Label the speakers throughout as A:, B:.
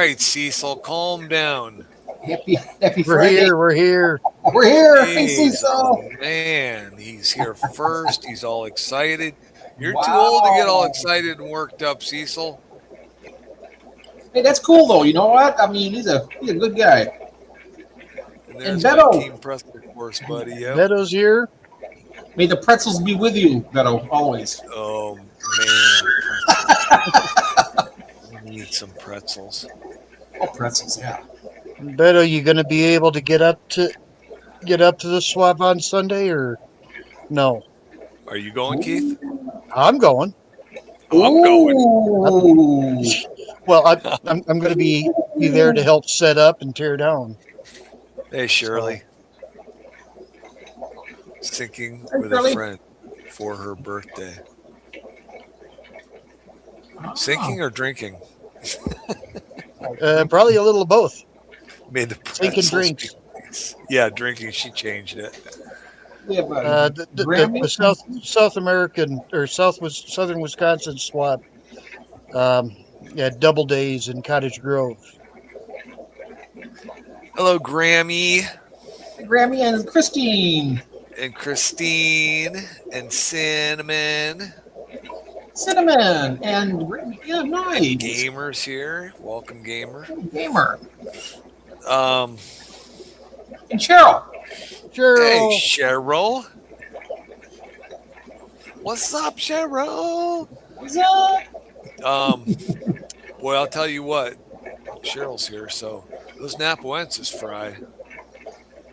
A: right, Cecil, calm down.
B: Happy
C: We're
B: Friday.
C: here. We're here.
B: We're here. Hey,
A: He's
B: Cecil.
A: the man. He's here first. He's all excited. You're too old to get all
B: Wow.
A: excited and worked up, Cecil.
B: Hey, that's cool though. You know what? I mean, he's a good guy.
A: And
B: And
A: there's my
B: Beto,
A: Team Preston course, buddy. Yep.
C: Beto's here.
B: may the pretzels be with you, Beto, always.
A: Oh man, I need some pretzels.
B: Oh, pretzels, yeah.
C: Beto, you going to be able to get up to the swap on Sunday or no?
A: Are you going, Keith?
C: I'm going.
A: I'm going.
B: Ooh.
C: Well, I'm going to be there to help set up and tear down.
A: Hey, Shirley. Sinking
B: Hey,
A: with
B: Shirley.
A: a friend for her birthday. Sinking or drinking?
C: Probably a little of both.
A: Made the
C: Sinking
A: pretzels
C: drinks.
A: Yeah, drinking. She changed it.
B: We have a
C: The
B: Grammy.
C: South American or Southern Wisconsin swap. Double days in Cottage Grove.
A: Hello, Grammy
B: Grammy and Christine.
A: and Christine and Cinnamon.
B: Cinnamon and yeah, nice.
A: Gamers here. Welcome, gamer.
B: Gamer.
A: Um,
B: And Cheryl.
C: Cheryl.
A: Hey, Cheryl. What's up, Cheryl?
B: What's up?
A: Boy, I'll tell you what. Cheryl's here, so those Napoenses fry.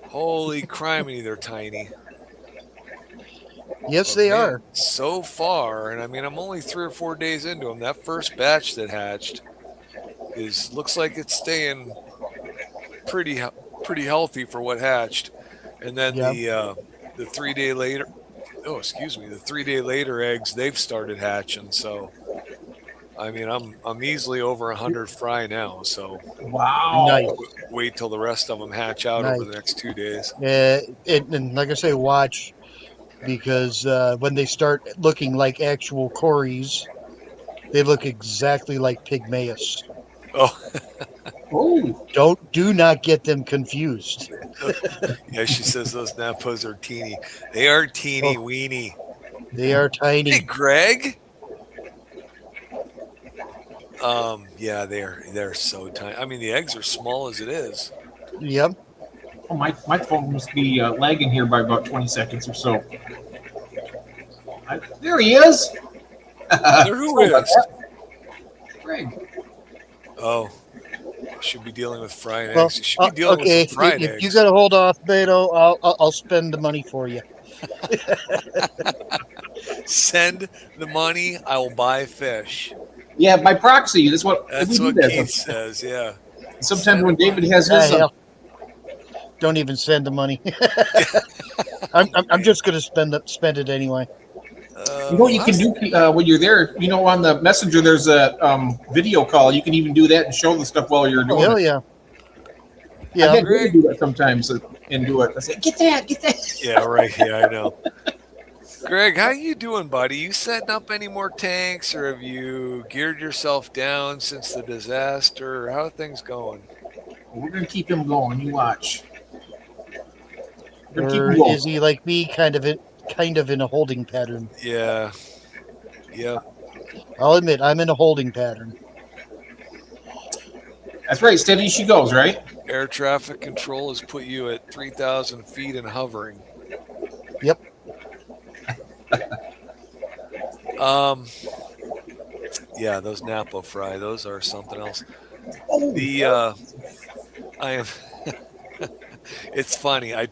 A: Holy criminy, they're tiny.
C: Yes,
A: But
C: they
A: man,
C: are.
A: so far, and I mean, I'm only 3 or 4 days into them. That first batch that hatched looks like it's staying pretty healthy for what hatched. And then
C: Yeah.
A: the 3 day later, the 3 day later eggs, they've started hatching. So I mean, I'm easily over 100 fry now. So
B: Wow.
C: Nice.
A: wait till the rest of them hatch out over the next 2 days.
C: And like I say, watch because when they start looking like actual Corys, they look exactly like Pygmaeus.
A: Oh,
B: Oh.
C: Do not get them confused.
A: yeah, she says those Napos are teeny. They are teeny
C: Oh.
A: weeny.
C: They are
A: Hey,
C: tiny.
A: Greg. Yeah, they're so tiny. I mean, the eggs are small as it is.
C: Yep.
B: Oh, my phone must be lagging here by about 20 seconds or so. There he is.
A: Wonder who
B: Sorry about
A: is?
B: that. Greg.
A: Oh, should be dealing with fried
C: Well,
A: eggs. You should be dealing
C: okay.
A: with some fried
C: If
A: eggs.
C: you got to hold off, Beto, I'll spend the money for you.
A: Send the money. I will buy fish.
B: Yeah, by proxy. That's what we
A: That's
B: do
A: what
B: that
A: Keith says. Yeah.
B: sometimes
A: Send
B: when
A: the
B: David
A: money.
B: has his.
C: Hell, don't even send the money. I'm just going to spend it anyway.
B: You know what you can do when you're there? You know, on the messenger, there's a video call. You can even do that and show the stuff while you're
C: Oh,
B: doing
C: hell
B: it.
C: yeah.
B: I
C: Yeah.
B: had David do that sometimes and do it. I say, get that.
A: Yeah, right. Yeah, I know. Greg, how you doing, buddy? You setting up any more tanks, or have you geared yourself down since the disaster? How are things going?
B: We're gonna keep him going. You watch. We're gonna keep
C: Or
B: him going.
C: is he like me, kind of in a holding pattern?
A: Yeah. Yeah.
C: I'll admit I'm in a holding pattern.
B: That's right. Steady as she goes. Right.
A: Air traffic control has put you at 3,000 feet and hovering.
C: Yep.
A: Yeah, those Napa fry, those are something else.
B: Oh,
A: The I am. It's funny. I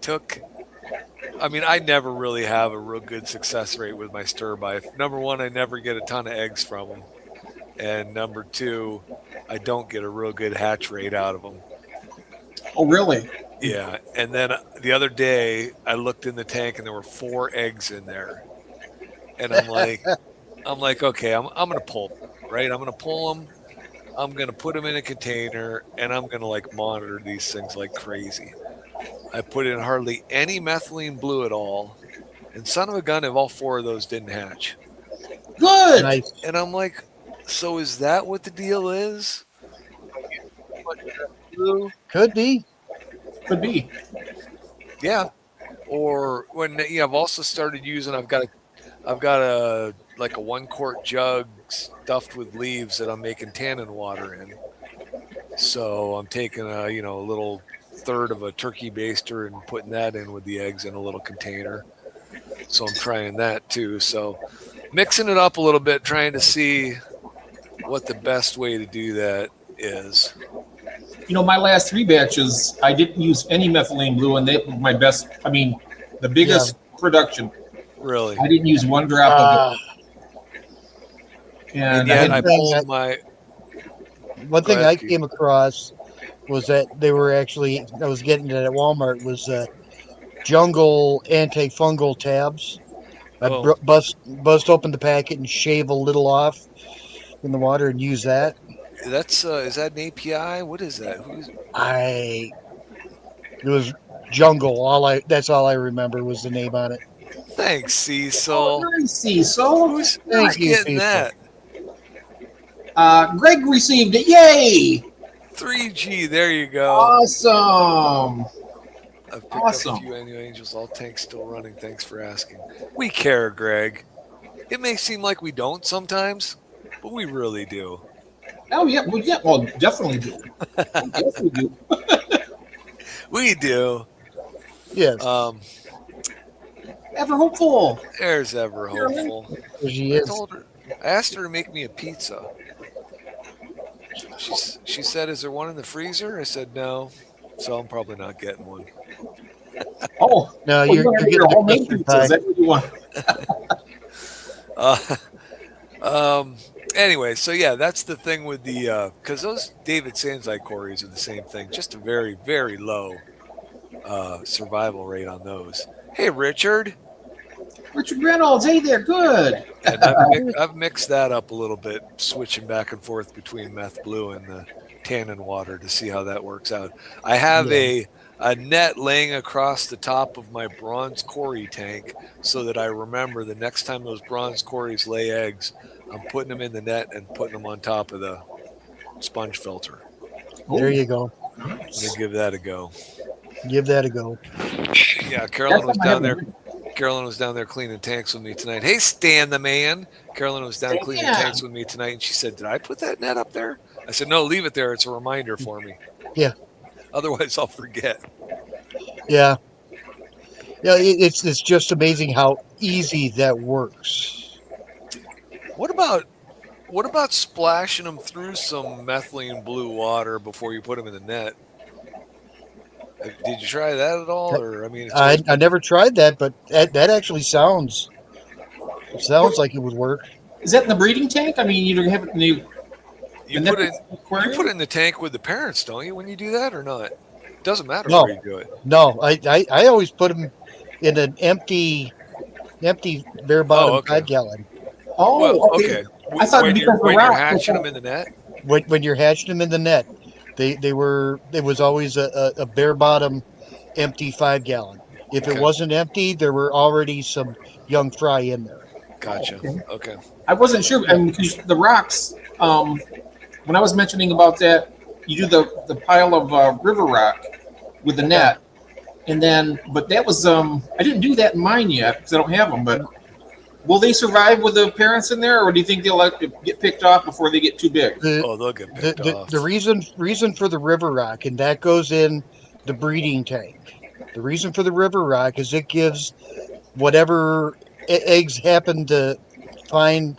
A: never really have a real good success rate with my stir by. Number one, I never get a ton of eggs from them, and number two, I don't get a real good hatch rate out of them.
B: oh, really?
A: Yeah, and then the other day I looked in the tank and there were 4 eggs in there, and I'm like, okay, I'm gonna pull them, right? I'm gonna pull them. I'm gonna put them in a container, and I'm gonna like monitor these things like crazy. I put in hardly any methylene blue at all, and son of a gun, if all 4 of those didn't hatch,
B: Good.
C: Nice.
A: and I'm like, so is that what the deal is?
C: Could be.
B: Could be.
A: Yeah. Or when I've also started using. I've got a like a 1 quart jug stuffed with leaves that I'm making tannin water in. So I'm taking a little third of a turkey baster and putting that in with the eggs in a little container. So I'm trying that too. So mixing it up a little bit, trying to see what the best way to do that is.
B: My last 3 batches, I didn't use any methylene blue, and they were my best. I mean, the biggest production.
A: Really.
B: I didn't use 1 drop of it.
A: And
B: And
A: yet I
B: I
A: pulled my.
C: One thing
A: ahead,
C: I
A: Keith.
C: came across was that they were actually, I was getting it at Walmart, was Jungle antifungal tabs. I
A: Oh.
C: bust open the packet and shave a little off in the water and use that.
A: That's is that an API? What is that?
C: It was Jungle. That's all I remember was the name on it.
A: Thanks, Cecil.
B: nice, Cecil.
A: Who's
C: Thank you,
A: getting
C: Cecil.
A: that?
B: Greg received it. Yay!
A: 3G. There you go.
B: Awesome.
A: I've picked
B: Awesome.
A: up a few Annual Angels. All tanks still running. Thanks for asking. We care, Greg. It may seem like we don't sometimes, but we really do.
B: Oh yeah, well, definitely do. Definitely do.
A: We do.
C: Yes,
B: Ever hopeful.
A: There's ever hopeful.
C: she
A: I
C: is.
A: told her. I asked her to make me a pizza. She said, "Is there one in the freezer?" I said, "No." So I'm probably not getting one.
B: Oh,
C: No,
B: you're
C: you're
B: getting
C: getting the
B: homemade
C: custard
B: pizza.
C: pie.
B: Is that what you want?
A: Anyway, so yeah, that's the thing with the because those David Sanzai quarries are the same thing, just a very, very low survival rate on those. Hey, Richard,
B: Richard Reynolds. Hey there. Good.
A: and I've mixed that up a little bit, switching back and forth between meth blue and the tannin water to see how that works out. I have a net laying across the top of my bronze quarry tank so that I remember the next time those bronze quarries lay eggs, I'm putting them in the net and putting them on top of the sponge filter.
C: There you go.
A: I'm gonna give that a go.
C: Give that a go.
A: Yeah, Carolyn was
B: That's
A: down
B: something I
A: there.
B: haven't-
A: Carolyn was down there cleaning tanks with me tonight. Hey, Stan the man. Carolyn was down cleaning
B: Stan.
A: tanks with me tonight, and she said, "Did I put that net up there?" I said, "No, leave it there. It's a reminder for me."
C: Yeah.
A: Otherwise, I'll forget.
C: Yeah. Yeah, it's just amazing how easy that works.
A: What about splashing them through some methylene blue water before you put them in the net? Did you try that at all? Or
C: I never tried that, but that actually sounds like it would work.
B: Is that in the breeding tank? I mean, you have it in the.
A: you put it in the tank with the parents, don't you? When you do that or not? It doesn't matter
C: No.
A: where you do it.
C: No, I always put them in an empty bare bottom
A: okay.
C: 5 gallon.
B: Oh,
A: Well,
B: okay.
A: okay.
B: I thought
A: when
B: because
A: you're,
B: the
A: when you're
B: rock-
A: hatching them in the net.
C: When you're hatching them in the net, it was always a bare bottom empty 5 gallon. If
A: Okay.
C: it wasn't empty, there were already some young fry in there.
A: Gotcha. Okay.
B: I wasn't sure. I mean, 'cause the rocks. When I was mentioning about that, you do the pile of river rock with the net, and then. But that was I didn't do that in mine yet because I don't have them. But will they survive with the parents in there, or do you think they'll get picked off before they get too big?
A: Oh, they'll get picked off.
C: The reason for the river rock, and that goes in the breeding tank. The reason for the river rock is it gives whatever eggs happen to find,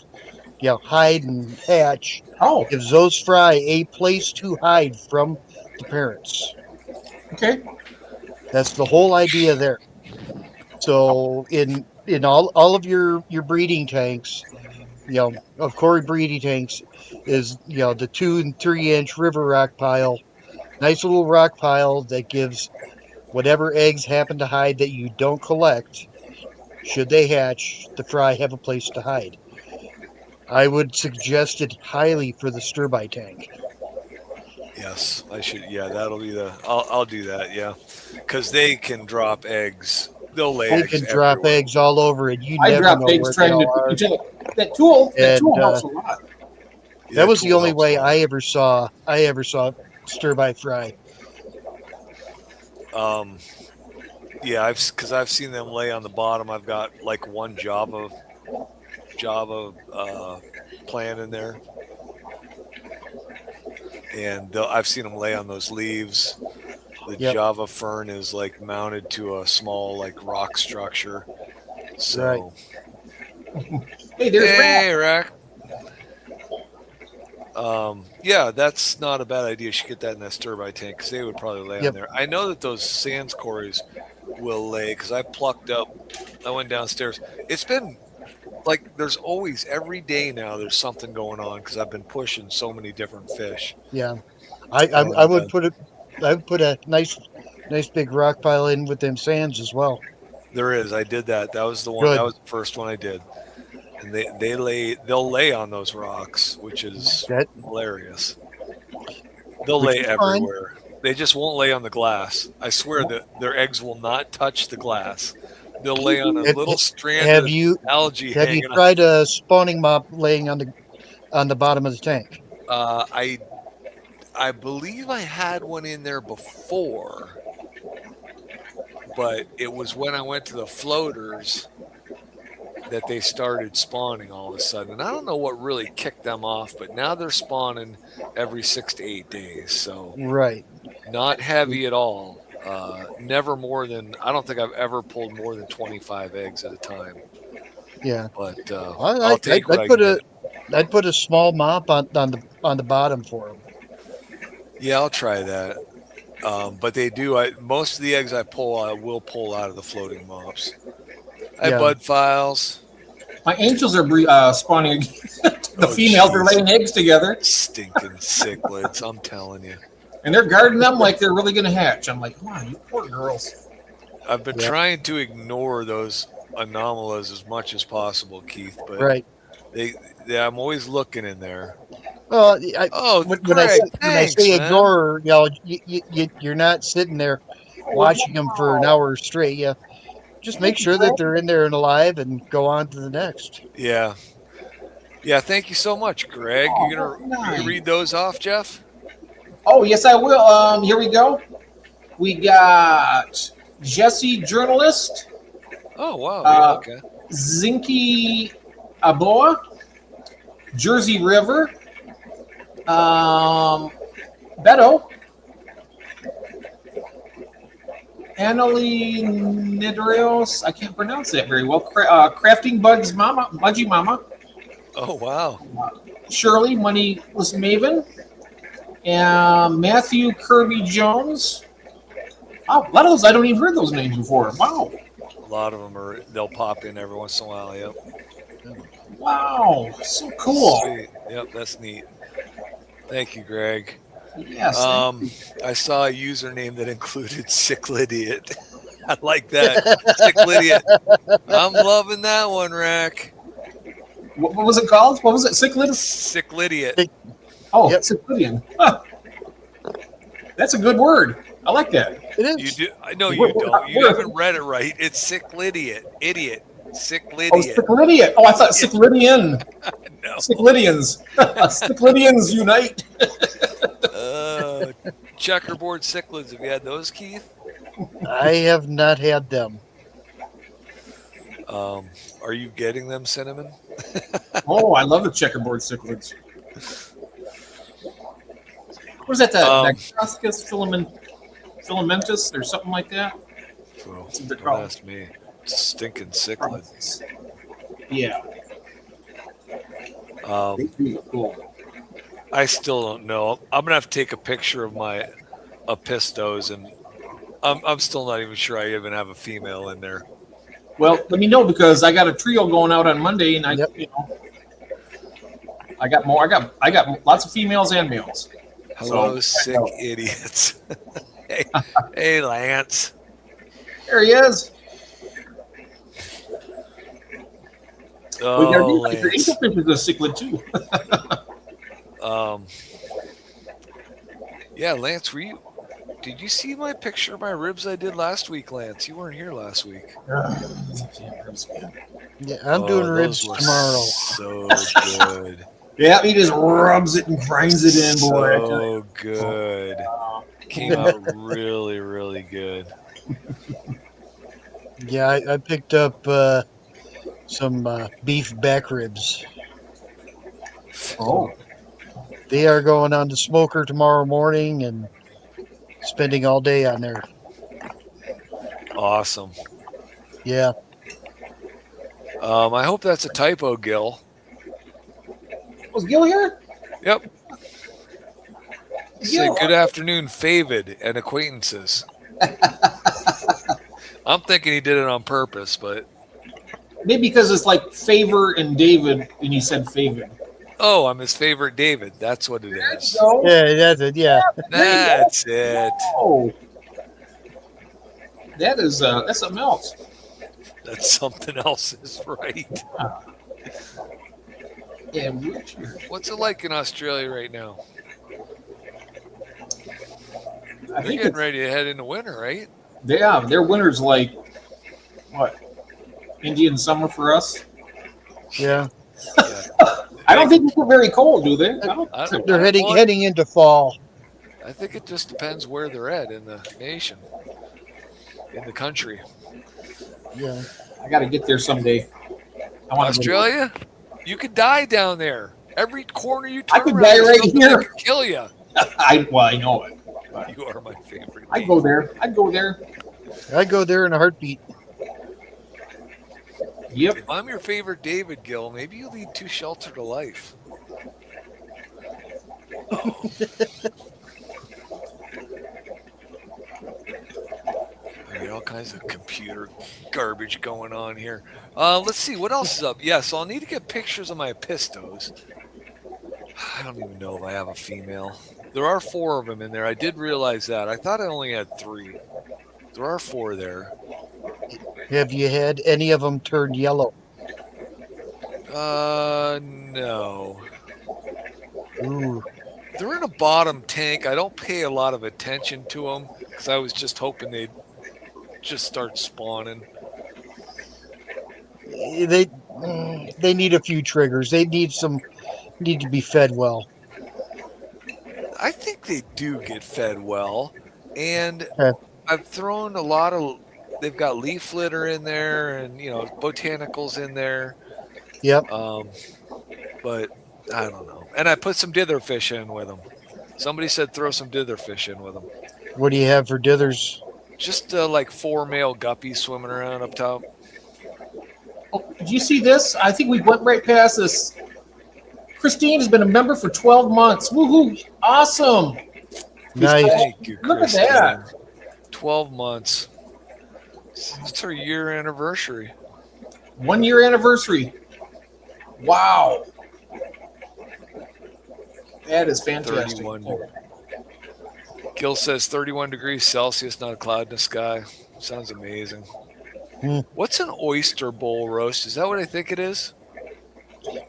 C: hide and hatch,
B: Oh,
C: gives those fry a place to hide from the parents.
B: okay.
C: That's the whole idea there. So in all of your breeding tanks, of Cory breeding tanks, is the 2 and 3 inch river rock pile, nice little rock pile that gives whatever eggs happen to hide that you don't collect. Should they hatch, the fry have a place to hide. I would suggest it highly for the stir-by tank.
A: Yes, I should. Yeah, that'll be the. I'll do that. Yeah, because they can drop eggs. They'll lay
C: They
A: eggs.
C: can drop
A: everywhere.
C: eggs all over it. You
B: I
C: never
B: dropped
C: know
B: eggs
C: where
B: trying
C: they
B: to.
C: are.
B: That tool
C: And,
B: helps a lot.
A: Yeah,
C: That was the
A: tool
C: only
A: helps
C: way
A: a lot.
C: I ever saw stir-by fry.
A: Yeah, I've seen them lay on the bottom. I've got like one Java plant in there, and I've seen them lay on those leaves. The
C: Yep.
A: Java fern is like mounted to a small like rock structure. So
C: Right.
B: Hey, there's Rat.
A: hey, Rack. Yeah, that's not a bad idea. You should get that in that stir-by tank because they would probably lay on
C: Yep.
A: there. I know that those sands quarries will lay because I went downstairs. It's been like there's always every day now there's something going on because I've been pushing so many different fish.
C: Yeah. I would put it. I would put a nice big rock pile in with them sands as well.
A: There is. I did that. That was the one.
C: Good.
A: That was the first one I did. And they'll lay on those rocks, which is
C: That
A: hilarious. They'll
C: Which
A: lay
C: is fine.
A: everywhere. They just won't lay on the glass. I swear that their eggs will not touch the glass. They'll lay on a
C: Have-
A: little strand
C: have
A: of
C: you
A: algae
C: have you
A: hanging on.
C: tried a spawning mop laying on the bottom of the tank?
A: I believe I had one in there before, but it was when I went to the floaters that they started spawning all of a sudden. And I don't know what really kicked them off, but now they're spawning every 6 to 8 days. So
C: Right.
A: not heavy at all. Never more than, I don't think I've ever pulled more than 25 eggs at a time.
C: Yeah.
A: But
C: I
A: I'll take what I can get.
C: I'd put a small mop on the bottom for them.
A: Yeah, I'll try that. But they do. Most of the eggs I pull, I will pull out of the floating mops. I have
C: Yeah.
A: bud files.
B: My angels are spawning again. The
A: Oh,
B: females are
A: jeez.
B: laying eggs together,
A: Stinking cichlids, I'm telling you.
B: and they're guarding them like they're really going to hatch. I'm like, come on, you poor girls.
A: I've been
C: Yeah.
A: trying to ignore those anomalies as much as possible, Keith, but
C: Right.
A: I'm always looking in there.
C: Well,
A: Oh,
C: when
A: Greg,
C: I
A: thanks,
C: say
A: man.
C: ignore, you're not sitting there watching them for an hour straight. Yeah. Just make sure that they're in there and alive, and go on to the next.
A: Yeah. Yeah, thank you so much, Greg. You gonna read those off, Jeff?
B: Oh, yes, I will. Here we go. We got Jesse Journalist,
A: Oh, wow. Yeah, okay.
B: Zinky Aboa, Jersey River, Beto, Annalie Nidrios, I can't pronounce that very well, Crafting Bugs Mama, Budgie Mama,
A: Oh, wow.
B: Shirley, Moneyless Maven, and Matthew Kirby Jones. Oh, a lot of those, I don't even heard those names before. Wow.
A: A lot of them they'll pop in every once in a while. Yep.
B: Wow. So cool.
A: Sweet. Yep, that's neat. Thank you, Greg.
B: Yes. thank you.
A: I saw a username that included Sicklidiot. I like that. Sicklidiot. I'm loving that one, Rack.
B: What was it called? What was it? Cichlid?
A: Sicklidiot.
B: Oh,
C: Yep.
B: Cichlidian. Huh. That's a good word. I like that.
C: It is.
A: You do? I know you don't. You haven't read it right. It's Sicklidiot. Idiot.
B: Oh,
A: Sicklidiot.
B: Cichlidian. Oh, I thought Cichlidian.
A: No.
B: Cichlidians. Cichlidians unite.
A: Checkerboard cichlids. Have you had those, Keith?
C: I have not had them.
A: Are you getting them, Cinnamon?
B: Oh, I love the checkerboard cichlids. What was that? Dicothecus filamentus or something like that?
A: Well,
B: What's it
A: don't
B: called?
A: ask me. Stinking cichlid.
B: Yeah. Cool.
A: I still don't know. I'm gonna have to take a picture of my apistos, and I'm still not even sure I even have a female in there.
B: Well, let me know because I got a trio going out on Monday, and
C: Yep.
B: I got more. I got lots of females and males.
A: Hello,
B: So,
A: sick
B: I know.
A: idiots. hey, Lance.
B: There he is.
A: Oh,
B: Your
A: Lance.
B: angelfish is a cichlid too.
A: Yeah, Lance, did you see my picture of my ribs I did last week, Lance? You weren't here last week.
C: Yeah, I'm doing
A: those
C: ribs
A: were
C: tomorrow.
A: So good.
B: Yeah, he just rubs it and grinds it in, boy. I tell you.
A: So good. Came out really, really good.
C: Yeah, I picked up some beef back ribs.
B: Oh,
C: They are going on the smoker tomorrow morning and spending all day on there.
A: Awesome.
C: Yeah.
A: I hope that's a typo, Gil.
B: was Gil here?
A: Yep. Say
B: Gil,
A: good afternoon, Favid and acquaintances. I'm thinking he did it on purpose, but
B: maybe because it's like Favor and David, and you said Favid.
A: oh, I'm his favorite David. That's what it is.
B: So,
C: Yeah, that's it. Yeah.
A: That's it.
B: oh, that's something else.
A: That's something else is right.
B: Yeah, Richard.
A: What's it like in Australia right now?
B: I
A: They're
B: think
A: getting ready to head into winter, right?
B: their winter's like what? Indian summer for us.
C: Yeah.
B: I don't think they're very cold, do they?
C: They're heading into fall.
A: I think it just depends where they're at in the nation, in the country.
C: Yeah.
B: I got to get there someday. I want
A: Australia, you could die down there. Every corner you turn
B: I could
A: around,
B: die
A: there's
B: right
A: something
B: here.
A: that could kill you.
B: I know it.
A: You are my favorite.
B: I'd go there. I'd go there.
C: I'd go there in a heartbeat.
B: Yep.
A: If I'm your favorite David Gill, maybe you lead too sheltered a life. I mean, all kinds of computer garbage going on here. Let's see, what else is up? Yeah, so I'll need to get pictures of my pistos. I don't even know if I have a female. There are 4 of them in there. I did realize that. I thought I only had 3. There are 4 there.
C: Have you had any of them turn yellow?
A: No.
C: Ooh.
A: They're in a bottom tank. I don't pay a lot of attention to them because I was just hoping they'd just start spawning.
C: They need a few triggers. They need to be fed well.
A: I think they do get fed well, and
C: Okay.
A: I've thrown a lot of. They've got leaf litter in there, and botanicals in there.
C: Yep.
A: But I don't know. And I put some dither fish in with them. Somebody said throw some dither fish in with them.
C: What do you have for dithers?
A: Just like 4 male guppies swimming around up top.
B: Oh, did you see this? I think we went right past this. Christine has been a member for 12 months. Woohoo! Awesome.
C: Nice.
A: Thank you,
B: Look at
A: Christine.
B: that.
A: 12 months. It's her year anniversary.
B: 1 year anniversary. Wow. That is fantastic.
A: 31. Gil says 31 degrees Celsius, not a cloud in the sky. Sounds amazing.
C: Hmm.
A: What's an oyster bowl roast? Is that what I think it is?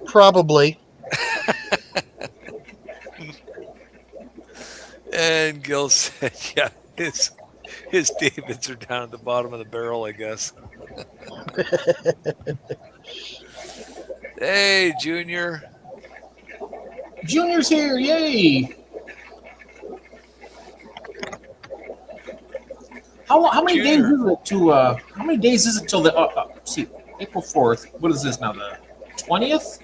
C: Probably.
A: And Gil said, yeah, his Davids are down at the bottom of the barrel, I guess. Hey, Junior.
B: Junior's here. Yay. How many days
A: Junior.
B: is it to how many days is it till the see April 4th? What is this now, the 20th?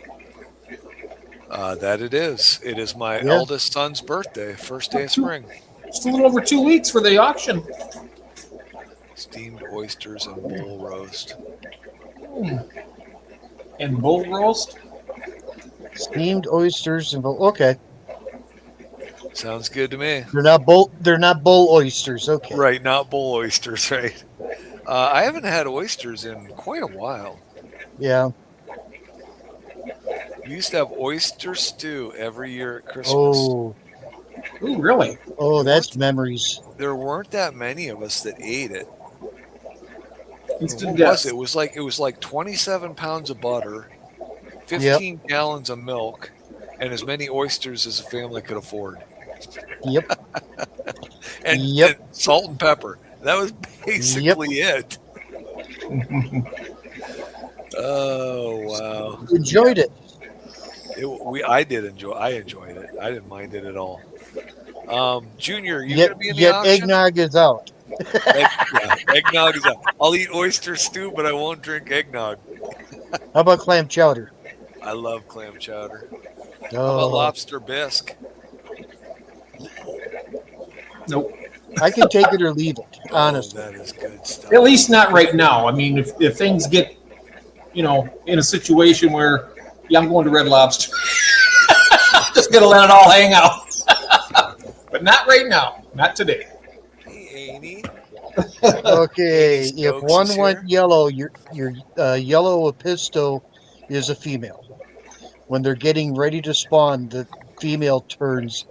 A: That it is. It is my
C: Yeah.
A: eldest son's birthday, first day of spring.
B: Just a little over 2 weeks for the auction.
A: Steamed oysters and bowl roast.
B: And bull roast.
C: Steamed oysters and okay.
A: Sounds good to me.
C: They're not bull oysters. Okay.
A: Right, not bowl oysters, right? I haven't had oysters in quite a while.
C: Yeah.
A: We used to have oyster stew every year at Christmas.
C: Oh.
B: Ooh, really?
C: Oh, that's memories.
A: There weren't that many of us that ate it.
B: Instant
A: What
B: death.
A: was it? It was like 27 pounds of butter, 15 gallons of milk, and as many oysters as a family could afford.
C: Yep.
A: And,
C: Yep.
A: and salt and pepper. That was basically it. Oh, wow.
C: Enjoyed it.
A: I did enjoy. I enjoyed it. I didn't mind it at all. Junior, you
C: Yet
A: gonna be in the
C: yet
A: auction?
C: eggnog is out.
A: Yeah, eggnog is out. I'll eat oyster stew, but I won't drink eggnog.
C: How about clam chowder?
A: I love clam chowder. How about
C: Oh,
A: lobster bisque?
B: Nope.
C: I can take it or leave it.
A: Oh,
C: Honestly,
A: that is good stuff.
B: At least not right now. I mean, if things get, in a situation where, yeah, I'm going to Red Lobster. Just gonna let it all hang out. But not right now. Not today.
A: Hey, Amy.
C: okay.
A: Stokes
C: If
A: is
C: one
A: here.
C: went yellow, your yellow Episto is a female. When they're getting ready to spawn, the female turns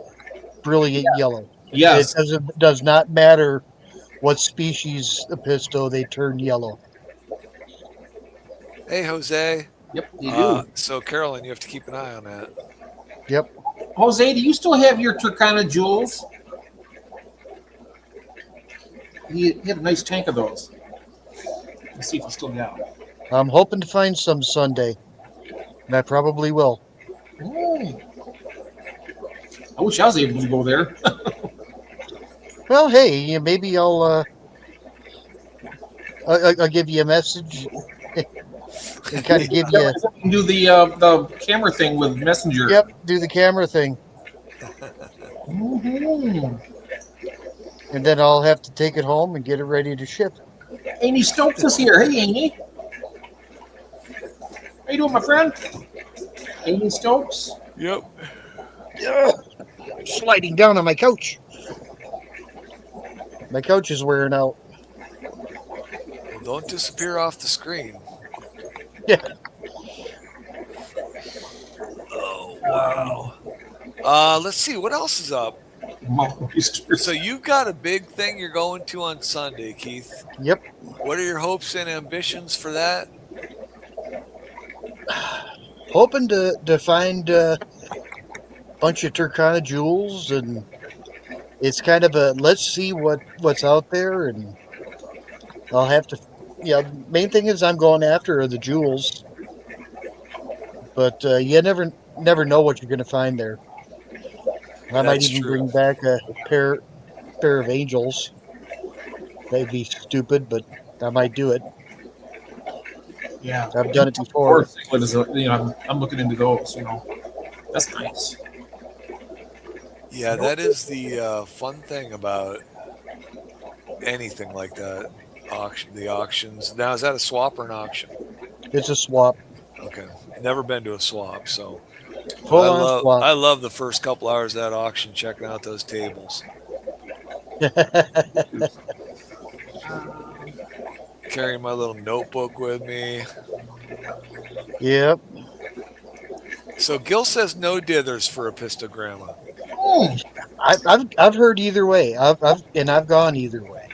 C: brilliant yellow.
B: Yes.
C: It does not matter what species Episto, they turn yellow.
A: Hey, Jose.
B: Yep, they do.
A: So, Carolyn, you have to keep an eye on that.
C: Yep.
B: Jose, do you still have your Turkana jewels? He had a nice tank of those. Let's see if he still got them.
C: I'm hoping to find some Sunday. And I probably will.
B: Oh. I wish I was able to go there.
C: Well, hey, maybe I'll give you a message and kind of give you.
B: Do the camera thing with Messenger.
C: Yep, do the camera thing,
B: Mm-hmm.
C: and then I'll have to take it home and get it ready to ship.
B: Amy Stokes is here. Hey, Amy. How you doing, my friend? Amy Stokes.
A: Yep.
C: Sliding down on my couch. My couch is wearing out.
A: Well, don't disappear off the screen.
C: Yeah.
A: Oh, wow. Let's see. What else is up? So you've got a big thing you're going to on Sunday, Keith.
C: Yep.
A: What are your hopes and ambitions for that?
C: Hoping to find a bunch of Turkana jewels, and it's kind of a let's see what's out there, and I'll have to. Yeah, main thing is I'm going after are the jewels, but you never know what you're going to find there. I might
A: That's
C: even
A: true.
C: bring back a pair of angels. That'd be stupid, but I might do it.
B: Yeah.
C: I've done it before.
B: I'm looking into those. That's nice.
A: Yeah, that is the fun thing about anything like that. The auctions. Now, is that a swap or an auction?
C: It's a swap.
A: Okay. Never been to a swap, so
C: Full on swap.
A: I love the first couple hours of that auction, checking out those tables. Carrying my little notebook with me.
C: Yep.
A: So Gil says no dithers for Epistogramma.
C: I've heard either way. I've gone either way.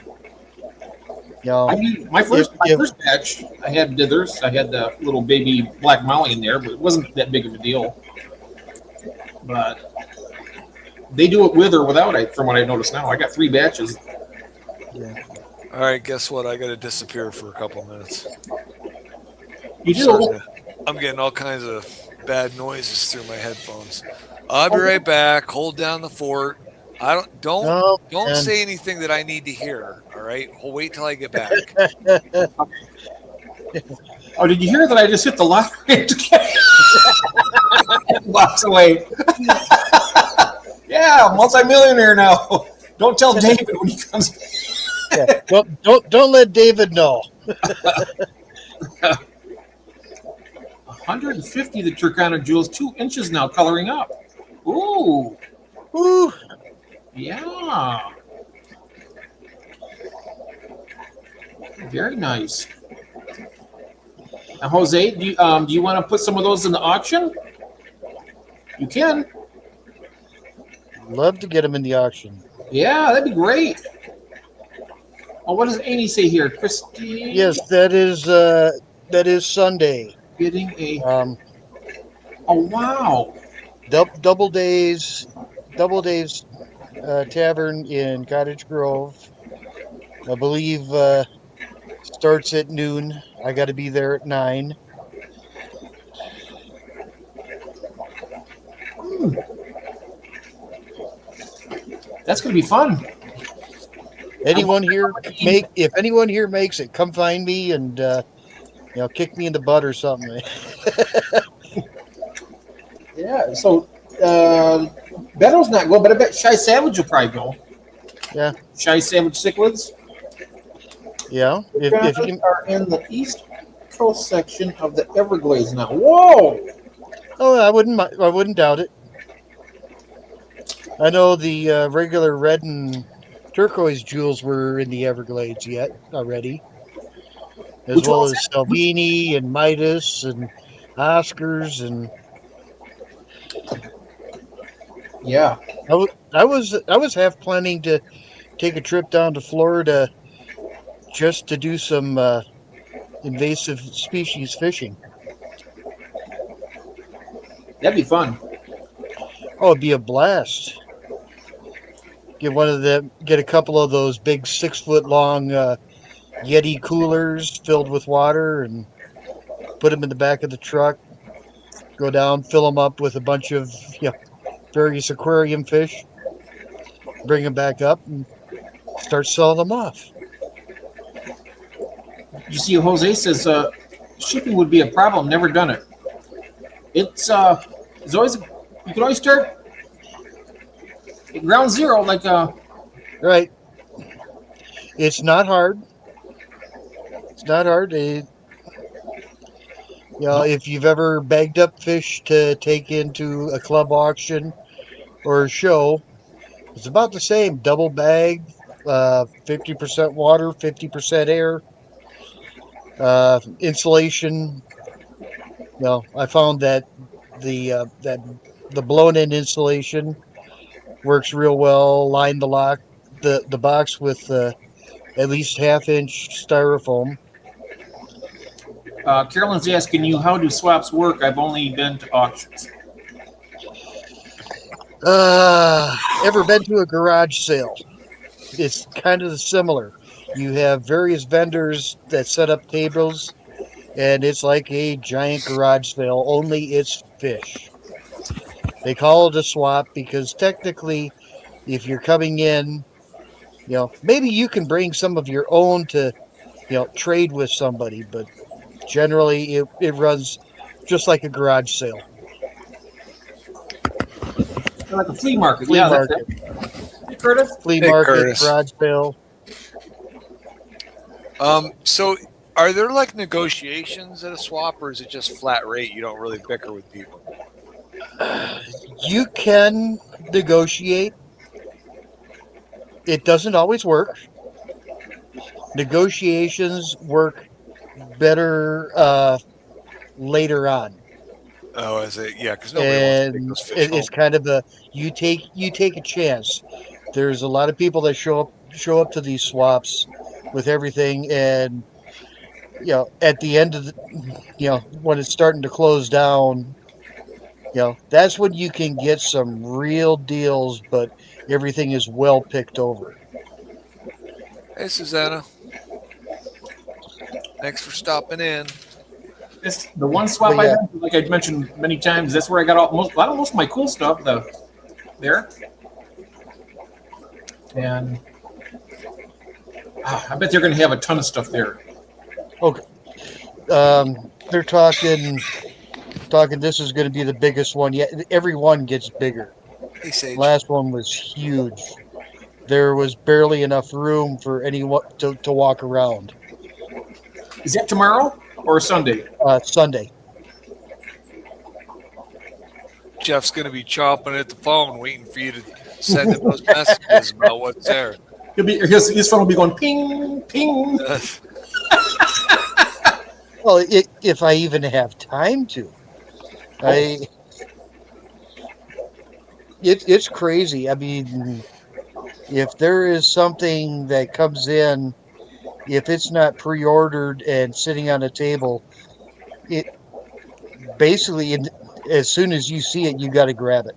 C: You know,
B: I mean, my first batch, I had dithers. I had the little baby black molly in there, but it wasn't that big of a deal. But they do it with or without it, from what I noticed now. I got 3 batches.
C: yeah.
A: All right, guess what? I got to disappear for a couple minutes.
B: You do?
A: I'm getting all kinds of bad noises through my headphones. I'll be right back. Hold down the fort. Don't say anything that I need to hear. All right, we'll wait till I get back.
B: Oh, did you hear that I just hit the lottery? Walks away. Yeah, multimillionaire now. Don't tell David when he comes.
C: Yeah. Don't let David know.
B: 150 the Turkana jewels, 2 inches now, coloring up. Ooh,
C: Ooh.
B: yeah. Very nice. Now, Jose, do you want to put some of those in the auction? You can.
C: Love to get them in the auction.
B: Yeah, that'd be great. Oh, what does Amy say here, Christy?
C: Yes, that is Sunday.
B: Getting a.
C: Um,
B: Oh wow.
C: double days tavern in Cottage Grove. I believe starts at noon. I got to be there at 9.
B: That's gonna be fun.
C: Anyone here if anyone here makes it, come find me and kick me in the butt or something.
B: Yeah. So Beto's not going, but I bet Shy Savage will probably go.
C: Yeah.
B: Shy Savage Cichlids.
C: Yeah. If you can,
B: are in the east coast section of the Everglades now. Whoa!
C: I wouldn't doubt it. I know the regular red and turquoise jewels were in the Everglades yet already, as
B: Which
C: well
B: one's
C: as Salvini and Midas and Oscars, and
B: Yeah.
C: I was half planning to take a trip down to Florida just to do some invasive species fishing.
B: That'd be fun.
C: Oh, it'd be a blast. Get a couple of those big 6 foot long Yeti coolers filled with water and put them in the back of the truck. Go down, fill them up with a bunch of various aquarium fish. Bring them back up and start selling them off.
B: You see, Jose says shipping would be a problem. Never done it. It's always you can always start at ground zero, like
C: Right. It's not hard. It's not hard. If you've ever bagged up fish to take into a club auction or a show, it's about the same. Double bag, 50% water, 50% air, insulation. I found that the blown-in insulation works real well. Line the box with at least half-inch styrofoam.
B: Carolyn's asking you, how do swaps work? I've only been to auctions.
C: Ever been to a garage sale? It's kind of similar. You have various vendors that set up tables, and it's like a giant garage sale, only it's fish. They call it a swap because technically, if you're coming in, maybe you can bring some of your own to, trade with somebody, but generally it runs just like a garage sale.
B: Like a flea market.
C: Flea
B: Yeah,
C: market.
B: Hey, Curtis?
C: Flea
A: Hey,
C: market,
A: Curtis.
C: garage sale.
A: So are there like negotiations at a swap, or is it just flat rate? You don't really bicker with people.
C: You can negotiate. It doesn't always work. Negotiations work better later on.
A: Oh, is it? Yeah, because nobody wants to take
C: And
A: those fish
C: it's
A: home.
C: kind of you take a chance. There's a lot of people that show up to these swaps with everything, and at the end of when it's starting to close down, that's when you can get some real deals, but everything is well picked over.
A: Hey, Susanna. Thanks for stopping in.
B: It's the one swap
C: But yeah.
B: I've been to, like I mentioned many times. That's where I got most of my cool stuff. There, and I bet they're going to have a ton of stuff there.
C: Okay. They're talking. This is going to be the biggest one yet. Every one gets bigger.
A: Hey, Sage.
C: Last one was huge. There was barely enough room for anyone to walk around.
B: Is that tomorrow or Sunday?
C: Sunday.
A: Jeff's going to be chomping at the phone, waiting for you to send him those messages about what's there.
B: His phone will be going ping, ping.
C: Well, if I even have time to. It's crazy. I mean, if there is something that comes in, if it's not pre-ordered and sitting on a table, it basically, as soon as you see it, you got to grab it.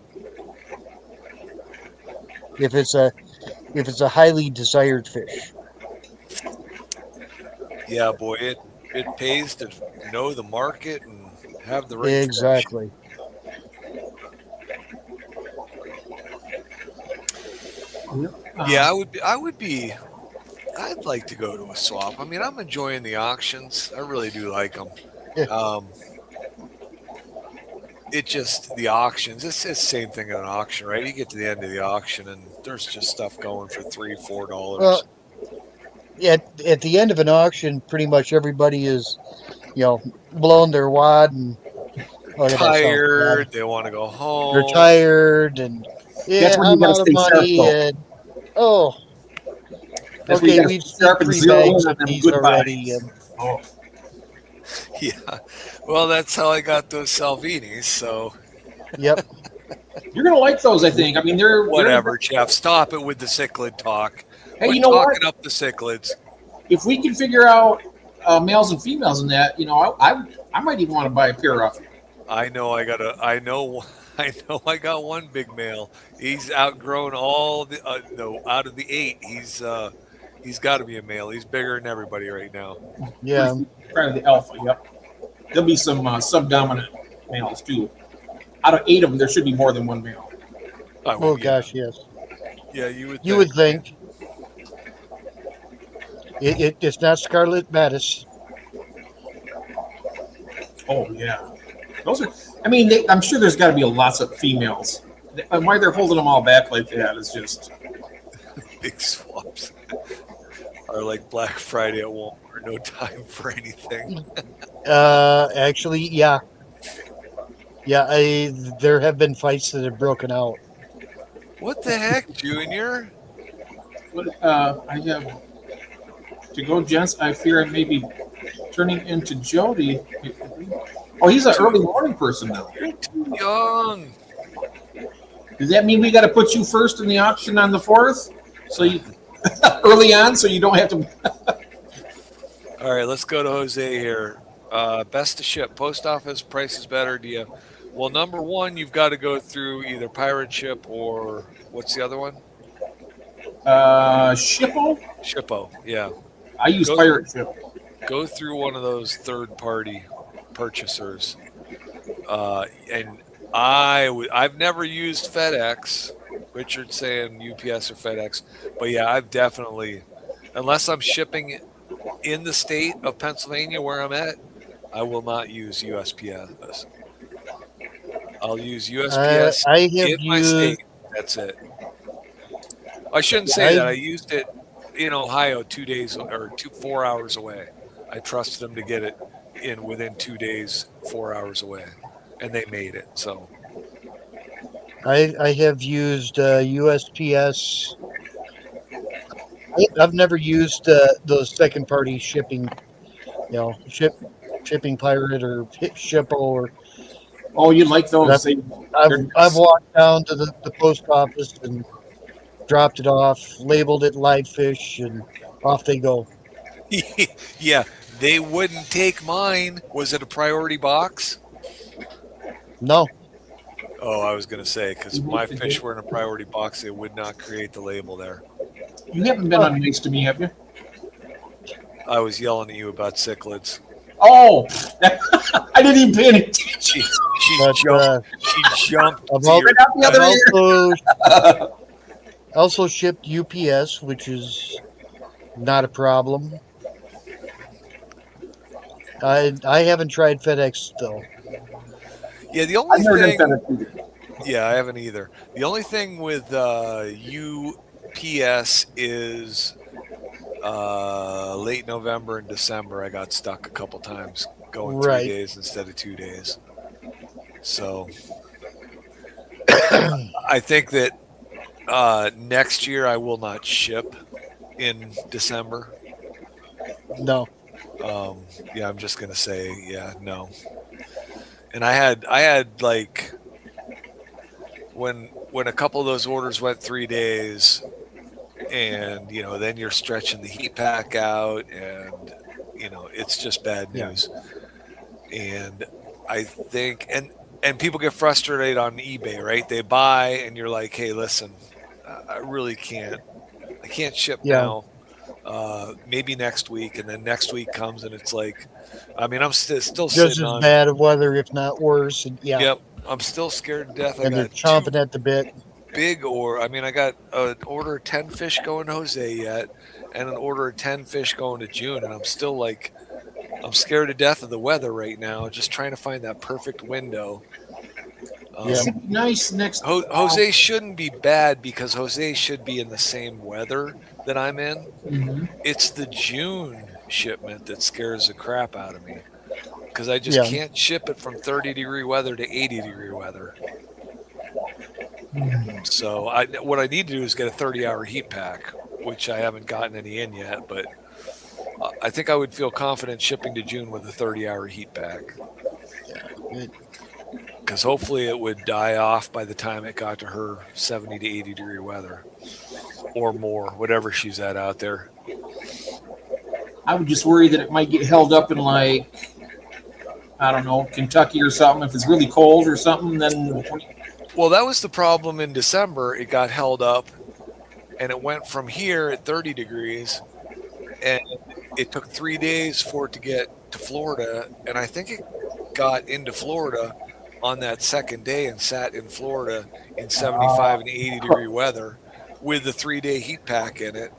C: If it's a highly desired fish.
A: Yeah, boy, it pays to know the market and have the right fish. Yeah, I'd like to go to a swap. I mean, I'm enjoying the auctions. I really do like them.
C: Yeah.
A: It just the auctions. It's the same thing at an auction, right? You get to the end of the auction and there's just stuff going for $3-4.
C: Well, at the end of an auction, pretty much everybody is, blowing their wad and oh, that sounds
A: Tired.
C: bad.
A: They want to go home.
C: They're tired and
B: That's when you
C: I'm
B: gotta
C: out of
B: stay sharp,
C: money
B: though.
C: and oh,
B: That's where you
C: okay,
B: gotta
C: we've
B: stay
C: seen
B: sharp and
C: 3
B: zero
C: bags
B: in on
C: of
B: them
C: these
B: good
C: already,
B: buys.
C: and
B: Oh,
A: Yeah. Well, that's how I got those Salvinis. So
C: yep,
B: you're gonna like those, I think. I mean, they're
A: whatever, Jeff. Stop it with the cichlid talk.
B: Hey,
A: We're
B: you know what?
A: talking up the cichlids.
B: If we can figure out males and females in that, I might even want to buy a pair off you.
A: I know I got one big male. He's outgrown all the no out of the 8. He's got to be a male. He's bigger than everybody right now.
C: yeah.
B: Probably the alpha. Yep. There'll be some subdominant males too. Out of 8 of them, there should be more than one male.
C: Oh gosh, yes.
A: Yeah, you would.
C: You would think it's not Scarlet Mattis.
B: Oh yeah, those are. I mean, I'm sure there's got to be lots of females. And why they're holding them all back like that is just.
A: Big swaps are like Black Friday at Walmart. No time for anything.
C: Actually, yeah. There have been fights that have broken out.
A: What the heck, Junior?
B: I have to go, gents. I fear I may be turning into Jody. Oh, he's an early morning person now.
A: You're too young.
B: Does that mean we got to put you first in the auction on the 4th? So you early on, so you don't have to.
A: All right, let's go to Jose here. Best to ship. Post office price is better. Do you? Well, number one, you've got to go through either pirate ship or what's the other one?
B: Shippo.
A: Shippo. Yeah.
B: I use pirate ship.
A: Go through one of those third-party purchasers, and I've never used FedEx. Richard's saying UPS or FedEx, but yeah, I've definitely, unless I'm shipping in the state of Pennsylvania where I'm at, I will not use USPS. I'll use USPS
C: I have
A: in my
C: used.
A: state. That's it. I shouldn't say that. I used it in Ohio 2 days or 4 hours away. I trusted them to get it in within 2 days, 4 hours away, and they made it. So
C: I have used USPS. I've never used those second party shipping, shipping pirate or Shippo or.
B: Oh, you like those?
C: I've walked down to the post office and dropped it off, labeled it live fish, and off they go.
A: yeah, they wouldn't take mine. Was it a priority box?
C: No.
A: Oh, I was going to say, because my fish were in a priority box, they would not create the label there.
B: You haven't been unnice to me, have you?
A: I was yelling at you about cichlids.
B: Oh, I didn't even pay any attention.
A: She jumped.
C: I've
B: Right out the other ear.
C: also shipped UPS, which is not a problem. I haven't tried FedEx though.
A: Yeah, the only
B: I've never
A: thing.
B: done FedEx either.
A: Yeah, I haven't either. The only thing with UPS is late November and December, I got stuck a couple times going 3 days instead of 2 days. So I think that next year I will not ship in December.
C: No.
A: Yeah, I'm just gonna say no. And I had like when a couple of those orders went 3 days, and then you're stretching the heat pack out, and it's just bad news. Yeah. And I think and people get frustrated on eBay, right? They buy and you're like, hey, listen, I really can't ship now. Maybe next week, and then next week comes and it's like, I mean, I'm still
C: just
A: sitting
C: as
A: on
C: bad of weather, if not worse. And
A: Yep, I'm still scared to death.
C: And they're chomping at the bit.
A: big order. I mean, I got an order of 10 fish going to Jose yet, and an order of 10 fish going to June, and I'm still like, I'm scared to death of the weather right now. Just trying to find that perfect window.
C: Yeah.
B: Should be nice next.
A: Jose shouldn't be bad because Jose should be in the same weather that I'm in.
B: Mhm.
A: It's the June shipment that scares the crap out of me because I just can't ship it from 30-degree weather to 80-degree weather. So what I need to do is get a 30-hour heat pack, which I haven't gotten any in yet, but I think I would feel confident shipping to June with a 30-hour heat pack.
C: Good.
A: Because hopefully it would die off by the time it got to her 70 to 80-degree weather or more, whatever she's at out there.
B: I would just worry that it might get held up in like, I don't know, Kentucky or something. If it's really cold or something, then
A: Well, that was the problem in December. It got held up, and it went from here at 30 degrees, and it took 3 days for it to get to Florida, and I think it got into Florida on that second day and sat in Florida in 75 and 80-degree weather with the 3-day heat pack in it.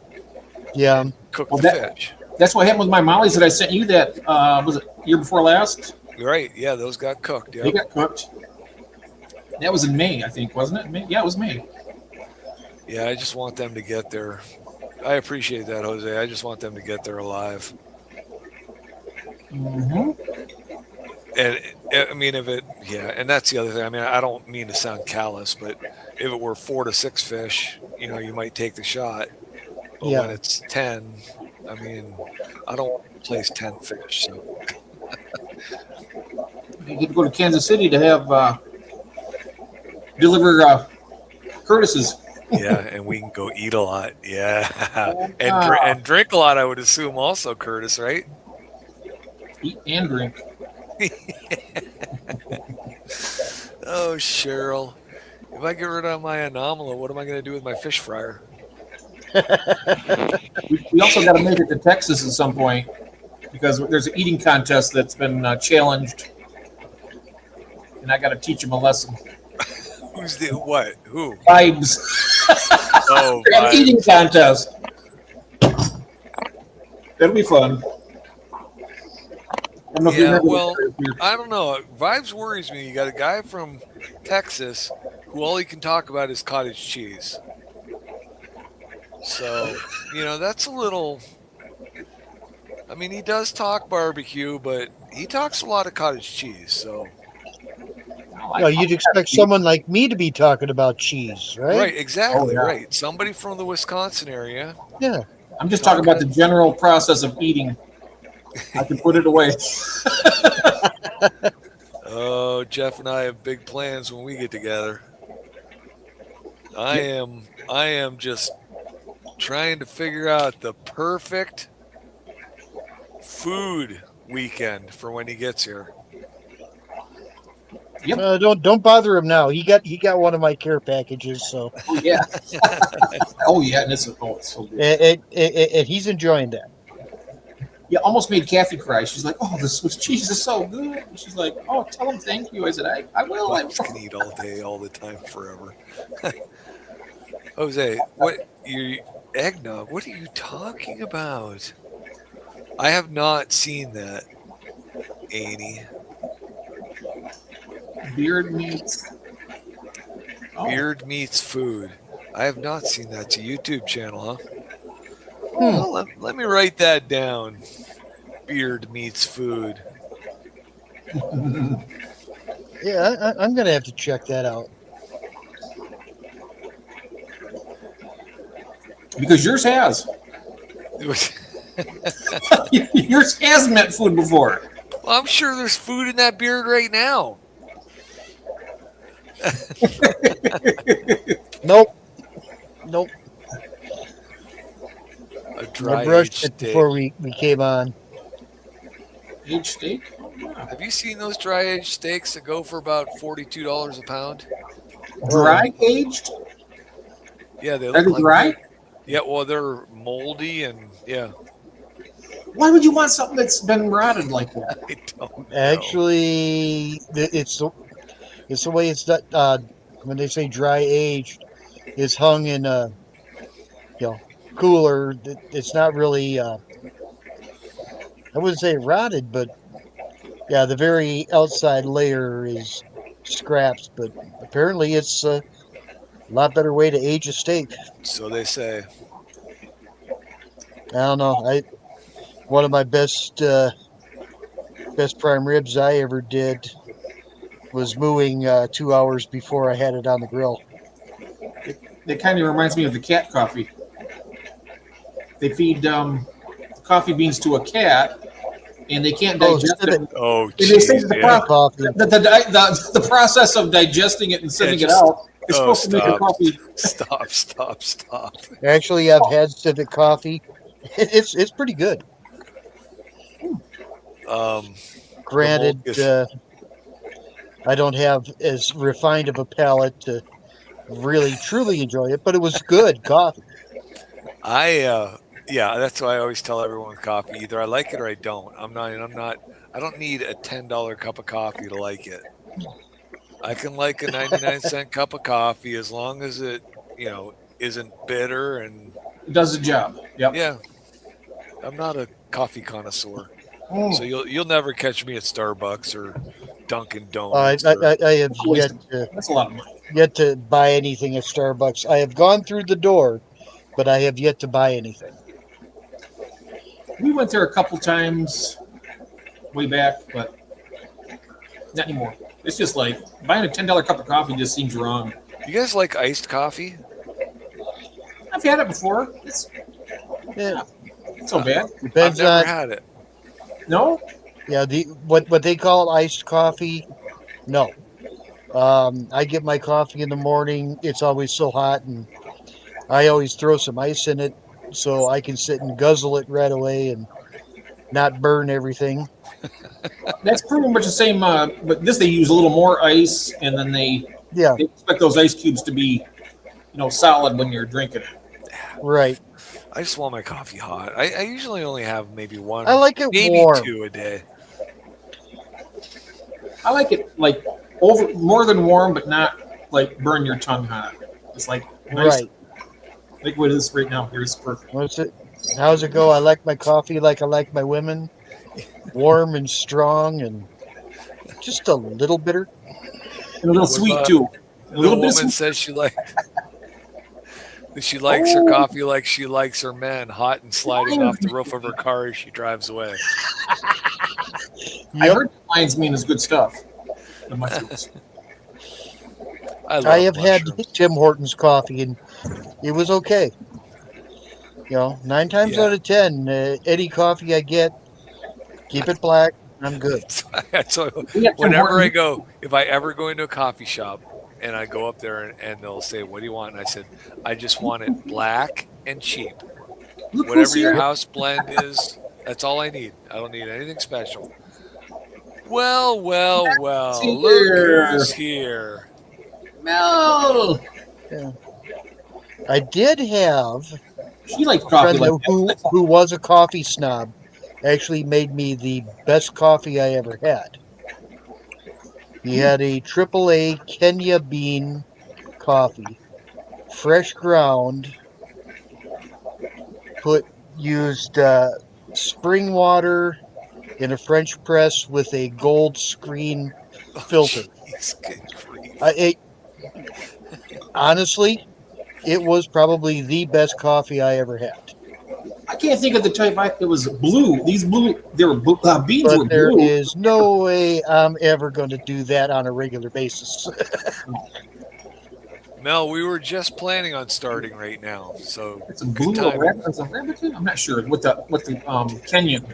C: Yeah.
A: Cooked
B: Well,
A: the
B: that-
A: fish.
B: that's what happened with my mollies that I sent you. That was it year before last.
A: Right, yeah, those got cooked.
B: They
A: Yeah,
B: got cooked. That was in May, I think, wasn't it? May? Yeah, it was May.
A: yeah. I just want them to get there. I appreciate that, Jose. I just want them to get there alive.
B: Mm-hmm.
A: And I mean, and that's the other thing. I mean, I don't mean to sound callous, but if it were 4 to 6 fish, you might take the shot. But
C: Yeah.
A: when it's 10, I mean, I don't want to place 10 fish. So
B: You get to go to Kansas City to have deliver Curtis's.
A: yeah, and we can go eat a lot. Yeah, and drink a lot. I would assume also, Curtis, right?
B: Eat and drink.
A: Oh, Cheryl, if I get rid of my Anomala, what am I going to do with my fish fryer?
B: We also got to make it to Texas at some point because there's an eating contest that's been challenged, and I got to teach them a lesson.
A: Who's the what? Who?
B: Vibes.
A: Oh,
B: They have an
A: Vibes.
B: eating contest. That'll be fun. I don't know if you
A: Yeah,
B: remember
A: well,
B: that.
A: I don't know. Vibes worries me. You got a guy from Texas who all he can talk about is cottage cheese. So, that's a little. I mean, he does talk barbecue, but he talks a lot of cottage cheese. So,
C: You'd expect someone like me to be talking about cheese, right?
A: right, exactly,
B: Oh, yeah.
A: right. Somebody from the Wisconsin area.
C: Yeah.
B: I'm just talking about the general process of eating. I can put it away.
A: Oh, Jeff and I have big plans when we get together. I am just trying to figure out the perfect food weekend for when he gets here.
B: Yep.
C: Don't bother him now. He got one of my care packages, so
B: Oh, yeah. Oh, yeah. And it's so good.
C: and he's enjoying that.
B: Yeah, almost made Kathy cry. She's like, "Oh, this Swiss cheese is so good." And she's like, "Oh, tell him thank you." I said, "I will." I
A: Vibes can eat all day, all the time, forever. Jose, what you eggnog? What are you talking about? I have not seen that, Annie.
B: Beard meats. Oh,
A: Beard meets food. I have not seen that. It's a YouTube channel, huh?
C: Hmm.
A: Well, let me write that down. Beard meets food.
C: Yeah, I'm gonna have to check that out.
B: because yours has. Yours has met food before.
A: Well, I'm sure there's food in that beard right now.
C: Nope.
A: A
C: I
A: dry
C: brushed
A: aged
C: it
A: steak.
C: before we came on.
B: Aged steak?
A: Have you seen those dry aged steaks that go for about $42 a pound?
B: Dry aged?
A: Yeah, they
B: Are
A: look
B: they
A: like
B: dry?
A: Yeah, well, they're moldy and yeah.
B: Why would you want something that's been rotted like that?
A: I don't know.
C: Actually, it's the way it's done. When they say dry aged, is hung in a cooler. It's not really I wouldn't say rotted, but yeah, the very outside layer is scraps. But apparently, it's a lot better way to age a steak.
A: So they say.
C: I don't know. One of my best prime ribs I ever did was mooing 2 hours before I had it on the grill.
B: That kind of reminds me of the cat coffee. They feed coffee beans to a cat, and they can't digest it.
A: Oh,
B: And they say
A: jeez,
B: that the,
A: yeah.
C: Coffee.
B: the process of digesting it and sending it
A: just-
B: out is supposed to make your coffee.
A: Stop.
C: Actually, I've had Civic coffee. It's pretty good. Granted,
A: Yes.
C: I don't have as refined of a palate to really truly enjoy it, but it was good coffee.
A: Yeah, that's why I always tell everyone with coffee, either I like it or I don't. I don't need a $10 cup of coffee to like it. I can like a 99-cent cup of coffee as long as it, isn't bitter and
B: It does the job. Yep.
A: yeah. I'm not a coffee connoisseur.
B: Mm.
A: So you'll never catch me at Starbucks or Dunkin'
C: I,
A: Donuts.
C: I have
B: That's a lot of money.
C: yet to buy anything at Starbucks. I have gone through the door, but I have yet to buy anything.
B: We went there a couple times way back, but not anymore. It's just like buying a $10 cup of coffee just seems wrong.
A: You guys like iced coffee?
B: I've had it before. It's
C: Yeah,
B: not so bad.
A: I've
C: depends
A: never
C: on
A: had it.
B: No?
C: yeah what they call iced coffee. No, I get my coffee in the morning. It's always so hot, and I always throw some ice in it so I can sit and guzzle it right away and not burn everything.
B: That's pretty much the same. But this they use a little more ice, and then they
C: Yeah,
B: expect those ice cubes to be, solid when you're drinking it.
C: right.
A: I just want my coffee hot. I usually only have maybe one,
C: I like it
A: maybe
C: warm.
A: 2 a day.
B: I like it like more than warm, but not like burn your tongue hot. It's like nice.
C: Right.
B: Like what it is right now. Here is perfect.
C: What's it? How's it go? I like my coffee like I like my women, warm and strong, and just a little bitter.
B: And a little
A: What
B: sweet
A: about
B: too. A
A: The
B: little bit
A: woman
B: of sweet.
A: says she likes her coffee like she likes her men, hot and sliding off the roof of her car as she drives away.
B: I heard lion's mane is good stuff. The mushrooms.
A: I love
C: I have had
A: mushrooms.
C: Tim Hortons coffee, and it was okay. 9 times
A: Yeah.
C: out of 10, any coffee I get, keep it black. I'm good.
A: So
B: We got Tim
A: whenever I
B: Hortons.
A: go, if I ever go into a coffee shop and I go up there and they'll say, "What do you want?" and I said, "I just want it black and cheap.
B: Look who's
A: Whatever your
B: here.
A: house blend is, that's all I need. I don't need anything special." Well. Look who's here.
B: Mel.
C: I did have
B: She likes
C: a
B: coffee
C: friend
B: like
C: who was a coffee snob, actually made me the best coffee I ever had. He had a AAA Kenya bean coffee, fresh ground, used spring water in a French press with a gold screen filter.
A: Jeez, good grief.
C: Honestly, it was probably the best coffee I ever had.
B: I can't think of the type. It was blue. These blue. They were blue. Beans were
C: But there
B: blue.
C: is no way I'm ever going to do that on a regular basis.
A: Mel, we were just planning on starting right now, so
B: It's a blue
A: timing.
B: rabbit. It's a rabbit. I'm not sure what the Kenyan.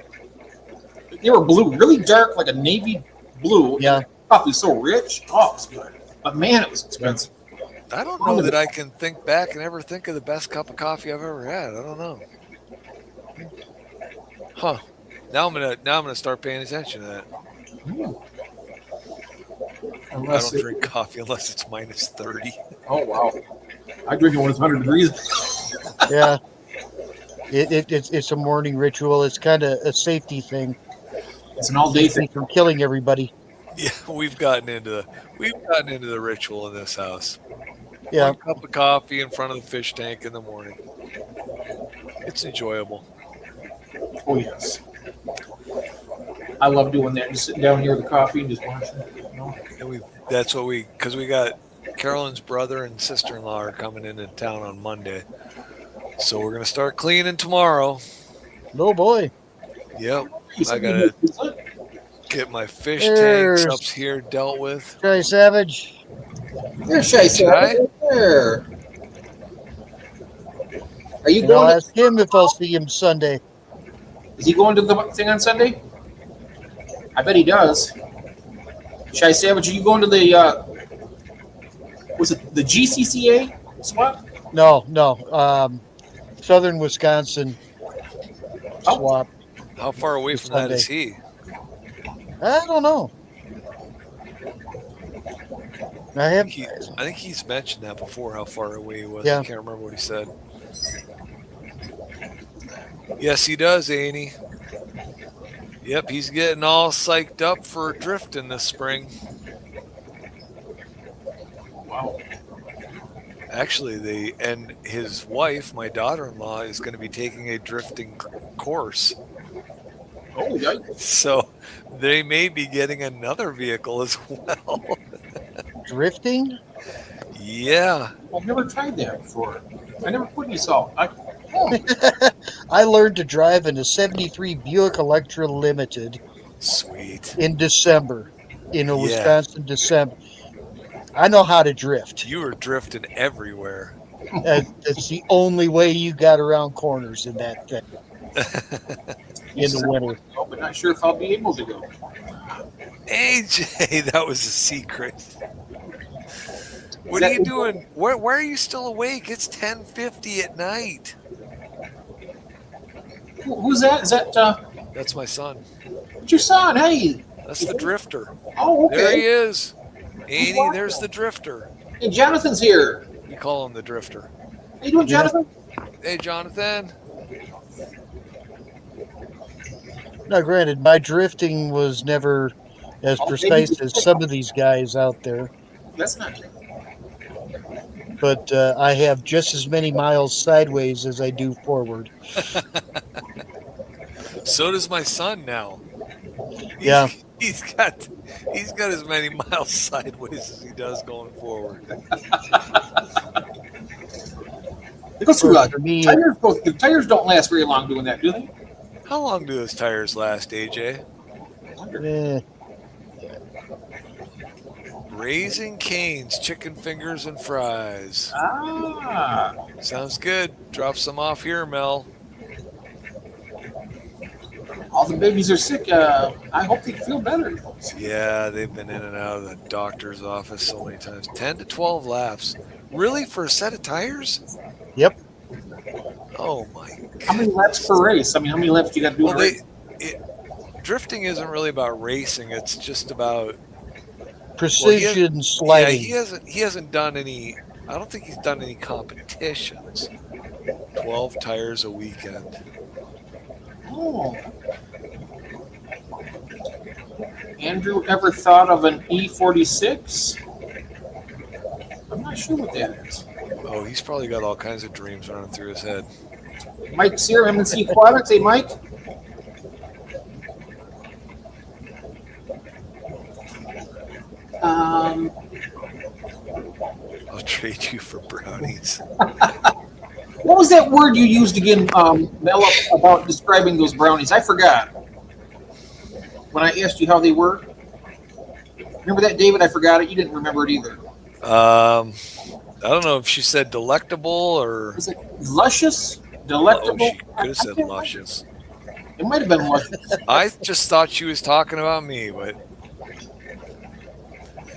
B: They were blue, really dark, like a navy blue.
C: Yeah.
B: Coffee so rich. Oh, it was good. But man, it was expensive.
A: I don't know that I can think back and ever think of the best cup of coffee I've ever had. I don't know. Huh. Now I'm gonna start paying attention to that. I
B: Unless
A: don't drink coffee unless it's minus 30.
B: oh wow, I drink it when it's 100 degrees.
C: Yeah. It's a morning ritual. It's kind of a safety thing.
B: It's an all-day
C: Keeps me
B: thing.
C: from killing everybody.
A: Yeah, we've gotten into the ritual in this house.
C: Yeah.
A: one cup of coffee in front of the fish tank in the morning. It's enjoyable.
B: Oh yes. I love doing that. Just sitting down here with the coffee and just watching.
A: And that's what because we got Carolyn's brother and sister-in-law are coming into town on Monday. So we're going to start cleaning tomorrow.
C: Oh boy.
A: Yep.
B: You said
A: I got to
B: you know,
A: get my fish
C: There's-
A: tanks up here dealt with.
C: Shy Savage.
B: There's Shy Savage right there. Are you
C: And I'll
B: going?
C: ask him if I'll see him Sunday.
B: Is he going to the thing on Sunday? I bet he does. Shy Savage, are you going to the? Was it the GCCA swap?
C: No. Southern Wisconsin
B: Oh.
C: swap.
A: How far away from that is he?
C: I don't know.
A: I think he's mentioned that before, how far away he was.
C: Yeah.
A: I can't remember what he said. Yes, he does, ain't he? Yep, he's getting all psyched up for drifting this spring.
B: Wow.
A: Actually, and his wife, my daughter-in-law, is going to be taking a drifting course.
B: Oh, yikes.
A: So they may be getting another vehicle as well.
C: Drifting?
A: Yeah.
B: I've never tried that before. I never put any salt.
C: I learned to drive in a 73 Buick Electra Limited
A: Sweet.
C: in December, in a
A: Yeah.
C: Wisconsin December. I know how to drift.
A: You were drifting everywhere.
C: It's the only way you got around corners in that thing in the winter.
B: Oh, but not sure if I'll be able to go.
A: AJ, that was a secret. What are you doing? Why are you still awake? It's 10:50 at night.
B: Who's that? Is that
A: That's my son.
B: what's your son? Hey.
A: That's the drifter.
B: Oh,
A: There he
B: okay.
A: is. Annie, there's the drifter.
B: Hey, Jonathan's here.
A: We call him the drifter.
B: How you doing,
C: Yeah.
B: Jonathan?
A: Hey, Jonathan.
C: Now, granted, my drifting was never as precise as some of these guys out there,
B: That's not true.
C: but I have just as many miles sideways as I do forward.
A: So does my son now.
C: Yeah.
A: He's got as many miles sideways as he does going forward.
B: It goes through
C: For me,
B: the tires don't last very long doing that, do they?
A: How long do those tires last, AJ?
C: eh,
A: Raising Cane's chicken fingers and fries.
B: Ah.
A: Sounds good. Drop some off here, Mel.
B: All the babies are sick. I hope they feel better.
A: Yeah, they've been in and out of the doctor's office so many times. 10 to 12 laps. Really? For a set of tires?
C: Yep.
A: Oh, my.
B: How many laps per race? I mean, how many laps do you got to do in
A: Well,
B: a race?
A: drifting isn't really about racing. It's just about
C: precision
A: yeah,
C: sliding.
A: he hasn't done any. I don't think he's done any competitions. 12 tires a weekend.
B: Oh. Andrew ever thought of an E46? I'm not sure what that is.
A: Oh, he's probably got all kinds of dreams running through his head.
B: Mike Sear, MNC Aquatics. Hey, Mike.
A: I'll trade you for brownies.
B: What was that word you used again, Mel, about describing those brownies? I forgot. When I asked you how they were. Remember that, David? I forgot it. You didn't remember it either.
A: I don't know if she said delectable or.
B: Was it luscious?
A: Oh,
B: Delectable?
A: she could have said luscious.
B: It might have been luscious.
A: I just thought she was talking about me, but.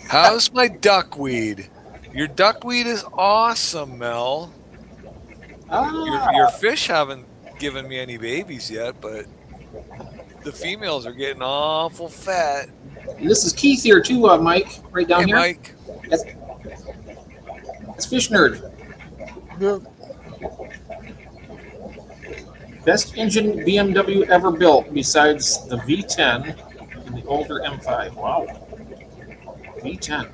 A: How's my duckweed? Your duckweed is awesome, Mel. Your fish haven't given me any babies yet, but the females are getting awful fat.
B: And this is Keith here too, Mike, right down
A: Hey,
B: here.
A: Mike.
B: That's Fish Nerd.
C: Yep.
B: Best engine BMW ever built besides the V10 and the older M5. Wow. V10.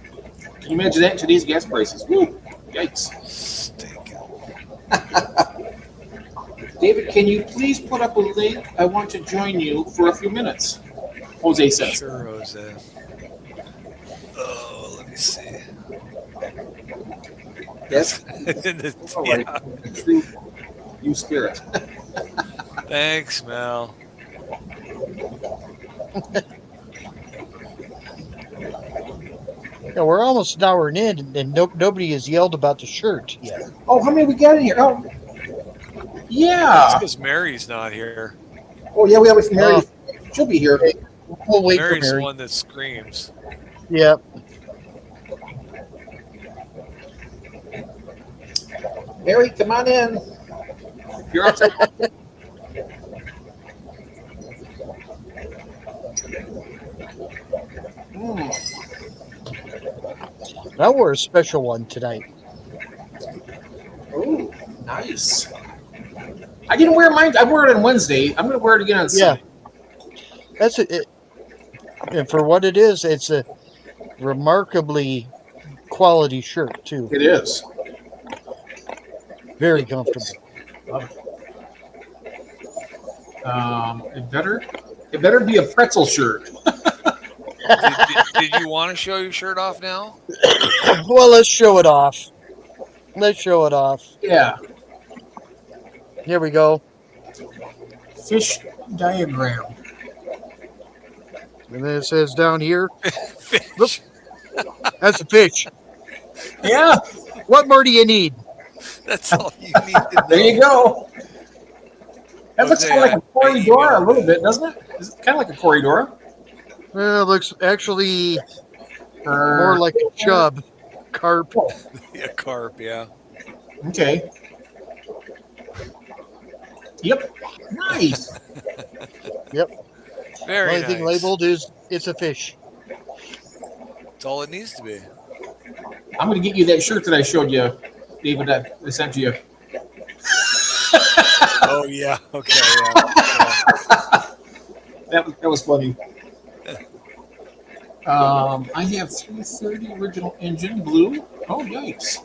B: Can you imagine that in today's gas prices? Woo. Yikes.
A: Stinking.
B: David, can you please put up a link? I want to join you for a few minutes. Jose says.
A: Sure, Jose. Oh, let me see.
B: Yes. All right.
A: Yeah.
B: True you spirit.
A: Thanks, Mel.
C: Yeah, we're almost an hour in, and nobody has yelled about the shirt yet.
B: Oh, how many we got in here? Oh,
A: That's
B: yeah.
A: because Mary's not here.
B: Oh, yeah, we have it. Mary. She'll be here.
C: We'll wait
A: Mary's
C: for
A: the
C: Mary.
A: one that screams.
C: Yep.
B: Mary, come on in. You're outside.
C: I wore a special one tonight.
B: Oh, nice. I didn't wear mine. I wore it on Wednesday. I'm going to wear it again on Sunday.
C: That's it. And for what it is, it's a remarkably quality shirt too.
B: It is.
C: Very comfortable.
B: It better be a pretzel shirt.
A: Did you want to show your shirt off now?
C: Well, let's show it off. Let's show it off.
B: Yeah.
C: Here we go.
B: Fish diagram.
C: And then it says down here,
A: Fish.
C: that's a fish.
B: Yeah.
C: What more do you need?
A: That's all you need to know.
B: There you go. That looks
A: Jose,
B: kind of like a
A: I
B: corridor
A: emailed
B: a little bit, doesn't it? It's kind of like a corridor.
C: Well, it looks actually more like a chub. Carp.
A: Yeah, carp, yeah.
B: Okay. Yep. Nice.
A: Very
C: Only
A: nice.
C: thing labeled is it's a fish.
A: That's all it needs to be.
B: I'm going to get you that shirt that I showed you, David, that I sent you.
A: Oh, yeah. Okay, yeah.
B: That was funny. I have 330 original engine blue. Oh, yikes.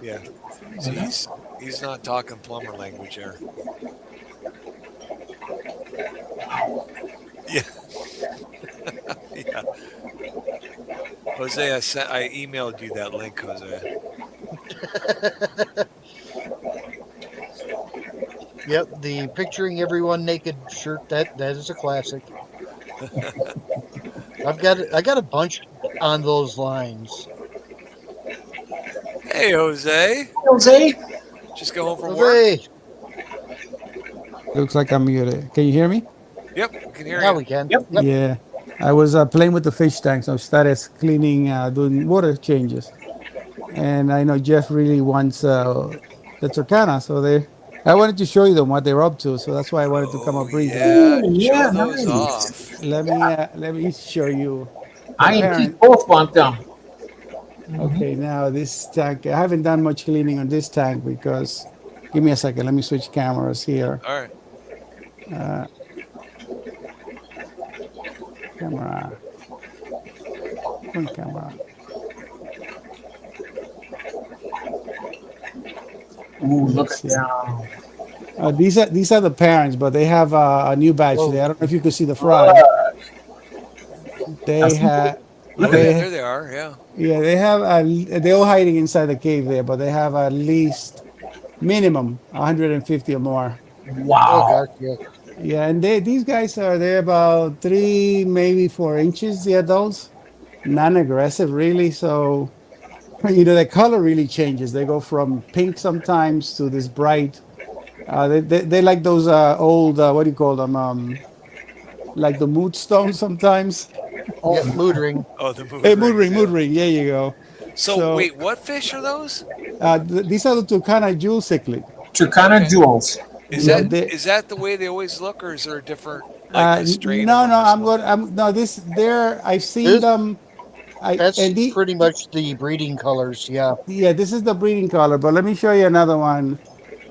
A: Yeah. See, he's not talking plumber language here. Yeah. Yeah. Jose, I emailed you that link, Jose.
C: Yep, the picturing everyone naked shirt, that is a classic. I got a bunch on those lines.
A: Hey, Jose.
B: Jose?
A: Just go home from work?
C: Hey,
D: Looks like I'm muted. Can you hear me?
A: Yep, we can hear
C: now
A: you.
C: we can.
B: Yep.
D: Yeah. I was playing with the fish tanks. I started cleaning, doing water changes. And I know Jeff really wants the Turkana. So I wanted to show you them what they're up to. So that's why I wanted to come up briefly.
A: Yeah,
B: Yeah,
A: show those
B: nice.
A: off.
D: Let me show you.
B: I and
D: parent.
B: Pete both want them.
D: Okay, now this tank, I haven't done much cleaning on this tank because, give me a second. Let me switch cameras here.
A: All right.
D: Camera. One camera.
B: Ooh, look
D: Let's
B: at
D: see.
B: that.
D: These are the parents, but they have a new batch
C: Whoa.
D: today. I don't know if you could see the fry. They have,
A: Look at that. There they are. Yeah.
D: yeah, they have. They're all hiding inside the cave there, but they have at least minimum 150 or more.
C: Oh,
B: Wow.
C: God, yeah.
D: Yeah, and these guys they're about 3, maybe 4 inches. The adults, non-aggressive really. So, the color really changes. They go from pink sometimes to this bright. They like those old what do you call them? Like the mood stones sometimes.
C: Yeah, mood ring.
A: Oh, the mood
D: Hey, mood ring,
A: rings,
D: mood
A: yeah.
D: ring. There you go.
A: So, wait, what fish are those?
D: These are the Turkana jewel cichlid.
B: Turkana
A: Okay.
B: jewels.
A: Is
D: Yeah,
A: that the way they always look, or is there a different like a strain?
D: No,
A: of
D: no,
A: them or something?
D: I've seen
C: This-
D: them.
C: That's
D: and
C: pretty much the breeding colors. Yeah.
D: yeah, this is the breeding color. But let me show you another one.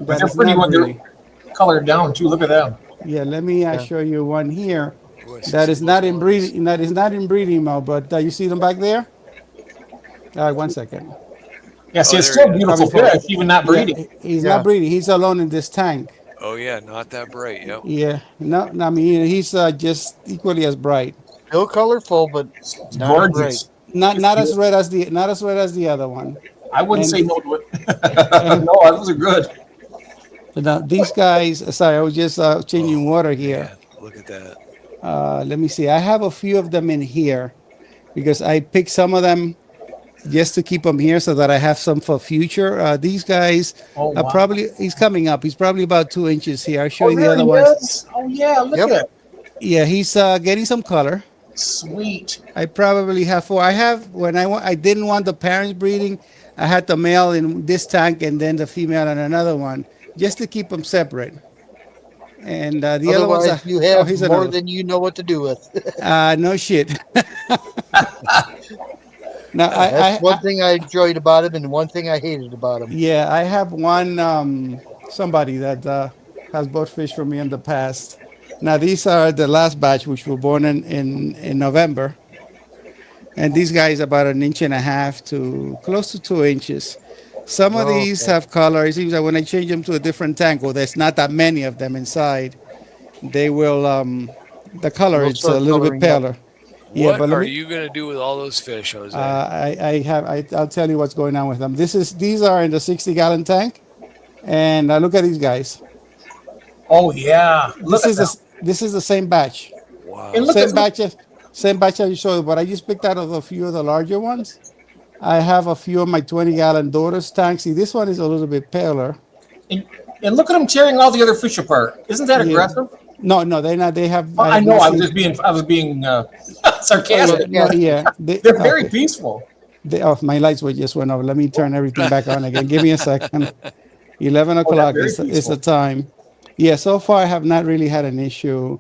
B: But
D: that
B: they're
D: is
B: pretty
D: not
B: when
D: breeding.
B: they're colored down, too. Look at them.
D: Yeah, let me
C: Yeah.
D: show you one here.
A: Ooh, I see
D: That
A: some
D: is not in
A: blue ones.
D: breeding. That is not in breeding mode. But you see them back there. All right, one second.
B: Yeah, see,
A: Oh,
B: it's
A: there
B: still
A: he is.
B: beautiful
D: Probably
B: fish, even not breeding.
D: Yeah, he's
C: Yeah.
D: not breeding. He's alone in this tank.
A: Oh yeah, not that bright. Yep.
D: Yeah, no, I mean he's just equally as bright.
C: Still colorful, but
B: It's
C: not as bright.
B: gorgeous.
D: Not as red as the other one.
B: I wouldn't
D: And
B: say no to it.
D: and
B: No, those are good.
D: now these guys. Sorry, I was just changing water here.
A: Man, look at that.
D: Let me see. I have a few of them in here because I picked some of them just to keep them here so that I have some for future. These guys
B: Oh,
D: are
B: wow.
D: probably. He's coming up. He's probably about 2 inches here. I'll show you the
B: there
D: other
B: he
D: ones.
B: is. Oh, yeah, look
C: Yep.
B: at it.
D: Yeah, he's getting some color.
B: Sweet.
D: I probably have four. I have when I didn't want the parents breeding, I had the male in this tank and then the female in another one, just to keep them separate. And the other ones,
C: Otherwise, you have
D: he's
C: more
D: another.
C: than you know what to do with.
D: No shit. Now
C: That's one thing I enjoyed about him, and one thing I hated about him.
D: yeah, I have one somebody that has bought fish from me in the past. Now these are the last batch, which were born in November, and these guys about 1.5 to close to 2 inches. Some of
C: Oh,
D: these
C: okay.
D: have color. It seems like when I change them to a different tank, well, there's not that many of them inside. They will the color
C: They'll
D: it's a
C: start
D: little bit
C: coloring up.
D: paler. Yeah,
A: What
D: but let
A: are
D: me-
A: you gonna do with all those fish, Jose?
D: I'll tell you what's going on with them. These are in the 60-gallon tank, and look at these guys.
B: Oh, yeah. Look
D: This
B: at
D: is this is the same batch.
A: Wow.
B: And look
D: Same batch I showed you, but I just picked out of a few of the larger ones. I have a few of my 20-gallon daughters tanks. See, this one is a little bit paler.
B: and look at them tearing all the other fish apart. Isn't that
D: Yeah.
B: aggressive?
D: No, they're not. They have.
B: I
D: have
B: know.
D: not seen-
B: I was being sarcastic.
D: No, yeah,
B: They're very peaceful.
D: Oh, my lights were just went off. Let me turn everything back on again. Give me a second. 11 o'clock
B: very
D: is the
B: peaceful.
D: time. Yeah, so far I have not really had an issue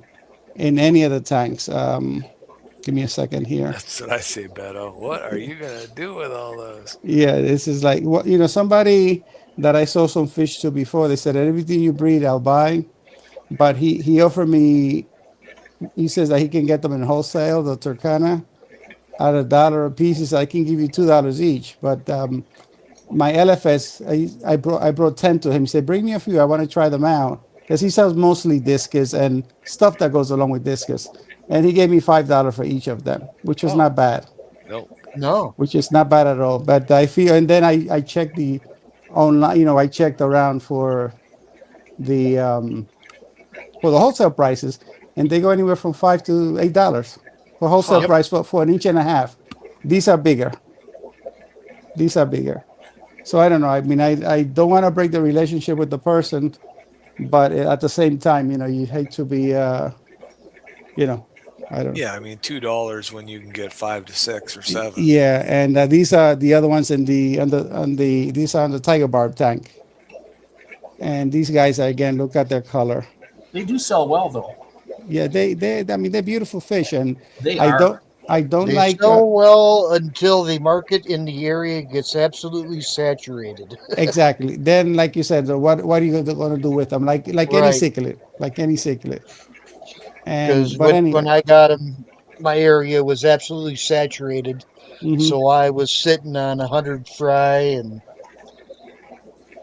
D: in any of the tanks. Give me a second here.
A: That's what I say, Beto. What are you gonna do with all those?
D: Yeah, this is like what somebody that I sold some fish to before. They said everything you breed, I'll buy. But he offered me. He says that he can get them in wholesale, the Turkana, at $1 a piece. He said I can give you $2 each. But my LFS, I brought 10 to him. He said, bring me a few. I want to try them out because he sells mostly discus and stuff that goes along with discus. And he gave me $5 for each of them, which was not bad.
A: Nope.
C: No.
D: Which is not bad at all. But I feel, and then I checked the online. I checked around for the wholesale prices, and they go anywhere from $5 to $8 for wholesale
C: Yep.
D: price for 1.5 inches. These are bigger. So I don't know. I mean, I don't want to break the relationship with the person, but at the same time, you hate to be, I don't know.
A: Yeah, I mean $2 when you can get 5 to 6 or 7.
D: Yeah, and these are the other ones these are on the Tiger Barb tank. And these guys, again, look at their color.
B: They do sell well, though.
D: Yeah, I mean, they're beautiful fish, and
B: They
D: I
B: are.
D: don't
C: They
D: like
C: sell well until the market in the area gets absolutely saturated.
D: exactly. Then, like you said, what are you going to do with them? Like any
C: Right.
D: cichlid, And
C: Because
D: but
C: when
D: anyway,
C: I got them, my area was absolutely saturated.
D: mhm.
C: So I was sitting on 100 fry and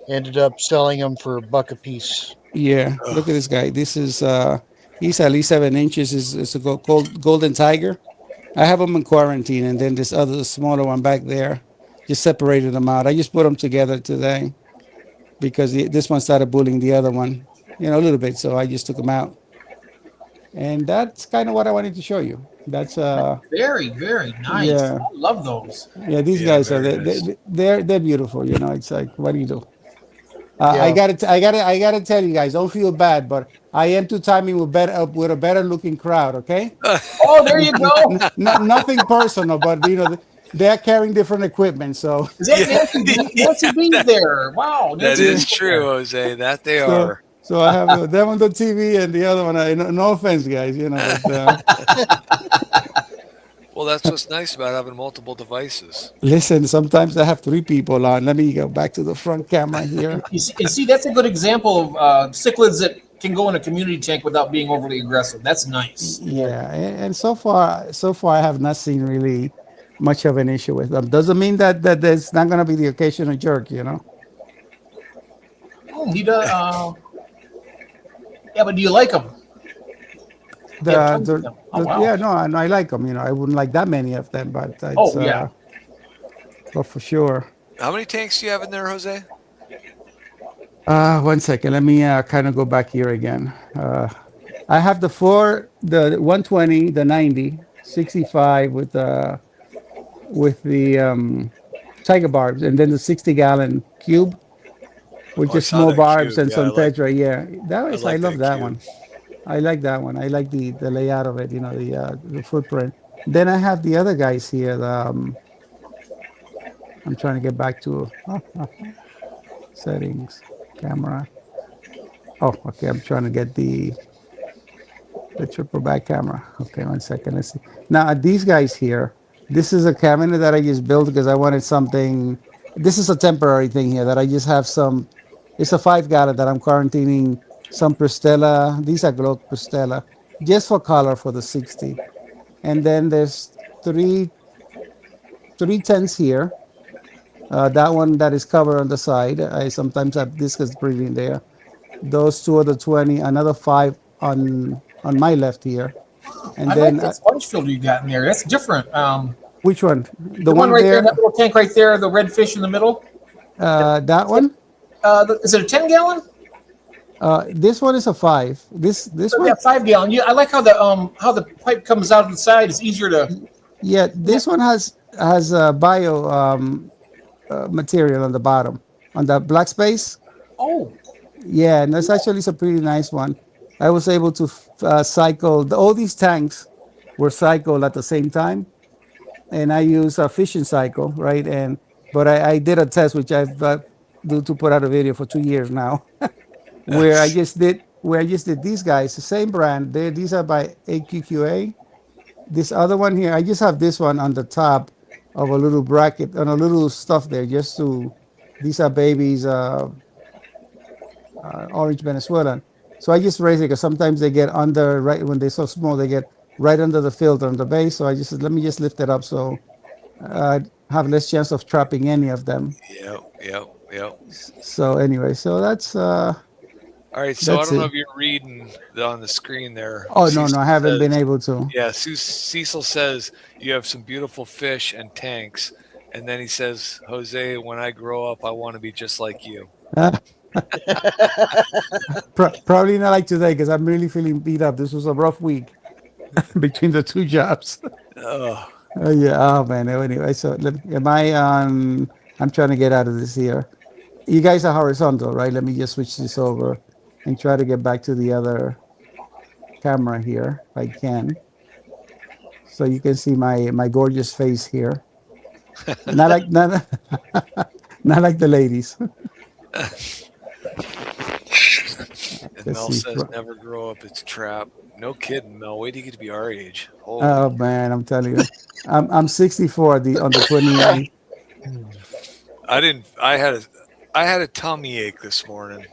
C: ended up selling them for $1 a piece.
D: Yeah, look at this guy. This is he's at least 7 inches. Is a golden tiger. I have them in quarantine, and then this other smaller one back there. Just separated them out. I just put them together today because this one started bullying the other one, a little bit. So I just took them out, and that's kind of what I wanted to show you. That's
B: Very, very nice.
D: Yeah.
B: I love those.
D: yeah. These
A: Yeah,
D: guys are
A: very nice.
D: they're beautiful. It's like, what do you do?
C: Yeah.
D: I gotta tell you guys, don't feel bad, but I am two timing with a better looking crowd. Okay,
B: Oh, there you go.
D: nothing personal, but they're carrying different equipment. So,
B: Is that Nancy B there? Wow.
A: That
B: Nancy
A: is
B: B's
A: true,
B: there.
A: Jose. That they
D: so,
A: are.
D: so I have them on the TV and the other one. No offense, guys. But,
A: Well, that's what's nice about having multiple devices.
D: listen, sometimes I have 3 people on. Let me go back to the front camera here.
B: You see, that's a good example of cichlids that can go in a community tank without being overly aggressive. That's nice.
D: Yeah, and so far I have not seen really much of an issue with them. Doesn't mean that there's not going to be the occasional jerk, you know.
B: Oh, he does. Yeah, but do you like them?
D: The,
B: Yeah, tons of them. Oh, wow.
D: Yeah, no, I like them. You know, I wouldn't like that many of them, but it's,
B: Oh, yeah.
D: but for sure.
A: How many tanks do you have in there, Jose?
D: 1 second. Let me kind of go back here again. I have the 120, the 90, 65 with the tiger barbs, and then the 60-gallon cube with
A: Oh, I
D: just
A: saw
D: small
A: that
D: barbs
A: cube.
D: and
A: Yeah,
D: some
A: I like-
D: tetra. Yeah, that was. I
A: like
D: love
A: that
D: that
A: cube.
D: one. I like that one. I like the layout of it. You know, the footprint. Then I have the other guys here. I'm trying to get back to settings, camera. Oh, okay. I'm trying to get the triple back camera. Okay, 1 second. Let's see. Now these guys here. This is a cabinet that I just built because I wanted something. This is a temporary thing here that I just have some. It's a 5-gallon that I'm quarantining some Pristella. These are Glock Pristella, just for color for the 60. And then there's three tents here. That one that is covered on the side. I sometimes have discus breathing there. Those two are the 20. Another 5 on my left here. And
B: I
D: then
B: like that sponge filter you got in there. That's different.
D: which one?
B: The one right there, that little tank right there, the red fish in the middle.
D: That one.
B: Is it a 10-gallon?
D: This one is a 5. This one.
B: Yeah, 5-gallon. Yeah, I like how the pipe comes out of the side. It's easier to.
D: Yeah, this one has bio material on the bottom, on the black space.
B: Oh,
D: Yeah, and that's actually a pretty nice one. I was able to cycle all these tanks were cycled at the same time, and I use a fission cycle, right? But I did a test which I've do to put out a video for 2 years now, where I just did these guys, the same brand. These are by AQQA. This other one here, I just have this one on the top of a little bracket and a little stuff there, just to. These are babies. Orange Venezuelan. So I just raise it because sometimes they get under, right when they're so small, they get right under the filter on the base. So I just said, let me just lift it up so I have less chance of trapping any of them.
A: Yep.
D: So anyway, so that's.
A: All right, so I
D: That's
A: don't know
D: it.
A: if you're reading on the screen there.
D: Oh no,
A: Cecil
D: I haven't been
A: says-
D: able to.
A: Yeah, Cecil says you have some beautiful fish and tanks, and then he says, Jose, when I grow up, I want to be just like you.
D: Probably not like today because I'm really feeling beat up. This was a rough week between the 2 jobs.
A: Oh,
D: Yeah. Oh man. Anyway, so am I on? I'm trying to get out of this here. You guys are horizontal, right? Let me just switch this over and try to get back to the other camera here if I can. So you can see my gorgeous face here. Not like not like the ladies.
A: and
D: Let's
A: Mel
D: see.
A: says never grow up, it's a trap. No kidding, Mel. Wait till you get to be our age. Holy
D: Oh man, I'm telling you, I'm 64 on the 29th.
A: I had a tummy ache this morning.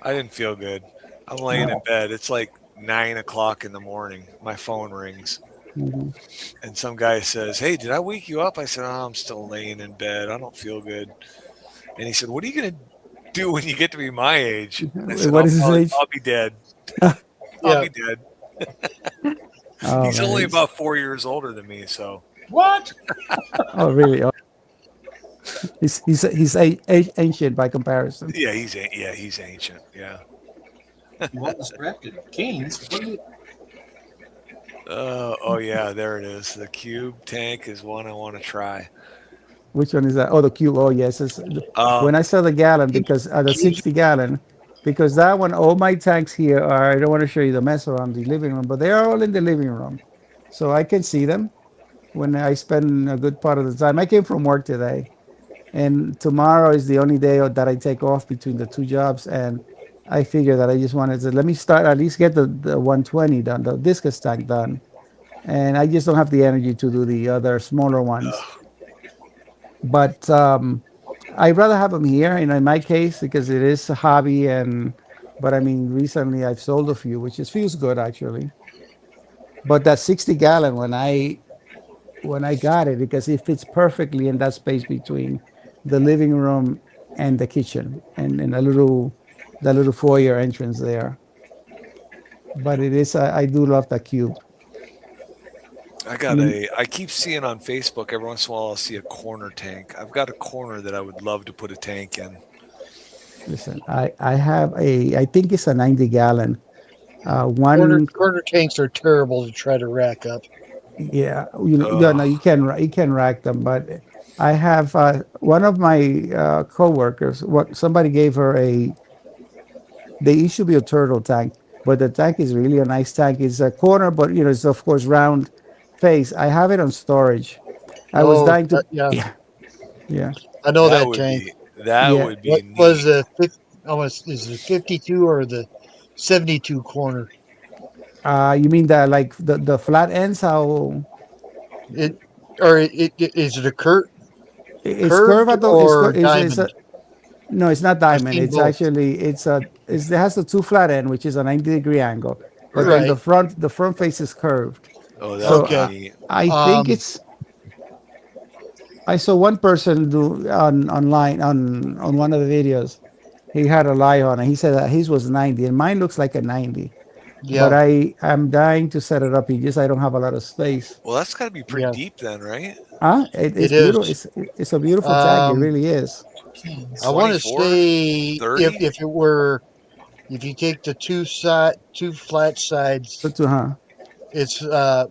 A: I didn't feel good. I'm laying in bed. It's like 9 o'clock in the morning. My phone rings.
D: Mhm.
A: And some guy says, "Hey, did I wake you up?" I said, "Oh, I'm still laying in bed. I don't feel good." And he said, "What are you going to do when you get to be my age?" I said,
D: What is his age?
A: I'll be dead.
B: Yeah.
A: I'll be dead.
D: Oh,
A: He's
D: man,
A: only
D: it's-
A: about 4 years older than me, so
B: what?
D: Oh really? Oh. He's ancient by comparison.
A: yeah, he's ancient. Yeah.
B: You want distracted? Canes. What do you?
A: Oh yeah, there it is. The cube tank is one I want to try.
D: Which one is that? Oh, the cube. Oh yes. When I saw the gallon, because the 60-gallon, because that one, all my tanks here are. I don't want to show you the mess around the living room, but they are all in the living room, so I can see them when I spend a good part of the time. I came from work today, and tomorrow is the only day that I take off between the 2 jobs, and I figure that I just wanted to let me start at least get the 120 done, the discus tank done, and I just don't have the energy to do the other smaller ones. But I'd rather have them here, in my case, because it is a hobby, but I mean, recently I've sold a few, which feels good actually. But that 60-gallon, when I when I got it because it fits perfectly in that space between the living room and the kitchen and the little foyer entrance there. But it is I do love the cube.
A: I keep seeing on Facebook every once in a while I'll see a corner tank. I've got a corner that I would love to put a tank in.
D: Listen, I have I think it's a 90-gallon.
C: Corner tanks are terrible to try to rack up.
D: Yeah, no, you can rack them, but I have one of my coworkers. What somebody gave her it should be a turtle tank, but the tank is really a nice tank. It's a corner, but it's of course round face. I have it on storage. I was dying to.
C: Yeah.
D: Yeah.
C: I know that
A: would
C: tank.
A: That
D: Yeah.
A: would be
C: What
A: neat.
C: was is it 52 or the 72 corner?
D: You mean that like the flat ends? How
C: Is it a Kurt?
D: it's
C: Curved
D: curved at the
C: or
D: it's
C: diamond?
D: no, it's not diamond.
C: seen
D: It's
C: both.
D: actually it has the two flat end, which is a 90-degree angle, but then
C: Right.
D: the front face is curved.
A: Oh, that
D: So
A: would be
C: Okay.
A: neat.
D: I think
C: Um,
D: it's. I saw one person do online on one of the videos. He had a lie on it. He said that his was 90, and mine looks like a 90.
C: Yeah.
D: But I'm dying to set it up. I don't have a lot of space.
A: Well, that's got to be pretty
C: Yeah.
A: deep then, right?
D: Huh? It's
C: It is.
D: beautiful. It's a beautiful tag. It
C: Um,
D: really is.
C: I want to
A: 24,
C: say
A: 30?
C: if you take the two flat sides, it's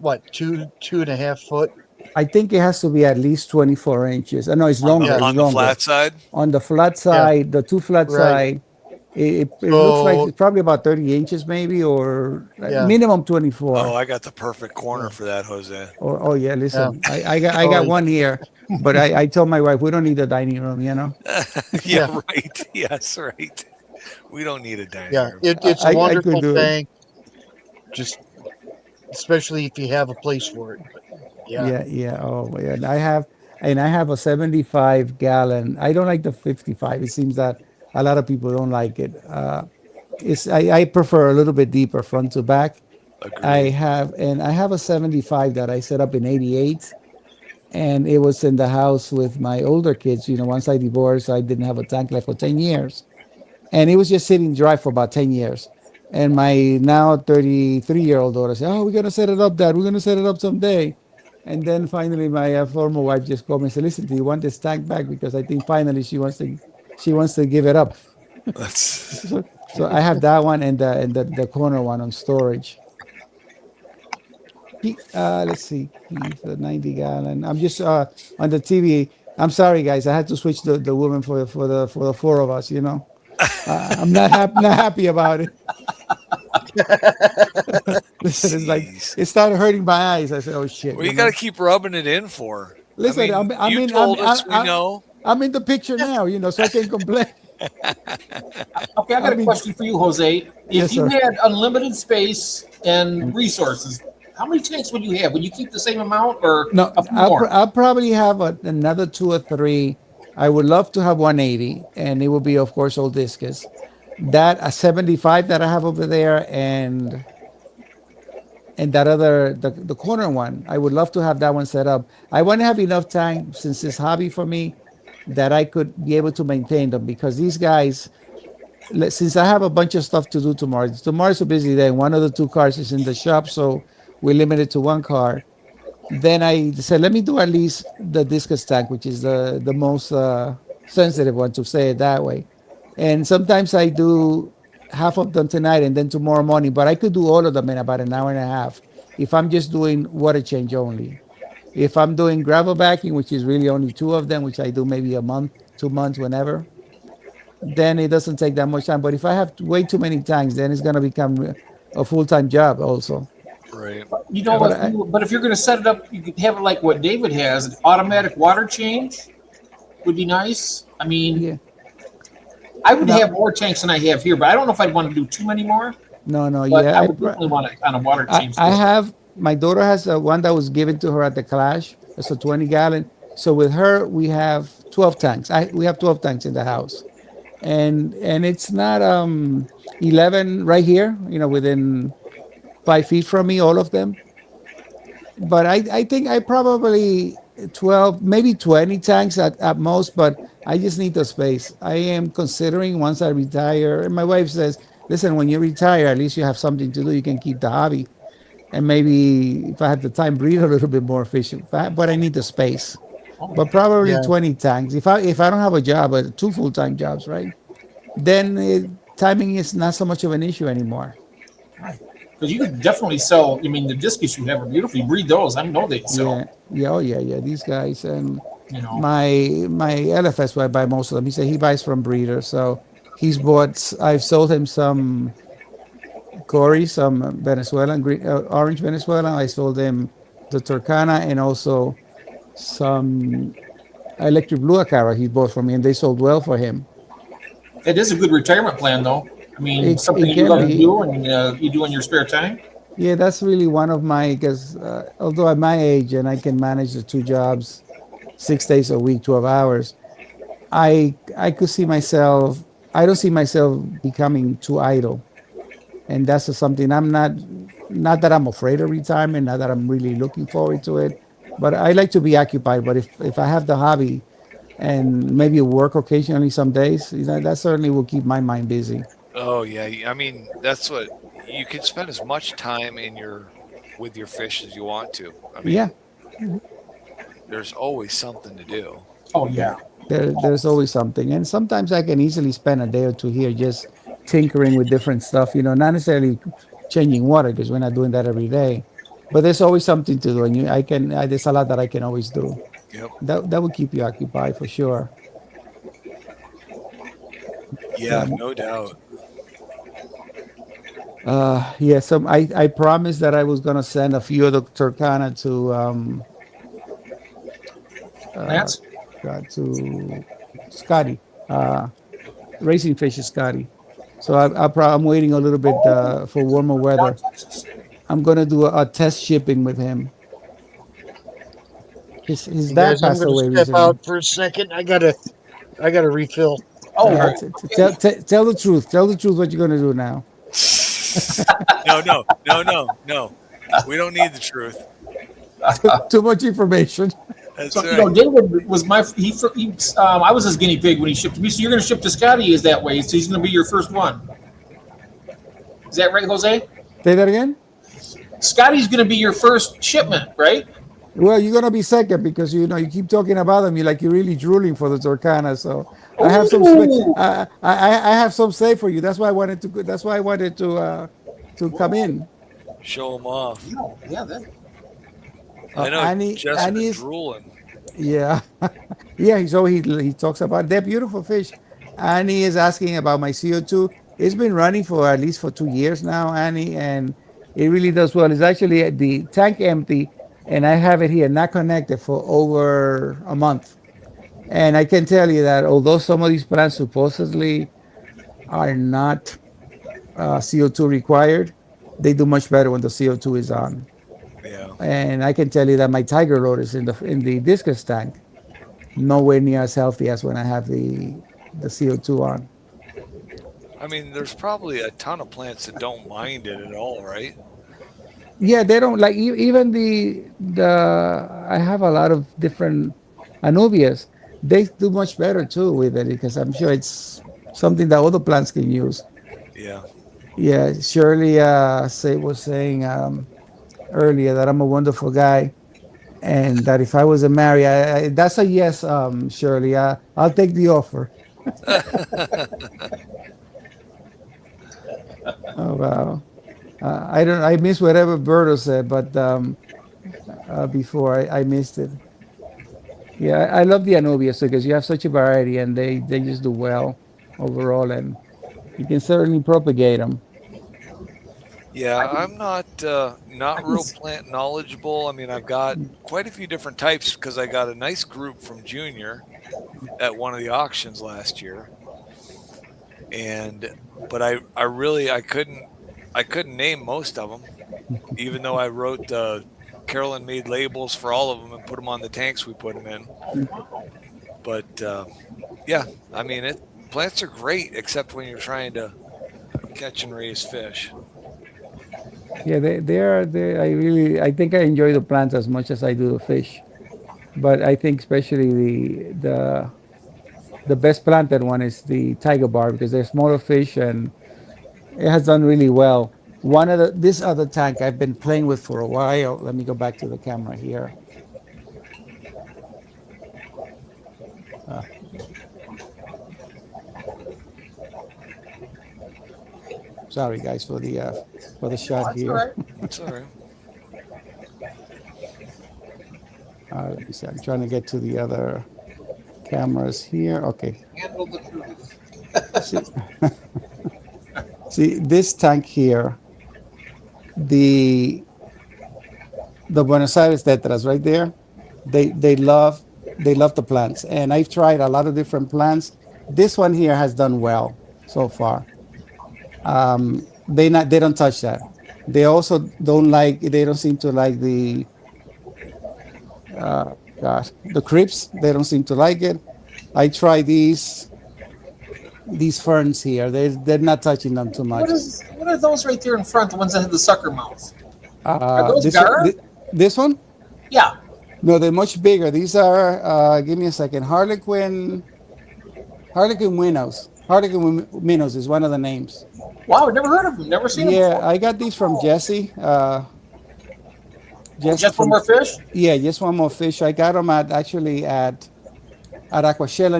C: what 2.5 foot.
D: I think it has to be at least 24 inches. No, it's
A: On
D: longer.
A: the,
D: It's
A: on the
D: longer.
A: flat side?
D: On the flat side, the two flat
C: Right.
D: side, it looks like
C: So-
D: it's probably about 30 inches, maybe, or
C: Yeah.
D: minimum 24.
A: Oh, I got the perfect corner for that, Jose.
D: Oh yeah, listen, I got
C: Oh.
D: one here, but I told my wife we don't need a dining room,
A: yeah,
C: Yeah.
A: right. Yes, right. We don't need a dining
C: Yeah,
A: room.
C: it's
D: I
C: a
D: could
C: wonderful
D: do it.
C: tank. Just especially if you have a place for it. Yeah.
D: Yeah. Oh yeah, and I have a 75-gallon. I don't like the 55. It seems that a lot of people don't like it. I prefer a little bit deeper front to back.
A: Agreed.
D: I have a 75 that I set up in '88, and it was in the house with my older kids. Once I divorced, I didn't have a tank left for 10 years, and it was just sitting dry for about 10 years. And my now 33-year-old daughter said, "Oh, we're gonna set it up, Dad. We're gonna set it up someday." And then finally, my former wife just called me and said, "Listen, do you want this tank back? Because I think finally she wants to give it up."
A: That's
D: So I have that one and the corner one on storage. Let's see, the 90-gallon. I'm just on the TV. I'm sorry, guys. I had to switch the woman for the four of us. I'm not happy about it. Listen, it's like
A: Jeez.
D: it started hurting my eyes. I said, "Oh shit!"
A: What you got to keep rubbing it in for?
D: Listen,
A: you told us we know.
D: I'm in the picture now, so I can't complain.
B: Okay, I got a question for you, Jose. If
D: Yes,
B: you
D: sir.
B: had unlimited space and resources, how many tanks would you have? Would you keep the same amount or
D: No,
B: a few more?
D: I'll probably have another 2 or 3. I would love to have 180, and it will be, of course, old discus. That a 75 that I have over there, and that other the corner one. I would love to have that one set up. I want to have enough time since it's hobby for me that I could be able to maintain them because these guys. Since I have a bunch of stuff to do tomorrow. Tomorrow's a busy day. One of the 2 cars is in the shop, so we're limited to 1 car. Then I said, let me do at least the discus tank, which is the most sensitive one, to say it that way. And sometimes I do half of them tonight and then tomorrow morning, but I could do all of them in about an hour and a half if I'm just doing water change only. If I'm doing gravel backing, which is really only 2 of them, which I do maybe a month, 2 months, whenever, then it doesn't take that much time. But if I have way too many tanks, then it's going to become a full-time job also.
A: Right.
B: You know,
D: But
B: but if you're going to set it up, you could have it like what David has, an automatic water change would be nice. I mean,
D: Yeah.
B: I would
D: No.
B: have more tanks than I have here, but I don't know if I'd want to do too many more.
D: No,
B: But
D: yeah.
B: I would definitely want to kind of water change.
D: I have, my daughter has one that was given to her at the Clash. It's a 20-gallon. So with her, we have 12 tanks. We have 12 tanks in the house. And it's not 11 right here, within 5 feet from me, all of them. but I think I probably 12, maybe 20 tanks at most, but I just need the space. I am considering once I retire, and my wife says, listen, when you retire, at least you have something to do. You can keep the hobby. And maybe if I have the time, breed a little bit more efficient. But I need the space. But probably
C: Yeah.
D: 20 tanks. If I don't have a job, two full-time jobs, right? Then timing is not so much of an issue anymore.
B: Because you could definitely sell. I mean, the discus you have are beautiful. You breed those. I know they sell.
D: Yeah, yeah, oh yeah, yeah. These guys and
B: You know.
D: my LFS, where I buy most of them. He said he buys from breeders, so he's bought. I've sold him some Cory, some Venezuelan orange Venezuelan. I sold him the Turkana and also some electric blue Acara he bought from me, and they sold well for him.
B: It is a good retirement plan, though. I mean,
D: It
B: something you
D: can
B: love to
D: be.
B: do and you do in your spare time.
D: Yeah, that's really one of my, because although at my age and I can manage the two jobs, 6 days a week, 12 hours, I could see myself. I don't see myself becoming too idle, and that's just something I'm not. Not that I'm afraid of retirement, not that I'm really looking forward to it, but I like to be occupied. But if I have the hobby and maybe work occasionally some days, that certainly will keep my mind busy.
A: Oh yeah, I mean that's what you can spend as much time with your fish as you want to. I mean,
D: Yeah,
A: there's always something to do.
B: Oh yeah.
D: there's always something, and sometimes I can easily spend a day or two here just tinkering with different stuff. Not necessarily changing water because we're not doing that every day, but there's always something to do, and there's a lot that I can always do.
A: Yep.
D: That will keep you occupied for sure.
A: Yeah, no doubt.
D: Yeah. So I promised that I was gonna send a few of the Turkana to
B: That's
D: to Scotty, racing fish Scotty. So I'm waiting a little bit for warmer weather. I'm gonna do a test shipping with him. His dad
C: Guys, I'm
D: passed
C: going
D: away
C: to step
D: recently.
C: out for a second. I gotta refill.
B: oh
D: Tell the truth. Tell the truth. What you're gonna do now?
A: No. We don't need the truth.
D: Too much information.
A: That's
B: so
A: right.
B: David was my I was his guinea pig when he shipped to me. So you're going to ship to Scotty is that way? So he's going to be your first one. Is that right, Jose?
D: Say that again.
B: Scotty's going to be your first shipment, right?
D: Well, you're gonna be second because you keep talking about them. You're really drooling for the Turkana. So I have some.
B: Ooh.
D: I have some say for you. That's why I wanted to. That's why I wanted to come in.
A: Show them off.
B: Yeah. That,
A: I know Jessica
D: Annie's,
A: drooling.
D: yeah, yeah. So he talks about they're beautiful fish. Annie is asking about my CO2. It's been running for at least for 2 years now, Annie, and it really does well. It's actually the tank empty, and I have it here not connected for over a month. And I can tell you that although some of these plants supposedly are not CO2 required, they do much better when the CO2 is on.
A: Yeah.
D: And I can tell you that my tiger rod is in the discus tank, nowhere near as healthy as when I have the CO2 on.
A: I mean, there's probably a ton of plants that don't mind it at all, right?
D: Yeah, they don't like even the. I have a lot of different Anubias. They do much better too with it because I'm sure it's something that other plants can use.
A: Yeah.
D: Yeah, Shirley was saying earlier that I'm a wonderful guy, and that if I was a marry, that's a yes, Shirley. I'll take the offer. Oh wow. I don't. I missed whatever Berto said, but before I missed it. Yeah, I love the Anubias because you have such a variety, and they just do well overall, and you can certainly propagate them.
A: Yeah, I'm not real plant knowledgeable. I mean, I've got quite a few different types because I got a nice group from Junior at one of the auctions last year, but I couldn't name most of them, even though I wrote Carolyn made labels for all of them and put them on the tanks we put them in. But yeah, I mean, plants are great except when you're trying to catch and raise fish.
D: Yeah, they I think I enjoy the plants as much as I do the fish. But I think especially the best planted one is the tiger bar because they're smaller fish and it has done really well. One of this other tank I've been playing with for a while. Let me go back to the camera here. Uh, Sorry guys for the shot
B: That's all
D: here.
B: right.
A: It's all right.
D: Let me see. I'm trying to get to the other cameras here. Okay.
B: Handle the truth.
D: See, see this tank here, the Buenos Aires tetras right there. They love the plants, and I've tried a lot of different plants. This one here has done well so far. They don't touch that. They also they don't seem to like the gosh, the creeps. They don't seem to like it. I try these ferns here. They're not touching them too much.
B: What are those right there in front? The ones that have the sucker mouth? Are those
D: This
B: Gara?
D: this one?
B: Yeah.
D: No, they're much bigger. These are give me a second. Harlequin minnows. Harlequin minnows is one of the names.
B: Wow, I've never heard of them. Never seen them.
D: Yeah,
B: Before.
D: I got these from Jesse. Jesse
B: Just one
D: from
B: more fish?
D: Yeah, just one more fish. I got them at Aquashella,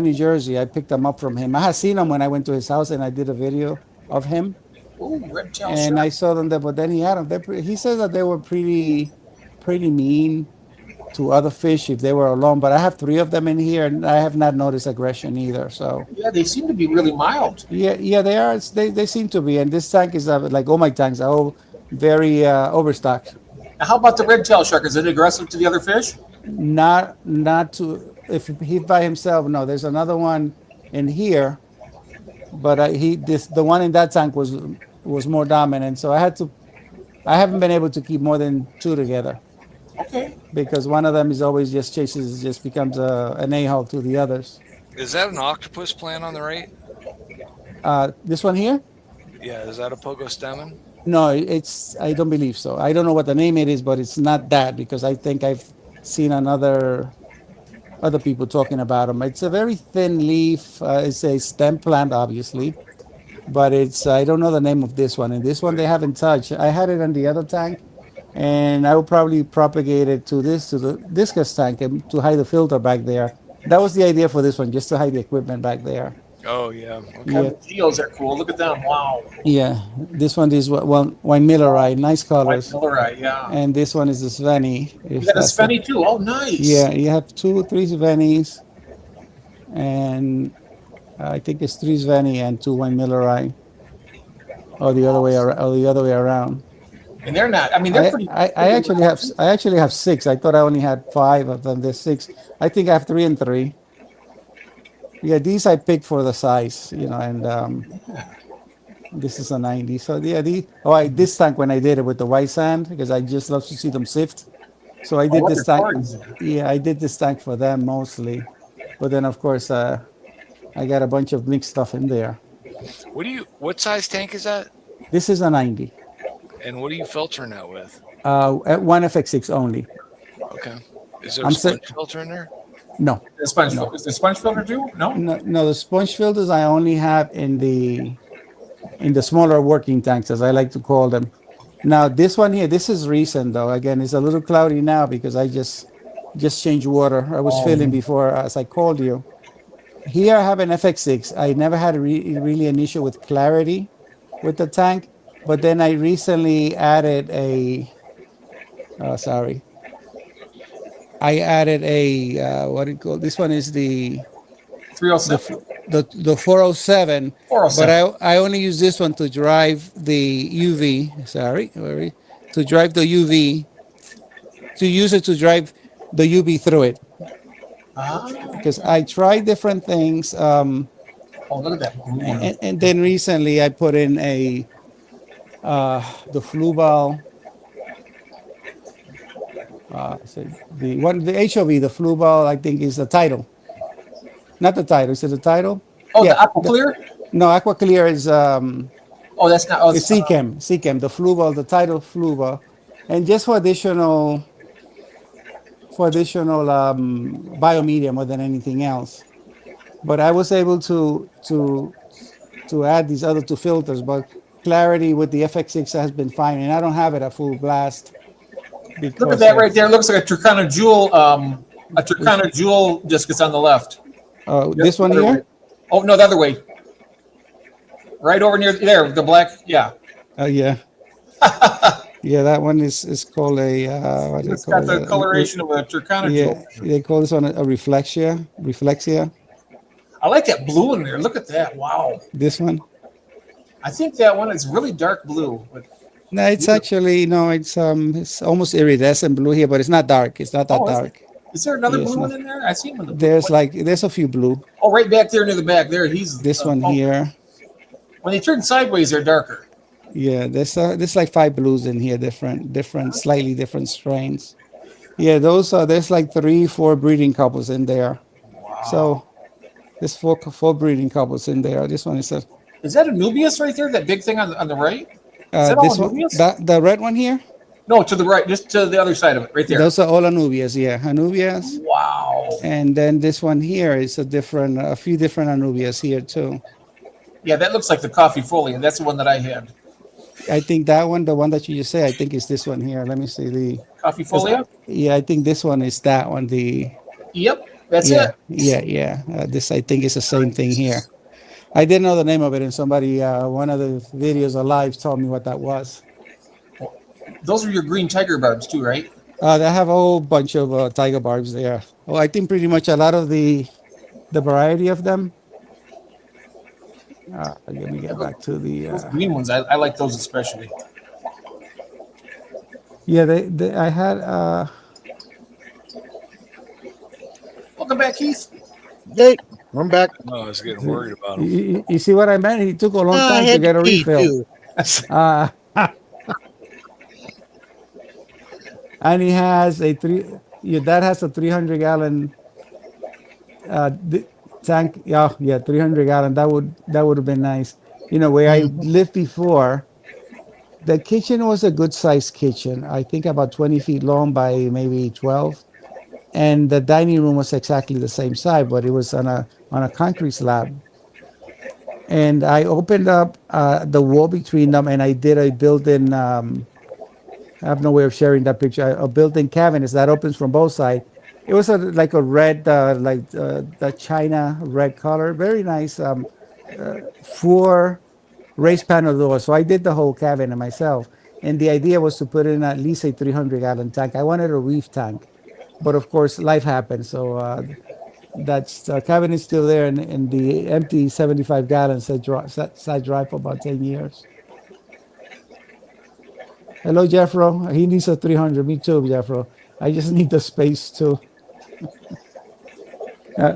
D: New Jersey. I picked them up from him. I had seen them when I went to his house and I did a video of him.
B: Ooh, red tail
D: And
B: shark.
D: I saw them there, but then he had them. He says that they were pretty mean to other fish if they were alone. But I have 3 of them in here, and I have not noticed aggression either. So
B: Yeah, they seem to be really mild.
D: yeah, they are. They seem to be. And this tank is like all my tanks are all very overstocked.
B: Now, how about the red tail shark? Is it aggressive to the other fish?
D: Not to if he's by himself. No, there's another one in here, but the one in that tank was more dominant. So I haven't been able to keep more than 2 together.
B: Okay.
D: Because one of them is always just becomes an a-hole to the others.
A: Is that an octopus plant on the right?
D: This one here?
A: Yeah, is that a pogostemon?
D: No, I don't believe so. I don't know what the name it is, but it's not that because I think I've seen other people talking about them. It's a very thin leaf. It's a stem plant, obviously, but I don't know the name of this one. And this one they haven't touched. I had it in the other tank, and I will probably propagate it to the discus tank and to hide the filter back there. That was the idea for this one, just to hide the equipment back there.
A: Oh yeah. Okay.
D: Yeah.
B: The geos are cool. Look at them. Wow.
D: Yeah, this one is wine millerite, nice colors,
B: Millerite, yeah.
D: and this one is the Sveni.
B: You got a Svenny too. Oh, nice.
D: Yeah, you have 2, 3 Svenis, and I think it's 3 Sveni and 2 wine millerite, or the other way around.
B: And they're not. I mean, they're pretty.
D: I actually have 6. I thought I only had 5 of them. There's 6. I think I have 3 and 3. Yeah, these I picked for the size, and this is a 90. So yeah, this tank when I did it with the white sand because I just love to see them sift. So I did
B: what
D: this
B: they're
D: tank.
B: cards.
D: Yeah, I did this tank for them mostly, but then of course I got a bunch of mixed stuff in there.
A: What size tank is that?
D: This is a 90.
A: And what are you filtering that with?
D: At 1FX6 only.
A: Okay. Is there a
D: I'm
A: sponge filter in there?
D: No,
B: The sponge filter. Is the sponge filter too? No.
D: no. The sponge filters I only have in the smaller working tanks, as I like to call them. Now this one here, this is recent though. Again, it's a little cloudy now because I just changed water. I was filling before as I called you. Here I have an FX6. I never had really an issue with clarity with the tank, but then I recently added I added what do you call this one is the
B: 307.
D: the 407,
B: 407.
D: but I only use this one to drive the UV. To drive the UV, to use it to drive the UV through it. Because I tried different things,
B: Oh, look at that.
D: and then recently I put in the Fluval. The HOV, the Fluval, I think is the title. Not the title. Is it the title?
B: Oh,
D: Yeah,
B: the Aqua Clear?
D: No, Aqua Clear is
B: Oh, that's not. Oh,
D: It's Seachem, the Fluva, the title Fluva, and just for additional biomedium more than anything else. But I was able to add these other two filters, but clarity with the FX6 has been fine, and I don't have it at full blast because
B: look at that right there. Looks like a Turkana Jewel. A Turkana Jewel disc is on the left.
D: This one here.
B: Oh no, the other way. Right over near there, the black. Yeah.
D: Oh yeah. Yeah, that one is called a. What do they
B: It's
D: call
B: got the
D: it?
B: coloration of a Turkana
D: Yeah,
B: Jewel.
D: they call this one a reflexia. Reflexia.
B: I like that blue in there. Look at that. Wow.
D: This one.
B: I think that one is really dark blue. But
D: No, it's actually no. It's almost iridescent blue here, but it's not dark. It's not that
B: Oh, is it?
D: dark.
B: is there another
D: Yes,
B: blue
D: no.
B: one in there? I see him in the blue.
D: There's a few blue.
B: Oh, right back there near the back. There, he's
D: This one
B: oh,
D: here.
B: When they turn sideways, they're darker.
D: Yeah, there's like 5 blues in here, slightly different strains. Yeah, those are there's like 3-4 breeding couples in there.
B: Wow.
D: So there's four breeding couples in there. This one is a
B: Is that a Nubius right there? That big thing on the right? that all
D: this one,
B: Anubias?
D: the red one here.
B: No, to the right, just to the other side of it, right there.
D: Those are all Anubias. Yeah, Anubias.
B: Wow.
D: And then this one here is a few different Anubias here too.
B: Yeah, that looks like the coffee folia. That's the one that I had.
D: I think that one, the one that you just say, I think is this one here. Let me see the.
B: Coffee folia?
D: Yeah, I think this one is that one. The
B: Yep, that's
D: yeah,
B: it.
D: yeah. This I think is the same thing here. I didn't know the name of it, and somebody, one of the videos alive, told me what that was.
B: Those are your green tiger barbs too, right?
D: They have a whole bunch of tiger barbs there. Well, I think pretty much a lot of the variety of them. Let me get back to the.
B: Those green ones, I like those especially.
D: Yeah, I had.
B: Welcome back, Keith.
C: Hey, I'm back.
A: Oh, I was getting worried about him.
D: You see what I meant? He took a long
C: I
D: time to
C: had
D: get a
C: pee,
D: refill.
C: too.
D: And he has your dad has a 300-gallon tank. Yeah, 300-gallon. That would have been nice. You know, where I lived before, the kitchen was a good sized kitchen. I think about 20 feet long by maybe 12. And the dining room was exactly the same size, but it was on a concrete slab. And I opened up the wall between them, and I did a built-in. I have no way of sharing that picture. A built-in cabinet that opens from both sides. It was like a red, the China red color. Very nice. 4 raised panel doors. So I did the whole cabinet myself. And the idea was to put in at least a 300-gallon tank. I wanted a reef tank, but of course life happened. So that's cabinet's still there, and the empty 75 gallons sat dry for about 10 years. Hello, Jeffro. He needs a 300. Me too, Jeffro. I just need the space too.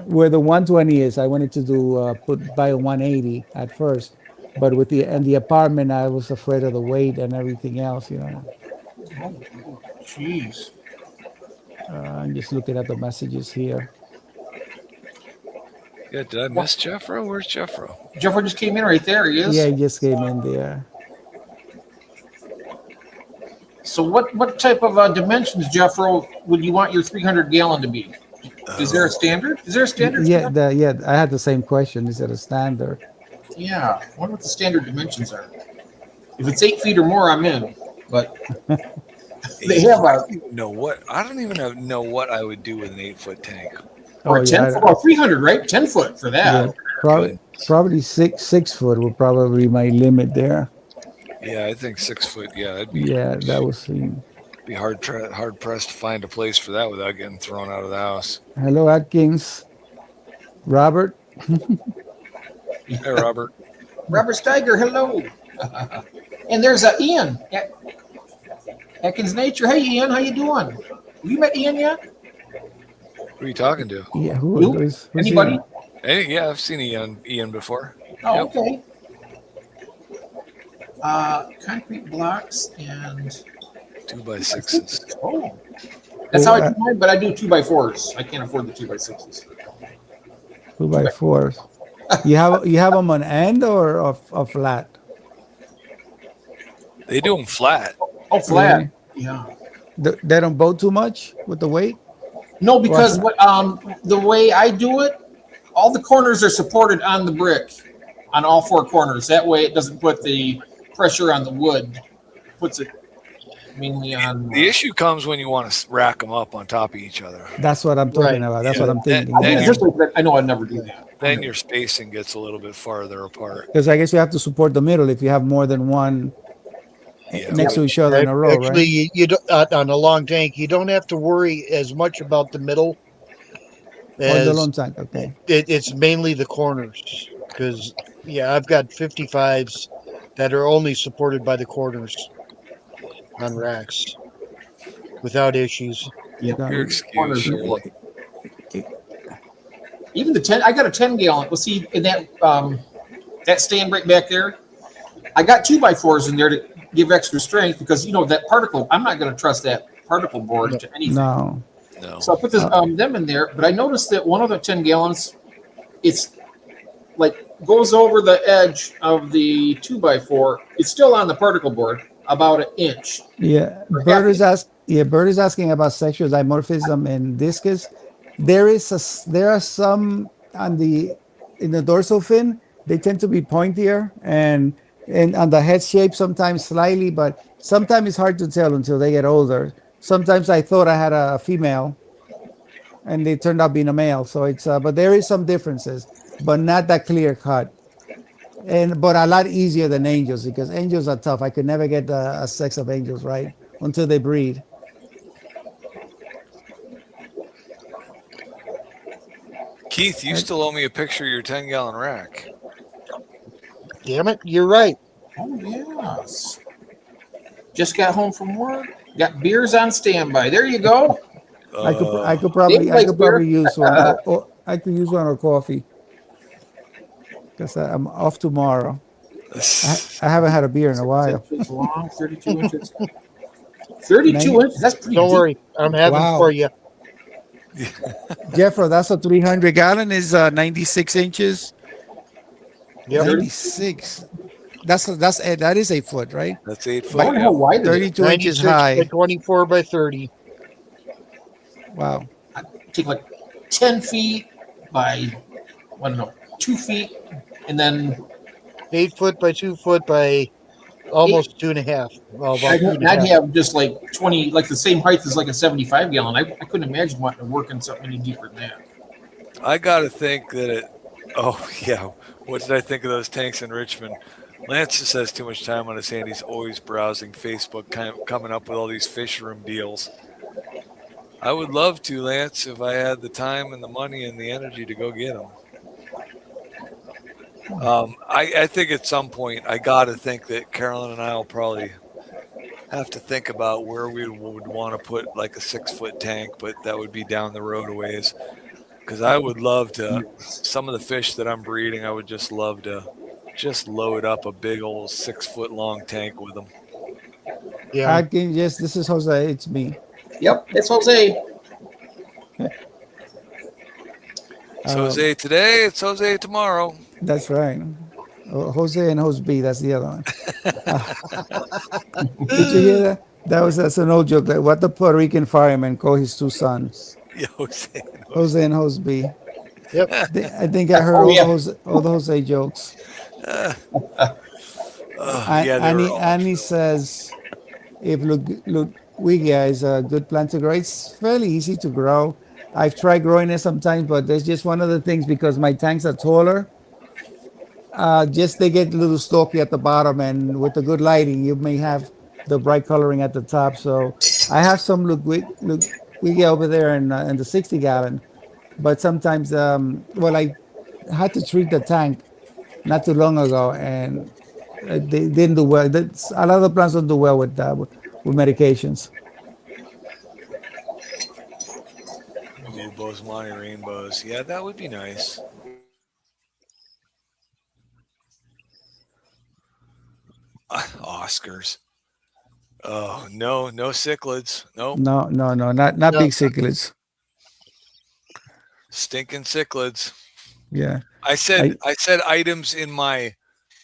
D: Where the 120 is, I wanted to buy a 180 at first, but with the apartment, I was afraid of the weight and everything else. You know.
B: Jeez.
D: I'm just looking at the messages here.
A: Yeah, did I miss Jeffro? Where's Jeffro?
B: Jeffrey just came in right there. He is.
D: Yeah, he just came in there.
B: So what type of dimensions, Jeffro, would you want your 300-gallon to be? Is there a standard? Is there a standard?
D: Yeah, I had the same question. Is it a standard?
B: Yeah. I wonder what the standard dimensions are. If it's 8 feet or more, I'm in. But they have
A: I don't even know what I would do with an 8-foot tank.
B: or a 10
D: yeah,
B: foot, or 300, right? 10 foot for that.
D: Yeah, probably 6 foot would probably be my limit there.
A: Yeah, I think 6 foot. Yeah, that'd be
D: That was.
A: be hard pressed to find a place for that without getting thrown out of the house.
D: Hello, Atkins. Robert.
A: Hey, Robert.
B: Robert Steiger, hello. And there's Ian. Atkins Nature. Hey, Ian, how you doing? Have you met Ian yet?
A: Who are you talking to?
D: Yeah,
B: Who's anybody?
A: Hey, yeah, I've seen Ian before.
B: Oh,
A: Yep.
B: okay. Concrete blocks and
A: 2x6s.
B: oh, that's how I do mine. But I do 2x4s. I can't afford the 2x6s.
D: 2x4s. You have them on end or flat?
A: They do them flat.
B: Oh, flat.
D: Really?
B: Yeah.
D: They don't bow too much with the weight.
B: No, because what the way I do it, all the corners are supported on the brick, on all four corners. That way, it doesn't put the pressure on the wood. Puts it mainly on.
A: The issue comes when you want to rack them up on top of each other.
D: That's what I'm talking
C: Right.
D: about. That's
A: Yeah,
D: what I'm thinking.
B: I think it's
A: then-
B: this way, but I know I'd never do that.
A: Then your spacing gets a little bit farther apart.
D: Because I guess you have to support the middle if you have more than one
A: Yeah.
D: next to each other in a row,
C: Actually,
D: right?
C: you don't, on a long tank, you don't have to worry as much about the middle.
D: Or the
C: As
D: long tank. Okay.
C: it's mainly the corners. Because yeah, I've got 55s that are only supported by the corners on racks without issues.
B: Yeah.
D: Got
A: Your
D: it.
B: Corners
A: excuse.
B: are what- Even the 10, I got a 10 gallon. Well, see in that stand right back there, I got 2x4s in there to give extra strength because that particle. I'm not going to trust that particle board to anything.
D: No.
A: No.
B: So I put them in there, but I noticed that one of the 10 gallons, it's like goes over the edge of the 2x4. It's still on the particle board, about an inch.
D: Yeah.
B: Or
D: Bert
B: half
D: is Bert is asking about sexual dimorphism in discus. There are some in the dorsal fin. They tend to be pointier and on the head shape sometimes slightly, but sometimes it's hard to tell until they get older. Sometimes I thought I had a female, and they turned out being a male. So it's but there is some differences, but not that clear cut. But a lot easier than angels because angels are tough. I could never get a sex of angels right until they breed.
A: Keith, you still owe me a picture of your 10-gallon rack.
C: Damn it, you're right.
B: Oh yes. Just got home from work. Got beers on standby. There you go.
D: I could
B: Dave likes
D: probably
B: beer.
D: use one. Or I could use one or coffee because I'm off tomorrow. I haven't had a beer in a while.
B: 6 inches long, 32 inches. 32 inches. That's pretty.
C: Don't
B: deep.
C: worry, I'm having
D: Wow.
C: for you.
D: Jeffro, that's a 300 gallon is 96 inches.
C: Yep.
D: 96. That is 8 foot, right?
A: That's 8
B: I
A: foot.
B: wonder how wide it is.
D: 32 inches
C: 96 by
D: high.
C: 24 by 30.
D: Wow.
B: Take like 10 feet by, I don't know, 2 feet, and then
C: 8 foot by 2 foot by almost 2.5. Well, about
B: I'd,
C: 2.5.
B: I'd have just like 20, like the same height as like a 75 gallon. I couldn't imagine wanting to work in something any deeper than that.
A: I got to think that it. Oh, yeah. What did I think of those tanks in Richmond? Lance just has too much time on his hand. He's always browsing Facebook, coming up with all these fish room deals. I would love to, Lance, if I had the time and the money and the energy to go get them. I think at some point I got to think that Carolyn and I will probably have to think about where we would want to put like a 6 foot tank, but that would be down the road a ways. Because I would love to, some of the fish that I'm breeding, I would just love to just load up a big old 6 foot long tank with them.
C: Yeah.
D: I can just, this is Jose. It's me.
B: Yep, it's Jose.
A: It's Jose today, it's Jose tomorrow.
D: That's right. Jose and Jose B. That's the other one. Did you hear that? That's an old joke. Like what the Puerto Rican fireman call his two sons,
A: Yeah, Jose.
D: Jose and Jose B.
C: Yep.
D: I think I heard
B: Oh, yeah.
D: all the Jose jokes.
A: Yeah, they were all-
D: Annie says, if Ludwigia is a good plant to grow, it's fairly easy to grow. I've tried growing it sometimes, but there's just one of the things because my tanks are taller. Just they get a little stalky at the bottom, and with the good lighting, you may have the bright coloring at the top. So I have some Ludwigia over there in the 60 gallon, but sometimes, I had to treat the tank not too long ago, and they didn't do well. A lot of the plants don't do well with medications.
A: Blue Bosemani rainbows. Yeah, that would be nice. Oscars. Oh, no cichlids. Nope.
D: No, not
C: No.
D: big cichlids.
A: Stinking cichlids.
D: Yeah.
A: I said items in my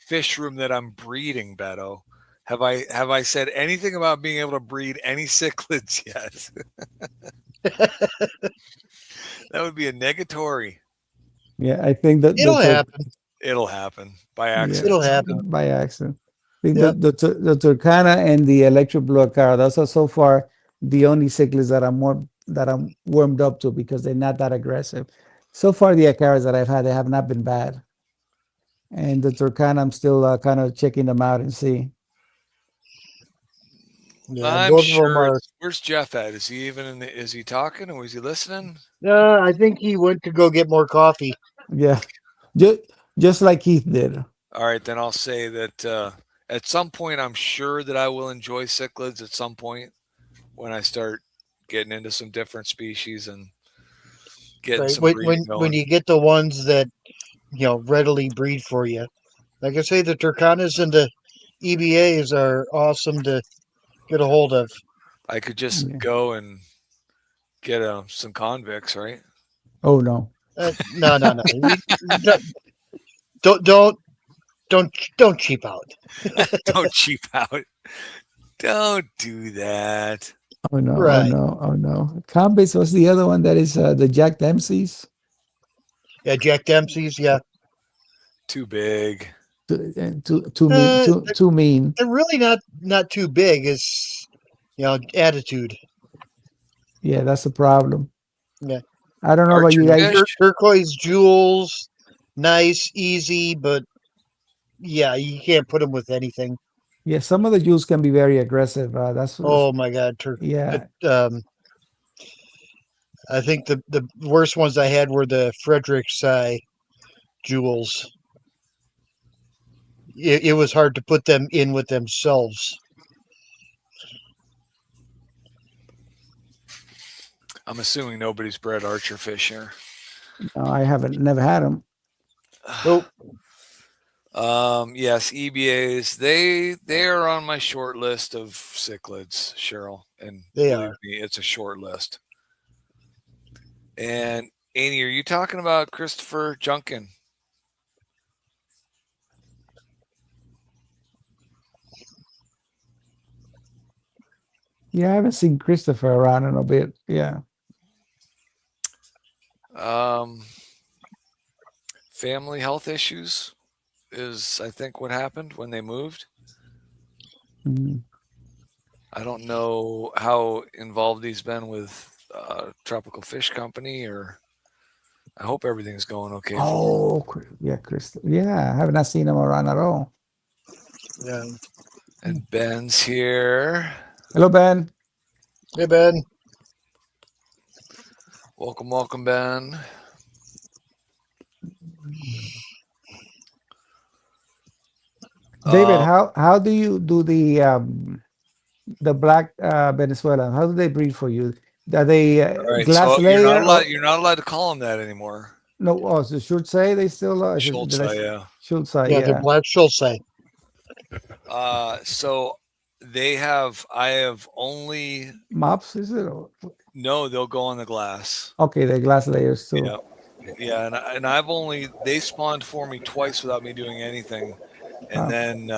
A: fish room that I'm breeding, Beto. Have I said anything about being able to breed any cichlids yet? That would be a negatory.
D: Yeah, I think that
C: It'll happen.
A: It'll happen by
D: Yeah.
A: accident.
C: It'll happen.
D: by accident. I think
C: Yep.
D: the Turkana and the electric blue acara, those are so far the only cichlids that I'm warmed up to because they're not that aggressive. So far, the acaras that I've had, they have not been bad. And the Turkana, I'm still kind of checking them out and see.
C: Yeah,
A: I'm
C: both of them
A: sure.
C: are.
A: Where's Jeff at? Is he even in the? Is he talking or is he listening?
C: I think he went to go get more coffee.
D: Yeah, just like Keith did.
A: All right, then I'll say that at some point, I'm sure that I will enjoy cichlids at some point when I start getting into some different species and getting
C: Right?
A: some
C: When
A: breeding
C: when
A: going.
C: you get the ones that readily breed for you, like I say, the Turkanas and the EBAs are awesome to get a hold of.
A: I could just
D: Yeah.
A: go and get some convicts, right?
D: Oh no.
C: No. Don't cheap out.
A: Don't cheap out. Don't do that.
D: Oh no.
C: Right.
D: Oh no. Combis was the other one that is the Jack Dempsey's.
C: Yeah, Jack Dempsey's. Yeah,
A: Too big.
D: Too mean. Too mean.
C: they're really not too big. It's attitude.
D: Yeah, that's the problem.
C: Yeah.
D: I don't know about you
A: Archer
D: guys.
A: fish?
C: Turquoise jewels, nice, easy, but yeah, you can't put them with anything.
D: Yeah, some of the jewels can be very aggressive.
C: Oh my God,
D: yeah.
C: I think the worst ones I had were the Fredericksai jewels. It was hard to put them in with themselves.
A: I'm assuming nobody's bred archer fish here.
D: No, I haven't. Never had them.
C: Nope.
A: Yes, EBAs. They are on my short list of cichlids, Cheryl, and
C: They
A: believe
C: are.
A: me, it's a short list. And Annie, are you talking about Christopher Junkin?
D: Yeah, I haven't seen Christopher around in a bit. Yeah.
A: Family health issues is, I think, what happened when they moved.
D: Mhm.
A: I don't know how involved he's been with Tropical Fish Company, or I hope everything's going okay.
D: Oh, yeah, Christopher. Yeah, I have not seen him around at all.
C: Yeah.
A: And Ben's here.
D: Hello, Ben.
C: Hey, Ben.
A: Welcome, Ben.
D: David, how do you do the black Venezuelan? How do they breed for you? Are they
A: Right,
D: glass
A: so
D: layer?
A: you're not allowed to call them that anymore.
D: No, oh, so should say they still are.
A: Schultz, yeah.
C: Yeah,
D: Yeah.
C: they're black Schulze.
A: So I have only
D: Mops, is it?
A: no. They'll go on the glass.
D: Okay, they're glass layers too.
A: Yeah, and they spawned for me twice without me doing anything, and
D: Wow.
A: then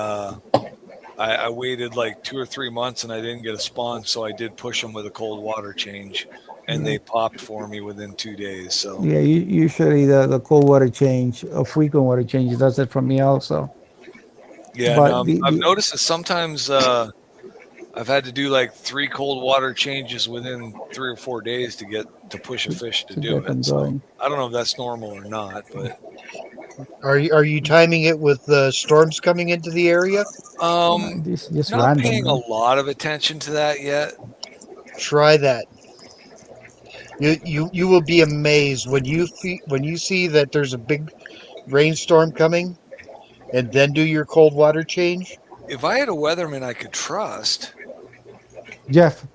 A: I waited like 2 or 3 months and I didn't get a spawn, so I did push them with a cold water change, and they popped for me within 2 days. So
D: Yeah, usually the cold water change or frequent water change does it for me also.
A: yeah,
D: But
A: I've noticed that sometimes I've had to do like 3 cold water changes within 3 or 4 days to push a fish to do
D: get them
A: it. So
D: going.
A: I don't know if that's normal or not, but
C: Are you timing it with the storms coming into the area?
D: Just
A: not
D: random.
A: paying a lot of attention to that yet.
C: Try that. You will be amazed when you see that there's a big rainstorm coming, and then do your cold water change.
A: If I had a weatherman I could trust,
D: Jeff.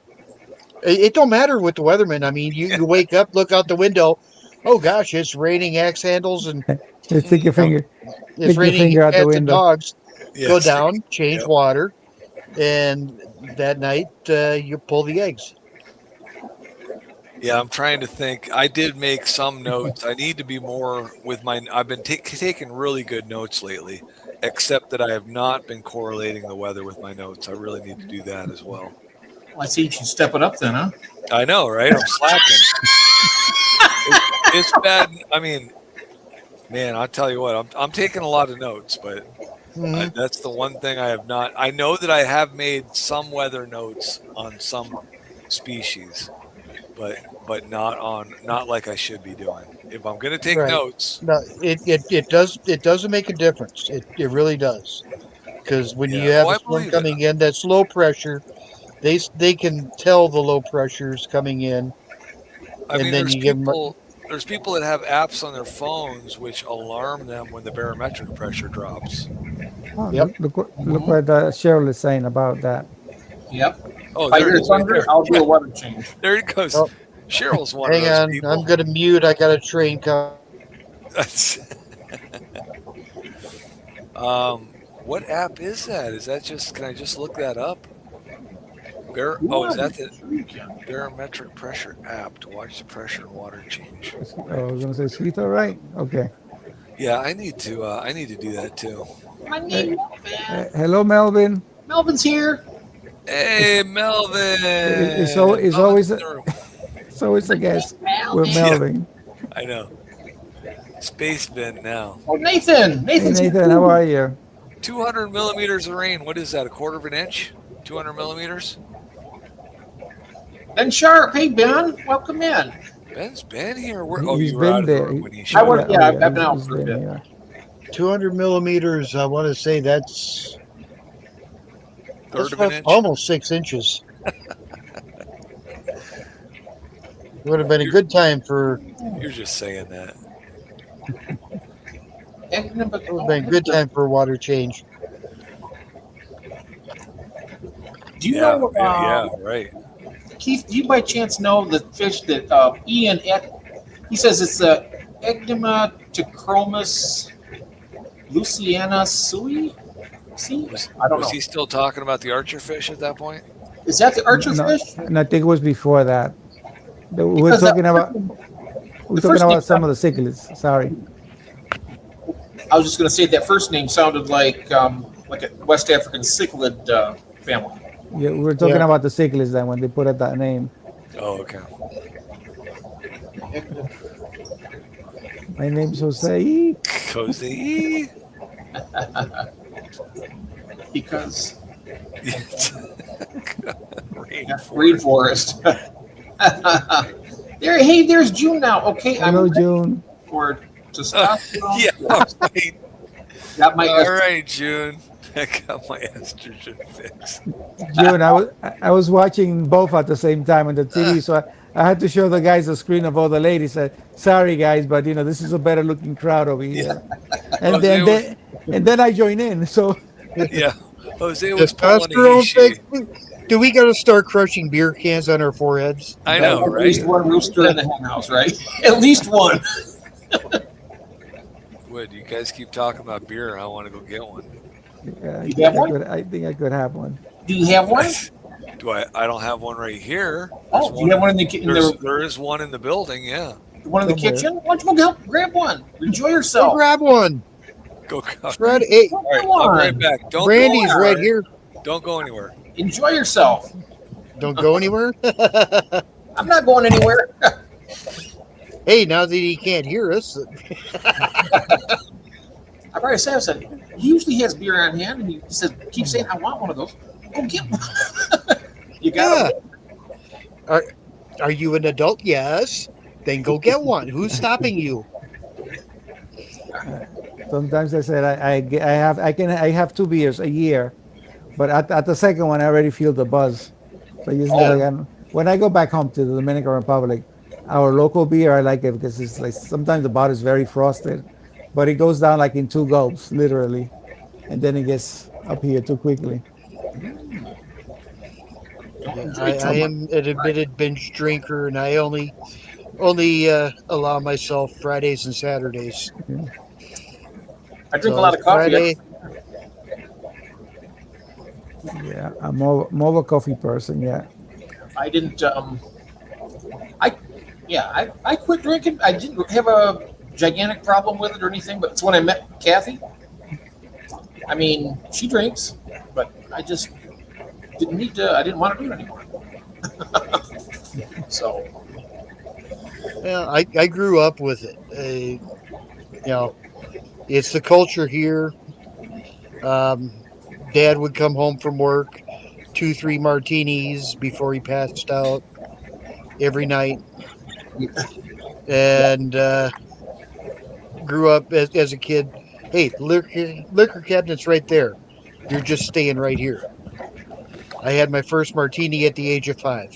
C: It don't matter with the weatherman. I mean, you wake up, look out the window. Oh gosh, it's raining axe handles and
D: Just stick your finger.
C: it's
D: Stick your
C: raining
D: finger out the
C: cats and
D: window.
C: dogs. Go
A: yes,
C: down, change
A: Yep.
C: water, and that night you pull the eggs.
A: Yeah, I'm trying to think. I did make some notes. I need to be more with my. I've been taking really good notes lately, except that I have not been correlating the weather with my notes. I really need to do that as well.
B: Well, I see you should step it up then, huh?
A: I know, right? I'm slacking. It's bad. I mean, man, I'll tell you what, I'm taking a lot of notes, but
C: Mhm.
A: that's the one thing I have not. I know that I have made some weather notes on some species, but not like I should be doing. If I'm going to take
C: Right.
A: notes,
C: No, it doesn't make a difference. It really does. Because when you
A: yeah.
C: have
A: Oh,
C: a
A: I
C: storm
A: believe it.
C: coming in that's low pressure, they can tell the low pressures coming in,
A: I
C: and
A: mean,
C: then you give them.
A: there's people that have apps on their phones which alarm them when the barometric pressure drops.
D: Oh,
C: Yep.
D: look what Cheryl is saying about that.
B: Yep.
A: Oh,
B: If I
A: there
B: hear
A: it is right
B: thunder,
A: there.
B: I'll do a weather change.
A: There it goes.
C: Oh,
A: Cheryl's one
C: hang
A: of those
C: on,
A: people.
C: I'm gonna mute. I got a train coming.
A: That's what app is that? Is that just? Can I just look that up? Is that the
B: Sure you can.
A: barometric pressure app to watch the pressure and water change?
D: I was gonna say sweet, all right? Okay.
A: Yeah, I need to do that too.
B: My name
D: Hello, Melvin.
B: Melvin's here.
A: Hey, Melvin.
D: It's
A: Melvin's
D: always
A: in the room.
D: So it's a guest with Melvin.
A: I know. Space bin now.
B: Oh, Nathan.
D: Hey,
B: Nathan's
D: Nathan,
B: here.
D: how are you?
A: 200 millimeters of rain. What is that? A quarter of an inch? 200 millimeters?
B: Ben Sharp. Hey, Ben. Welcome in.
A: Ben's been here.
D: He's
A: You were
D: been
A: out of the
D: there.
A: room when he
B: I
A: showed
B: was-
A: up.
B: yeah, I've been out
D: he's
B: for a bit.
D: here.
C: 200 millimeters. I want to say that's
A: Third of an inch.
C: almost 6 inches. Would have been a good time for.
A: You're just saying that.
C: It would have been a good time for a water change.
B: Do you
A: Yeah,
B: know,
A: yeah, right.
B: Keith, do you by chance know the fish that Ian, he says it's Ecdyma tachromis luciana sui? See? I don't know.
A: Was he still talking about the archer fish at that point?
B: Is that the archer
D: No,
B: fish?
D: and I think it was before that. We're
B: Because that-
D: talking about
B: first name-
D: some of the cichlids. Sorry.
B: I was just going to say that first name sounded like a West African cichlid family.
D: Yeah, we were talking
C: Yeah.
D: about the cichlids then when they put it that name.
A: Oh, okay.
D: My name's Jose.
A: Cozy.
B: Because
A: Rainforest.
B: rainforest. There's June now. Okay,
D: Hello,
B: I'm ready
D: June.
B: for testosterone.
A: Yeah, all right.
B: Got my
A: All right, June. I got my estrogen fix.
D: June, I was watching both at the same time on the TV, so I had to show the guys the screen of all the ladies. Sorry, guys, but this is a better looking crowd over here. And then I join in. So
A: Yeah. Jose was pulling a
C: Testosterone
A: he-she.
C: fix. Do we got to start crushing beer cans on our foreheads?
A: I know,
B: At
A: right?
B: least one rooster in the hen house, right? At least one.
A: Would you guys keep talking about beer and I want to go get one?
B: You have one?
D: I think I could have one.
B: Do you have one?
A: Do I don't have one right here.
B: Oh, do you have one in the
A: There is one in the building, yeah.
B: one in the
D: Somewhere.
B: kitchen? Why don't you go grab one? Enjoy
C: Go
B: yourself.
C: grab one.
A: Go.
C: Fred, hey,
B: Come
A: I'll be right
B: on.
A: back. Don't
C: Brandy's
A: go
C: right
A: anywhere.
C: here.
A: Don't go anywhere.
B: Enjoy yourself.
C: Don't go anywhere.
B: I'm not going anywhere.
C: Hey, now that he can't hear us,
B: I've already said, he usually has beer on hand, and he says, keep saying, I want one of those. Go get one. You got it.
C: are you an adult? Yes. Then go get one. Who's stopping you?
D: Sometimes I said I have 2 beers a year, but at the second one I already feel the buzz. So when I go back home to the Dominican Republic, our local beer I like it because it's like sometimes the bottle is very frosted, but it goes down like in 2 gulps, literally, and then it gets up here too quickly.
C: I am an admitted binge drinker, and I only allow myself Fridays and Saturdays.
B: I drink a lot of coffee.
C: Friday,
D: Yeah, I'm more of a coffee person. Yeah.
B: I didn't. I quit drinking. I didn't have a gigantic problem with it or anything, but it's when I met Kathy. I mean, she drinks, but I just didn't need to. I didn't want to do it anymore. So
C: Yeah, I grew up with it. It's the culture here. Um, Dad would come home from work, 2, 3 martinis before he passed out every night, and grew up as a kid. Hey, liquor cabinet's right there. You're just staying right here. I had my first martini at the age of 5.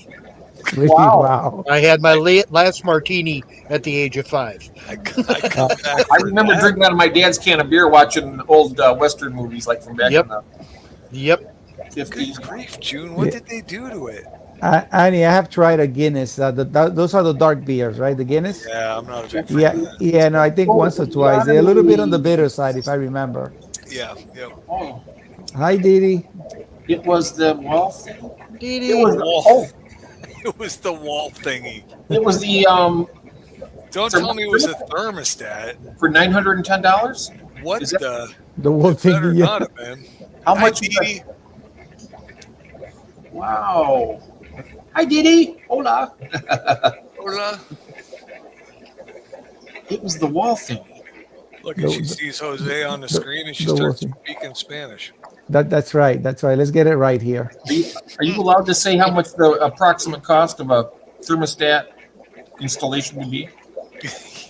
D: Really?
B: Wow.
D: Wow.
C: I had my last martini at the age of 5.
A: I come back.
B: I
A: for
B: remember
A: that.
B: drinking out of my dad's can of beer, watching old Western movies like from back
C: Yep.
B: in the
C: Yep.
B: 50s.
A: Good grief, June! What did they do to it?
D: Annie, I have tried a Guinness. Those are the dark beers, right? The Guinness.
A: Yeah, I'm not a big fan
D: Yeah,
A: of that.
D: yeah. No, I think once or twice. They're a little bit on the bitter side, if I remember.
A: Yeah, yeah.
B: Oh,
D: Hi, Didi.
B: it was the wall thing.
C: Dee-dee.
B: It was
A: Wall. It was the wall thingy.
B: it was the
A: Don't tell me it was a thermostat.
B: for $910.
A: What
B: Is that-
A: the?
D: The whole thing.
A: Better
D: Yeah.
A: not have been.
B: How
A: Hi,
B: much?
A: Dee.
B: Wow. Hi, Didi. Hola.
A: Hola.
B: It was the wall thing.
A: Look,
D: The-
A: she sees Jose on the screen and she
D: the
A: starts
D: wall thing.
A: speaking Spanish.
D: That's right. That's right. Let's get it right here.
B: Are you allowed to say how much the approximate cost of a thermostat installation would be?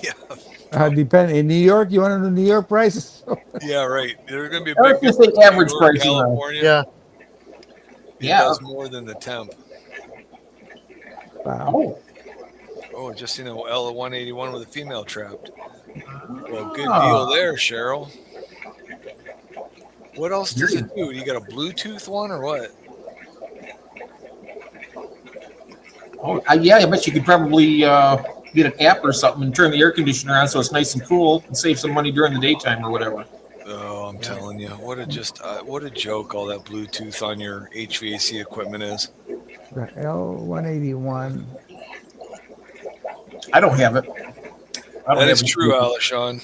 A: Yeah,
D: Depend in New York. You want to know New York prices?
A: yeah, right. There's gonna be a
B: I was
A: big
B: gonna say
A: difference
B: average
A: between New York,
B: pricing, though.
A: California.
C: Yeah.
A: It
B: Yeah.
A: does more than the temp.
D: Wow.
B: Oh,
A: Oh, just seen a L181 with a female trapped. Well, good
B: Ah.
A: deal there, Cheryl. What else does it do? You got a Bluetooth one or what?
B: yeah. I bet you could probably get an app or something and turn the air conditioner on so it's nice and cool and save some money during the daytime or whatever.
A: Oh, I'm telling you, what a joke all that Bluetooth on your HVAC equipment is.
D: The L181.
B: I don't have it. I don't
A: That
B: have
A: is
B: it.
A: true, Alishon.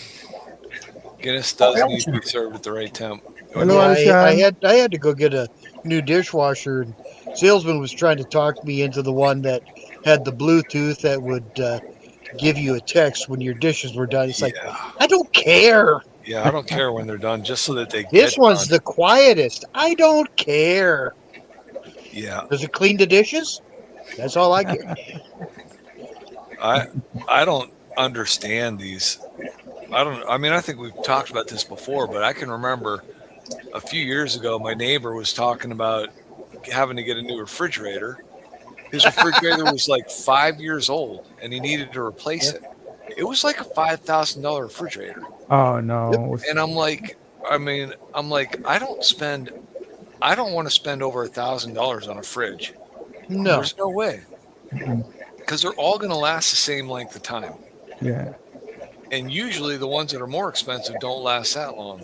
A: Guinness does need to be served at the right temp.
D: Hello,
C: Yeah, I
D: Alishon.
C: had to go get a new dishwasher, and salesman was trying to talk me into the one that had the Bluetooth that would give you a text when your dishes were done. It's like,
A: Yeah,
C: I don't care.
A: yeah, I don't care when they're done, just so that they
C: This
A: get
C: one's
A: done.
C: the quietest. I don't care.
A: Yeah,
C: Does it clean the dishes? That's all I care.
A: I don't understand these. I mean, I think we've talked about this before, but I can remember a few years ago, my neighbor was talking about having to get a new refrigerator. His refrigerator was like 5 years old and he needed to replace it. It was like a $5,000 refrigerator.
D: Oh no.
A: And I'm like, I don't want to spend over $1,000 on a fridge.
C: No.
A: There's no way. Because they're all going to last the same length of time.
D: Yeah.
A: And usually the ones that are more expensive don't last that long.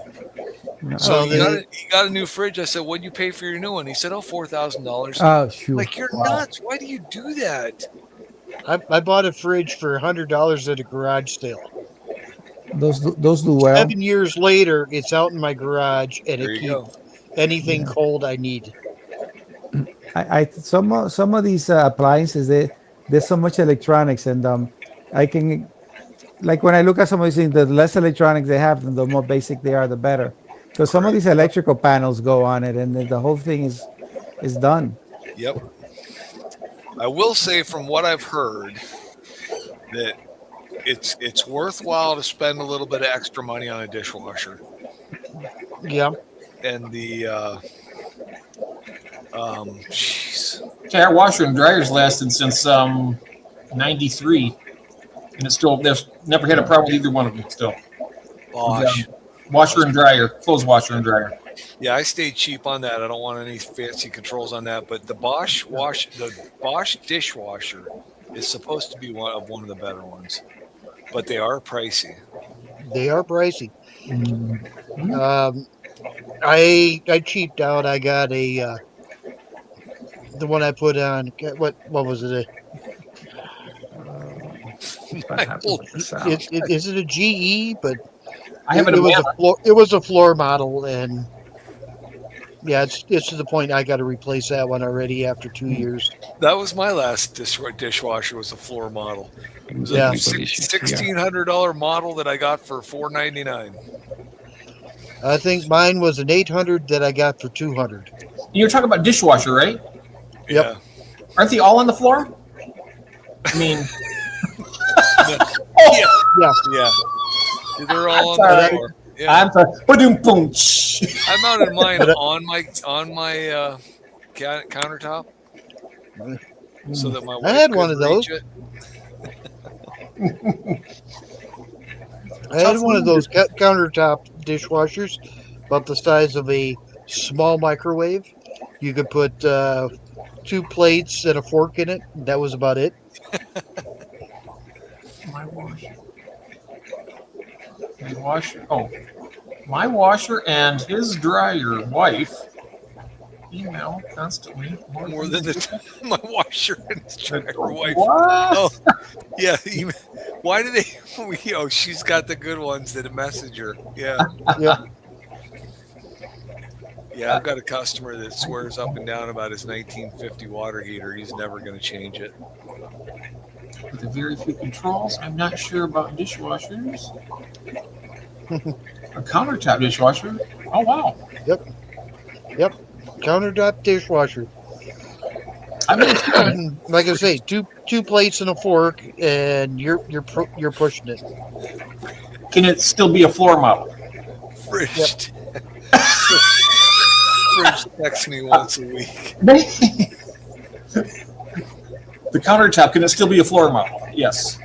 D: No.
A: So
C: Well,
A: you got a new fridge. I said, what'd you pay for your new one? He said, $4,000.
D: Oh shoot.
A: Like, you're nuts. Why do you do that?
C: I bought a fridge for $100 at a garage sale.
D: Those do well.
C: 7 years later, it's out in my garage, and
A: There
C: it
A: you
C: keeps
A: go.
C: anything cold I need.
D: Some of these appliances, there's so much electronics, and I can, like when I look at some of these things, the less electronics they have, the more basic they are, the better. So some of these electrical panels go on it, and the whole thing is done.
A: Yep. I will say from what I've heard that it's worthwhile to spend a little bit of extra money on a dishwasher.
C: Yeah.
A: And the jeez.
B: Okay, our washer and dryer's lasted since '93, and it's still there's never had a problem with either one of them. Still,
A: Bosch.
B: washer and dryer, clothes washer and dryer.
A: Yeah, I stayed cheap on that. I don't want any fancy controls on that. But the Bosch dishwasher is supposed to be one of the better ones, but they are pricey.
C: They are pricey. I cheaped out. I got a the one I put on. What was it? Is it a GE? But
B: I have
C: it was a floor model, and Yeah, it's to the point I got to replace that one already after 2 years.
A: That was my last dishwasher. Was a floor model. It was
C: Yeah.
A: a $1,600 model that I got for $499.
C: I think mine was an 800 that I got for 200.
B: You're talking about dishwasher, right?
C: Yep.
A: Yeah.
B: Aren't they all on the floor? I mean,
A: Yeah.
C: Yeah.
A: Yeah. They're all on
B: Sorry.
A: the floor. Yeah.
B: I'm sorry. Ba-doom, boom.
A: I mounted mine
C: But,
A: on my countertop so that my wife
C: I had
A: couldn't
C: one of those.
A: reach it.
C: I had one of those countertop dishwashers about the size of a small microwave. You could put 2 plates and a fork in it. That was about it.
B: My washer. My washer. Oh, my washer and his dryer wife email constantly.
A: More than my washer and his dryer wife.
B: What?
A: Oh, yeah. Why do they? She's got the good ones that message her. Yeah.
C: Yeah.
A: Yeah, I've got a customer that swears up and down about his 1950 water heater. He's never going to change it.
B: With a very few controls, I'm not sure about dishwashers. A countertop dishwasher. Oh wow.
C: Countertop dishwasher.
B: I mean,
C: Like I say, two plates and a fork, and you're pushing it.
B: can it still be a floor model?
A: Fridge. Fridge texts me once a week.
B: The countertop, can it still be a floor model? Yes.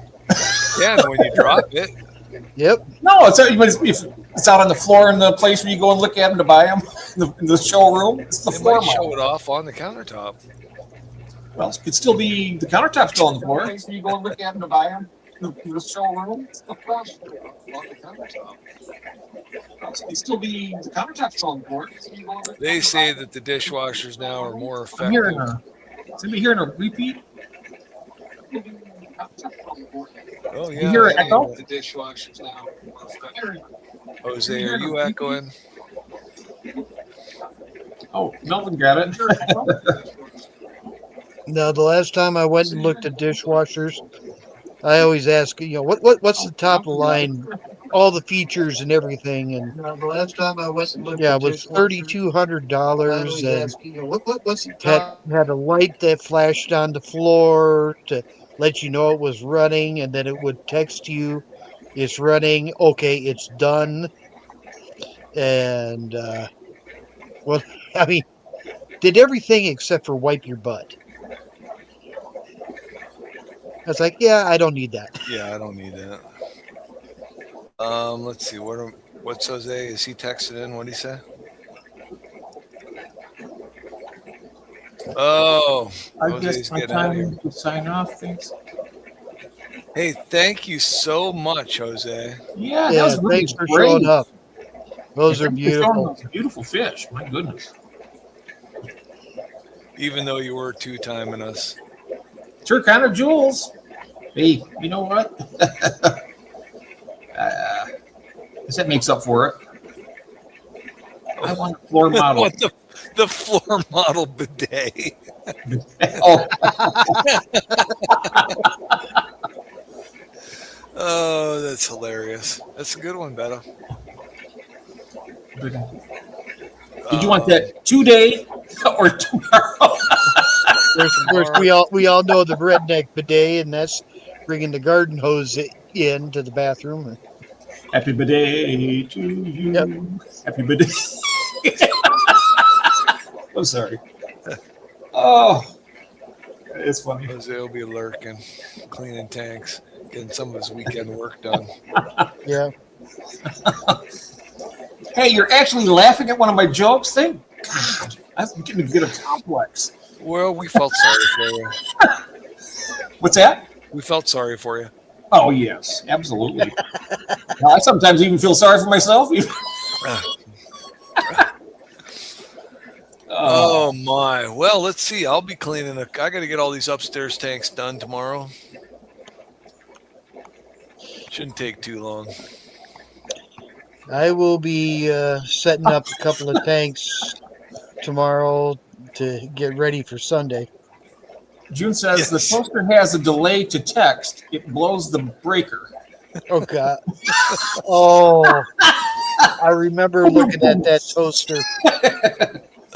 A: Yeah, and when you drop it,
C: Yep.
B: No, it's if it's out on the floor in the place where you go and look at them to buy them, in the showroom. It's the
A: it
B: floor
A: might
B: model.
A: show it off on the countertop.
B: Well, it could still be the countertop's still on the floor. So you go and look at them to buy them in the showroom. It's the floor on the countertop. It could still be the countertop's still on the floor. So you go and look
A: They
B: at them
A: say
B: to buy
A: that the dishwashers now are more
B: I'm
A: effective.
B: hearing a. Is anybody hearing a repeat?
A: Oh
B: You
A: yeah.
B: hear an echo?
A: The dishwashers now. Jose, are you echoing?
B: Oh, Melvin got it.
C: Now, the last time I went and looked at dishwashers, I always ask, what's the top of the line, all the features and everything, and
E: The last time I went and looked
C: yeah,
E: at
C: it was
E: dishwashers,
C: $3,200, and
E: what's the top?
C: had a light that flashed on the floor to let you know it was running, and then it would text you, it's running, okay, it's done, and well, I mean, did everything except for wipe your butt. I was like, yeah, I don't need that.
A: Yeah, I don't need that. Let's see. What's Jose? Is he texted in? What did he say? Oh,
B: I
A: Jose's
B: guess my
A: getting out of here.
B: time to sign off. Thanks.
A: Hey, thank you so much, Jose.
B: Yeah, that
C: Yeah,
B: was really
C: thanks for
B: great.
C: showing up. Those are
B: Thanks for showing
C: beautiful.
B: those beautiful fish. My goodness.
A: Even though you were two-timing us.
B: Turkana Jewels. Hey, you know what? Guess that makes up for it. I want a floor model.
A: What the floor model bidet?
B: Oh,
A: Oh, that's hilarious. That's a good one, Betta.
B: did you want that today or tomorrow?
C: Of course, we all know the redneck bidet, and that's bringing the garden hose into the bathroom.
B: Happy birthday to you.
C: Yep.
B: Happy birthday. I'm sorry. Oh, it's funny.
A: Jose will be lurking, cleaning tanks, getting some of his weekend work done.
C: Yeah.
B: Hey, you're actually laughing at one of my jokes? Thank God. I'm getting to get a complex.
A: Well, we felt sorry for you.
B: What's that?
A: We felt sorry for you.
B: Oh, yes, absolutely. I sometimes even feel sorry for myself.
A: Oh my! Well, let's see. I'll be cleaning. I got to get all these upstairs tanks done tomorrow. Shouldn't take too long.
C: I will be setting up a couple of tanks tomorrow to get ready for Sunday.
B: June says the
A: Yes.
B: toaster has a delay to text. It blows the breaker.
C: Oh God! Oh, I remember looking at that toaster.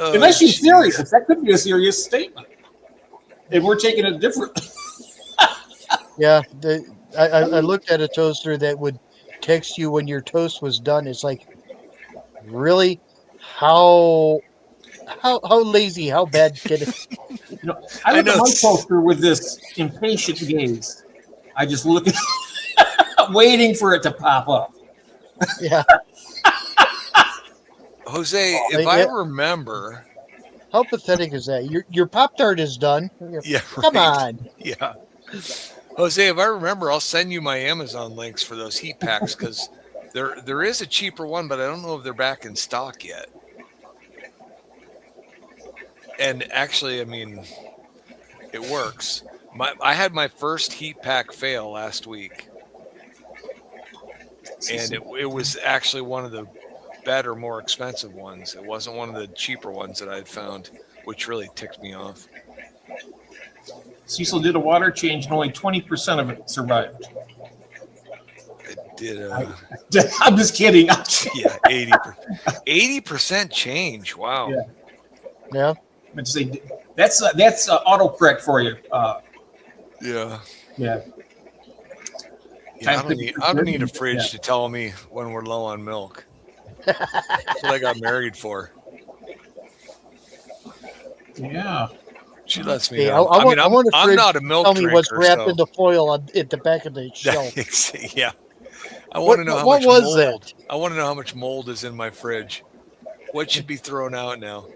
A: Oh,
B: Unless she's
A: jeez.
B: serious, that could be a serious statement. And we're taking it different.
C: Yeah, I looked at a toaster that would text you when your toast was done. It's like, really? How lazy? How bad can it?
B: I look
A: know
B: at my
A: it's-
B: toaster with this impatient gaze. I just look at waiting for it to pop up.
C: Yeah.
A: Jose,
C: Oh,
A: if I
C: yeah.
A: remember,
C: How pathetic is that? Your Pop Tart is done.
A: yeah,
C: Come
A: right.
C: on.
A: Yeah. Jose, if I remember, I'll send you my Amazon links for those heat packs because there is a cheaper one, but I don't know if they're back in stock yet. And actually, I mean, it works. I had my first heat pack fail last week, and it was actually one of the better, more expensive ones. It wasn't one of the cheaper ones that I had found, which really ticked me off.
B: Cecil did a water change and only 20% of it survived.
A: It did,
B: I'm just kidding.
A: yeah, 80% change. Wow.
B: Yeah.
C: Yeah.
B: But to say that's autocorrect for you.
A: Yeah.
B: Yeah.
A: Yeah, I don't need a fridge to tell me when we're low on milk. That's what I got married for.
B: Yeah.
A: She lets me
C: Hey,
A: know.
C: I want a
A: I'm
C: fridge
A: not a milk
C: Tell me
A: drinker.
C: what's wrapped
A: so.
C: in the foil at the back of the shelf.
A: Yeah. I want to know how
C: What
A: much
C: was
A: mold.
C: that?
A: I want to know how much mold is in my fridge. What should be thrown out now?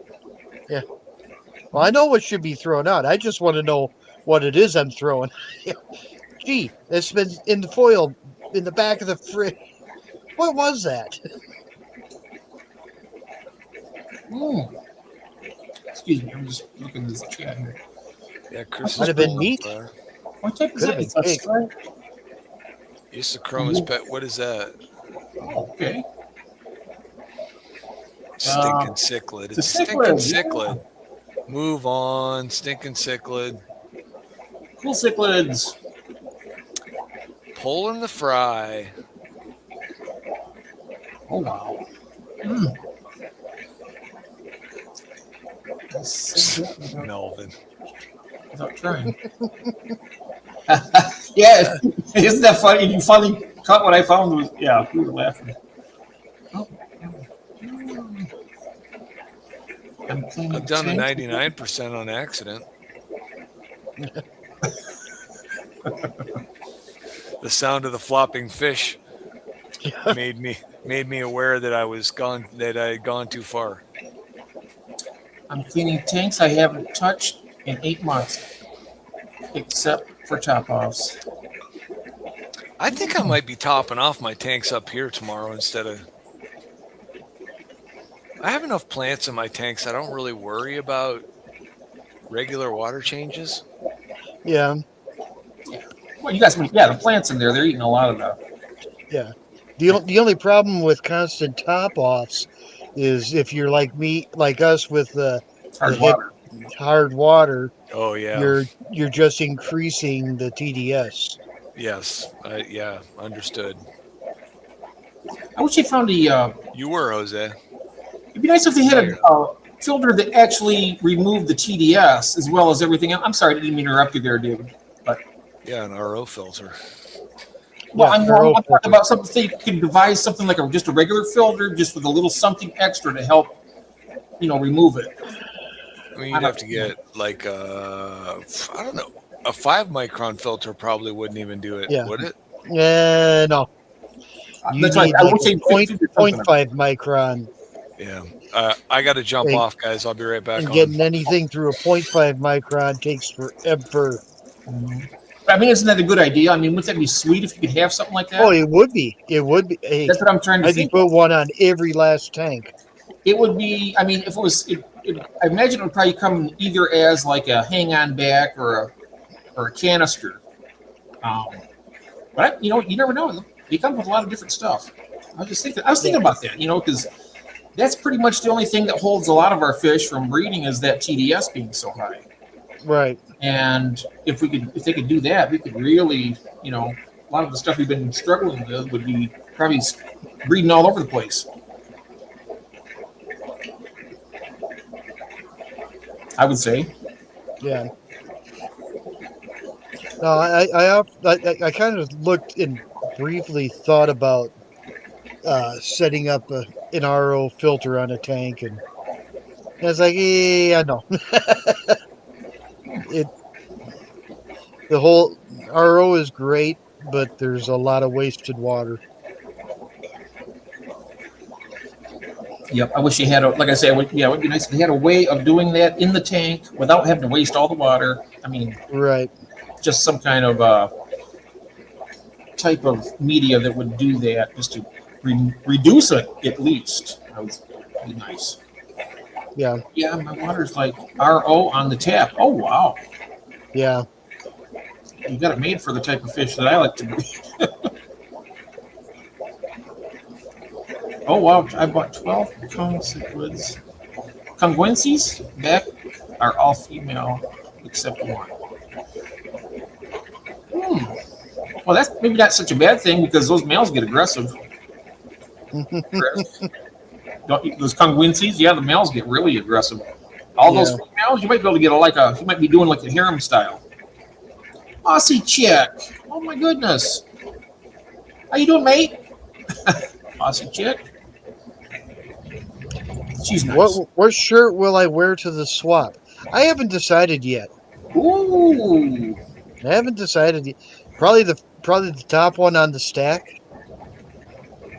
C: Well, I know what should be thrown out. I just want to know what it is I'm throwing. Gee, it's been in the foil in the back of the fridge. What was that?
B: Excuse me, I'm just looking at this chat here.
A: Yeah, Chris
C: Might
A: is
C: have been
A: pulling
C: meat.
A: fire.
B: What type is
C: Could
B: that?
C: have
B: It's a
C: been cake.
B: stripe?
A: Isochromis pet. What is that?
B: Oh, okay.
A: Stinking cichlid.
B: it's a
A: It's a stinking
B: cichlid,
A: cichlid. Move on, stinking cichlid.
B: Cool cichlids.
A: Pulling the fry.
B: Oh wow.
A: Melvin.
B: Without trying. Yeah, isn't that funny? You finally caught what I found was we were laughing. Oh.
A: I've done a 99% on accident. The sound of the flopping fish made me aware that I had gone too far.
B: I'm cleaning tanks I haven't touched in 8 months, except for top offs.
A: I think I might be topping off my tanks up here tomorrow instead of. I have enough plants in my tanks. I don't really worry about regular water changes.
C: Yeah.
B: Well, you guys, the plants in there, they're eating a lot of the.
C: The only problem with constant top offs is if you're like me, like us, with the
B: Hard
C: hit-
B: water.
C: hard water,
A: Oh yeah.
C: you're just increasing the TDS.
A: Yes. Understood.
B: I wish they found a.
A: You were, Jose.
B: It'd be nice if they had a filter that actually removed the TDS as well as everything else. I'm sorry, I didn't mean to interrupt you there, David.
A: Yeah, an RO filter.
B: Well,
C: Yeah,
B: I'm
C: thorough
B: talking
C: filter.
B: about something you could devise something like just a regular filter, just with a little something extra to help, remove it.
A: I mean, you'd have to get like I don't know, a 5 micron filter probably wouldn't even do it,
C: Yeah.
A: would it?
C: No. You
B: That's
C: need
B: right. I
C: like
B: wish they
C: a point,
B: figured something out.
C: 0.5 micron,
A: Yeah. I got to jump
C: Hey,
A: off, guys. I'll be right back
C: and
A: on.
C: getting anything through a 0.5 micron takes forever.
B: I mean, isn't that a good idea? I mean, wouldn't that be sweet if you could have something like that?
C: Oh, it would be. It would be. Hey,
B: That's what I'm trying to
C: I'd
B: think.
C: put one on every last tank.
B: It would be. I mean, if it was, I imagine it would probably come either as like a hang-on back or a canister. But you never know. They come with a lot of different stuff. I was thinking about that. Because that's pretty much the only thing that holds a lot of our fish from breeding is that TDS being so high.
C: Right.
B: And if they could do that, we could really, a lot of the stuff we've been struggling with would be probably breeding all over the place. I would say.
C: Yeah. No, I kind of looked and briefly thought about setting up an RO filter on a tank, and I was like, yeah, no. The whole RO is great, but there's a lot of wasted water.
B: Yep. I wish you had like I say, it would be nice if they had a way of doing that in the tank without having to waste all the water. I mean,
C: Right.
B: just some kind of type of media that would do that, just to reduce it at least. That would be nice.
C: Yeah.
B: Yeah, my water's like RO on the tap. Oh wow,
C: Yeah.
B: you got it made for the type of fish that I like to breed. Oh wow, I bought 12 cichlids. Congruencies back are all female except one. Well, that's maybe not such a bad thing because those males get aggressive. Those congruencies, yeah, the males get really aggressive. All those females, you might be able to get you might be doing like a harem style. Aussie chick. Oh my goodness. How you doing, mate? Aussie chick. She's nice.
C: What shirt will I wear to the swap? I haven't decided yet.
B: Ooh.
C: I haven't decided yet. Probably the top one on the stack.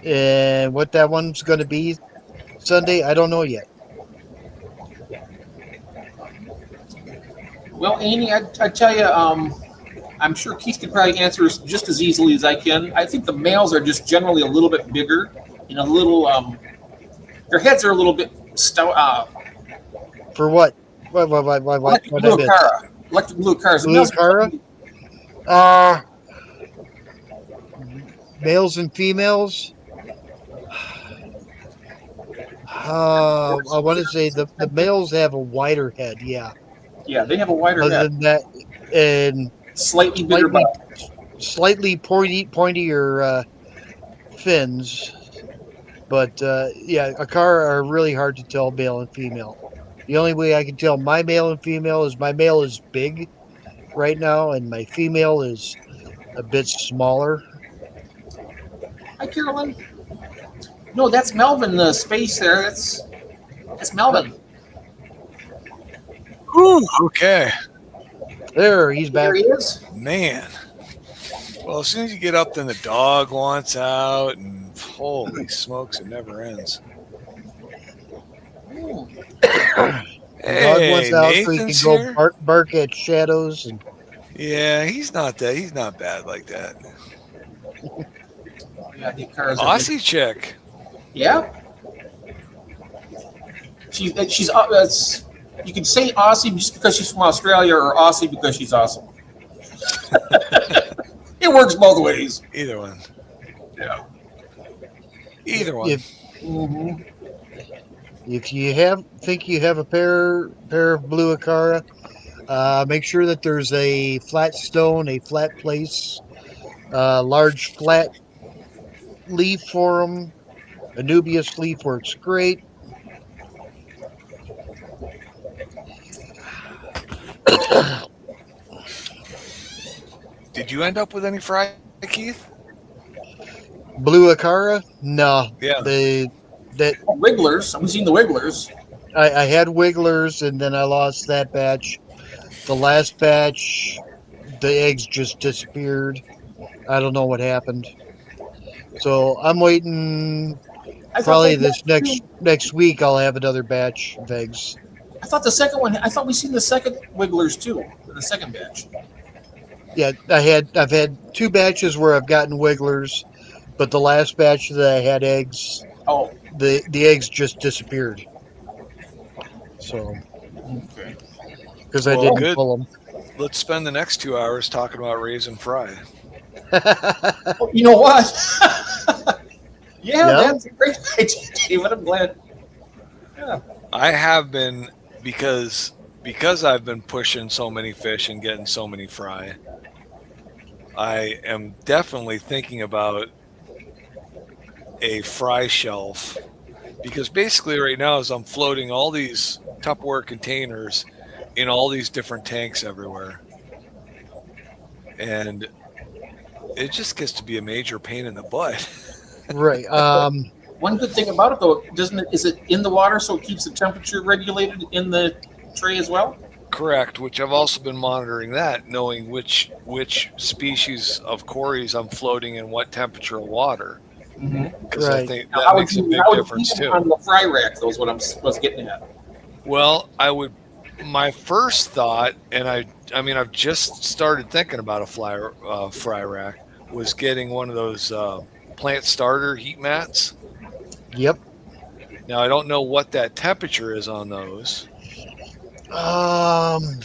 C: And what that one's going to be Sunday, I don't know yet.
B: Well, Amy, I tell you, I'm sure Keith could probably answer this just as easily as I can. I think the males are just generally a little bit bigger and a little, their heads are a little bit stout.
C: For what? What
B: Electric
C: I
B: blue
C: missed?
B: Cara. Electric blue cars.
C: Blue Cara? Males and females? I want to say the males have a wider head, yeah.
B: Yeah, they have a wider
C: Other
B: head.
C: than that, and
B: Slightly bigger body.
C: slightly pointier fins. But yeah, Akara are really hard to tell male and female. The only way I can tell my male and female is my male is big right now, and my female is a bit smaller.
B: Hi, Carolyn. No, that's Melvin. The space there. That's Melvin.
A: Whew, okay,
C: There, he's back.
B: There he is.
A: man. Well, as soon as you get up, then the dog wants out, and holy smokes, it never ends.
B: Ooh.
C: The dog wants out so he can
A: Nathan's
C: go
A: here?
C: bark at shadows. And
A: Yeah, he's not bad like that.
B: Yeah, the cars are big.
A: Aussie chick.
B: Yeah. She's you can say Aussie just because she's from Australia or Aussie because she's awesome. It works both ways.
A: Either one.
B: Yeah.
A: Either one.
C: If you think you have a pair of blue Akara, make sure that there's a flat stone, a flat place, large flat leaf for them. Anubias leaf works great.
A: Did you end up with any fry, Keith?
C: Blue Akara? No.
A: Yeah.
B: Wigglers. I've seen the Wigglers.
C: I had Wigglers, and then I lost that batch. The last batch, the eggs just disappeared. I don't know what happened. So I'm waiting. Probably this next week I'll have another batch of eggs.
B: I thought the second one. I thought we seen the second Wigglers too. The second batch.
C: Yeah, I've had 2 batches where I've gotten Wigglers, but the last batch that I had eggs,
B: Oh.
C: the eggs just disappeared. So
B: Okay.
C: because I
A: Well,
C: didn't
A: good.
C: pull them.
A: Let's spend the next 2 hours talking about raisin fry.
B: You know what? Yeah,
C: Yeah.
B: that's a great idea, David. I'm glad.
A: I have been because I've been pushing so many fish and getting so many fry. I am definitely thinking about a fry shelf because basically right now as I'm floating all these Tupperware containers in all these different tanks everywhere. And it just gets to be a major pain in the butt.
C: Right.
B: One good thing about it, though, is it in the water, so it keeps the temperature regulated in the tray as well?
A: Correct, which I've also been monitoring that, knowing which species of cories I'm floating in what temperature of water. Because I
C: Right.
A: think
B: Now,
A: that makes a big difference too.
B: On the fry rack, though, is what I was getting at.
A: Well, my first thought, and I've just started thinking about a fry rack, was getting one of those plant starter heat mats.
C: Yep.
A: Now I don't know what that temperature is on those.
C: Um.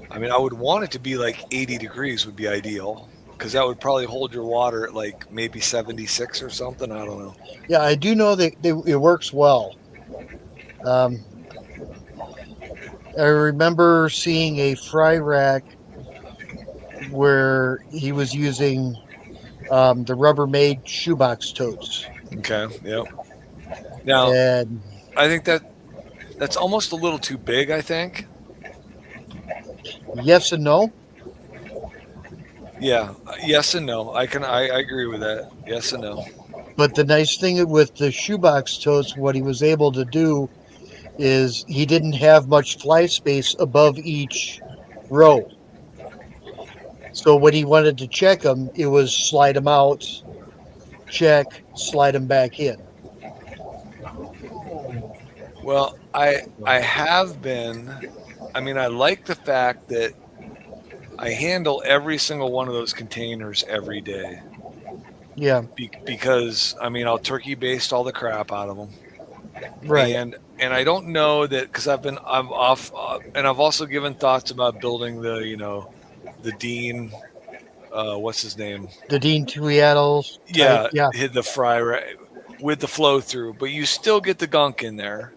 A: I mean, I would want it to be like 80 degrees would be ideal because that would probably hold your water at like maybe 76 or something. I don't know.
C: Yeah, I do know that it works well. I remember seeing a fry rack where he was using the Rubbermaid shoebox totes,
A: Okay. Yep. Now,
C: and
A: I think that's almost a little too big, I think.
C: yes and no.
A: Yeah. Yes and no. I agree with that. Yes and no.
C: But the nice thing with the shoebox totes, what he was able to do is he didn't have much fly space above each row. So when he wanted to check them, it was slide them out, check, slide them back in.
A: Well, I have been. I mean, I like the fact that I handle every single one of those containers every day.
C: Yeah,
A: Because I mean, I'll turkey baste all the crap out of them.
C: right.
A: And I don't know that because I'm off, and I've also given thoughts about building the Dean, what's his name?
C: The Dean Tweedles.
A: Yeah,
C: Yeah,
A: hit the fry with the flow through, but you still get the gunk in there.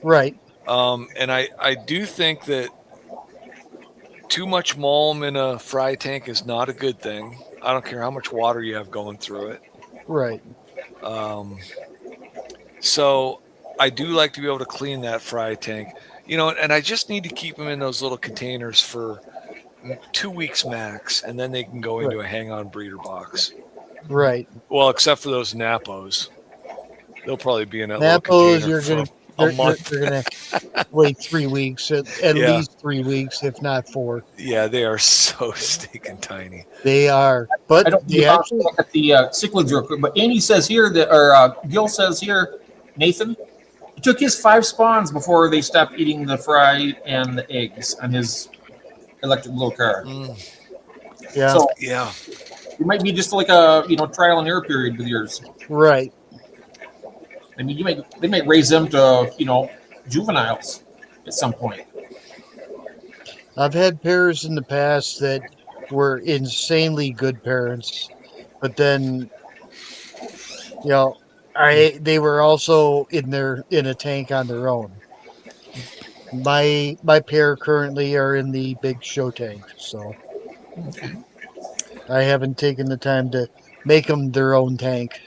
C: right.
A: And I do think that too much mulm in a fry tank is not a good thing. I don't care how much water you have going through it.
C: Right.
A: So I do like to be able to clean that fry tank, and I just need to keep them in those little containers for 2 weeks max, and then they can go into a hang-on breeder box.
C: Right.
A: Well, except for those Nappos. They'll probably be in that little
C: Nappos,
A: container for
C: you're
A: a month.
C: They're gonna wait 3 weeks, at
A: Yeah.
C: least 3 weeks, if not 4.
A: Yeah, they are so stinking tiny.
C: They are,
B: I
C: but
B: don't
C: they
B: know
C: actually,
B: at the cichlids real quick, but Amy says here that, or Gil says here, Nathan, it took his 5 spawns before they stopped eating the fry and the eggs on his electric blow car.
C: yeah,
B: So
A: Yeah.
B: it might be just like a trial and error period with yours.
C: right.
B: I mean, they might raise them to juveniles at some point.
C: I've had pairs in the past that were insanely good parents, but then, they were also in a tank on their own. My pair currently are in the big show tank, so I haven't taken the time to make them their own tank.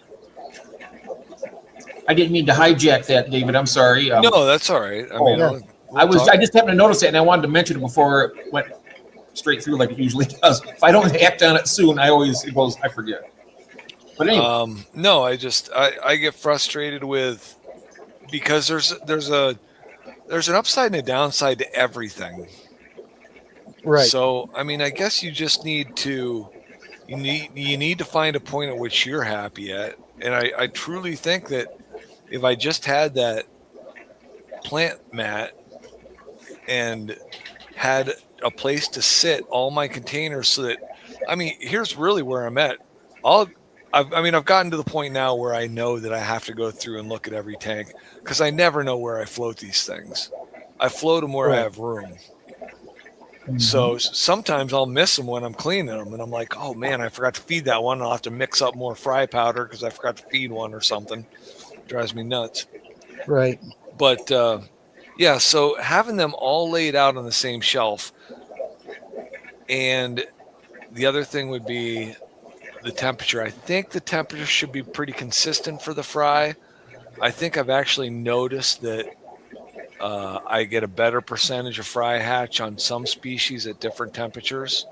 B: I didn't mean to hijack that, David. I'm sorry.
A: No, that's all right. I mean,
C: yeah.
B: I just happened to notice it, and I wanted to mention it before it went straight through like it usually does. If I don't act on it soon, I forget. But anyway,
A: no, I get frustrated with because there's an upside and a downside to everything.
C: Right.
A: So I mean, I guess you just need to find a point at which you're happy at, and I truly think that if I just had that plant mat and had a place to sit all my containers so that, I mean, here's really where I'm at. I've gotten to the point now where I know that I have to go through and look at every tank because I never know where I float these things. I float them where I have room. So sometimes I'll miss them when I'm cleaning them, and I'm like, oh man, I forgot to feed that one. I'll have to mix up more fry powder because I forgot to feed one or something. It drives me nuts.
C: Right.
A: But yeah, so having them all laid out on the same shelf, and the other thing would be the temperature. I think the temperature should be pretty consistent for the fry. I think I've actually noticed that I get a better percentage of fry hatch on some species at different temperatures.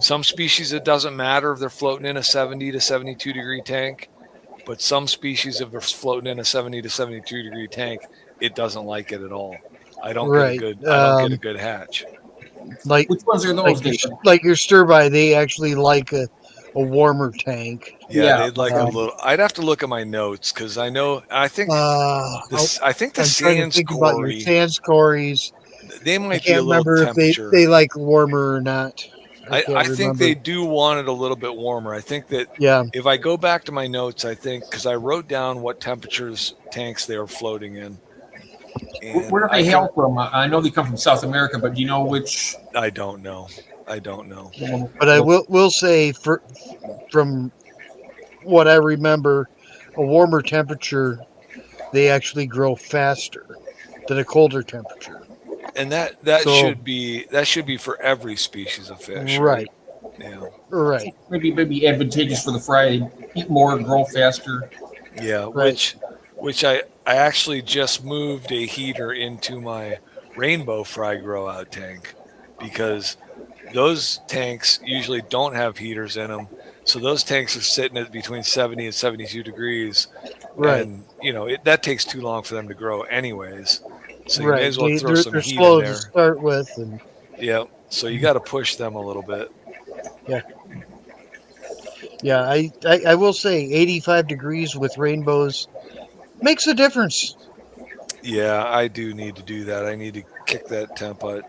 A: Some species, it doesn't matter if they're floating in a 70 to 72 degree tank, but some species, if they're floating in a 70 to 72 degree tank, it doesn't like it at all. I don't
C: Right.
A: get a good hatch.
C: Like
B: Which ones are those, David?
C: like your stir by, they actually like a warmer tank.
A: Yeah,
B: Yeah.
A: they'd like a little. I'd have to look at my notes because I know. I think this. I think the
C: I'm trying to
A: Sans
C: think about your
A: Cory,
C: Sans Corys.
A: they
C: I
A: might be a
C: can't
A: little
C: remember if
A: temperature.
C: they like warmer or not.
A: I
C: can't
A: think
C: remember.
A: they do want it a little bit warmer. I think that
C: Yeah.
A: if I go back to my notes, I think because I wrote down what temperatures tanks they were floating in. And
B: Where do they hail from? I know they come from South America, but do you know which?
A: I don't know.
C: But I will say, from what I remember, a warmer temperature, they actually grow faster than a colder temperature.
A: And that
C: So-
A: should be for every species of fish.
C: Right.
A: Yeah.
C: Right.
B: Maybe advantageous for the fry. They eat more, grow faster.
A: Yeah.
C: Right.
A: Which I actually just moved a heater into my rainbow fry grow out tank because those tanks usually don't have heaters in them. So those tanks are sitting at between 70 and 72 degrees.
C: Right.
A: And, that takes too long for them to grow anyways. So you
C: Right.
A: may as well throw some
C: They're
A: heat
C: slow
A: in
C: to
A: there.
C: start with, and
A: Yeah. So you got to push them a little bit.
C: yeah, I will say 85 degrees with rainbows makes a difference.
A: Yeah, I do need to do that. I need to kick that temp up.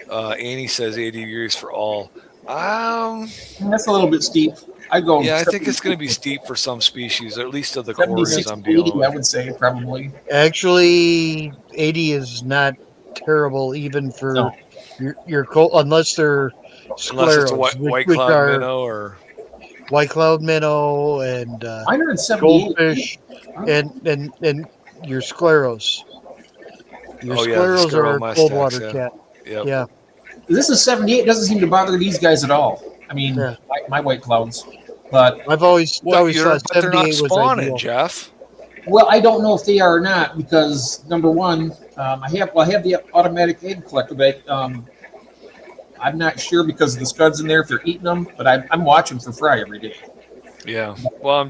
A: Annie says 80 degrees for all.
B: That's a little bit steep. I go.
A: Yeah, I think it's going to be steep for some species, or at least of the Corys
B: 76
A: I'm
B: to 80,
A: dealing
B: I
A: with.
B: would say probably.
C: Actually, 80 is not terrible even for
B: No.
C: your cold, unless they're
A: Unless it's a
C: scleros,
A: white
C: which
A: cloud
C: are
A: minnow or
C: white cloud minnow and
B: Mine are in 78.
C: goldfish and your scleros. Your
A: Oh, yeah, the
C: scleros
A: scleral
C: are
A: mustache,
C: cold water
A: yeah.
C: cat.
A: Yep.
C: Yeah.
B: This is 78. Doesn't seem to bother these guys at all. I mean,
C: Yeah.
B: my white clouds. But
C: I've always thought
A: but they're not
C: 78 was
A: spawning,
C: ideal.
A: Jeff.
B: well, I don't know if they are or not because number one, I have the automatic egg collector, but I'm not sure because of the scuds in there if they're eating them. But I'm watching for fry every day.
A: Yeah. Well,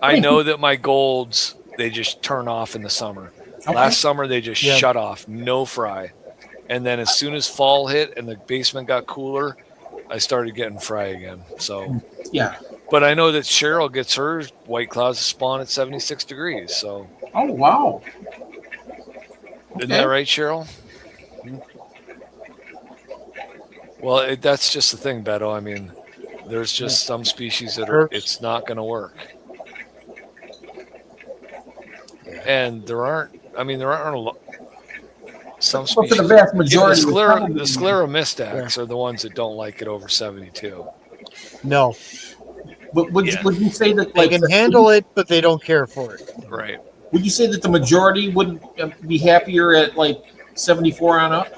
A: I know that my golds, they just turn off in the summer.
B: Okay.
A: Last summer they just
C: Yeah.
A: shut off, no fry. And then as soon as fall hit and the basement got cooler, I started getting fry again. So,
B: Yeah.
A: but I know that Cheryl gets her white clouds to spawn at 76 degrees. So,
B: Oh wow.
A: isn't that right, Cheryl? Well, that's just the thing, Beto. I mean, there's just some species that it's not going to work. And there aren't a lot. Some
B: But for
A: species.
B: the vast
A: Yeah,
B: majority,
A: the
B: it's probably-
A: scleromistax are the ones that don't like it over 72.
C: No,
B: But would
A: Yeah.
B: you say that
C: they
B: like
C: can handle it, but they don't care for it.
A: Right.
B: Would you say that the majority would be happier at like 74 on up?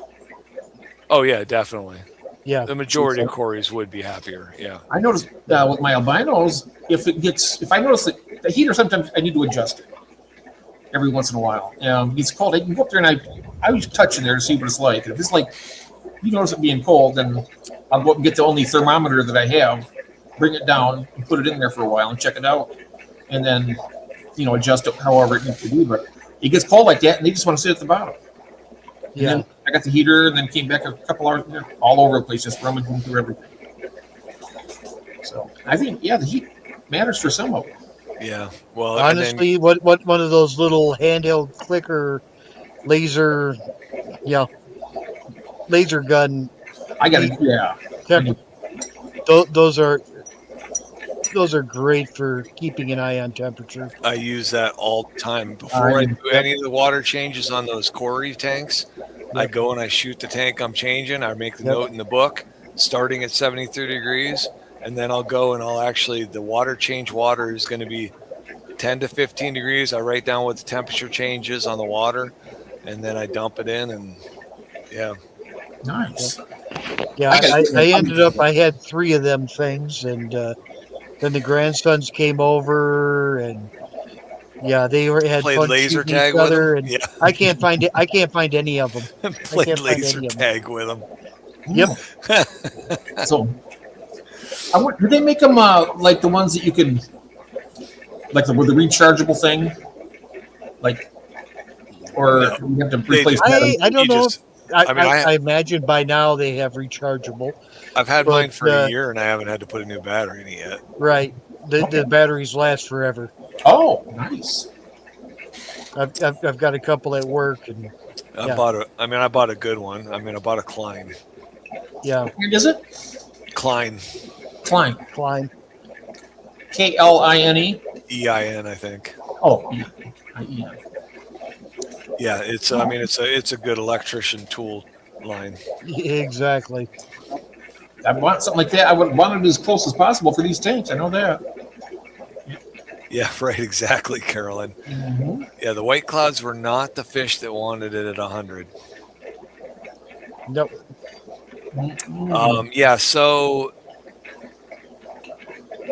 A: Oh yeah, definitely.
C: Yeah.
A: The majority of Corys would be happier. Yeah.
B: I noticed with my albinos, if I notice that the heater, sometimes I need to adjust it every once in a while. It's cold. I can go up there and I was touching there to see what it's like. If it's like you notice it being cold, then I'll go up and get the only thermometer that I have, bring it down, and put it in there for a while and check it out, and then adjust it however it needs to be. But it gets cold like that, and they just want to sit at the bottom. And
C: Yeah.
B: then I got the heater, and then came back a couple hours, all over the place, just rummaging through everything. So I think, the heat matters for some of them.
A: Yeah. Well, and then-
C: Honestly, what one of those little handheld clicker laser gun,
B: I got to,
C: those are great for keeping an eye on temperature.
A: I use that all the time. Before I do any of the water changes on those Cory tanks, I go and I shoot the tank I'm changing. I make the
C: Yep.
A: note in the book, starting at 73 degrees, and then I'll go and the water change water is going to be 10 to 15 degrees. I write down what the temperature change is on the water, and then I dump it in, and yeah.
B: Nice.
C: Yeah,
B: I gotta get
C: I
B: one.
C: ended up, I had 3 of them things, and then the grandsons came over, and yeah, had
A: Played
C: fun
A: laser
C: shooting each
A: tag with
C: other,
A: them.
C: and
A: Yeah,
C: I can't find it. I can't find any of them. I
A: played
C: can't find
A: laser
C: any of them.
A: tag with them.
C: Yep.
B: So, do they make them like the ones that you can, like with the rechargeable thing, like, or
A: No.
B: you have to
A: They
B: replace
A: just-
B: batteries?
C: I don't
A: You
C: know.
A: just-
C: I,
A: I mean,
C: I imagine by now they have rechargeable.
A: I've had
C: But,
A: mine for a year, and I haven't had to put a new battery in it yet.
C: Right. The batteries last forever.
B: Oh, nice.
C: I've got a couple at work, and
A: I
C: Yeah.
A: bought a good one. I bought a Klein.
C: yeah,
B: What is it?
A: Klein,
B: Klein.
C: Klein.
B: Kline.
A: EIN, I think.
B: Oh, yeah. Yeah.
A: Yeah, it's a good electrician tool line.
C: Exactly.
B: I want something like that. I would want it as close as possible for these tanks. I know that.
A: Yeah, right, exactly, Carolyn.
B: Mm-hmm.
A: Yeah, the white clouds were not the fish that wanted it at 100.
C: Nope.
A: Yeah, so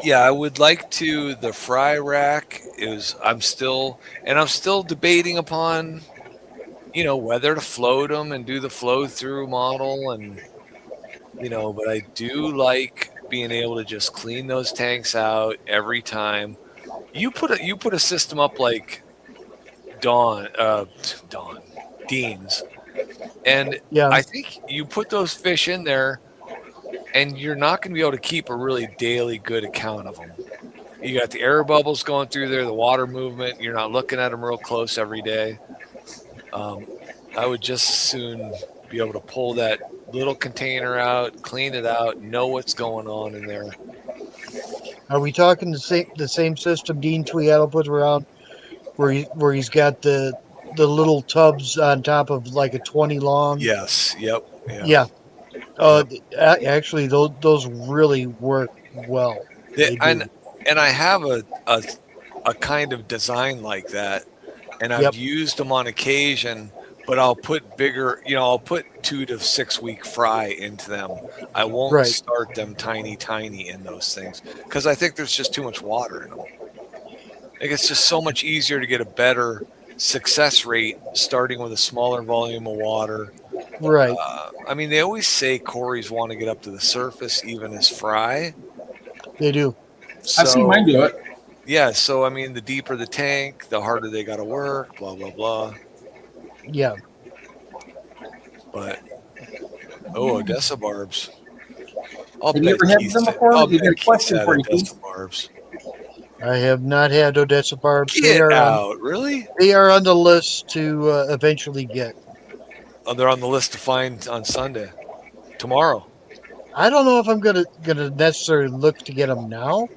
A: yeah, I would like to. The fry rack I'm still debating upon, whether to float them and do the flow through model, and but I do like being able to just clean those tanks out every time. You put a system up like Dean's, and
C: Yeah.
A: I think you put those fish in there, and you're not going to be able to keep a really daily good account of them. You got the air bubbles going through there, the water movement. You're not looking at them real close every day. I would just as soon be able to pull that little container out, clean it out, know what's going on in there.
C: Are we talking the same system Dean Tweedle put around, where he's got the little tubs on top of like a 20 long?
A: Yes. Yep.
C: Yeah. Actually, those really work well. They do.
A: And I have a kind of design like that, and I've
C: Yep.
A: used them on occasion, but I'll put bigger, I'll put 2 to 6 week fry into them. I won't
C: Right.
A: start them tiny in those things, because I think there's just too much water in them. I think it's just so much easier to get a better success rate starting with a smaller volume of water.
C: Right.
A: They always say Corys want to get up to the surface even as fry.
C: They do.
B: I've seen mine do it.
A: Yeah, so the deeper the tank, the harder they got to work, blah blah blah.
C: Yeah.
A: But Odessa barbs. I'll
B: Have you
A: bet
B: ever had
A: Keith
B: them
A: said-
B: before?
A: I'll
B: We've got a
A: bet Keith
B: question
A: said
B: for you,
A: Odessa
B: Keith.
A: barbs.
C: I have not had Odessa barbs.
A: Get out, really?
C: They are on the list to eventually get.
A: Oh, they're on the list to find on Sunday, tomorrow.
C: I don't know if I'm gonna necessarily look to get them now,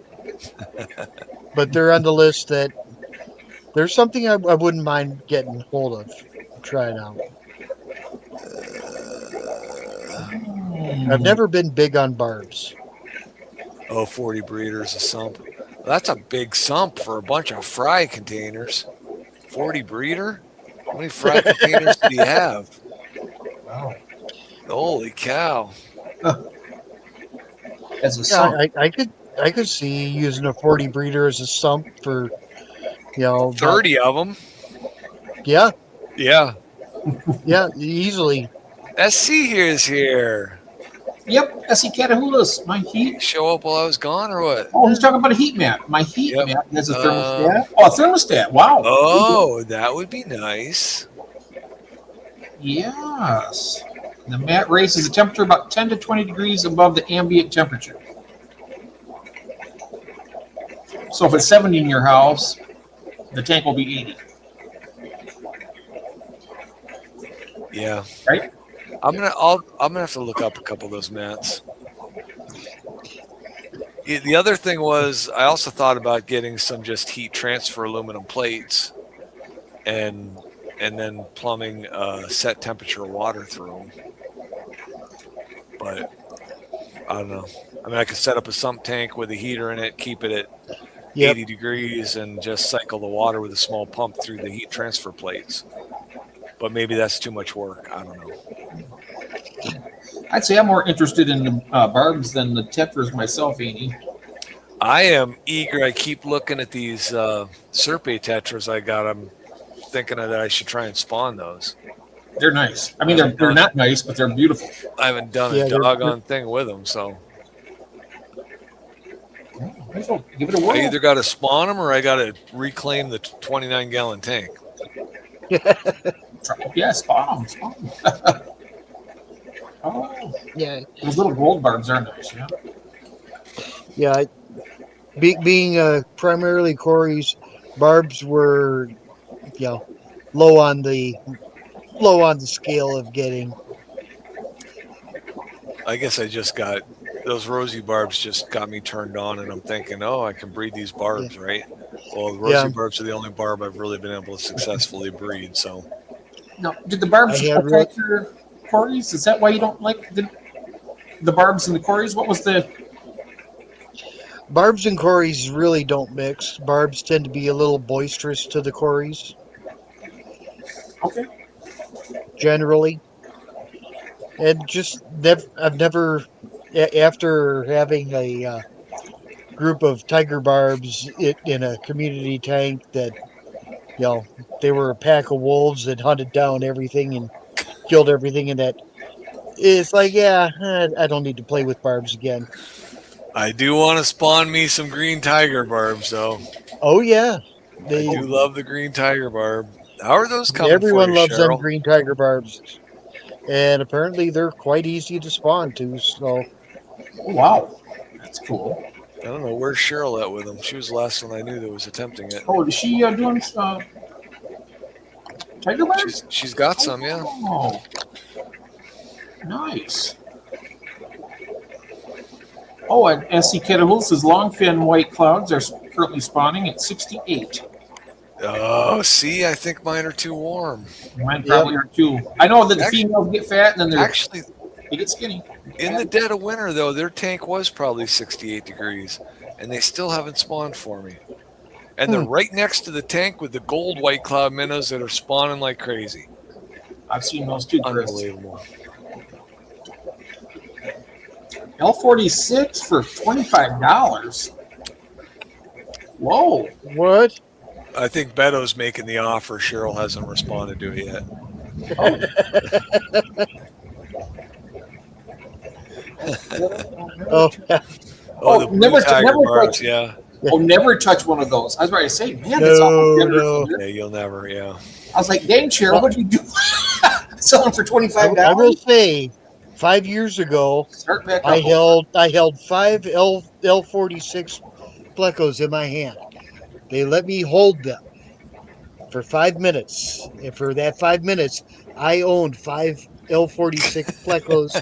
C: but they're on the list. That there's something I wouldn't mind getting hold of, trying out. I've never been big on barbs.
A: 40 breeders a sump. That's a big sump for a bunch of fry containers. 40 breeder? How many fry containers do you have?
B: Wow.
A: Holy cow!
B: As a
C: Yeah,
B: sump.
C: I could see using a 40 breeder as a sump for,
A: 30 of them.
C: Yeah,
A: Yeah.
C: easily.
A: SC is here.
B: Yep, SC Catahoula's. My heat.
A: Show up while I was gone, or what?
B: Oh, he's talking about a heat mat. My heat
A: Yep.
B: mat has a thermostat. A thermostat. Wow.
A: Oh, that would be nice.
B: Yes. The mat raises the temperature about 10 to 20 degrees above the ambient temperature. So if it's 70 in your house, the tank will be 80.
A: Yeah.
B: Right?
A: I'm gonna have to look up a couple of those mats. The other thing was, I also thought about getting some just heat transfer aluminum plates, and then plumbing set temperature water through them. But I don't know. I could set up a sump tank with a heater in it, keep it at
C: Yep.
A: 80 degrees and just cycle the water with a small pump through the heat transfer plates. But maybe that's too much work. I don't know.
B: I'd say I'm more interested in the barbs than the tetras myself, Andy.
A: I am eager. I keep looking at these Serpe tetras I got. I'm thinking that I should try and spawn those.
B: They're nice. I mean, they're not nice, but they're beautiful.
A: I haven't done
C: Yeah,
A: a
C: they're-
A: doggone thing with them, so
B: Might as well give it a
A: I
B: whirl.
A: either got to spawn them or I got to reclaim the 29-gallon tank.
B: Yeah, spawn them. Oh,
C: Yeah.
B: those little gold barbs are nice. Yeah.
C: Yeah. Being primarily Corey's, barbs were, low on the scale of getting.
A: I guess I just got those rosy barbs just got me turned on, and I'm thinking, oh, I can breed these barbs, right? Well, the rosy
C: Yeah.
A: barbs are the only barb I've really been able to successfully breed. So
B: No, did the barbs
C: I had
B: affect your Corys? Is that why you don't like the barbs and the Corys? What was the?
C: Barbs and Corys really don't mix. Barbs tend to be a little boisterous to the Corys,
B: Okay.
C: generally. And just I've never, after having a group of tiger barbs in a community tank that, they were a pack of wolves that hunted down everything and killed everything in that. It's like, I don't need to play with barbs again.
A: I do want to spawn me some green tiger barbs, though.
C: Oh yeah,
A: I do love the green tiger barb. How are those coming
C: everyone
A: for you,
C: loves them
A: Cheryl?
C: green tiger barbs, and apparently they're quite easy to spawn to. So
B: Oh, wow, that's cool.
A: I don't know. Where's Cheryl at with them? She was the last one I knew that was attempting it.
B: Oh, is she doing tiger barbs?
A: She's got some, yeah.
B: Oh, nice. Oh, and SC Kettle says longfin white clouds are currently spawning at 68.
A: Oh, see, I think mine are too warm.
B: Mine probably are too. I know that the
A: Actually-
B: females get fat and then
A: Actually,
B: they get skinny.
A: in the dead of winter, though, their tank was probably 68 degrees, and they still haven't spawned for me. And they're right next to the tank with the gold white cloud minnows that are spawning like crazy.
B: I've seen those too, Chris.
A: Unbelievable.
B: L46 for $25. Whoa.
C: what?
A: I think Beto's making the offer. Cheryl hasn't responded to it yet.
C: Oh,
B: Oh,
A: the blue
B: never-
A: tiger
B: never
A: barbs,
B: touch-
A: yeah.
B: Oh, never touch one of those. I was about to say, man, that's
C: No,
B: awful generous.
C: no.
B: of you.
A: Yeah, you'll never, yeah.
B: I was like, dang, Cheryl, what'd you do? Selling for $25?
C: I will say, 5 years ago,
B: Start back up.
C: I held 5 L46 plecos in my hand. They let me hold them for 5 minutes, and for that 5 minutes, I owned 5 L46 plecos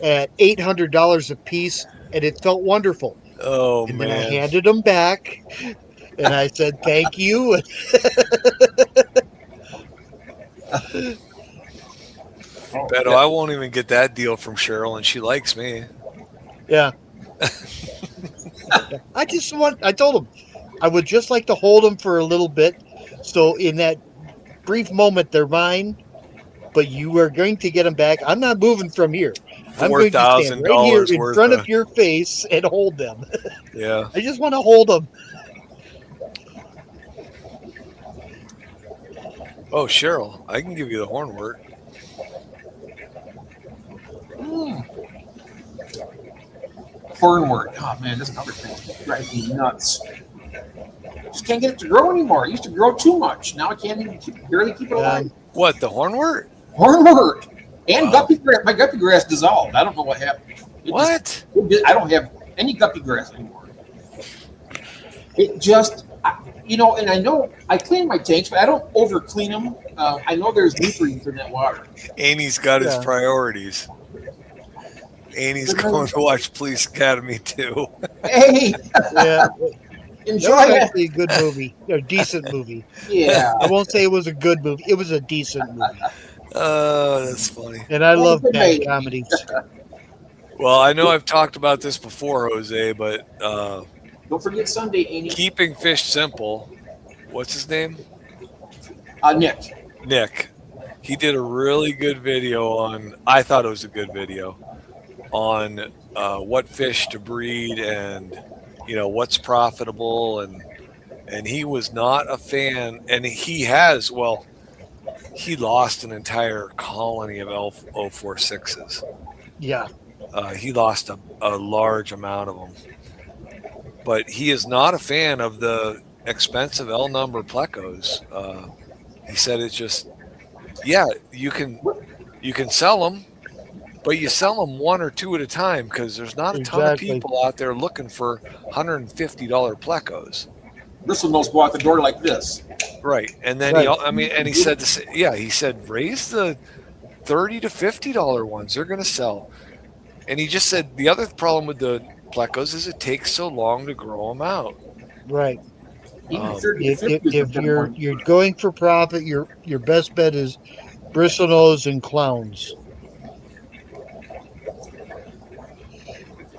C: at $800 a piece, and it felt wonderful.
A: Oh,
C: And then I
A: man.
C: handed them back, and I said, "Thank you."
A: Beto, I won't even get that deal from Cheryl, and she likes me.
C: Yeah. I told him I would just like to hold them for a little bit. So in that brief moment, they're mine, but you are going to get them back. I'm not moving from here. I'm going to stand right here
A: $4,000
C: in
A: worth
C: front
A: of-
C: of your face and hold them.
A: Yeah.
C: I just want to hold them.
A: Oh, Cheryl, I can give you the hornwort.
B: Hornwort. Oh, man, that's another thing. It drives me nuts. Just can't get it to grow anymore. It used to grow too much. Now I can't even barely keep it alive.
A: What, the hornwort?
B: Hornwort. And
A: Wow.
B: guppy grass. My guppy grass dissolved. I don't know what happened.
A: What?
B: I don't have any guppy grass anymore. It just, and I know I clean my tanks, but I don't over clean them. I know there's nutrients in that water.
A: Annie's got his
C: Yeah.
A: priorities. Annie's going to watch Police Academy too.
B: Hey,
C: Yeah,
B: enjoy
C: that was
B: it.
C: actually a good movie, a decent movie.
B: Yeah.
C: I won't say it was a good movie. It was a decent movie,
A: Oh, that's funny.
C: and I love
B: good
C: bad
B: movie.
C: comedies.
A: Well, I know I've talked about this before, Jose, but
B: Don't forget Sunday, Amy.
A: Keeping fish simple. What's his name?
B: Nick.
A: Nick. He did a really good video on. I thought it was a good video on what fish to breed and what's profitable and he was not a fan. And he has he lost an entire colony of L046s.
C: Yeah.
A: He lost a large amount of them. But he is not a fan of the expensive L number plecos. He said it's just, you can sell them, but you sell them one or two at a time because there's not a ton of
C: Exactly.
A: people out there looking for $150 plecos.
B: Bristlenose go out the door like this.
A: Right. And then
C: Right.
A: he said this, he said raise the $30 to $50 ones. They're going to sell. And he just said the other problem with the plecos is it takes so long to grow them out.
C: Right.
B: Even 30 to
C: If,
B: 50
C: if,
B: is a
C: if
B: good
C: you're
B: one.
C: you're going for profit, your best bet is bristlenose and clowns.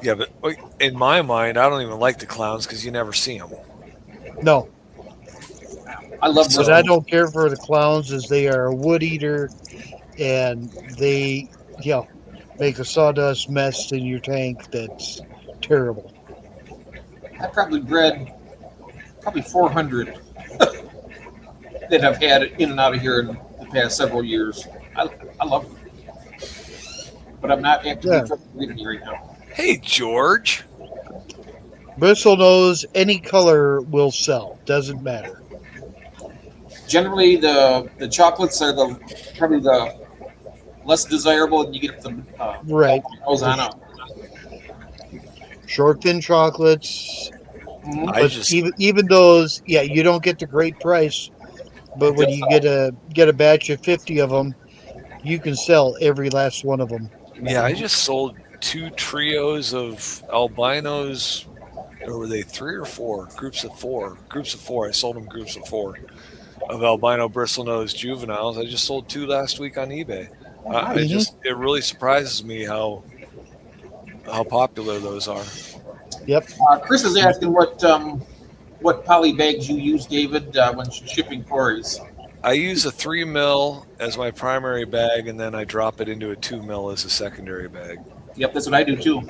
A: Yeah, but in my mind, I don't even like the clowns because you never see them.
C: No,
B: I love
C: but I
B: bristlenose.
C: don't care for the clowns as they are a wood eater, and they make a sawdust mess in your tank that's terrible.
B: I probably bred 400 that I've had in and out of here in the past several years. I love them. But I'm not actively
C: Yeah.
B: trying to breed any right now.
A: Hey, George.
C: Bristlenose, any color will sell. Doesn't matter.
B: Generally, the chocolates are probably the less desirable, and you get the
C: Right.
B: nose on up.
C: Short fin chocolates,
B: Mhm.
A: I
C: but
A: just
C: even those, you don't get the great price. But when you get a batch of 50 of them, you can sell every last one of them.
A: I just sold 2 trios of albinos. Or were they 3 or 4? Groups of 4. Groups of 4. I sold them groups of 4 of albino bristlenose juveniles. I just sold 2 last week on eBay. It really surprises me how popular those are.
B: Chris is asking what poly bags you use, David, when shipping quarries.
A: I use a 3 mil as my primary bag, and then I drop it into a 2 mil as a secondary bag.
B: Yep, that's what I do too.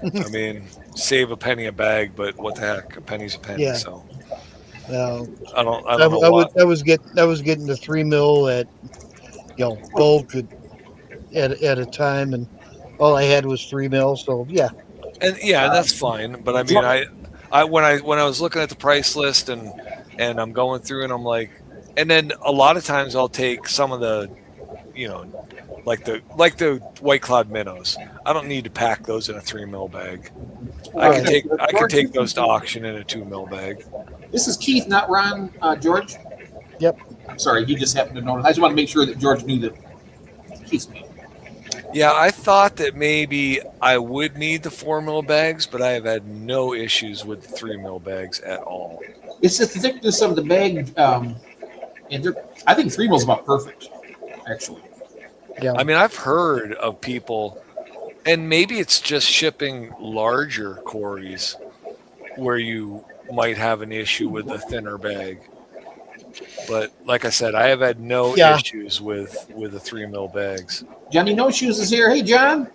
A: I mean, save a penny a bag, but what the heck? A penny's a penny.
C: Yeah.
A: So
C: Uh,
A: I don't
C: I,
A: know
C: I,
A: what.
C: was getting the 3 mil at bulk at a time, and all I had was 3 mil. So
A: And that's fine. But I mean, when I was looking at the price list and I'm going through and I'm like, and then a lot of times I'll take some of the, like the White Cloud minnows. I don't need to pack those in a 3 mil bag. I can take those to auction in a 2 mil bag.
B: This is Keith, not Ron. George.
C: Yep.
B: I'm sorry, he just happened to notice. I just want to make sure that George knew that Keith's name.
A: Yeah, I thought that maybe I would need the 4 mil bags, but I have had no issues with the 3 mil bags at all.
B: It's just the thickness of the bag, and I think 3 mil is about perfect, actually.
A: I mean, I've heard of people, and maybe it's just shipping larger quarries where you might have an issue with the thinner bag. But like I said, I have had no issues with the 3 mil bags.
B: Johnny No Shoes is here. Hey, John.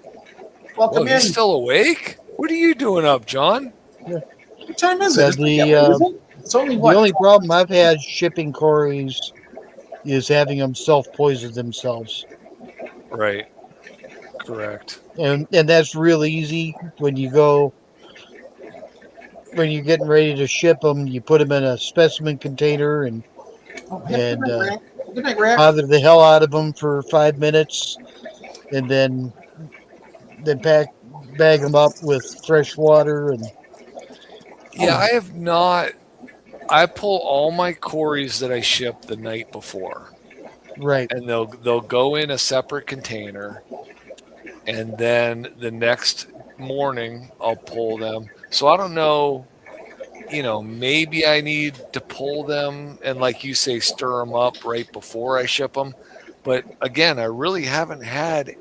B: Welcome
A: Oh,
B: in.
A: he's still awake? What are you doing up, John?
B: What time is it?
C: Sadly,
B: It's only
C: the
B: what?
C: only problem I've had shipping quarries is having them self-poison themselves.
A: Right. Correct.
C: And that's real easy when you're getting ready to ship them. You put them in a specimen container and
B: Good night, Rack.
C: bother the hell out of them for 5 minutes, and then bag them up with fresh water. And
A: Yeah, I have not. I pull all my quarries that I ship the night before,
C: right,
A: and they'll go in a separate container, and then the next morning I'll pull them. So I don't know, maybe I need to pull them and, like you say, stir them up right before I ship them. But again, I really haven't had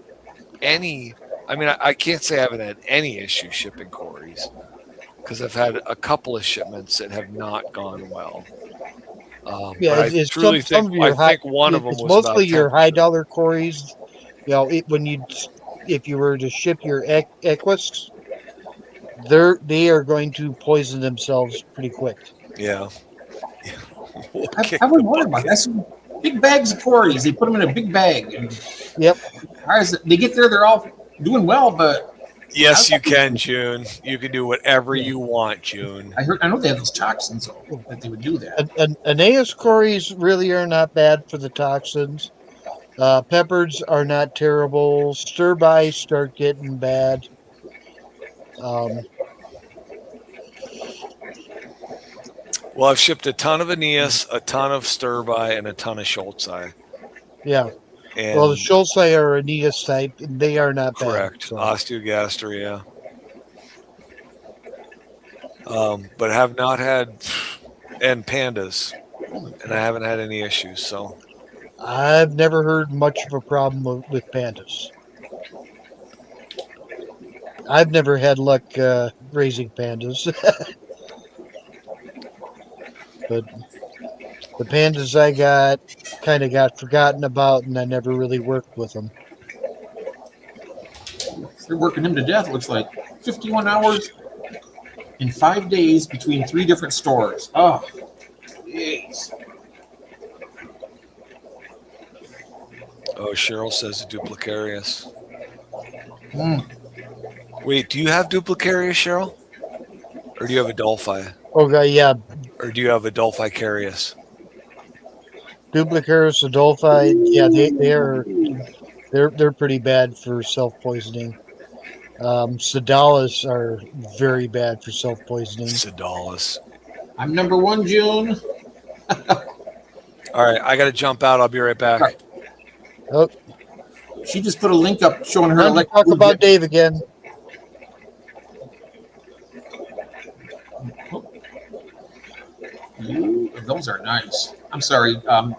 A: any. I mean, I can't say I haven't had any issue shipping quarries. because I've had a couple of shipments that have not gone well.
C: Yeah,
A: But I
C: it's
A: truly
C: some
A: think
C: of your high.
A: one of them
C: It's
A: was about
C: mostly your
A: 10.
C: high dollar quarries. You know, if you were to ship your Equus, they are going to poison themselves pretty quick.
A: Yeah. We'll
B: I
A: kick
B: was
A: the
B: wondering about
A: bucket.
B: that. Some big bags of quarries. They put them in a big bag, and
C: Yep.
B: they get there. They're all doing well, but
A: Yes, you can, June. You can do whatever you want, June.
B: I know they have those toxins though, that they would do that.
C: Aeneas quarries really are not bad for the toxins. Peppards are not terrible. Stir-by start getting bad.
A: Well, I've shipped a ton of Aeneas, a ton of Sturby, and a ton of Schultzei.
C: Yeah.
A: And
C: Well, the Schultzei are Aeneas type, and they are not
A: correct,
C: bad. So.
A: Osteogaster, yeah. But have not had, and pandas, and I haven't had any issues. So
C: I've never heard much of a problem with pandas. I've never had luck raising pandas. But the pandas I got kind of got forgotten about, and I never really worked with them.
B: They're working him to death. Looks like 51 hours in 5 days between 3 different stores. Oh, jeez.
A: oh, Cheryl says a Duplicarius.
B: Mm.
A: Wait, do you have Duplicarius, Cheryl? Or do you have a Dolphi?
C: Okay, yeah.
A: Or do you have a Dolphicarius?
C: Duplicaris, Adolphi, yeah, they're pretty bad for self-poisoning. Sedalis are very bad for self-poisoning.
A: Sedalis.
B: I'm number 1, June.
A: All right, I got to jump out. I'll be right back.
B: Right.
C: Oh,
B: She just put a link up showing her
C: time to
B: electric
C: talk
B: blue
C: about
B: jet.
C: Dave again.
B: Ooh, those are nice. I'm sorry. I'm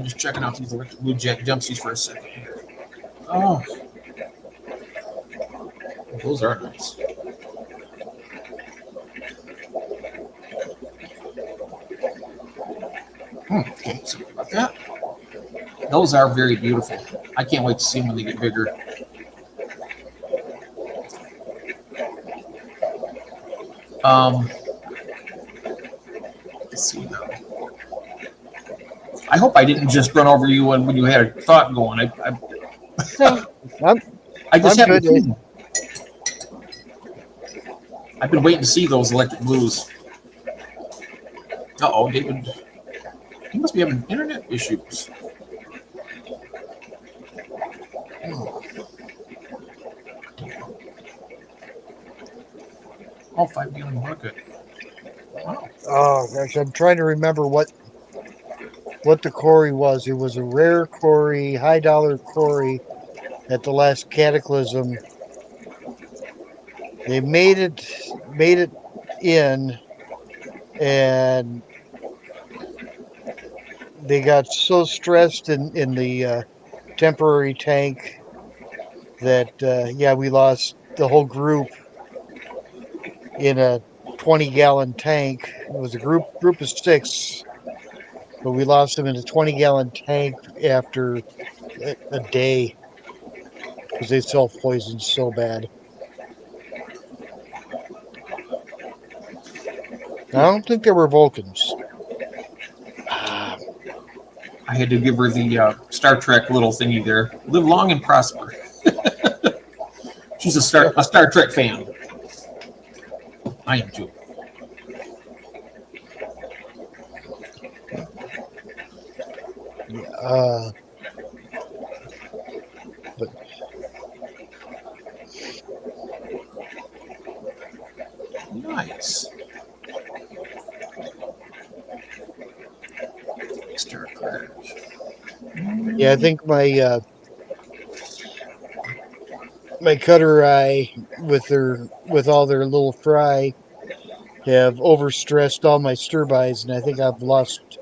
B: just checking out these electric blue jet jumpsuits for a second here. Oh, those are nice. Okay, sorry about that. Those are very beautiful. I can't wait to see them when they get bigger. Let's see now. I hope I didn't just run over you when you had a thought going.
C: I'm
B: I just
C: I'm
B: haven't
C: good.
B: seen them. I've been waiting to see those electric blues. Uh-oh, David. He must be having internet issues. Oh, 5-gallon bucket. Wow.
C: Oh gosh, I'm trying to remember what the quarry was. It was a rare quarry, high dollar quarry at the last Cataclysm. They made it in, and they got so stressed in the temporary tank that yeah, we lost the whole group in a 20-gallon tank. It was a group of 6, but we lost them in a 20-gallon tank after a day because they self-poisoned so bad. I don't think they were Vulcans.
B: I had to give her the Star Trek little thingy there. Live long and prosper. She's a Star Trek fan. I am too.
C: But
B: Nice. Star Trek.
C: yeah, I think my my cutter eye with all their little fry have overstressed all my stir-bys, and I think I've lost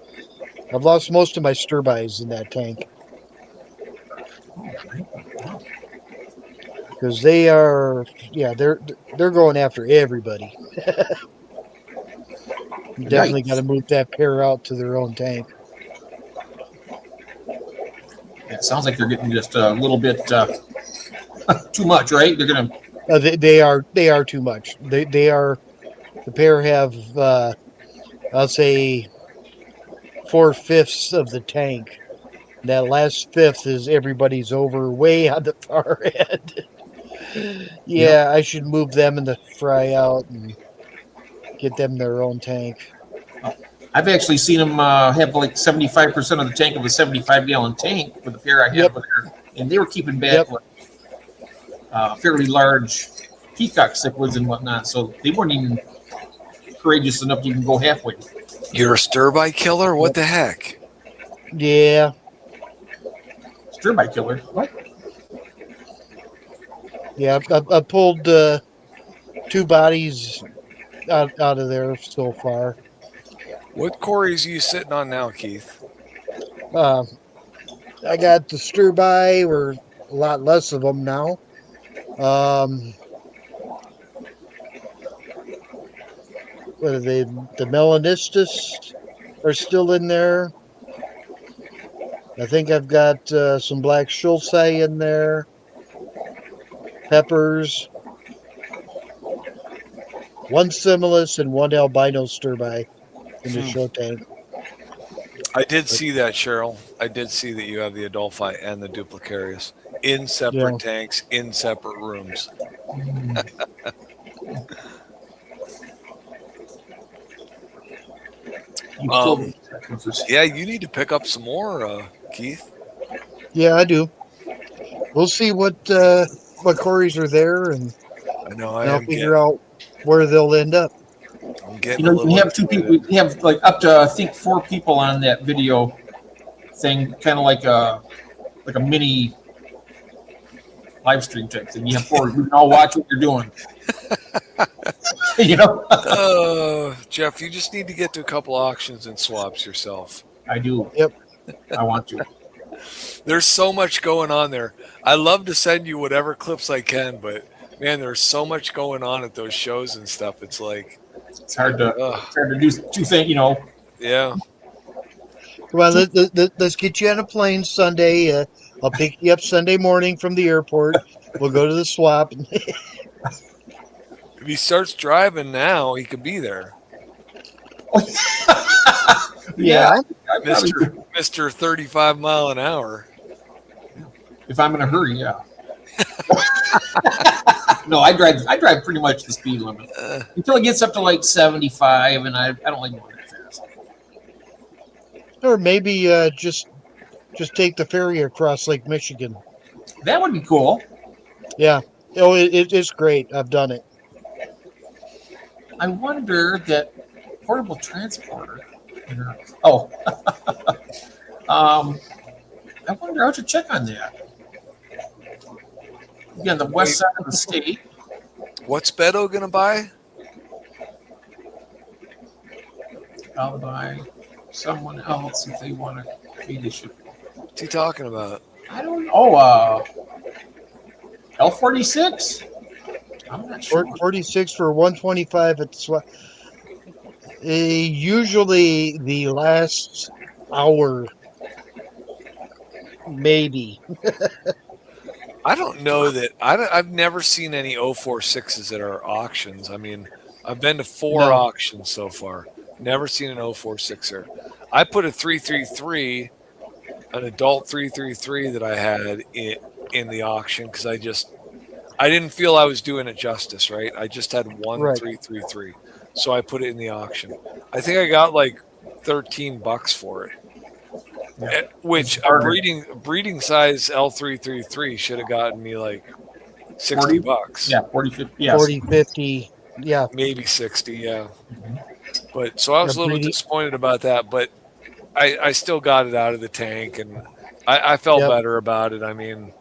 C: most of my stir-bys in that tank. because they are, yeah, they're going after everybody. You definitely got to move that pair out to their own tank.
B: It sounds like they're getting just a little bit too much, right? They're gonna.
C: They are too much. They are, the pair have I'll say 4/5 of the tank. That last fifth is everybody's over way on the far end. Yeah, I should move them in the fry out and get them their own tank.
B: I've actually seen them have like 75% of the tank of a 75-gallon tank with the pair I had
C: Yep.
B: over there, and they were keeping back
C: Yep.
B: like, fairly large peacock cichlids and whatnot, so they weren't even courageous enough to even go halfway.
A: You're a stir-by killer? What the heck?
C: Yeah,
B: Stir-by killer. What?
C: yeah. I pulled 2 bodies out of there so far.
A: What Corys are you sitting on now, Keith?
C: I got the stir by, or a lot less of them now. What are they? The melanistus are still in there. I think I've got some black schulze in there. Peppers. 1 Similis and 1 albino stir-by in the show tank.
A: I did see that, Cheryl. I did see that you have the Adolphi and the Duplicarius in separate tanks, in separate rooms. Yeah, you need to pick up some more, Keith.
C: Yeah, I do. We'll see what Corys are there, and
A: I know
C: I'll figure out where they'll end up.
A: I'm getting
B: You know, we have 2 people. We have like up to I think 4 people on that video thing, kind of like a mini live stream type thing. You have 4. We can all watch what you're doing. You know.
A: Jeff, you just need to get to a couple auctions and swaps yourself.
B: I do.
C: Yep.
B: I want to.
A: There's so much going on there. I love to send you whatever clips I can, but man, there's so much going on at those shows and stuff. It's like
B: it's hard to do 2 things. You know.
A: Yeah.
C: Come on, let's get you on a plane Sunday. I'll pick you up Sunday morning from the airport. We'll go to the swap.
A: If he starts driving now, he could be there.
B: Yeah.
A: Mr. 35 mile an hour.
B: If I'm in a hurry, yeah. No, I drive pretty much the speed limit until it gets up to like 75, and I don't like going that fast.
C: Or maybe just take the ferry across Lake Michigan.
B: That would be cool.
C: Yeah. Oh, it's great. I've done it.
B: I wonder that portable transporter. Oh, I wonder how to check on that. Again, the west side of the state.
A: What's Beto gonna buy?
B: I'll buy someone else if they want to pay the ship.
A: What's he talking about?
B: I don't know. Oh, L46. I'm not sure.
C: 46 for 125 at swap. Usually the last hour, maybe.
A: I don't know that. I've never seen any 046s at our auctions. I mean, I've been to 4 auctions so far. Never seen an 046er. I put a 333, an adult 333 that I had in the auction because I didn't feel I was doing it justice, right? I just had one 333. So I put it in the auction. I think I got like $13 for it. Yeah. Which a breeding size L333 should have gotten me like $60.
B: Yeah, 40, 50. Yes.
C: 40, 50. Yeah.
A: Maybe 60, yeah. But so I was a little disappointed about that, but I still got it out of the tank and I felt better about it. I mean,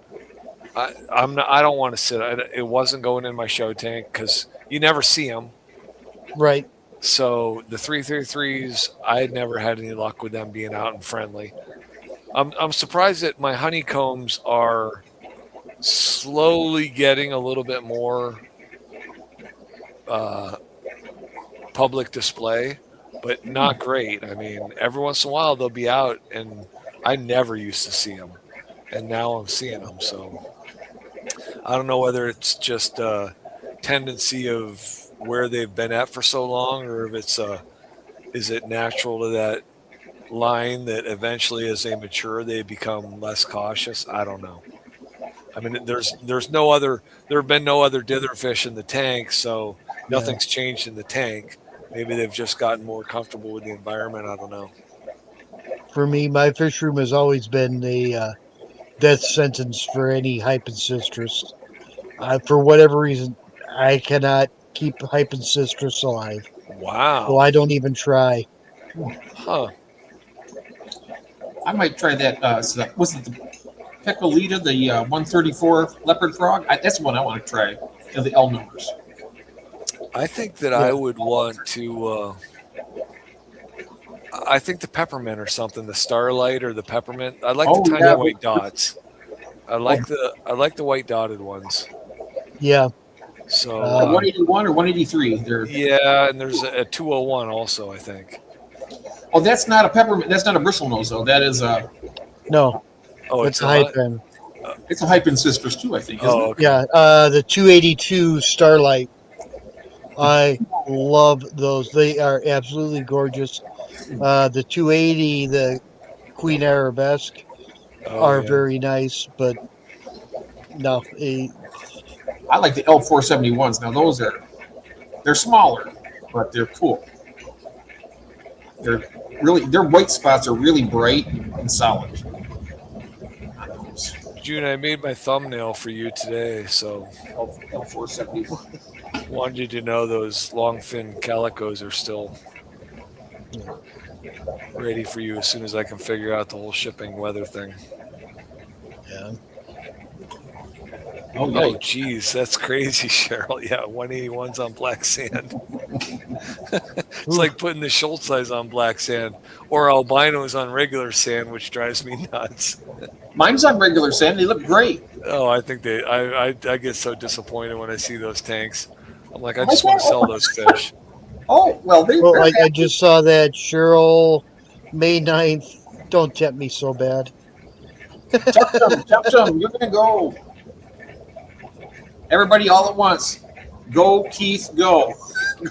A: I don't want to sit. It wasn't going in my show tank because you never see them.
C: Right.
A: So the 333s, I had never had any luck with them being out and friendly. I'm surprised that my honeycombs are slowly getting a little bit more public display, but not great. I mean, every once in a while they'll be out, and I never used to see them, and now I'm seeing them. So I don't know whether it's just a tendency of where they've been at for so long, or if it's is it natural to that line that eventually, as they mature, they become less cautious. I don't know. I mean, there's no other. There have been no other dither fish in the tank, so nothing's changed in the tank. Maybe they've just gotten more comfortable with the environment. I don't know.
C: For me, my fish room has always been the death sentence for any hypencistrus. For whatever reason, I cannot keep hypencistrus alive, so
A: Wow.
C: I don't even try.
A: Huh.
B: I might try that. Was it the Pecolita, the 134 leopard frog? That's the one I want to try. The L numbers.
A: I think that I would want to. I think the peppermint or something, the starlight or the peppermint. I like the tiny white dots. I like the white dotted ones.
C: Yeah,
A: So
B: 181 or 183. They're
A: yeah, and there's a 201 also, I think.
B: Oh, that's not a peppermint. That's not a bristlenose though. That is a.
C: no,
A: Oh,
C: it's
A: not?
C: hypen.
B: It's a hypencistrus too, I think. Isn't
A: Oh,
B: it?
A: okay.
C: Yeah, the 282 starlight. I love those. They are absolutely gorgeous. The 280, the Queen Arabesque,
A: Oh,
C: are
A: yeah.
C: very nice, but no,
B: I like the L471s. Now they're smaller, but they're cool. Their white spots are really bright and solid. On those
A: June, I made my thumbnail for you today, so
B: L471.
A: wanted you to know those long fin calicos are still ready for you as soon as I can figure out the whole shipping weather thing.
C: yeah.
B: Oh
A: Oh,
B: yeah.
A: geez, that's crazy, Cheryl. Yeah, 181's on black sand. It's like putting the Schultz size on black sand, or albinos on regular sand, which drives me nuts.
B: Mine's on regular sand. They look great.
A: Oh, I think I get so disappointed when I see those tanks. I'm like, I just want to sell those fish.
B: Oh well,
C: Well, I just saw that Cheryl, May 9th. Don't tempt me so bad.
B: Tempt them. You're gonna go. Everybody all at once. Go, Keith, go.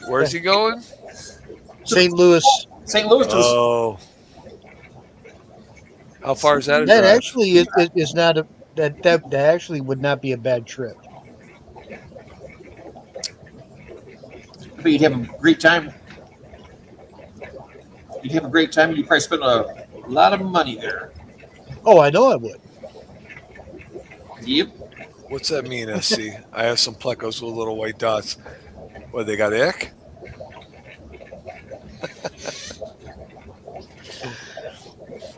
A: Where's he going?
C: St. Louis.
B: St. Louis was
A: Oh, how far is that? A
C: That
A: drive?
C: actually is not a that actually would not be a bad trip.
B: but you'd have a great time. You'd have a great time. You'd probably spend a lot of money there.
C: Oh, I know I would.
B: Yep.
A: What's that mean, SC? I have some plecos with little white dots. What, they got ick?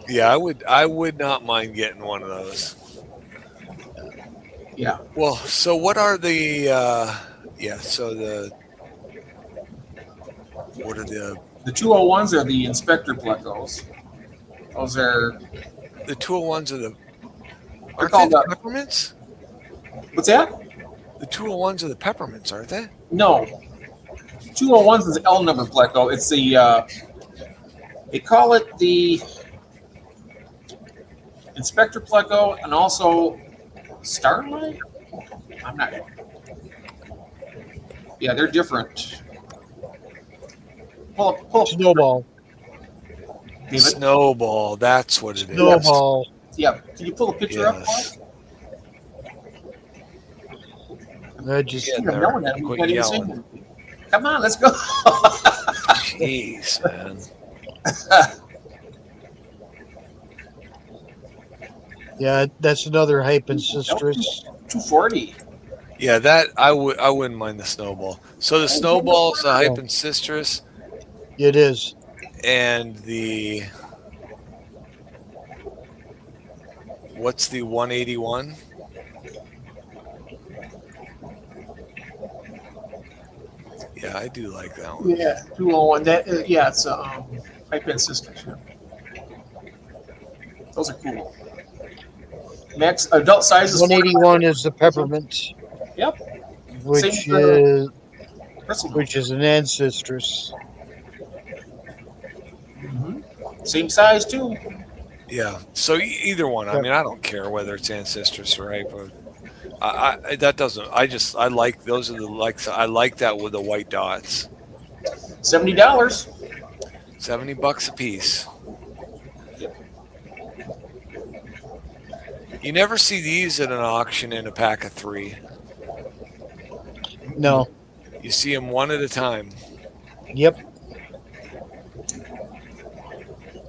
A: Yeah, I would not mind getting one of those.
B: Yeah.
A: Well, so what are the what are the
B: The 201s are the inspector plecos. Those are
A: 201s are the aren't
B: called
A: they the peppermints?
B: what's that?
A: The 201s are the peppermints, aren't they?
B: No. 201s is L number pleco. It's the they call it the inspector pleco and also starlight. I'm not. Yeah, they're different. Pull up,
C: Snowball.
B: David.
A: Snowball, that's what it is.
C: Snowball.
B: Yeah, can you pull a picture up?
A: Yes.
C: I just
A: Yeah.
B: You're yelling at me.
A: Quit
B: Can't even
A: yelling.
B: sing. Come on, let's go.
A: Jeez, man.
C: yeah, that's another hypencistrus.
B: 240.
A: Yeah, that I wouldn't mind the snowball. So the snowball's a hypencistrus,
C: It is.
A: and the what's the 181? Yeah, I do like that one.
B: Yeah, 201. That yeah, it's hypen sisters. Yeah. Those are cool. Max adult size is
C: 181 is the peppermint,
B: Yep.
C: which
B: Same for-
C: is
B: Bristle.
C: which is an ancestors.
B: Same size too.
A: Yeah. So either one. I
C: Yep.
A: mean, I don't care whether it's Ancestors or Hype. I that doesn't. I like those are the likes. I like that with the white dots.
B: $70.
A: $70 a piece. You never see these at an auction in a pack of 3.
C: No.
A: You see them one at a time.
C: Yep.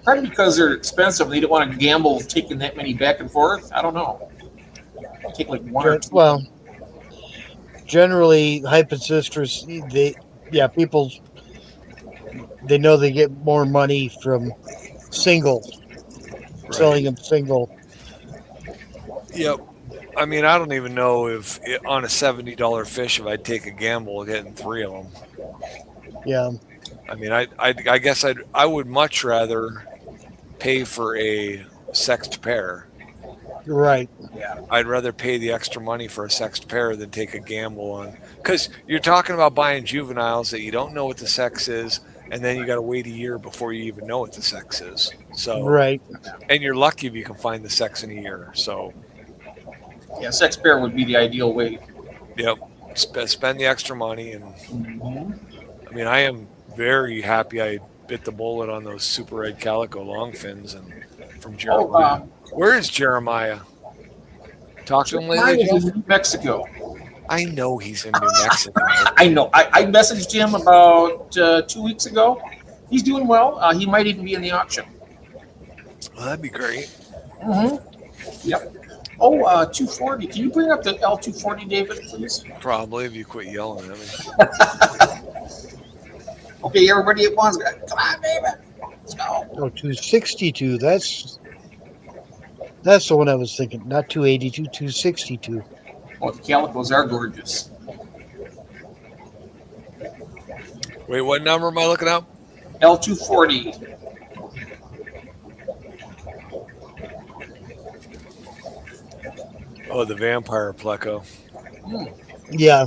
B: Probably because they're expensive. They don't want to gamble taking that many back and forth. I don't know. Take like one or two.
C: Well, generally, hype and sisters, people, they know they get more money from single, selling them single.
A: Yep. I mean, I don't even know if on a $70 fish if I'd take a gamble of getting 3 of them.
C: Yeah.
A: I mean, I guess I would much rather pay for a sexed pair.
C: Right.
A: I'd rather pay the extra money for a sexed pair than take a gamble on, because you're talking about buying juveniles that you don't know what the sex is, and then you got to wait a year before you even know what the sex is. So
C: Right.
A: and you're lucky if you can find the sex in a year. So
B: Yeah, sex pair would be the ideal way.
A: yep, spend the extra money, and I mean, I am very happy I bit the bullet on those super red calico longfins and from
B: Oh,
A: Jeremiah. Where is Jeremiah? Talk to him
B: mine
A: lately,
B: is
A: Jeff?
B: in New Mexico.
A: I know he's in New Mexico.
B: I know. I messaged him about 2 weeks ago. He's doing well. He might even be in the auction.
A: Well, that'd be great.
B: Yep. Oh, 240. Can you bring up the L240, David, please?
A: Probably if you quit yelling at me.
B: Okay, everybody at once. Come on, David. Let's go.
C: Oh, 262. That's the one I was thinking. Not 282, 262.
B: Oh, the calicos are gorgeous.
A: Wait, what number am I looking up?
B: L240.
A: Oh, the vampire pleco.
C: Yeah.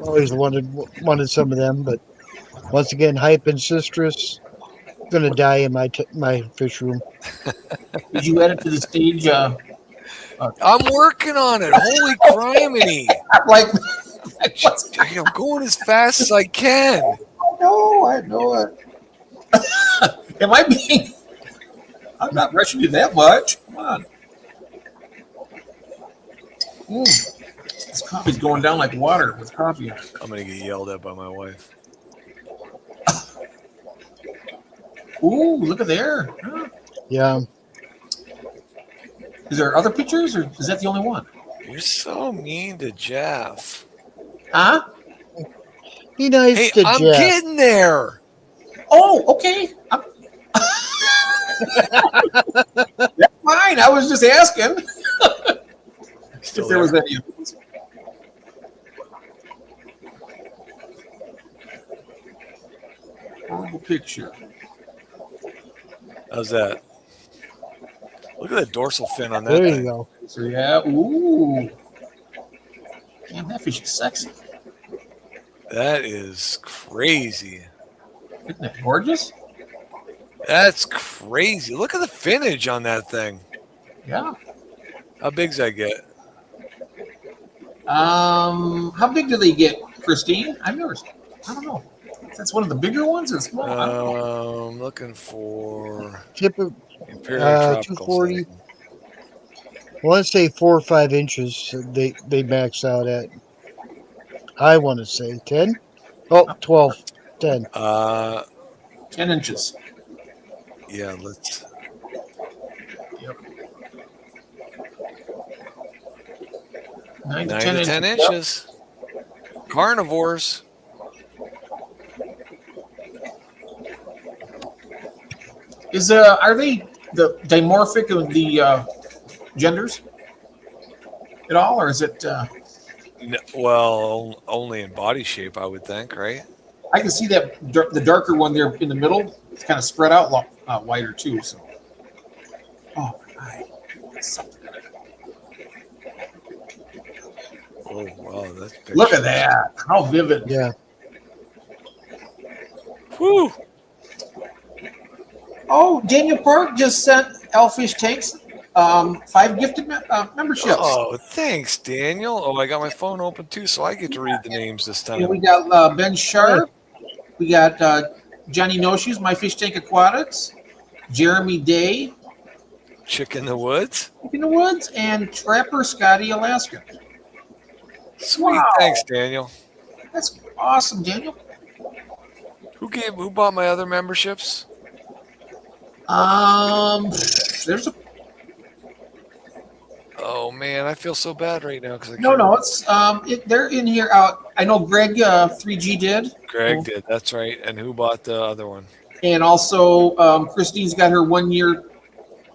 C: Always wanted some of them, but once again, hype and citrus. Gonna die in my fish room.
B: Did you add it to the stage?
A: I'm working on it. Holy criminy!
B: I'm like, what's
A: I'm going as fast as I can.
B: No, I know it. Am I being? I'm not rushing you that much. Come on. This coffee's going down like water with coffee.
A: I'm gonna get yelled at by my wife.
B: Ooh, look at there. Huh.
C: Yeah.
B: Is there other pictures, or is that the only one?
A: You're so mean to Jeff.
B: Huh?
C: Be nice
A: Hey,
C: to
A: I'm
C: Jeff.
A: getting there.
B: Oh, okay. That's fine. I was just asking
A: Still
B: if there was any. Horrible picture.
A: How's that? Look at the dorsal fin on that
C: There you
A: thing.
C: go.
B: So yeah. Ooh. Damn, that fish is sexy.
A: That is crazy.
B: Isn't that gorgeous?
A: That's crazy. Look at the finnage on that thing.
B: Yeah.
A: How big's that get?
B: How big do they get, Christine? I don't know. That's one of the bigger ones or small? I don't know.
A: I'm looking for
C: Tip of,
A: Imperial Tropical
C: 240.
A: setting.
C: I want to say 4 or 5 inches. They max out at. I want to say 10. Oh, 12, 10.
B: 10 inches.
A: Yeah, let's.
B: Yep. 9
A: 9
B: to 10
A: to 10
B: Yep.
A: inches. Carnivores.
B: Are they the dimorphic of the genders at all, or is it?
A: Well, only in body shape, I would think, right?
B: I can see that the darker one there in the middle. It's kind of spread out wider too. So, oh my God, something.
A: Oh wow, that's
B: Look
A: pictures.
B: at that. How vivid.
C: Yeah.
A: Whew.
B: Oh, Daniel Park just sent Elfish Tanks 5 gifted memberships.
A: Oh, thanks, Daniel. Oh, I got my phone open too, so I get to read the names this
B: And we
A: time.
B: got Ben Sharp. We got Johnny No Shoes, My Fish Tank Aquatics. Jeremy Day,
A: Chick in the Woods.
B: in the Woods, and Trapper Scotty Alaska.
A: Sweet,
B: Wow.
A: thanks, Daniel.
B: That's awesome, Daniel.
A: Who bought my other memberships?
B: There's a
A: Oh man, I feel so bad right now because
B: no. It's they're in here. I know Greg 3G did,
A: Greg did. That's right. And who bought the other one?
B: and also Christine's got her 1 year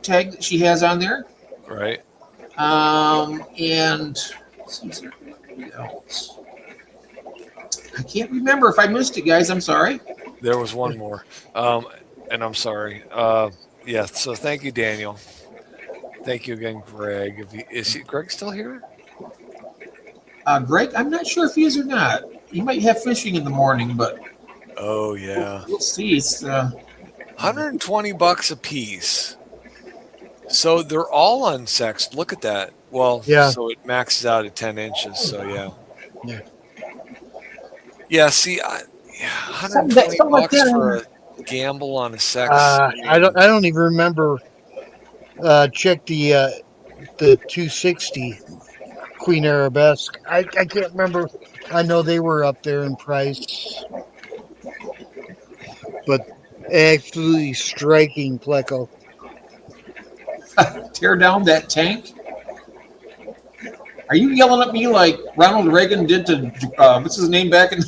B: tag that she has on there.
A: Right.
B: And let's see, is there anything else? I can't remember. If I missed it, guys, I'm sorry.
A: There was one more. And I'm sorry. Yeah. So thank you, Daniel. Thank you again, Greg. Is Greg still here?
B: Greg, I'm not sure if he is or not. He might have fishing in the morning, but
A: Oh yeah.
B: we'll see. It's
A: $120 a piece. So they're all unsexed. Look at that. Well,
C: Yeah.
A: so it maxes out at 10 inches. So yeah.
C: Yeah.
A: Yeah. See,
B: Something like
A: $120
B: that.
A: for a gamble on a sex.
C: I don't even remember. Check the 260 Queen Arabesque. I can't remember. I know they were up there in price, but absolutely striking pleco.
B: tear down that tank. Are you yelling at me like Ronald Reagan did to what's his name back in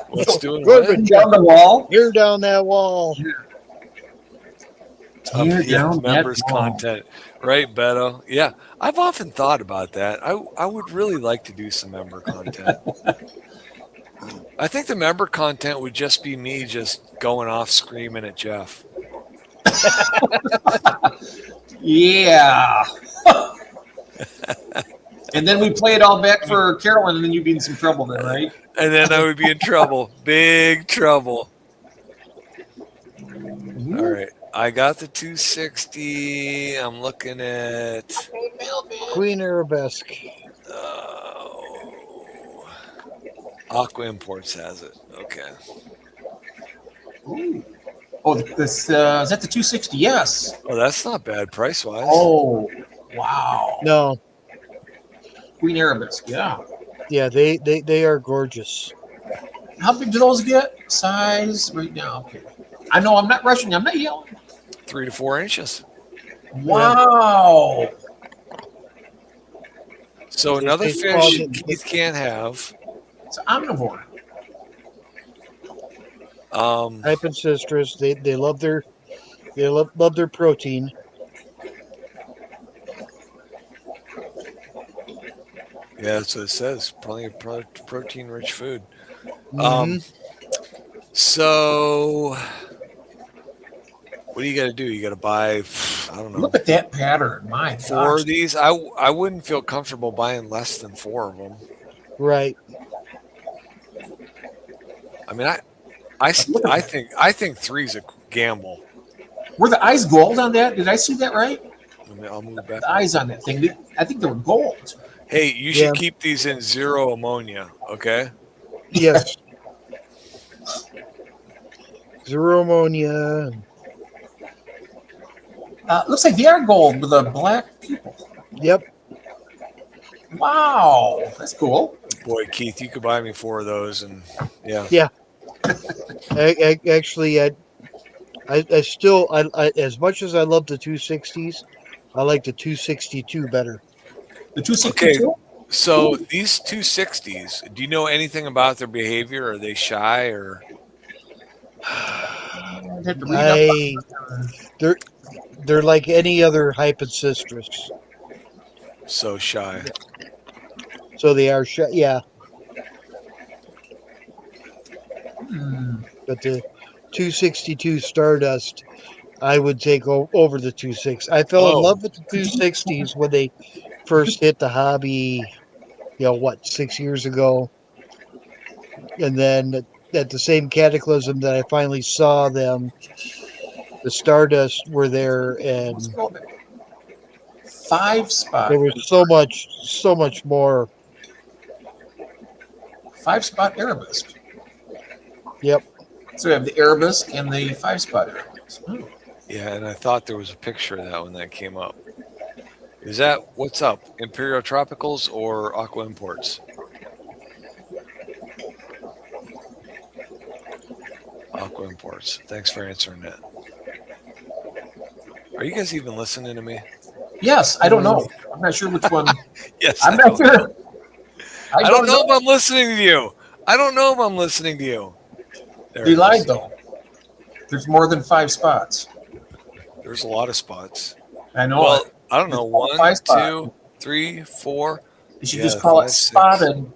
A: What's doing
C: Good
A: what?
C: one.
B: down the wall?
C: Tear down that wall.
B: Tear down that
A: members
B: wall.
A: content, right, Beto? Yeah, I've often thought about that. I would really like to do some member content. I think the member content would just be me just going off screaming at Jeff.
B: Yeah. And then we play it all back for Carolyn, and then you'd be in some trouble then, right?
A: And then I would be in trouble, big trouble. All right, I got the 260. I'm looking at.
C: Queen Arabesque.
A: Aqua Imports has it. Okay.
B: Ooh. Oh, this is that the 260? Yes.
A: Oh, that's not bad price wise.
B: Oh, wow.
C: No,
B: Queen Arabesque, yeah.
C: yeah, they are gorgeous.
B: How big do those get? Size right now. Okay. I know I'm not rushing. I'm not yelling.
A: 3 to 4 inches.
B: Wow.
A: So another
C: It's
A: fish
C: called-
A: Keith can't have.
B: It's omnivore.
C: Hypancistris. They love their love their protein.
A: Yeah, that's what it says. Plenty of protein-rich food.
C: Mhm.
A: So what do you got to do? You got to buy, I don't know,
B: Look at that pattern. My
A: 4
B: gosh.
A: of these. I wouldn't feel comfortable buying less than 4 of them.
C: Right.
A: I mean, I think 3 is a gamble.
B: Were the eyes gold on that? Did I see that right?
A: I'll move back.
B: The eyes on that thing. I think they were gold.
A: Hey, you should
C: Yeah.
A: keep these in 0 ammonia, okay?
C: Yes. Zero ammonia.
B: Looks like they are gold with a black pupil.
C: Yep.
B: Wow, that's cool.
A: Boy, Keith, you could buy me 4 of those, and yeah.
C: Actually, I still as much as I love the 260s, I like the 262 better.
B: The 262.
A: So these 260s, do you know anything about their behavior? Are they shy or?
B: I'd have to read up.
C: They're like any other Hypancistris.
A: So shy.
C: So they are yeah. But the 262 Stardust, I would take over the 26. I fell in love with the 260s when they first hit the hobby 6 years ago. And then at the same cataclysm that I finally saw them, the Stardust were there, and
B: Let's go there. 5-spot.
C: there was so much more.
B: 5-spot Arabesque.
C: Yep.
B: So we have the Arabesque and the 5-spot Arabesque. Oh.
A: Yeah, and I thought there was a picture of that when that came up. Is that what's up? Imperial Tropicals or Aqua Imports? Aqua Imports. Thanks for answering that. Are you guys even listening to me?
B: Yes, I don't know. I'm not sure which one.
A: Yes.
B: I'm not sure.
A: I don't know if I'm listening to you. I don't know if I'm listening to you. There
B: They
A: it
B: lied
A: is.
B: though. There's more than 5 spots.
A: There's a lot of spots.
B: I know.
A: Well, I don't know.
B: It's called
A: 1,
B: five spot.
A: 2, 3, 4.
B: You should
A: yeah,
B: just call
A: 5,
B: it
A: 6.
B: spotted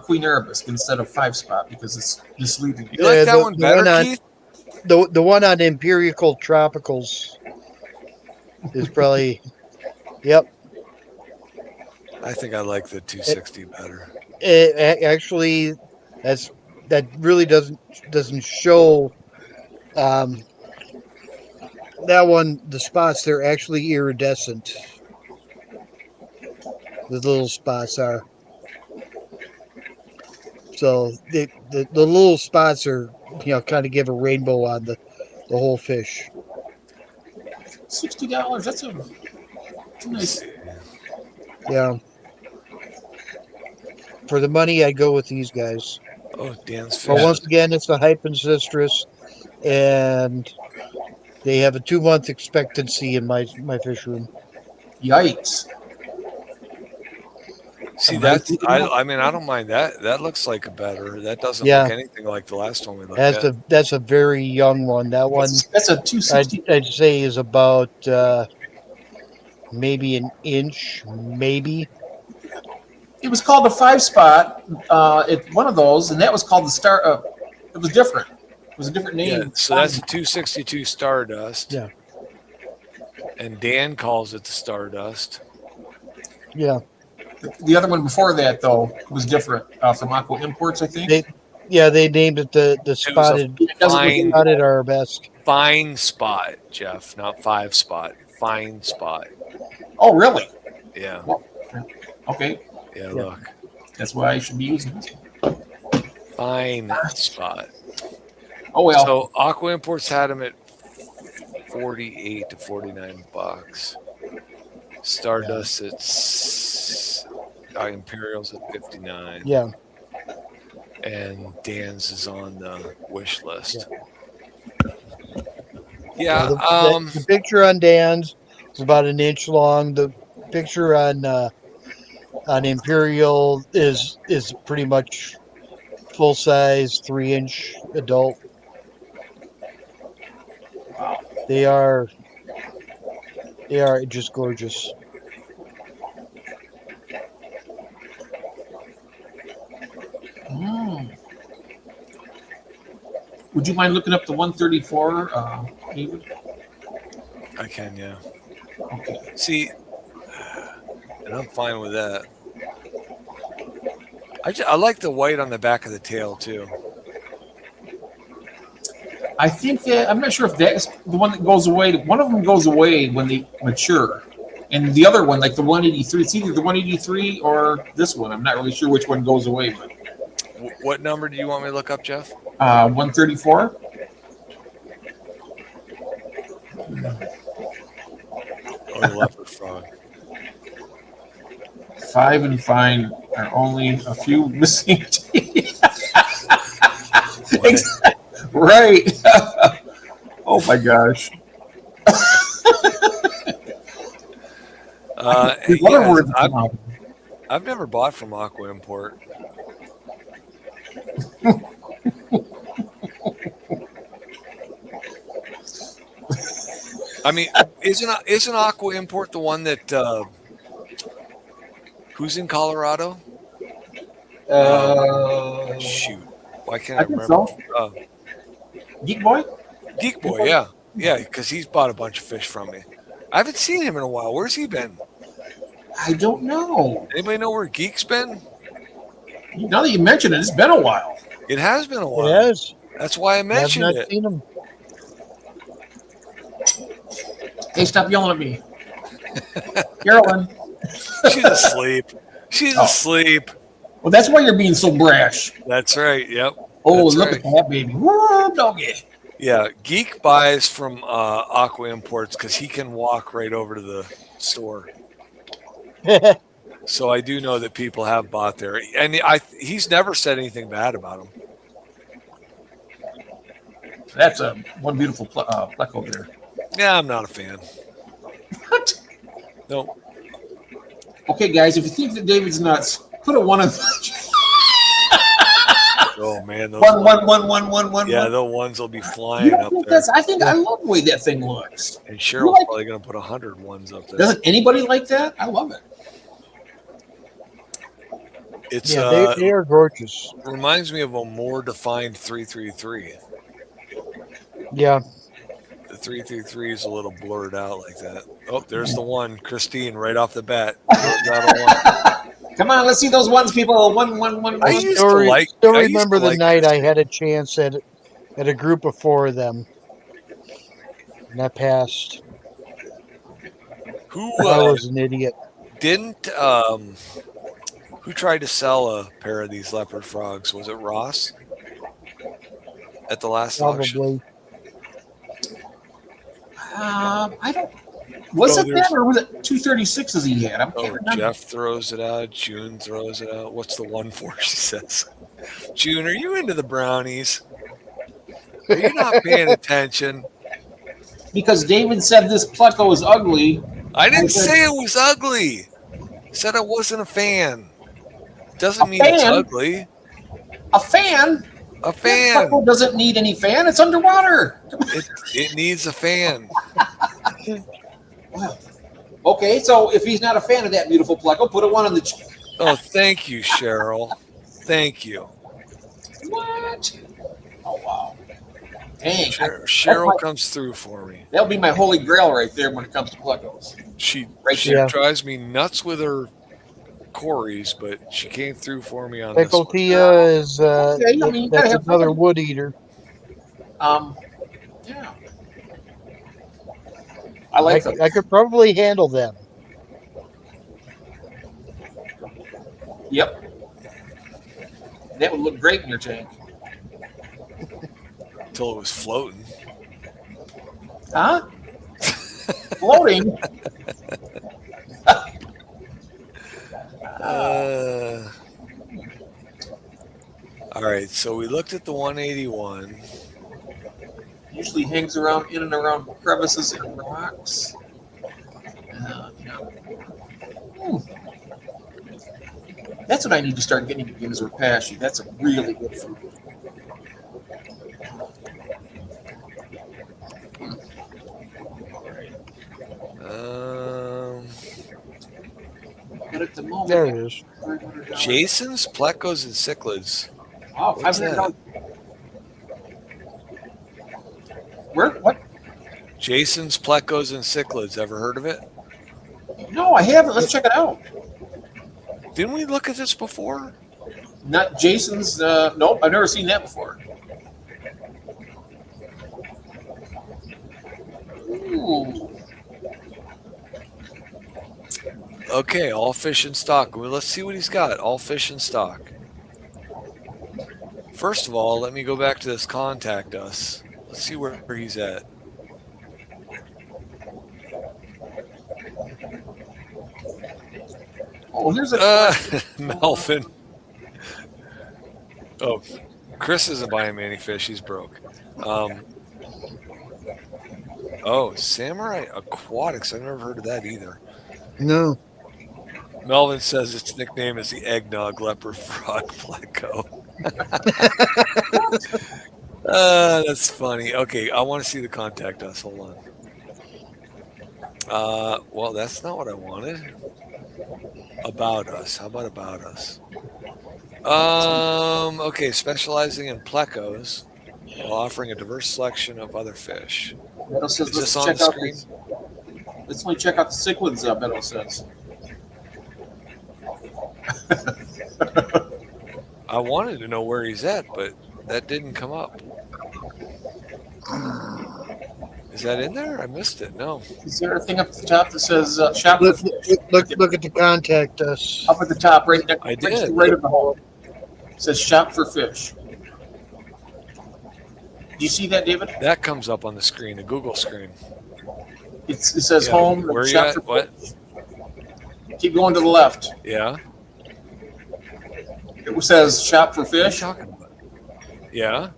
B: Queen Arabesque instead of 5-spot because it's misleading.
A: You like that
C: the-
A: one
C: the
A: better,
C: one on-
A: Keith?
C: The one on Imperial Tropicals is probably, yep.
A: I think I like the 260 better.
C: Actually, that really doesn't show. That one, the spots, they're actually iridescent. The little spots are. So the little spots are, kind of give a rainbow on the whole fish.
B: $60. That's a nice.
C: Yeah. For the money, I'd go with these guys.
A: Oh, Dan's
C: But
A: fish.
C: once again, it's the Hypensistrus, and they have a 2-month expectancy in my fish room.
B: Yikes.
A: See, that's I mean, I don't mind that. That looks like a better. That doesn't
C: Yeah.
A: look anything like the last one we looked at.
C: That's a very young one. That one
B: That's a 260.
C: I'd say is about maybe an inch, maybe.
B: It was called a 5-spot at one of those, and that was called the Star. It was different. It was a different name.
A: Yeah, so that's a 262 Stardust.
C: Yeah.
A: And Dan calls it the Stardust.
C: Yeah.
B: The other one before that, though, was different from Aqua Imports, I think.
C: They named it the spotted
B: It doesn't look
A: fine-
C: spotted arabesque.
A: Fine spot, Jeff, not 5-spot. Fine spot.
B: Oh, really?
A: Yeah.
B: Okay.
A: Yeah, look.
B: That's why I should be using this.
A: Fine spot.
B: Oh, well.
A: So Aqua Imports had them at 48 to 49 bucks. Stardust Imperials at 59.
C: Yeah.
A: And Dan's is on the wish list. Yeah.
C: The picture on Dan's is about an inch long. The picture on Imperial is pretty much full size 3-inch adult.
B: Wow.
C: They are just gorgeous.
B: Mm. Would you mind looking up the 134, David?
A: I can, yeah.
B: Okay.
A: See, and I'm fine with that. I like the white on the back of the tail too.
B: I think that I'm not sure if that's the one that goes away. One of them goes away when they mature, and the other one, like the 183, it's either the 183 or this one. I'm not really sure which one goes away. But
A: What number do you want me to look up, Jeff?
B: 134.
A: Oh, the leopard frog.
B: 5 and fine are only a few missing teeth. Right. Oh my gosh. There's other
A: yeah,
B: words that come out.
A: I've never bought from Aqua Import. I mean, isn't Aqua Import the one that who's in Colorado? Shoot, why can't I
B: I think
A: remember?
B: so. Geek Boy?
A: Geek Boy, yeah, because he's bought a bunch of fish from me. I haven't seen him in a while. Where's he been?
B: I don't know.
A: Anybody know where Geek's been?
B: Now that you mention it, it's been a while.
A: It has been a while.
C: It is.
A: That's why I
C: I have
A: mentioned
C: not
A: it.
C: seen them.
B: Hey, stop yelling at me. Carolyn.
A: She's asleep. She's
B: Oh.
A: asleep.
B: Well, that's why you're being so brash.
A: That's right. Yep.
B: Oh,
A: That's
B: look
A: right.
B: at that, baby. Woo, doggy.
A: Yeah. Geek buys from Aqua Imports because he can walk right over to the store. So I do know that people have bought there, and he's never said anything bad about him.
B: That's one beautiful pleco there.
A: Yeah, I'm not a fan.
B: What?
A: No.
B: Okay, guys, if you think that David's nuts, put a one on
A: Oh man, those
B: one.
A: yeah, the ones will be
B: You
A: flying
B: don't
A: up
B: think
A: there.
B: I think I love the way that thing looks.
A: And Cheryl's
B: like-
A: probably going to put 100 ones up there.
B: Doesn't anybody like that? I love it.
A: It's
C: Yeah, they are gorgeous.
A: reminds me of a more defined 333.
C: Yeah.
A: The 333 is a little blurred out like that. Oh, there's the one, Christine, right off the bat. Throws out a one.
B: Come on, let's see those ones, people. One.
A: I used to
C: Still,
A: like.
C: still
A: I used to
C: remember the
A: like
C: night I
A: Christine.
C: had a chance at a group of 4 of them. And I passed.
A: Who
C: I was an idiot.
A: didn't? Who tried to sell a pair of these leopard frogs? Was it Ross at the last auction?
C: Probably.
B: I don't. Was
A: Oh,
B: it
A: there's-
B: that or was it 236s he had? I can't
A: Oh,
B: remember.
A: Jeff throws it out. June throws it out. What's the one for? She says, June, are you into the brownies? Are you not paying attention?
B: Because David said this pleco is ugly.
A: I didn't
B: I said-
A: say it was ugly. Said I wasn't a fan. Doesn't
B: A
A: mean it's
B: fan?
A: ugly.
B: A fan?
A: A
B: That
A: fan.
B: pleco doesn't need any fan. It's underwater.
A: It needs a fan.
B: Wow. Okay, so if he's not a fan of that beautiful pleco, put a one on the.
A: Oh, thank you, Cheryl. Thank you.
B: What? Oh wow. Dang,
A: Cheryl comes through for me.
B: that'll be my holy grail right there when it comes to plecos.
A: She
B: Right
A: she
C: there.
A: drives me nuts with her Corey's, but she came through for me on this one.
C: Picotia is
B: Yeah, I mean, you gotta
C: that's
B: have
C: another
B: something.
C: wood eater.
B: Yeah. I like them.
C: I could probably handle them.
B: Yep. That would look great in your tank.
A: Until it was floating.
B: Huh? Floating.
A: All right, so we looked at the 181.
B: Usually hangs around in and around crevices and rocks. Yeah. That's what I need to start getting again is Repashy. That's a really good fruit. But at the moment,
C: There it is.
B: $500.
A: Jason's, Plecos, and Cichlids.
B: Oh,
A: What's
B: $500. Where? What?
A: Jason's, Plecos, and Cichlids. Ever heard of it?
B: No, I haven't. Let's check it out.
A: Didn't we look at this before?
B: Not Jason's. Nope, I've never seen that before. Ooh.
A: Okay, all fish in stock. Well, let's see what he's got. All fish in stock. First of all, let me go back to this contact us. Let's see where he's at.
B: Oh, here's a.
A: Melvin. Oh, Chris isn't buying me any fish. He's broke. Oh, Samurai Aquatics. I've never heard of that either.
C: No.
A: Melvin says its nickname is the Eggnog Leopard Frog Pleco. That's funny. Okay, I want to see the contact us. Hold on. Well, that's not what I wanted. About us. How about about us? Okay, specializing in plecos while offering a diverse selection of other fish.
B: Beto says,
A: Is this
B: let's
A: on
B: check
A: the
B: out
A: screen?
B: Let's only check out the cichlids. Beto says.
A: I wanted to know where he's at, but that didn't come up. Is that in there? I missed it. No.
B: Is there a thing up at the top that says shop for
C: Look,
B: fish?
C: look at the contact us.
B: Up at the top, right next
A: I
B: right to
A: did.
B: the right of the hole. It says shop for fish. Do you see that, David?
A: That comes up on the screen, the Google screen.
B: It says
A: Yeah,
B: home.
A: where you
B: shop
A: at?
B: for
A: What?
B: fish. Keep going to the left.
A: Yeah.
B: It says shop for
A: What are you
B: fish.
A: talking about? Yeah.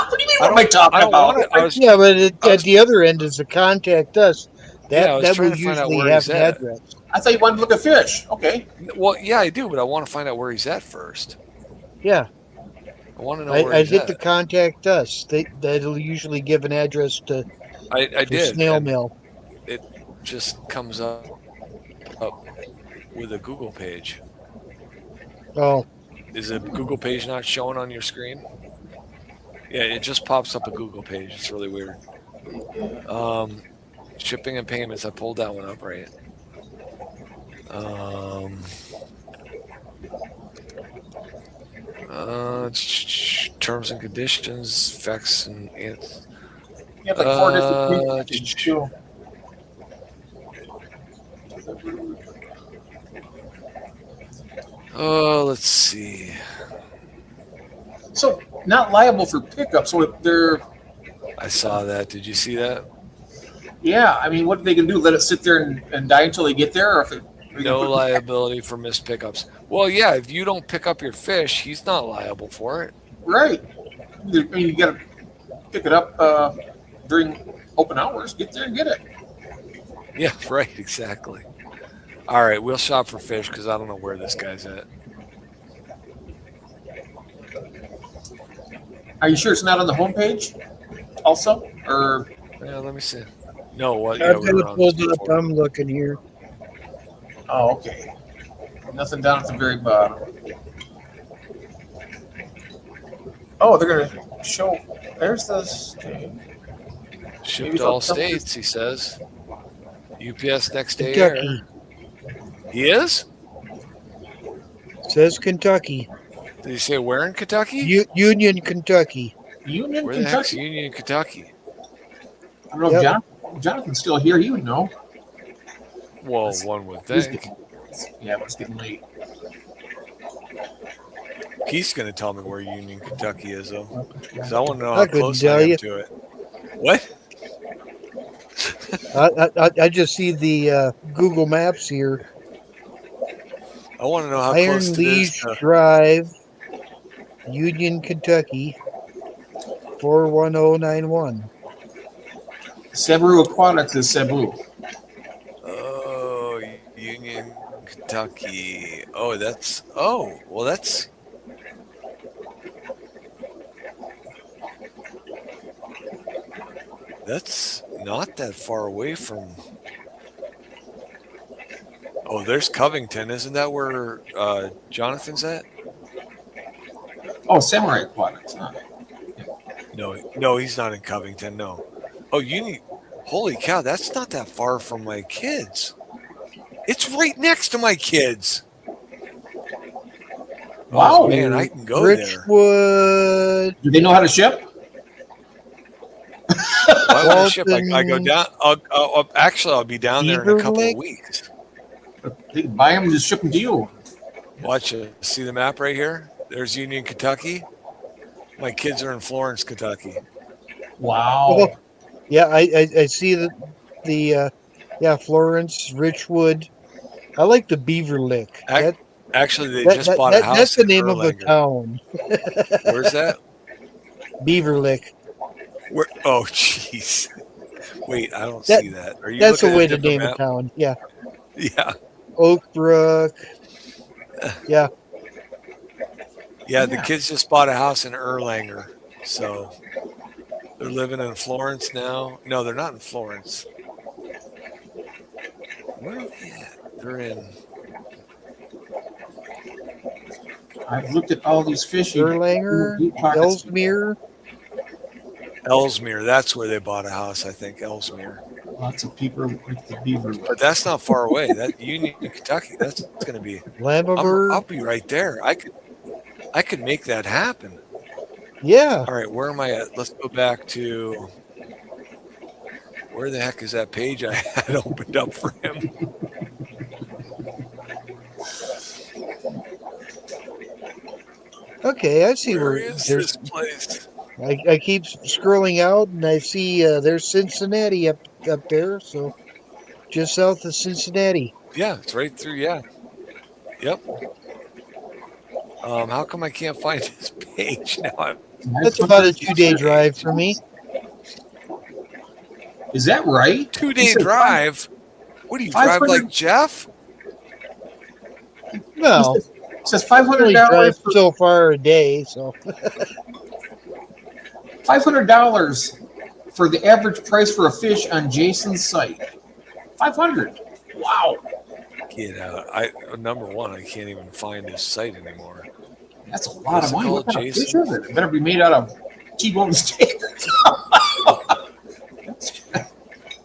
B: What do you mean? What am I talking
A: I don't
B: about?
A: want it. I was,
C: Yeah, but
A: I
C: at
A: was-
C: the other end is the contact us.
A: Yeah, I was
C: That
A: trying
C: will
A: to find out
C: usually
A: where
C: have
A: he's
C: an
A: at.
C: address.
B: I thought you wanted to look at fish. Okay.
A: well, yeah, I do, but I want to find out where he's at first.
C: Yeah,
A: I want to know where
C: I
A: he's
C: hit
A: at.
C: the contact us. That'll usually give an address to
A: I did.
C: snail
A: and
C: mail.
A: It just comes up with a Google page.
C: Oh,
A: Is a Google page not showing on your screen? Yeah, it just pops up a Google page. It's really weird. Shipping and payments. I pulled that one up, right? Terms and conditions, facts and answers.
B: You have like four different pages too.
A: Oh, let's see.
B: So not liable for pickup. So if they're
A: I saw that. Did you see that?
B: yeah. I mean, what are they gonna do? Let it sit there and die until they get there, or if it,
A: No liability for missed pickups. Well, yeah, if you don't pick up your fish, he's not liable for it.
B: right? I mean, you gotta pick it up during open hours. Get there and get it.
A: Yeah, right, exactly. All right, we'll shop for fish because I don't know where this guy's at.
B: Are you sure it's not on the homepage? Also, or
A: Yeah, let me see. No, what?
C: I've
A: we
C: got
A: were
C: it
A: on
C: pulled
A: this
C: up.
A: before.
C: I'm looking here.
B: oh, okay. Nothing down at the very bottom. Oh, they're gonna show. There's this.
A: Shipped
B: Maybe
A: to all
B: they'll tell us-
A: states, he says. UPS next day air.
C: Kentucky.
A: He is?
C: Says Kentucky.
A: Did he say where in Kentucky?
C: Union, Kentucky.
B: Union,
A: Where the heck's
B: Kentucky.
A: Union, Kentucky?
B: I don't know if Jonathan's still here. He would know.
A: Well, one would
B: He's
A: think.
B: getting- yeah, but it's getting late.
A: He's going to tell me where Union, Kentucky is, though. Because I want to know
C: I
A: how
C: couldn't
A: close
C: tell
A: I am
C: you.
A: to it. What?
C: I just see the Google Maps here.
A: I want to know how
C: Iron
A: close it is
C: Leash
A: to...
C: Drive, Union, Kentucky, 41091.
B: Cebu Aquatics is Cebu.
A: Oh, Union, Kentucky. Oh, that's... Oh, well, that's... That's not that far away from... Oh, there's Covington. Isn't that where Jonathan's at?
B: Oh, Samurai Aquatics. Huh.
A: No, he's not in Covington. No. Oh, Union. Holy cow, that's not that far from my kids. It's right next to my kids.
B: Wow.
A: Oh, man, I can go there.
C: Richwood.
B: Do they know how to ship?
A: Why would I ship? I go down. I'll be down there in a
C: Beaver
A: couple of
C: Lake?
A: weeks.
B: They can buy them and just ship them to you.
A: Watch it. See the map right here? There's Union, Kentucky. My kids are in Florence, Kentucky.
B: Wow.
C: Oh, yeah, I see the Florence, Richwood. I like the Beaver Lick.
A: Actually, they just bought a house.
C: That's the
A: in
C: name of a
A: Erlanger.
C: town.
A: Where's that?
C: Beaver Lick.
A: Where? Oh, jeez. Wait, I don't
C: That-
A: see that. Are you
C: That's
A: looking
C: the way
A: at
C: to
A: different
C: name a
A: map?
C: town. Yeah.
A: Yeah.
C: Oak Brook. Yeah.
A: Yeah, the
B: Yeah.
A: kids just bought a house in Erlanger. So they're living in Florence now. No, they're not in Florence. Where are they at? They're in...
B: I've looked at all these fish.
C: Erlanger,
B: Deep pockets.
C: Ellesmere.
A: Ellesmere. That's where they bought a house, I think. Ellesmere.
B: Lots of people like the beaver.
A: But that's not far away. That Union, Kentucky. That's going to be. I'll
C: Lamberberg.
A: be right there. I could make that happen.
C: Yeah.
A: All right, where am I at? Let's go back to where the heck is that page I had opened up for him?
C: Okay, I see
A: Where
C: where
A: is
C: there's.
A: this place?
C: I keep scrolling out and I see there's Cincinnati up there. So just south of Cincinnati.
A: Yeah, it's right through. Yeah, yep. How come I can't find this page now?
C: That's about a 2-day drive for me.
B: Is that right?
A: 2-day
B: He said
A: drive. What do you drive
B: 500
A: like Jeff?
C: No,
B: It says
C: I only drive
B: $500 for
C: so far a day. So
B: $500 for the average price for a fish on Jason's site. 500. Wow,
A: Get out! Number one, I can't even find his site anymore.
B: that's a lot
A: What's
B: of
A: it
B: money.
A: called,
B: What kind of fish
A: Jason?
B: is it? It better be made out of T-bone steak.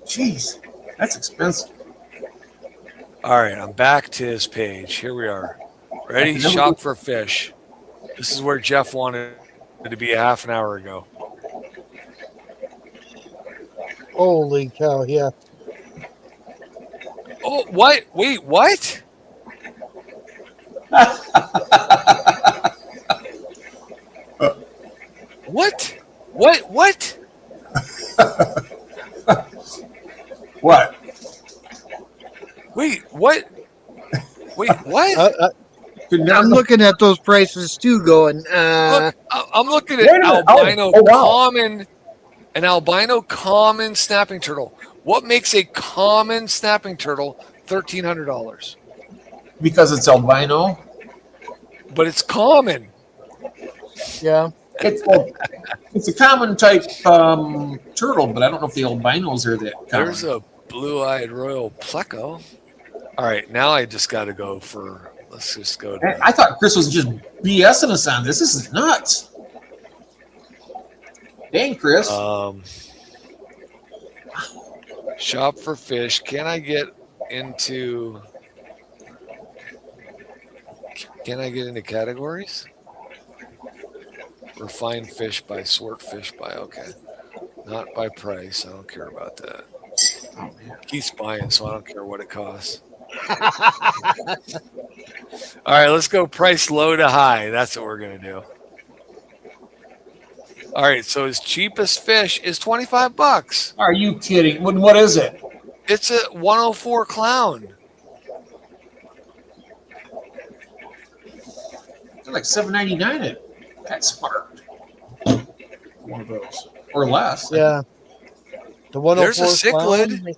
B: Jeez, that's expensive.
A: All right, I'm back to his page. Here we are. Ready? Shop for fish. This is where Jeff wanted to be a half an hour ago.
C: holy cow, yeah.
A: Oh, what? Wait, what? What? What?
B: What?
A: Wait, what? Wait, what?
B: Could never
C: I'm looking at those prices too, going,
A: Look, I'm looking at
B: Wait a minute.
A: albino
B: Oh, wow.
A: common, an albino common snapping turtle. What makes a common snapping turtle $1,300?
B: because it's albino.
A: But it's common.
C: yeah.
B: It's a common type turtle, but I don't know if the albinos are that common.
A: There's a blue-eyed royal pleco. All right, now I just got to go for. Let's just go to.
B: I thought Chris was just BSing us on this. This is nuts. Dang, Chris.
A: Shop for fish. Can I get into? Can I get into categories? Refined fish by, sort fish by. Okay, not by price. I don't care about that.
B: Oh, man.
A: Keith's buying, so I don't care what it costs. All right, let's go price low to high. That's what we're gonna do. All right, so his cheapest fish is $25.
B: Are you kidding? What is it?
A: It's a 104 clown.
B: They're like $7.99 at PetSmart. One of those. Or less.
C: Yeah. The 104
A: There's a cichlid.
C: clown,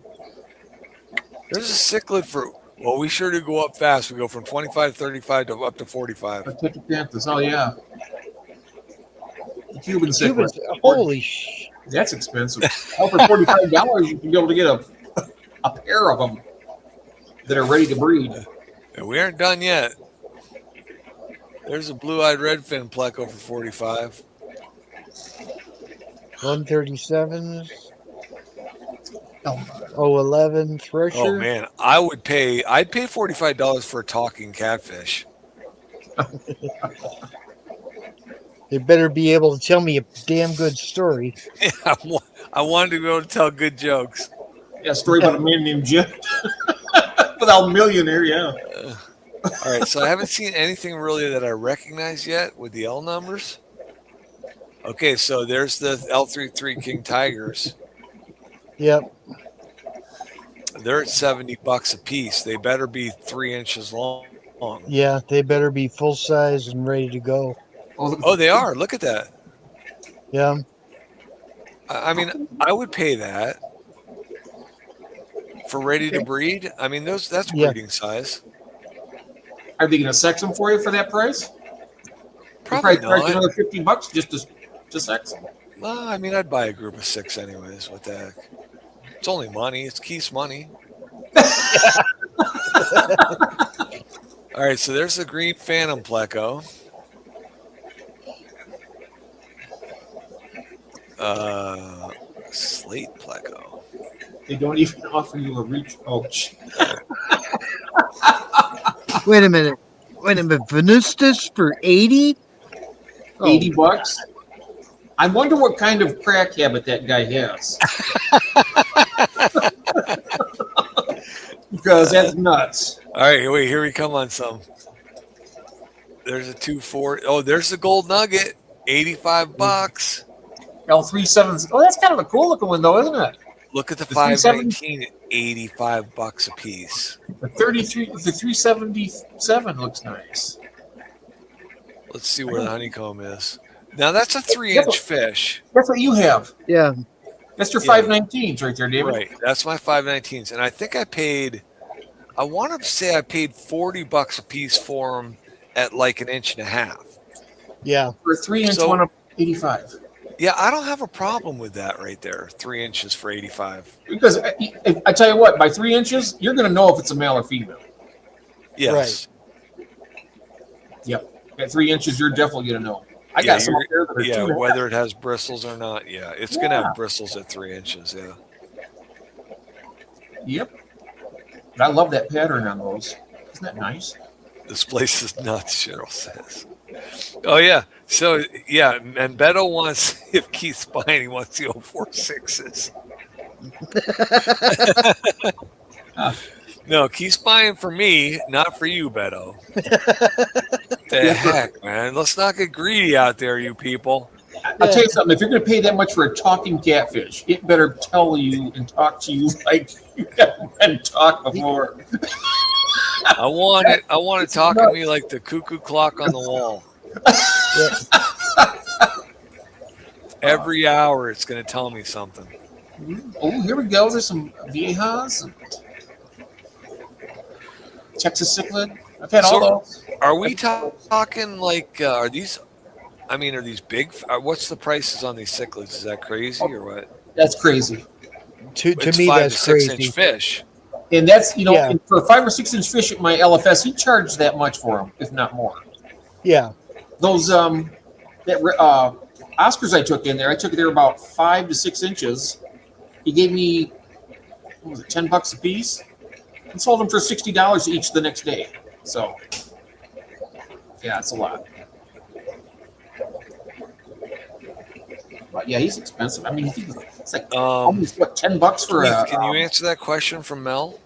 A: There's a cichlid for. Well, we sure do go up fast. We go from 25, 35 to up to 45.
B: Articanthus. Oh, yeah. The Cuban
C: Cubans,
B: cichlid.
C: holy sh!
B: That's expensive. All for $45, you can be able to get a pair of them that are ready to breed.
A: And we aren't done yet. There's a blue-eyed redfin pleco for 45.
C: 137s. 011 Thresher.
A: Oh man, I'd pay $45 for a talking catfish.
C: They better be able to tell me a damn good story.
A: Yeah, I wanted to be able to tell good jokes.
B: Yeah, a story about a man named Jim. Without a millionaire, yeah.
A: All right, so I haven't seen anything really that I recognize yet with the L numbers. Okay, so there's the L33 King Tigers.
C: Yep.
A: They're at $70 a piece. They better be 3 inches long.
C: Yeah, they better be full size and ready to go.
A: Oh, they are. Look at that.
C: Yeah.
A: I mean, I would pay that for ready to breed. I mean, that's
C: Yeah.
A: breeding size.
B: Are they going to sex them for you for that price?
A: Probably
B: Charge
A: not.
B: another $50 just to sex them.
A: Well, I mean, I'd buy a group of 6 anyways. What the heck? It's only money. It's Keith's money. All right, so there's the green Phantom Pleco. Slate Pleco.
B: They don't even offer you a reach pouch.
C: Wait a minute. Venustus for 80? Oh,
B: 80 bucks. I wonder what kind of crack habit that guy has. Because that's nuts.
A: All right, wait, here we come on some. There's a 240. Oh, there's the gold nugget. 85 bucks.
B: L37s. Oh, that's kind of a cool looking one, though, isn't it?
A: Look at the
B: The 370
A: 519 at 85 bucks a piece.
B: The 377 looks nice.
A: Let's see where the honeycomb is. Now that's a 3-inch fish.
B: That's what you have.
C: yeah.
B: That's your
A: Yeah.
B: 519s right there, David.
A: Right. That's my 519s. And I think I want to say I paid 40 bucks a piece for them at like 1.5 inches.
C: Yeah.
B: For a 3-inch
A: So-
B: one of 85.
A: Yeah, I don't have a problem with that right there. 3 inches for 85.
B: Because I tell you what, by 3 inches, you're going to know if it's a male or female.
A: Yes.
B: Yep. At 3 inches, you're definitely going to know. I
A: Yeah,
B: got some up there that are
A: Yeah,
B: 2.5.
A: whether it has bristles or not. Yeah, it's going to
B: Yeah.
A: have bristles at 3 inches. Yeah.
B: Yep. But I love that pattern on those. Isn't that nice?
A: This place is nuts, Cheryl says. Oh, yeah. So, yeah, and Beto wants, if Keith's buying, he wants the 046s. No, Keith's buying for me, not for you, Beto. The heck, man. Let's not get greedy out there, you people.
B: I'll tell you something. If you're going to pay that much for a talking catfish, it better tell you and talk to you like you haven't been talked before.
A: I want it. I want it talking to me like the cuckoo clock on the wall. Every hour, it's going to tell me something.
B: Oh, here we go. There's some Viejas and Texas cichlid. I've had all those.
A: Are we talking like, are these big? What's the prices on these cichlids? Is that crazy or what?
B: That's crazy.
C: To
A: It's
C: me,
A: 5
C: that's
A: to 6
C: crazy.
A: inch fish.
B: And that's,
C: Yeah.
B: for a 5 or 6 inch fish at my LFS, he charged that much for them, if not more.
C: Yeah.
B: Those, Oscars I took in there, I took it there about 5 to 6 inches. He gave me, what was it, $10 a piece? And sold them for $60 each the next day. So, yeah, it's a lot. But yeah, he's expensive. I mean, it's like almost what, $10 for a.
A: Can you answer that question from Mel?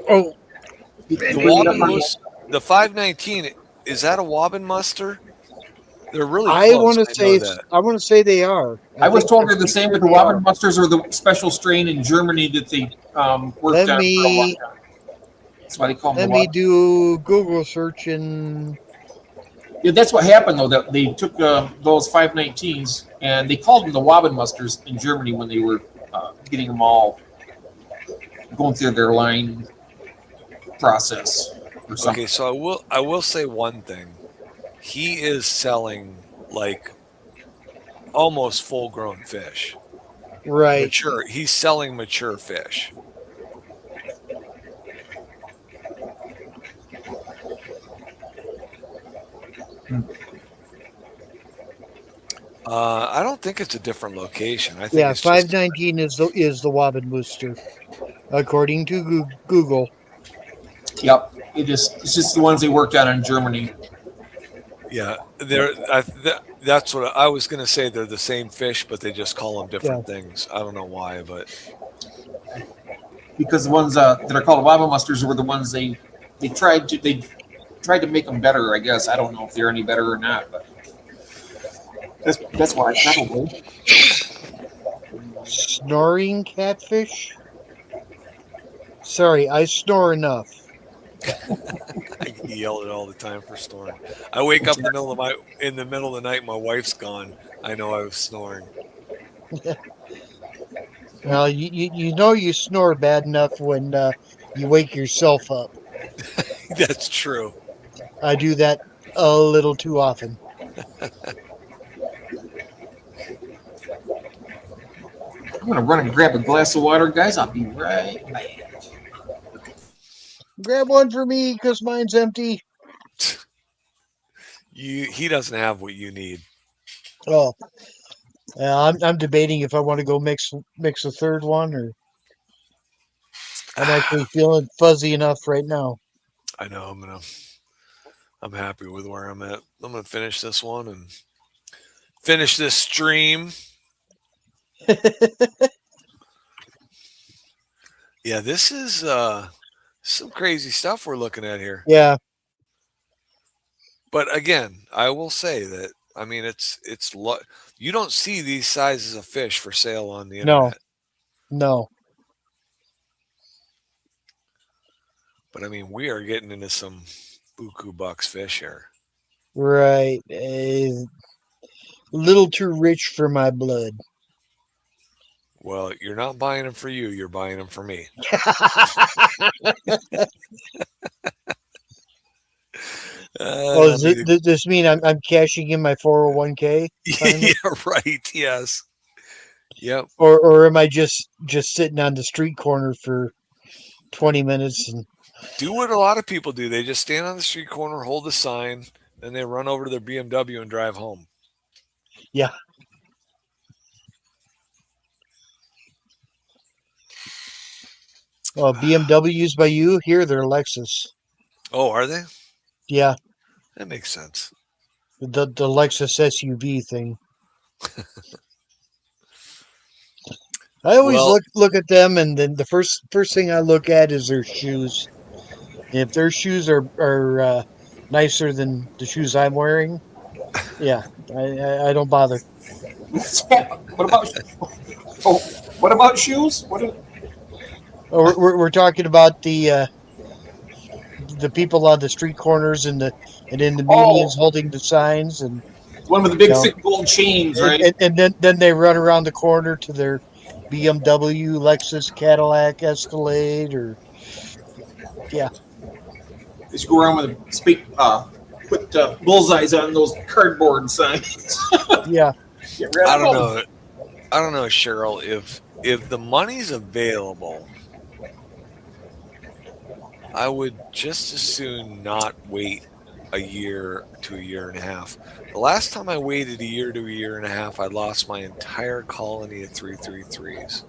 C: Oh,
A: The Wobbin Moose, the 519, is that a Wobbin muster? They're really close.
C: I want to say they are.
B: I was
C: think
B: told they're the same, but the
C: they are.
B: Wobbin Musters are the special strain in Germany that they worked
C: Let
B: on for a
C: me-
B: long time. That's why they call them
C: Let
B: the
C: me
B: Wobbin.
C: do Google search and
B: Yeah, that's what happened though. That they took those 519s and they called them the Wobbin Musters in Germany when they were getting them going through their line process or something.
A: Okay, so I will say one thing. He is selling like almost full grown fish.
C: right.
A: Mature. He's selling mature fish. I don't think it's a different location. I think
C: Yeah,
A: it's just,
C: 519 is the Wobbin Booster, according to Google.
B: Yep, it's just the ones they worked on in Germany.
A: yeah. That's what I was going to say. They're the same fish, but they just call them different things. I don't know why, but
B: Because the ones that are called Wobbin Musters were the ones they tried to make them better. I guess I don't know if they're any better or not, but that's why probably.
C: Snoring catfish? Sorry, I snore enough.
A: I yell it all the time for snoring. I wake up in the middle of the night. My wife's gone. I know I was snoring.
C: Well, you know you snore bad enough when you wake yourself up.
A: That's true.
C: I do that a little too often.
B: I'm gonna run and grab a glass of water, guys. I'll be right back.
C: Grab one for me because mine's empty.
A: He doesn't have what you need.
C: Oh, I'm debating if I want to go mix a third one, or I'm actually feeling fuzzy enough right now.
A: I know I'm happy with where I'm at. I'm gonna finish this one and finish this stream. Yeah, this is some crazy stuff we're looking at here.
C: Yeah,
A: But again, I will say that I mean you don't see these sizes of fish for sale on the
C: no,
A: internet.
C: no.
A: But I mean, we are getting into some buku bucks fish here.
C: Right. A little too rich for my blood.
A: Well, you're not buying them for you. You're buying them for me.
C: Oh, does this mean I'm cashing in my 401k?
A: Yeah, right. Yes. Yep.
C: Or am I just sitting on the street corner for 20 minutes and
A: Do what a lot of people do. They just stand on the street corner, hold the sign, then they run over to their BMW and drive home.
C: yeah. Well, BMWs by you here, they're Lexus.
A: Oh, are they?
C: Yeah,
A: That makes sense.
C: the Lexus SUV thing. I always
A: Well-
C: look at them, and then the first thing I look at is their shoes. If their shoes are nicer than the shoes I'm wearing, yeah, I don't bother.
B: What about? Oh, what about shoes?
C: Oh, we're talking about the people on the street corners and in the medians holding the signs, and
B: One with the big
C: No.
B: thick gold chains, right?
C: and then they run around the corner to their BMW, Lexus, Cadillac, Escalade, or
B: They should go around with put bullseyes on those cardboard signs.
C: yeah,
B: Get rid of
A: I don't
B: them.
A: know. I don't know, Cheryl. If the money's available, I would just as soon not wait a year to a year and a half. The last time I waited a year to a year and a half, I lost my entire colony of 333s.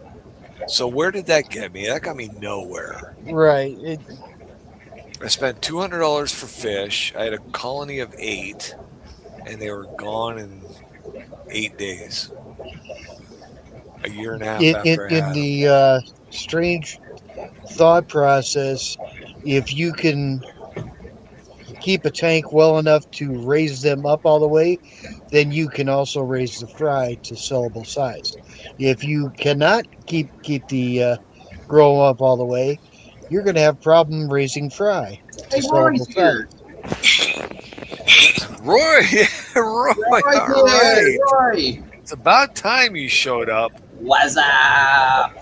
A: So where did that get me? That got me nowhere.
C: right.
A: I spent $200 for fish. I had a colony of 8, and they were gone in 8 days. A year and a half after I
C: In
A: had them.
C: the strange thought process, if you can keep a tank well enough to raise them up all the way, then you can also raise the fry to sellable size. If you cannot keep the grow up all the way, you're going to have problem raising fry to
B: Hey, Rory's
C: sellable size.
B: here.
A: Roy, Roy,
B: Rory's
A: all right.
B: here. Rory.
A: It's about time you showed up.
B: What's up?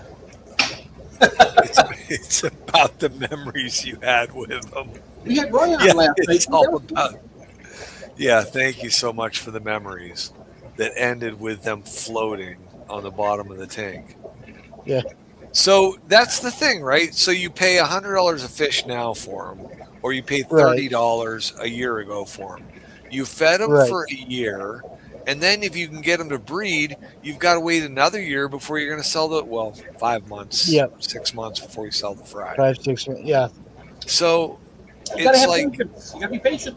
A: It's about the memories you had with them.
B: We had Roy on
A: Yeah,
B: last night.
A: it's all about. Yeah, thank you so much for the memories that ended with them floating on the bottom of the tank.
C: Yeah.
A: So that's the thing, right? So you pay $100 a fish now for them, or you paid
C: Right.
A: $30 a year ago for them. You fed them
C: Right.
A: for a year, and then if you can get them to breed, you've got to wait another year before you're going to sell 5 months,
C: Yep.
A: 6 months before you sell the fry.
C: 5, 6, yeah.
A: So
B: You gotta
A: it's
B: have
A: like,
B: patience. You gotta be patient.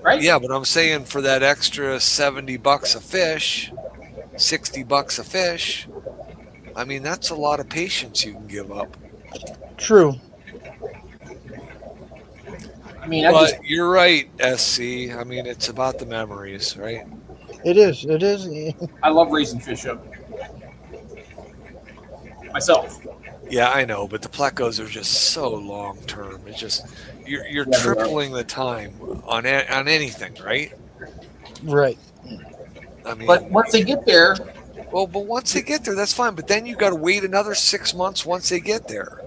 B: Right?
A: yeah, but I'm saying for that extra $70 a fish, $60 a fish, I mean, that's a lot of patience you can give up.
C: True.
B: I mean, I
A: But
B: just
A: you're right, SC. I mean, it's about the memories, right?
C: It is. It is.
B: I love raising fish up. Myself.
A: Yeah, I know, but the plecos are just so long term. It's just you're
B: Yeah, they are.
A: tripling the time on anything, right?
C: Right.
A: I mean,
B: But once they get there,
A: but once they get there, that's fine. But then you got to wait another 6 months once they get there.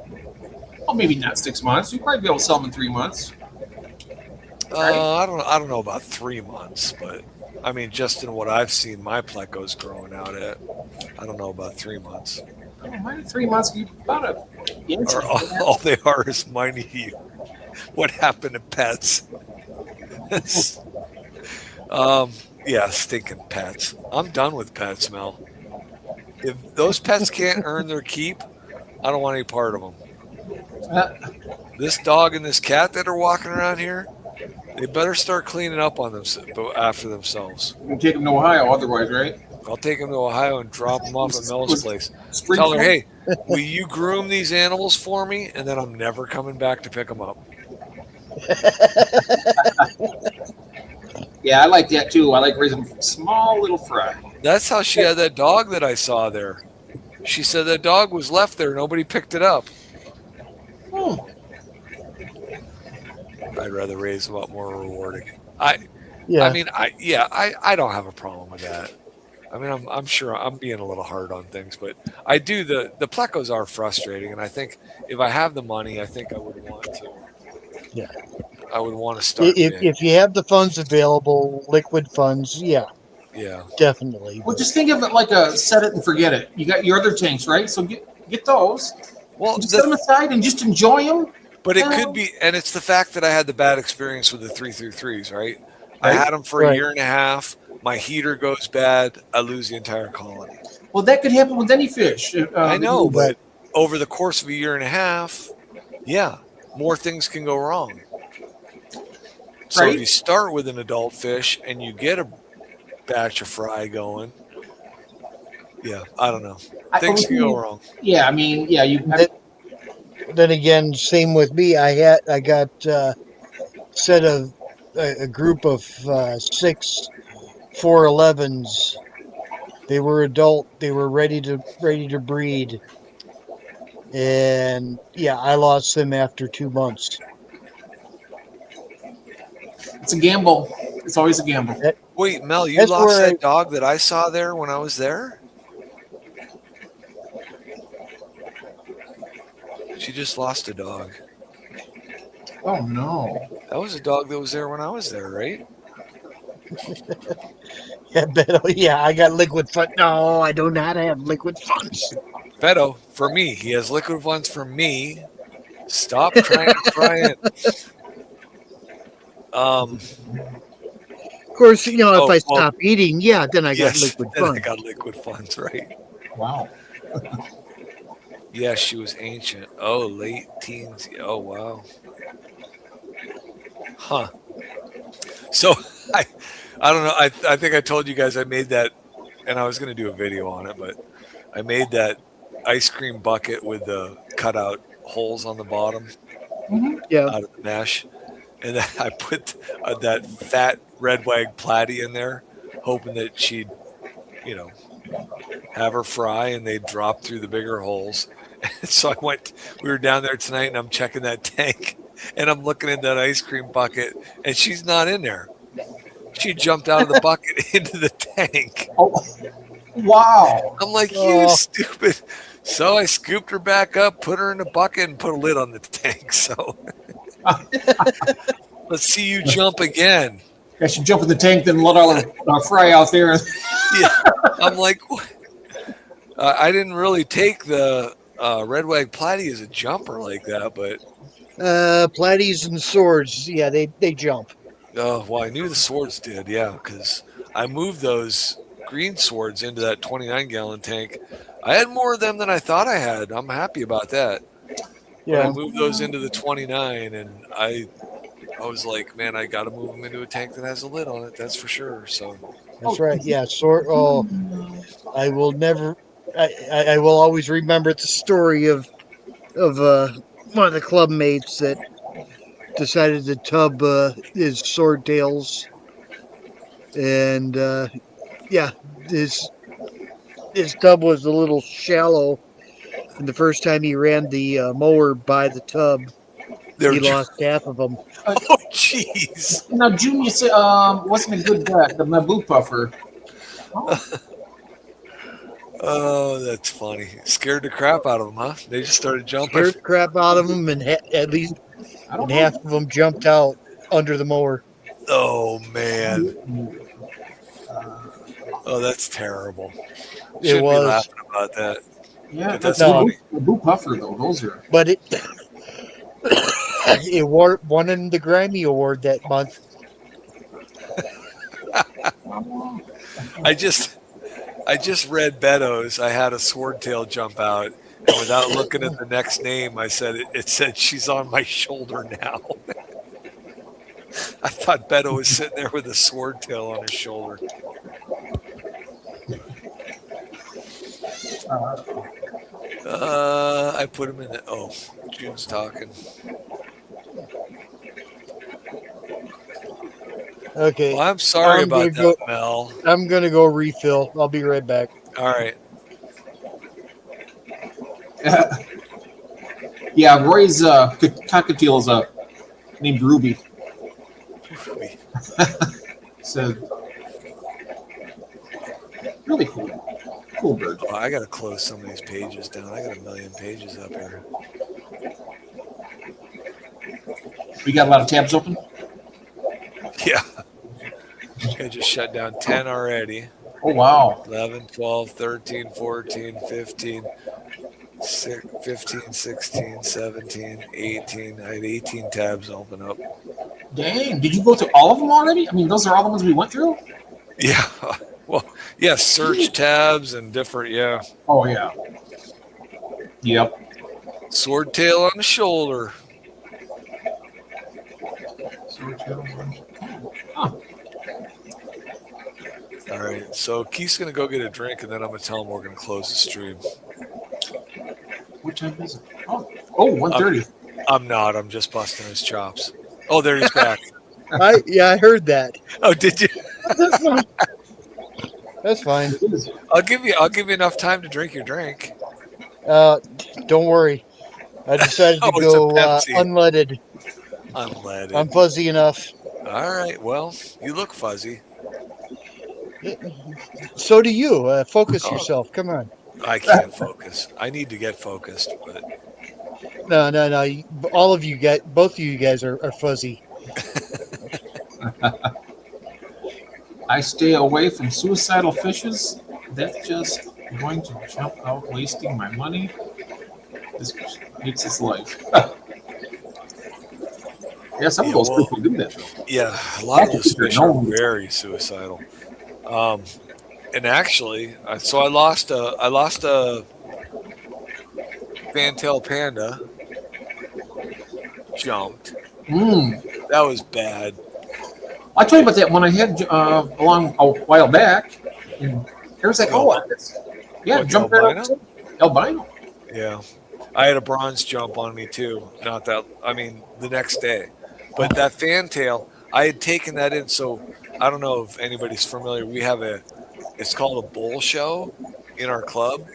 B: well, maybe not 6 months. You probably be able to sell them in 3 months.
A: I don't know about 3 months, but I mean, just in what I've seen my plecos growing out at, I don't know about 3 months.
B: Oh, mine 3 months. You about a inch.
A: Or all they are is minding you what happened to pets. Yeah, stinking pets. I'm done with pets, Mel. If those pets can't earn their keep, I don't want any part of them.
B: Uh,
A: This dog and this cat that are walking around here, they better start cleaning up on them after themselves.
B: you take them to Ohio, otherwise, right?
A: I'll take them to Ohio and drop them off at Mel's place. Tell her,
B: Springfield?
A: hey, will you groom these animals for me? And then I'm never coming back to pick them up.
B: Yeah, I like that too. I like raising small little fry.
A: That's how she had that dog that I saw there. She said that dog was left there. Nobody picked it up.
B: Hmm.
A: I'd rather raise them up more rewarding.
C: Yeah.
A: I mean, I don't have a problem with that. I mean, I'm sure I'm being a little hard on things, but I do. The plecos are frustrating, and I think if I have the money, I think I would want to.
C: Yeah.
A: I would want to start.
C: If you have the funds available, liquid funds, yeah,
A: Yeah.
C: definitely.
B: Well, just think of it like a set it and forget it. You got your other tanks, right? So get those.
A: Well,
B: Just set them aside and just enjoy them.
A: but it could be, and it's the fact that I had the bad experience with the 333s, right? I
B: Right.
A: had them for a
C: Right.
A: year and a half. My heater goes bad. I lose the entire colony.
B: Well, that could happen with any fish.
A: I know,
C: but-
A: but over the course of a year and a half, yeah, more things can go wrong. So
B: Right.
A: if you start with an adult fish and you get a batch of fry going, yeah, I don't know. Things can go wrong.
B: Yeah, I mean, yeah,
C: Then again, same with me. I got set of a group of 6 411s. They were adult. They were ready to breed, and yeah, I lost them after 2 months.
B: it's a gamble. It's always a gamble.
A: Wait, Mel, you
C: That's
A: lost
C: where
A: that dog that I saw there when I was there? She just lost a dog.
B: Oh no.
A: That was a dog that was there when I was there, right?
C: Yeah, but, yeah, I got liquid fun. No, I do not have liquid funds.
A: Beto, for me, he has liquid funds for me. Stop trying to try it.
C: Of course, if
A: Oh,
C: I
A: well,
C: stop eating, yeah, then I got
A: yes,
C: liquid
A: then I
C: funds.
A: got liquid funds, right?
B: Wow.
A: Yeah, she was ancient. Oh, late teens. Oh, wow. Huh. So I don't know. I think I told you guys I made that, and I was going to do a video on it, but I made that ice cream bucket with the cutout holes on the bottom
C: Yeah,
A: out of the mesh, and then I put that fat red wag platy in there, hoping that she'd, have her fry and they'd drop through the bigger holes. And so we were down there tonight, and I'm checking that tank, and I'm looking in that ice cream bucket, and she's not in there. She jumped out of the bucket into the tank.
B: Oh, wow.
A: I'm like, you
C: Oh.
A: stupid. So I scooped her back up, put her in the bucket, and put a lid on the tank. So let's see you jump again.
B: I should jump in the tank, then let our fry out there.
A: Yeah. I'm like, what? I didn't really take the red wag platy as a jumper like that, but
C: platies and swords, yeah, they jump.
A: oh, well, I knew the swords did, yeah, because I moved those green swords into that 29-gallon tank. I had more of them than I thought I had. I'm happy about that. But I
C: Yeah,
A: moved those into the 29, and I was like, man, I got to move them into a tank that has a lid on it. That's for sure. So
C: that's right. Yeah, sword. Oh, I will never. I will always remember the story of one of the club mates that decided to tub his sword tails, and yeah, his tub was a little shallow, and the first time he ran the mower by the tub,
A: they're
C: he lost half of them.
A: Oh, jeez.
B: Now, June, you said wasn't a good bet, the Naboo puffer.
A: Oh, that's funny. Scared the crap out of them, huh? They just started jumping.
C: Scared the crap out of them, and at least
B: I don't
C: half of them jumped out under the mower.
A: Oh, man. Oh, that's terrible.
C: It
A: Shouldn't be
C: was.
A: laughing about that.
B: Yeah,
A: But
B: that's
A: that's
C: No.
A: funny.
B: Naboo puffer though. Those are.
C: But it won the Grammy Award that month.
A: I just read Beddoes. I had a swordtail jump out, and without looking at the next name, I said it said she's on my shoulder now. I thought Beddoe was sitting there with a swordtail on his shoulder. I put him in the. Oh, June's talking.
C: Okay.
A: Well, I'm sorry
C: I'm
A: about
C: gonna
A: that, Mel.
C: I'm gonna go refill. I'll be right back.
A: All right.
B: Yeah, Roy's cockatiel is named Ruby. So really cool bird.
A: Oh, I gotta close some of these pages down. I got 1 million pages up here.
B: We got a lot of tabs open.
A: Yeah. I just shut down 10 already.
B: Oh wow.
A: 11, 12, 13, 14, 15, 15, 16, 17, 18. I had 18 tabs open up.
B: Dang, did you go through all of them already? I mean, those are all the ones we went through?
A: Yeah. Well, yeah, search tabs and different, yeah.
B: Oh yeah. Yep.
A: Swordtail on the shoulder.
B: Huh.
A: All right. So Keith's going to go get a drink, and then I'm going to tell him we're going to close the stream.
B: What time is it? Oh, 1:30.
A: I'm not. I'm just busting his chops. Oh, there he's back.
C: I heard that.
A: Oh, did you?
C: That's fine.
A: I'll give you enough time to drink your drink.
C: Don't worry. I decided to
A: Oh, it's a
C: go
A: Pepsi.
C: unleaded.
A: Unleaded.
C: I'm fuzzy enough.
A: All right. Well, you look fuzzy.
C: So do you. Focus
A: Oh.
C: yourself. Come on.
A: I can't focus. I need to get focused, but
C: No. All of you guys, both of you guys are fuzzy.
B: I stay away from suicidal fishes. That's just going to jump out, wasting my money. This makes his life. Yeah, some of those
A: well,
B: people do that. Though.
A: yeah, a lot of those fish are
B: No.
A: very suicidal. And actually, so I lost a fantail panda. Jumped. That was bad.
B: I told you about that when I had along a while back, and there was like, yeah,
A: What,
B: jump
A: the
B: right up. Albino.
A: Yeah. I had a bronze jump on me too. The next day. But that fantail, I had taken that in. So I don't know if anybody's familiar. We have it's called a bull show in our club.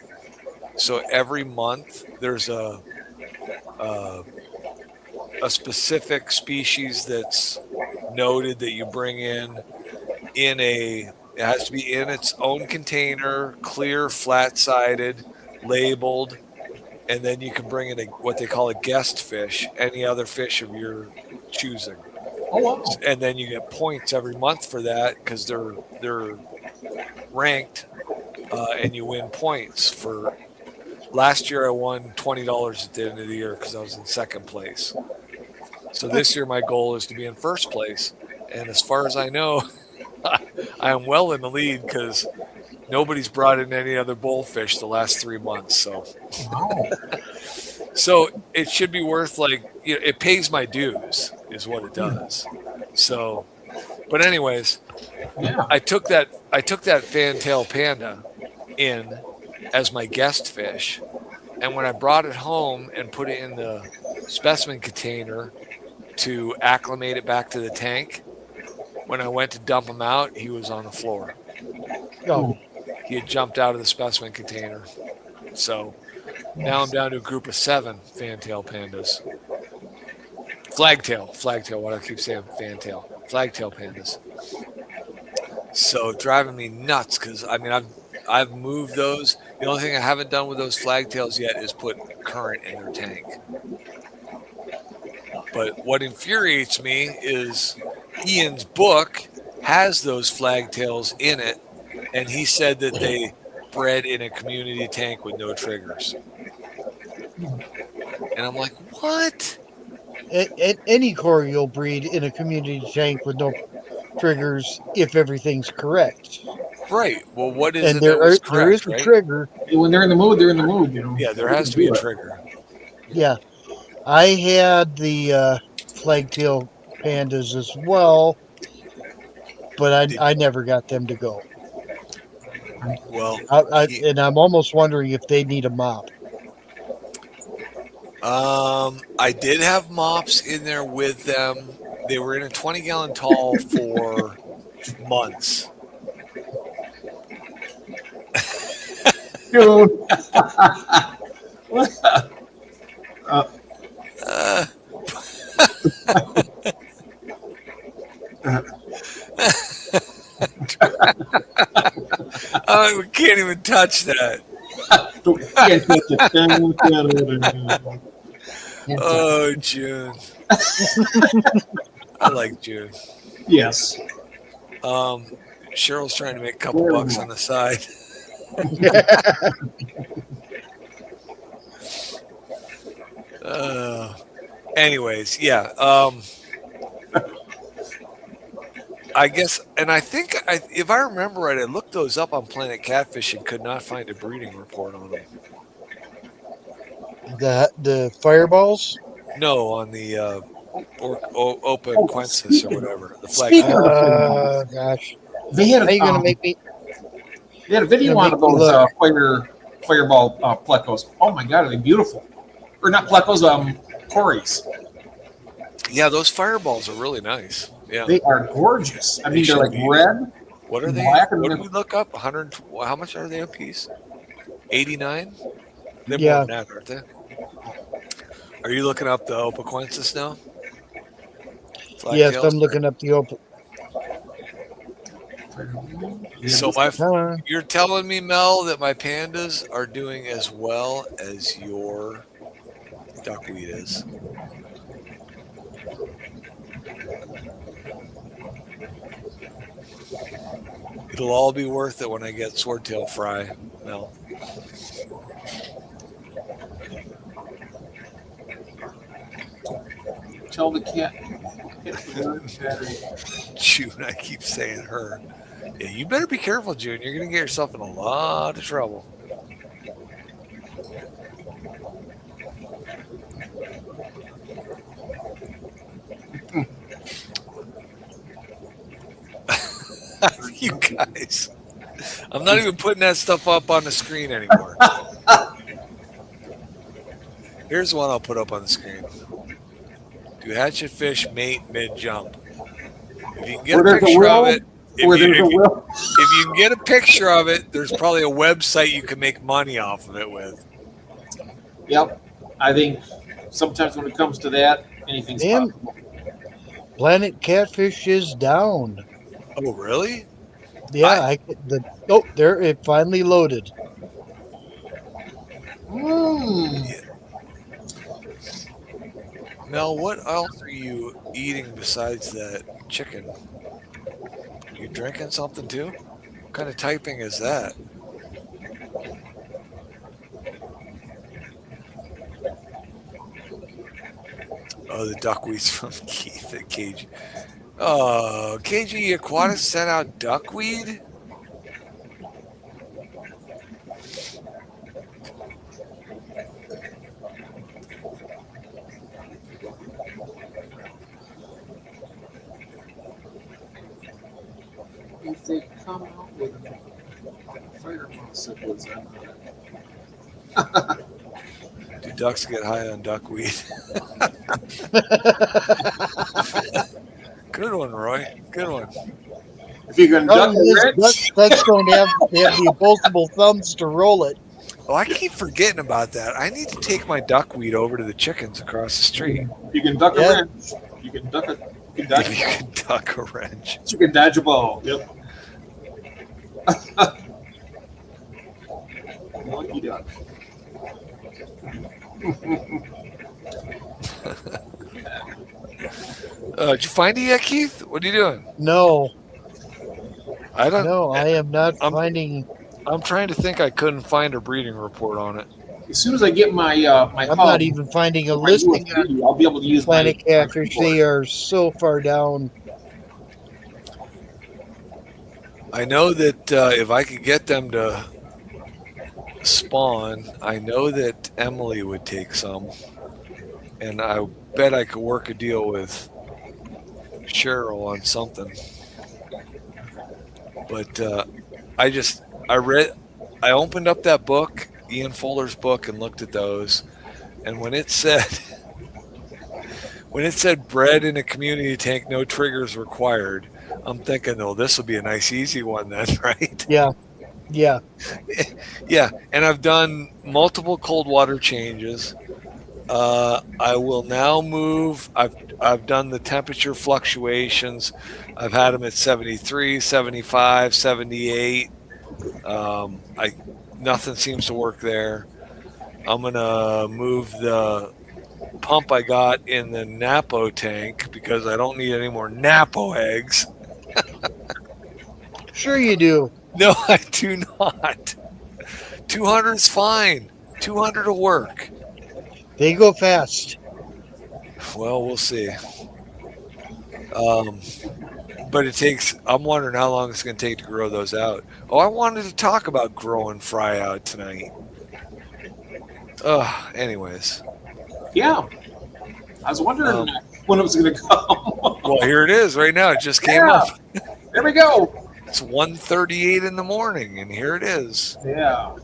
A: So every month there's a specific species that's noted that you bring in it has to be in its own container, clear, flat-sided, labeled, and then you can bring in what they call a guest fish, any other fish of your choosing.
B: Oh wow.
A: And then you get points every month for that because they're ranked, and you win points for. Last year I won $20 at the end of the year because I was in second place. So this year my goal is to be in first place, and as far as I know, I am well in the lead because nobody's brought in any other bullfish the last 3 months. So,
B: Wow.
A: so it should be worth it pays my dues is what it does. So, but anyways,
B: Yeah.
A: I took that fantail panda in as my guest fish, and when I brought it home and put it in the specimen container to acclimate it back to the tank, when I went to dump him out, he was on the floor.
C: Oh,
A: He had jumped out of the specimen container. So now I'm down to a group of 7 fantail pandas. Flagtail, why do I keep saying fantail? Flagtail pandas. So driving me nuts because I've moved those. The only thing I haven't done with those flagtails yet is put current in their tank. But what infuriates me is Ian's book has those flagtails in it, and he said that they bred in a community tank with no triggers. And I'm like, what?
C: any cory you'll breed in a community tank with triggers if everything's correct.
A: Right. Well, what is
C: And
A: it that was
C: there is
A: correct,
C: a
A: right?
C: trigger.
B: When they're in the mood, they're in the mood. You know.
A: Yeah, there
B: They
A: has
B: can
A: to be
B: do
A: a
B: it.
A: trigger.
C: Yeah. I had the flagtail pandas as well, but I never got them to go.
A: Well,
C: And I'm almost wondering if they need a mop.
A: I did have mops in there with them. They were in a 20-gallon tall for months.
B: Dude.
A: We can't even touch that.
B: Can't touch it.
A: Oh, June. I like June.
B: Yes.
A: Cheryl's trying to make a couple bucks on the side. Anyways, yeah. I guess, and I think, if I remember right, I looked those up on Planet Catfish and could not find a breeding report on them.
C: The fireballs?
A: No, on the Opa Quensis or whatever. The
B: Speaking
A: flag.
B: of
C: Gosh.
B: they had
C: How you gonna make me?
B: they had a video
C: Gonna
B: on
C: make me
B: those
C: look.
B: fireball plecos. Oh my god, are they beautiful? Or not plecos, Corys.
A: Yeah, those fireballs are really nice. Yeah.
B: They are gorgeous. I mean,
A: should
B: they're like
A: be.
B: red.
A: What are they?
B: Black and
A: What did
B: the-
A: we look up? 100. How much are they a piece? 89. They're
C: Yeah.
A: more than that, aren't they? Are you looking up the Opaquensis now?
C: Yes,
A: Flagtails?
C: I'm looking up the open.
A: So you're telling me, Mel, that my pandas are doing as well as your duckweed is. It'll all be worth it when I get swordtail fry, Mel.
B: Tell the cat.
A: June, I keep saying her. Yeah, you better be careful, June. You're going to get yourself in a lot of trouble. You guys. I'm not even putting that stuff up on the screen anymore. Here's one I'll put up on the screen. Do hatchet fish mate mid-jump? If you can get a picture of it, if you can get a picture of it, there's probably a website you can make money off of it with.
B: Yep. I think sometimes when it comes to that, anything's
C: Man.
B: possible.
C: Planet Catfish is down.
A: Oh, really?
C: Yeah, there it finally loaded.
A: Mel, what else are you eating besides that chicken? You drinking something too? What kind of typing is that? Oh, the duckweed's from Keith at KG. Oh, KG Aquatics sent out duckweed?
B: If they come out with fireball cichlids,
A: Do ducks get high on duckweed? Good one, Roy. Good one.
B: if you're going to duck rich,
C: Ducks don't have the opposable thumbs to roll it.
A: Oh, I keep forgetting about that. I need to take my duckweed over to the chickens across the street.
B: you can duck
C: Yeah.
B: a wrench. You can duck a. You can dodge
A: If
B: a
A: you
B: ball.
A: can duck a wrench.
B: You can dodge a ball. Yep. Lucky duck.
A: Did you find it yet, Keith? What are you doing?
C: No,
A: I don't
C: no, I am not
A: I'm-
C: finding.
A: I'm trying to think. I couldn't find a breeding report on it.
B: As soon as I get my my
C: I'm
B: hub,
C: not even finding a
B: my
C: listing on
B: USB, I'll be able to use
C: Planet
B: my
C: Catfish. They are so far down.
A: I know that if I could get them to spawn, I know that Emily would take some, and I bet I could work a deal with Cheryl on something. But I opened up that book, Ian Fuller's book, and looked at those, and when it said bred in a community tank, no triggers required, I'm thinking, oh, this will be a nice easy one then, right?
C: Yeah, yeah.
A: Yeah, and I've done multiple cold water changes. I will now move. I've done the temperature fluctuations. I've had them at 73, 75, 78. Nothing seems to work there. I'm gonna move the pump I got in the Napo tank because I don't need any more Napo eggs.
C: Sure you do.
A: No, I do not. 200 is fine. 200 will work.
C: They go fast.
A: Well, we'll see. But it takes. I'm wondering how long it's going to take to grow those out. Oh, I wanted to talk about growing fry out tonight. Anyways.
B: Yeah. I was wondering when it was going to come.
A: Well, here it is right now. It just came
B: Yeah.
A: up.
B: There we go.
A: It's 1:38 in the morning, and here it is.
B: Yeah.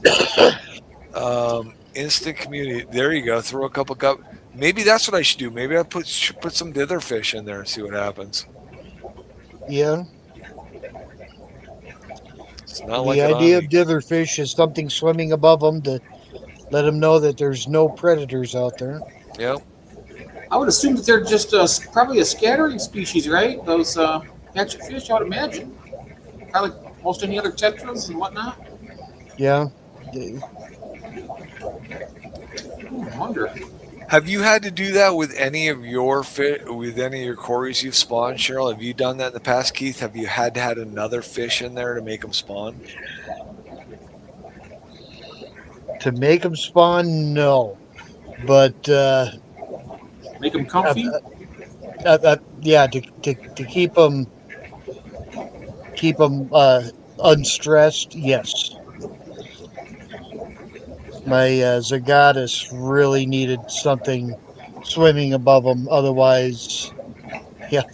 A: Instant community. There you go. Throw a couple cup. Maybe that's what I should do. Maybe I should put some dither fish in there and see what happens.
C: Yeah.
A: It's not like
C: The
A: an
C: idea
A: Omni.
C: of ditherfish is something swimming above them to let them know that there's no predators out there.
A: Yep.
B: I would assume that they're just probably a scattering species, right? Those hatchet fish, I would imagine. Probably like most any other tetras and whatnot.
C: Yeah.
B: I wonder.
A: Have you had to do that with any of your cories you've spawned, Cheryl? Have you done that in the past, Keith? Have you had to had another fish in there to make them spawn?
C: To make them spawn, no. But
B: Make them comfy.
C: yeah, to keep them unstressed, yes. My Zagatus really needed something swimming above them. Otherwise, yeah,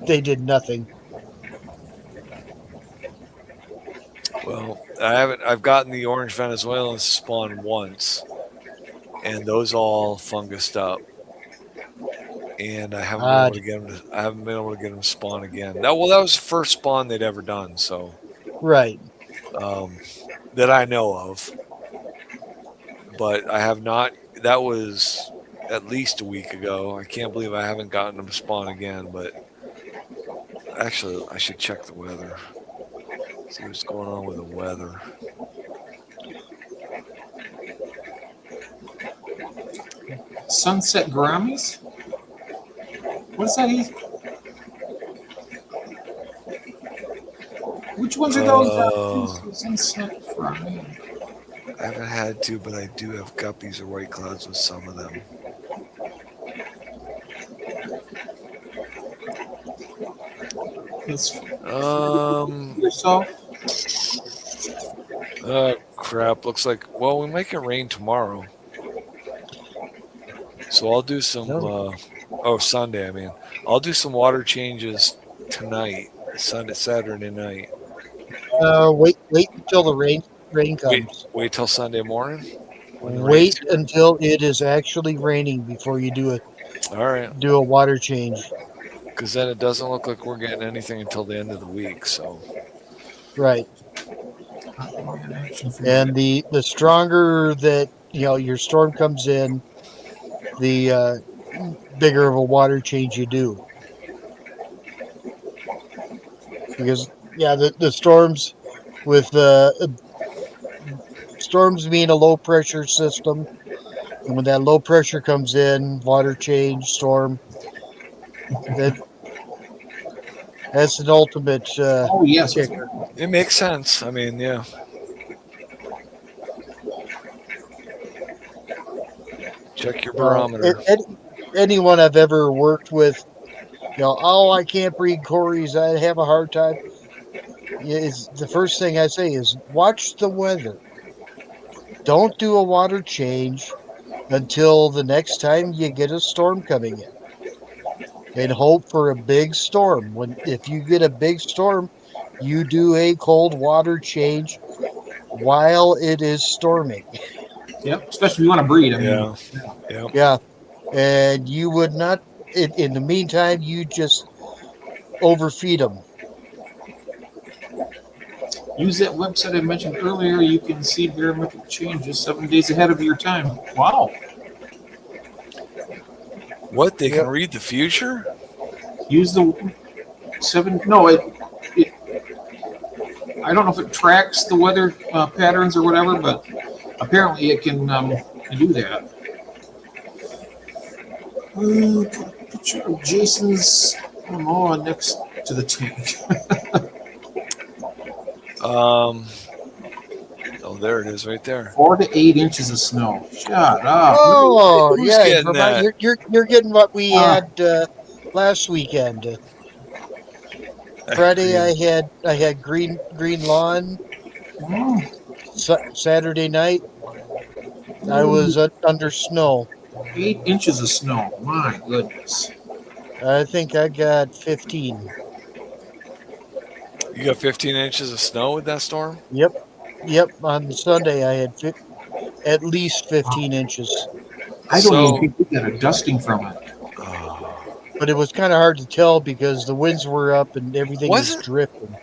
C: they did nothing.
A: Well, I've gotten the orange Venezuelans to spawn once, and those all fungused up. And I haven't been able to get them. I haven't been able to get them to spawn again. That was the first spawn they'd ever done. So,
C: Right.
A: that I know of. But I have not. That was at least a week ago. I can't believe I haven't gotten them to spawn again. But actually, I should check the weather. See what's going on with the weather.
B: Sunset Gouramis? What is that? Which ones are those? Sunset Gourami.
A: I haven't had to, but I do have guppies or white clouds with some of them.
B: It's
A: yourself. Crap. Looks like, well, we might get rain tomorrow. So I'll do some, Sunday, I mean. I'll do some water changes tonight, Saturday night.
C: Wait until the rain comes.
A: Wait till Sunday morning?
C: Wait until it is actually raining before you do a water change.
A: Because then it doesn't look like we're getting anything until the end of the week, so.
C: Right. And the stronger that your storm comes in, the bigger of a water change you do. Because the storms with storms mean a low pressure system, and when that low pressure comes in, water change, storm, that's an ultimate kicker.
A: It makes sense. I mean, yeah. Check your barometer.
C: Anyone I've ever worked with, I can't breed cories. I have a hard time. is the first thing I say is watch the weather. Don't do a water change until the next time you get a storm coming in, and hope for a big storm. When if you get a big storm, you do a cold water change while it is storming.
B: Yep. Especially if you want to breed. I mean,
A: Yeah. Yeah.
C: Yeah, and you would not. In the meantime, you just overfeed them.
B: use that website I mentioned earlier. You can see barometric changes 7 days ahead of your time. Wow.
A: What, they
C: Yep.
A: can read the future?
B: Use the 7. No, it I don't know if it tracks the weather patterns or whatever, but apparently it can do that. Picture of Jason's lawn next to the tank.
A: Oh, there it is, right there.
B: 4 to 8 inches of snow. Shut up.
C: Oh,
A: Who's
C: yeah,
A: getting
C: Vermont,
A: that?
C: you're getting what we
B: Ah.
C: had last weekend. Friday, I had green lawn.
B: Oh,
C: Saturday night, I was under snow.
B: 8 inches of snow. My goodness.
C: I think I got 15.
A: You got 15 inches of snow with that storm?
C: Yep. On Sunday, I had at least 15 inches.
B: I don't
A: So-
B: even think we got a dusting from it.
A: Oh.
C: But it was kind of hard to tell because the winds were up and everything was
A: Wasn't-
C: drifting.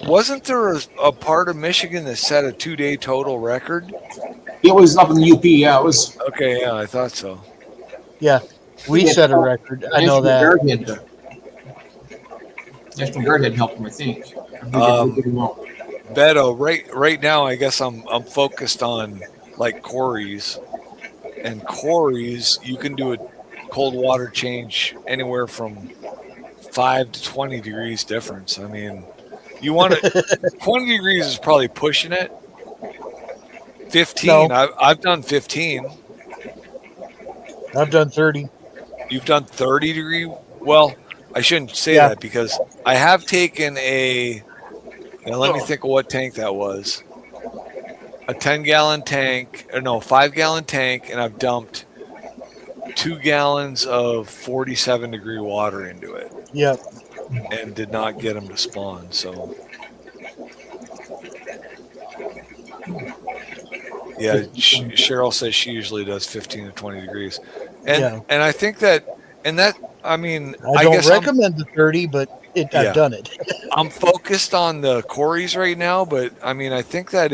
A: Wasn't there a part of Michigan that set a 2-day total record?
B: It was up in the UP. Yeah, it was.
A: Okay, yeah, I thought so.
C: We
B: Yeah.
C: set a record. I know
B: National
C: that.
B: Guard had, National Guard had helped him, I think. I think they did pretty well.
A: Beto, right now, I guess I'm focused on like Corey's, and Corey's you can do a cold water change anywhere from 5 to 20 degrees difference. I mean, you want it 20 degrees is probably pushing it. 15,
C: No.
A: I've done 15.
C: I've done 30.
A: You've done 30 degree. Well, I shouldn't say
C: Yeah.
A: that because I have taken a. Now let me think of what tank that was. A 10-gallon tank, or no, 5-gallon tank, and I've dumped 2 gallons of 47-degree water into it,
C: Yep.
A: and did not get them to spawn. So, yeah, Cheryl says she usually does 15 to 20 degrees, and
C: Yeah.
A: and I think that, and that, I mean,
C: I don't
A: guess
C: recommend the 30, but
A: Yeah.
C: I've done it.
A: I'm focused on the Corys right now, but I mean, I think that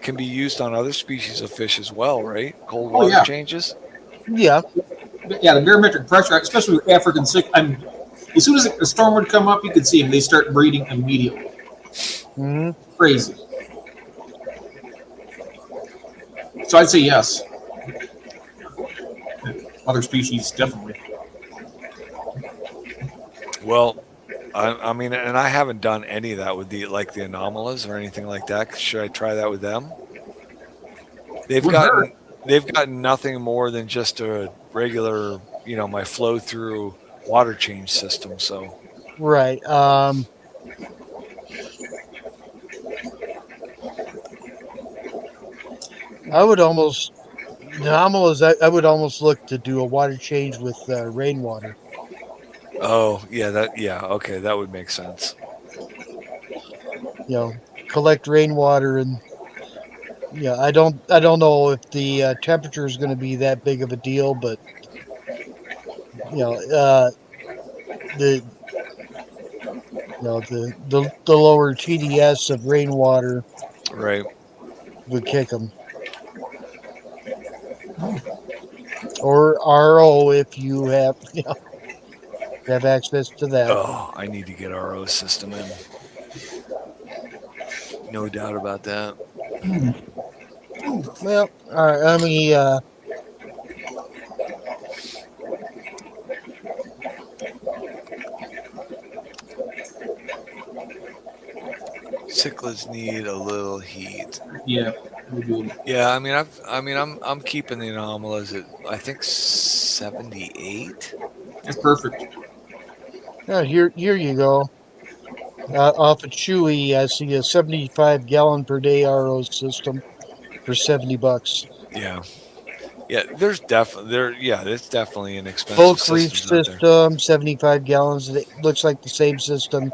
A: can be used on other species of fish as well, right? Cold water
B: yeah.
A: changes.
C: Yeah.
B: Yeah, the barometric pressure, especially with African sick. As soon as a storm would come up, you could see them. They start breeding immediately.
C: hmm
B: Crazy. So I'd say yes. Other species, definitely.
A: Well, I mean, and I haven't done any of that with the anomalous or anything like that. Should I try that with them? They've
B: Wouldn't
A: gotten nothing more than just a regular, my flow through water change system. So
C: Right. I would almost anomalous. I would almost look to do a water change with rainwater.
A: okay, that would make sense.
C: Collect rainwater and I don't know if the temperature is going to be that big of a deal, but the the lower TDS of rainwater
A: Right.
C: would kick them. Or RO if you have have access to that.
A: Oh, I need to get RO system in. No doubt about that.
C: Well, all right. Let me.
A: Cichlids need a little heat.
B: Yeah, we do.
A: Yeah, I'm keeping the anomalies at I think 78.
B: That's perfect.
C: Here you go. Off of Chewy, I see a 75 gallon per day RO system for $70.
A: Yeah. Yeah, there's definitely there. Yeah, it's definitely inexpensive
C: Bulk reef
A: systems out there.
C: system, 75 gallons. It looks like the same system,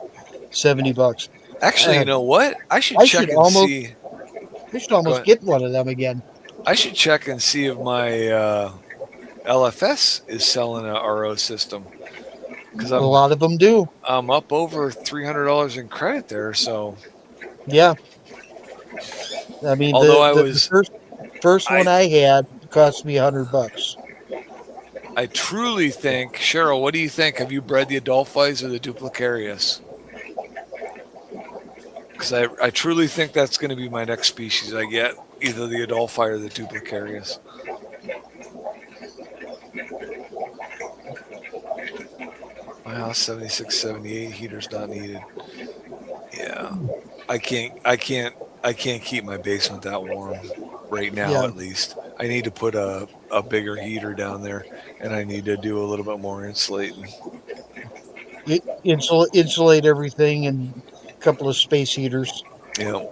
C: $70.
A: Actually,
C: Uh,
A: you know what? I should
C: I
A: check
C: should
A: and
C: almost,
A: see.
C: I should
A: Go
C: almost
A: ahead.
C: get one of them again.
A: I should check and see if my LFS is selling a RO system because
C: A lot of them do.
A: I'm up over $300 in credit there. So
C: Yeah. I mean,
A: although
C: the first one I had cost me $100.
A: I truly think, Cheryl, what do you think? Have you bred the Adolphis or the Duplicarius? Because I truly think that's going to be my next species I get, either the Adolphi or the Duplicarius. Wow, 76, 78 heaters not needed. Yeah, I can't keep my basement that warm right now.
C: Yeah.
A: At least I need to put a bigger heater down there, and I need to do a little bit more insulating.
C: Insulate everything and a couple of space heaters.
A: Yeah.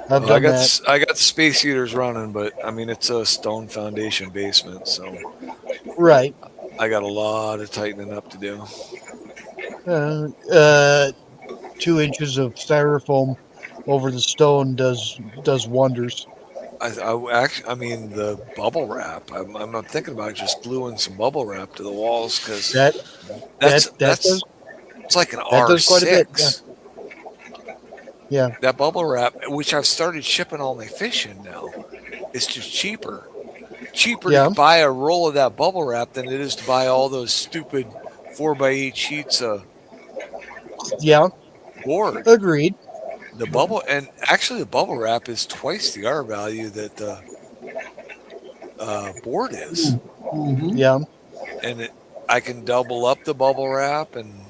C: I've
A: Well,
C: done that.
A: I got the space heaters running, but I mean it's a stone foundation basement, so
C: Right.
A: I got a lot of tightening up to do.
C: 2 inches of styrofoam over the stone does wonders.
A: I mean the bubble wrap. I'm not thinking about just gluing some bubble wrap to the walls because
C: That
A: that's
C: does
A: it's like an
C: that does quite a bit,
A: R6.
C: Yeah.
A: That bubble wrap, which I've started shipping all my fish in now, it's just cheaper. Cheaper
C: Yeah.
A: to buy a roll of that bubble wrap than it is to buy all those stupid 4x8 sheets of
C: Yeah.
A: board.
C: Agreed.
A: The bubble, and actually the bubble wrap is twice the R value that the board is,
B: Mhm.
C: Yeah.
A: and I can double up the bubble wrap. And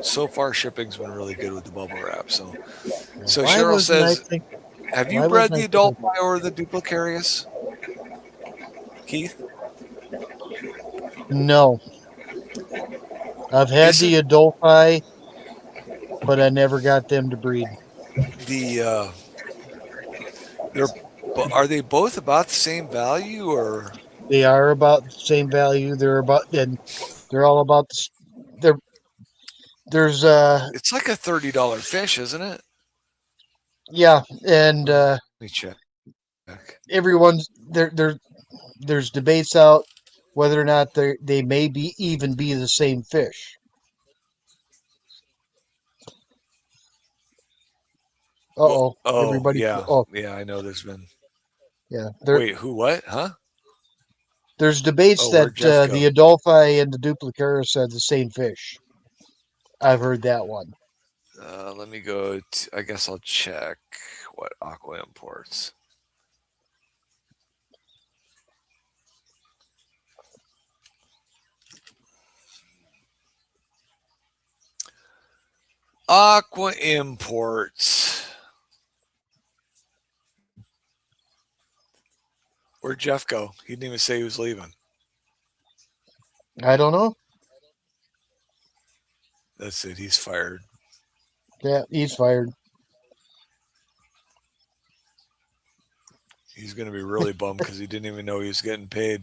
A: so far, shipping's been really good with the bubble wrap. So
C: Why
A: Cheryl
C: wasn't I
A: says,
C: think-
A: "Have
C: why
A: you bred
C: wasn't I
A: the Adolphi or the Duplicarius, Keith?"
C: No. I've had
A: Is
C: the Adolphi, but I never got them to breed.
A: The are they both about the same value, or
C: They are about the same value. They're all about there's
A: it's like a $30 fish, isn't it?
C: yeah, and
A: Let me check.
C: everyone's there's debates out whether or not they may be even be the same fish. Uh-oh.
A: Oh,
C: Everybody
A: yeah,
C: oh
A: yeah. I know there's been.
C: yeah.
A: Wait, who? What? Huh?
C: There's debates
A: Oh,
C: that
A: where'd Jeff
C: the Adolphi and the Duplicaris are the same fish. I've heard that one.
A: Let me go. I guess I'll check what Aqua imports. Aqua imports. Where'd Jeff go? He didn't even say he was leaving.
C: I don't know.
A: That's it. He's fired.
C: Yeah, he's fired.
A: He's going to be really bummed because he didn't even know he was getting paid.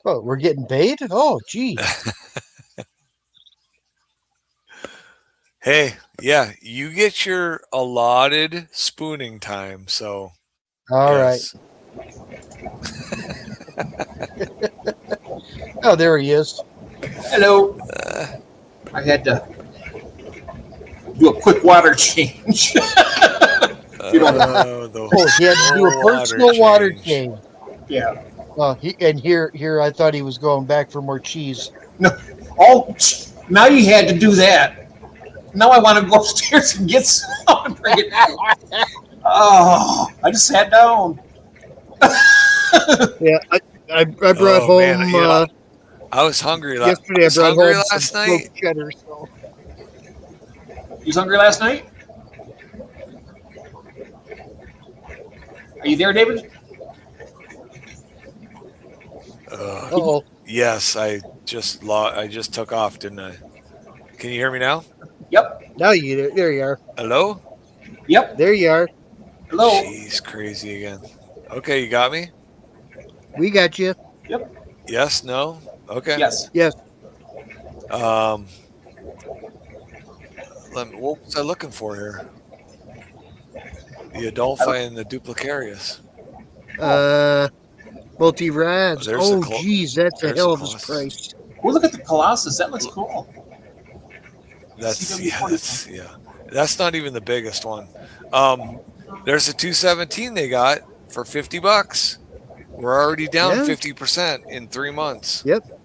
C: Oh, we're getting paid? Oh, gee.
A: Hey, yeah, you get your allotted spooning time. So,
C: All right.
A: yes.
C: Oh, there he is.
B: Hello. I had to do a quick water change. You don't
C: Oh, he had to do a personal water change.
B: Yeah.
C: Here, I thought he was going back for more cheese.
B: Oh, now you had to do that. Now I want to go upstairs and get some and bring it down. Oh, I just sat down.
C: Yeah, I brought
A: Oh,
C: home
A: man, you know, I was hungry.
C: yesterday. I
A: was
C: brought
A: hungry
C: home
A: last
C: some
A: night.
C: smoked cheddar. So.
B: You was hungry last night? Are you there, David?
C: Uh-oh.
A: Yes, I I just took off, didn't I? Can you hear me now?
B: Yep.
C: Now there you are.
A: Hello?
B: Yep.
C: There you are.
B: Hello.
A: Jeez, crazy again. Okay, you got me?
C: We got you.
A: Yes, no? Okay.
B: Yes.
C: Yes.
A: What was I looking for here? The Adolphi and the Duplicarius.
C: Multi rods.
A: There's the
C: Oh,
A: clo-
C: geez, that's a
A: there's
C: hell
A: the
C: of a
A: Colossus.
C: price.
B: Oh, look at the Colossus. That looks cool.
A: That's not even the biggest one. There's a 217 they got for $50. We're already down
C: Yeah.
A: 50% in 3 months.
C: Yep.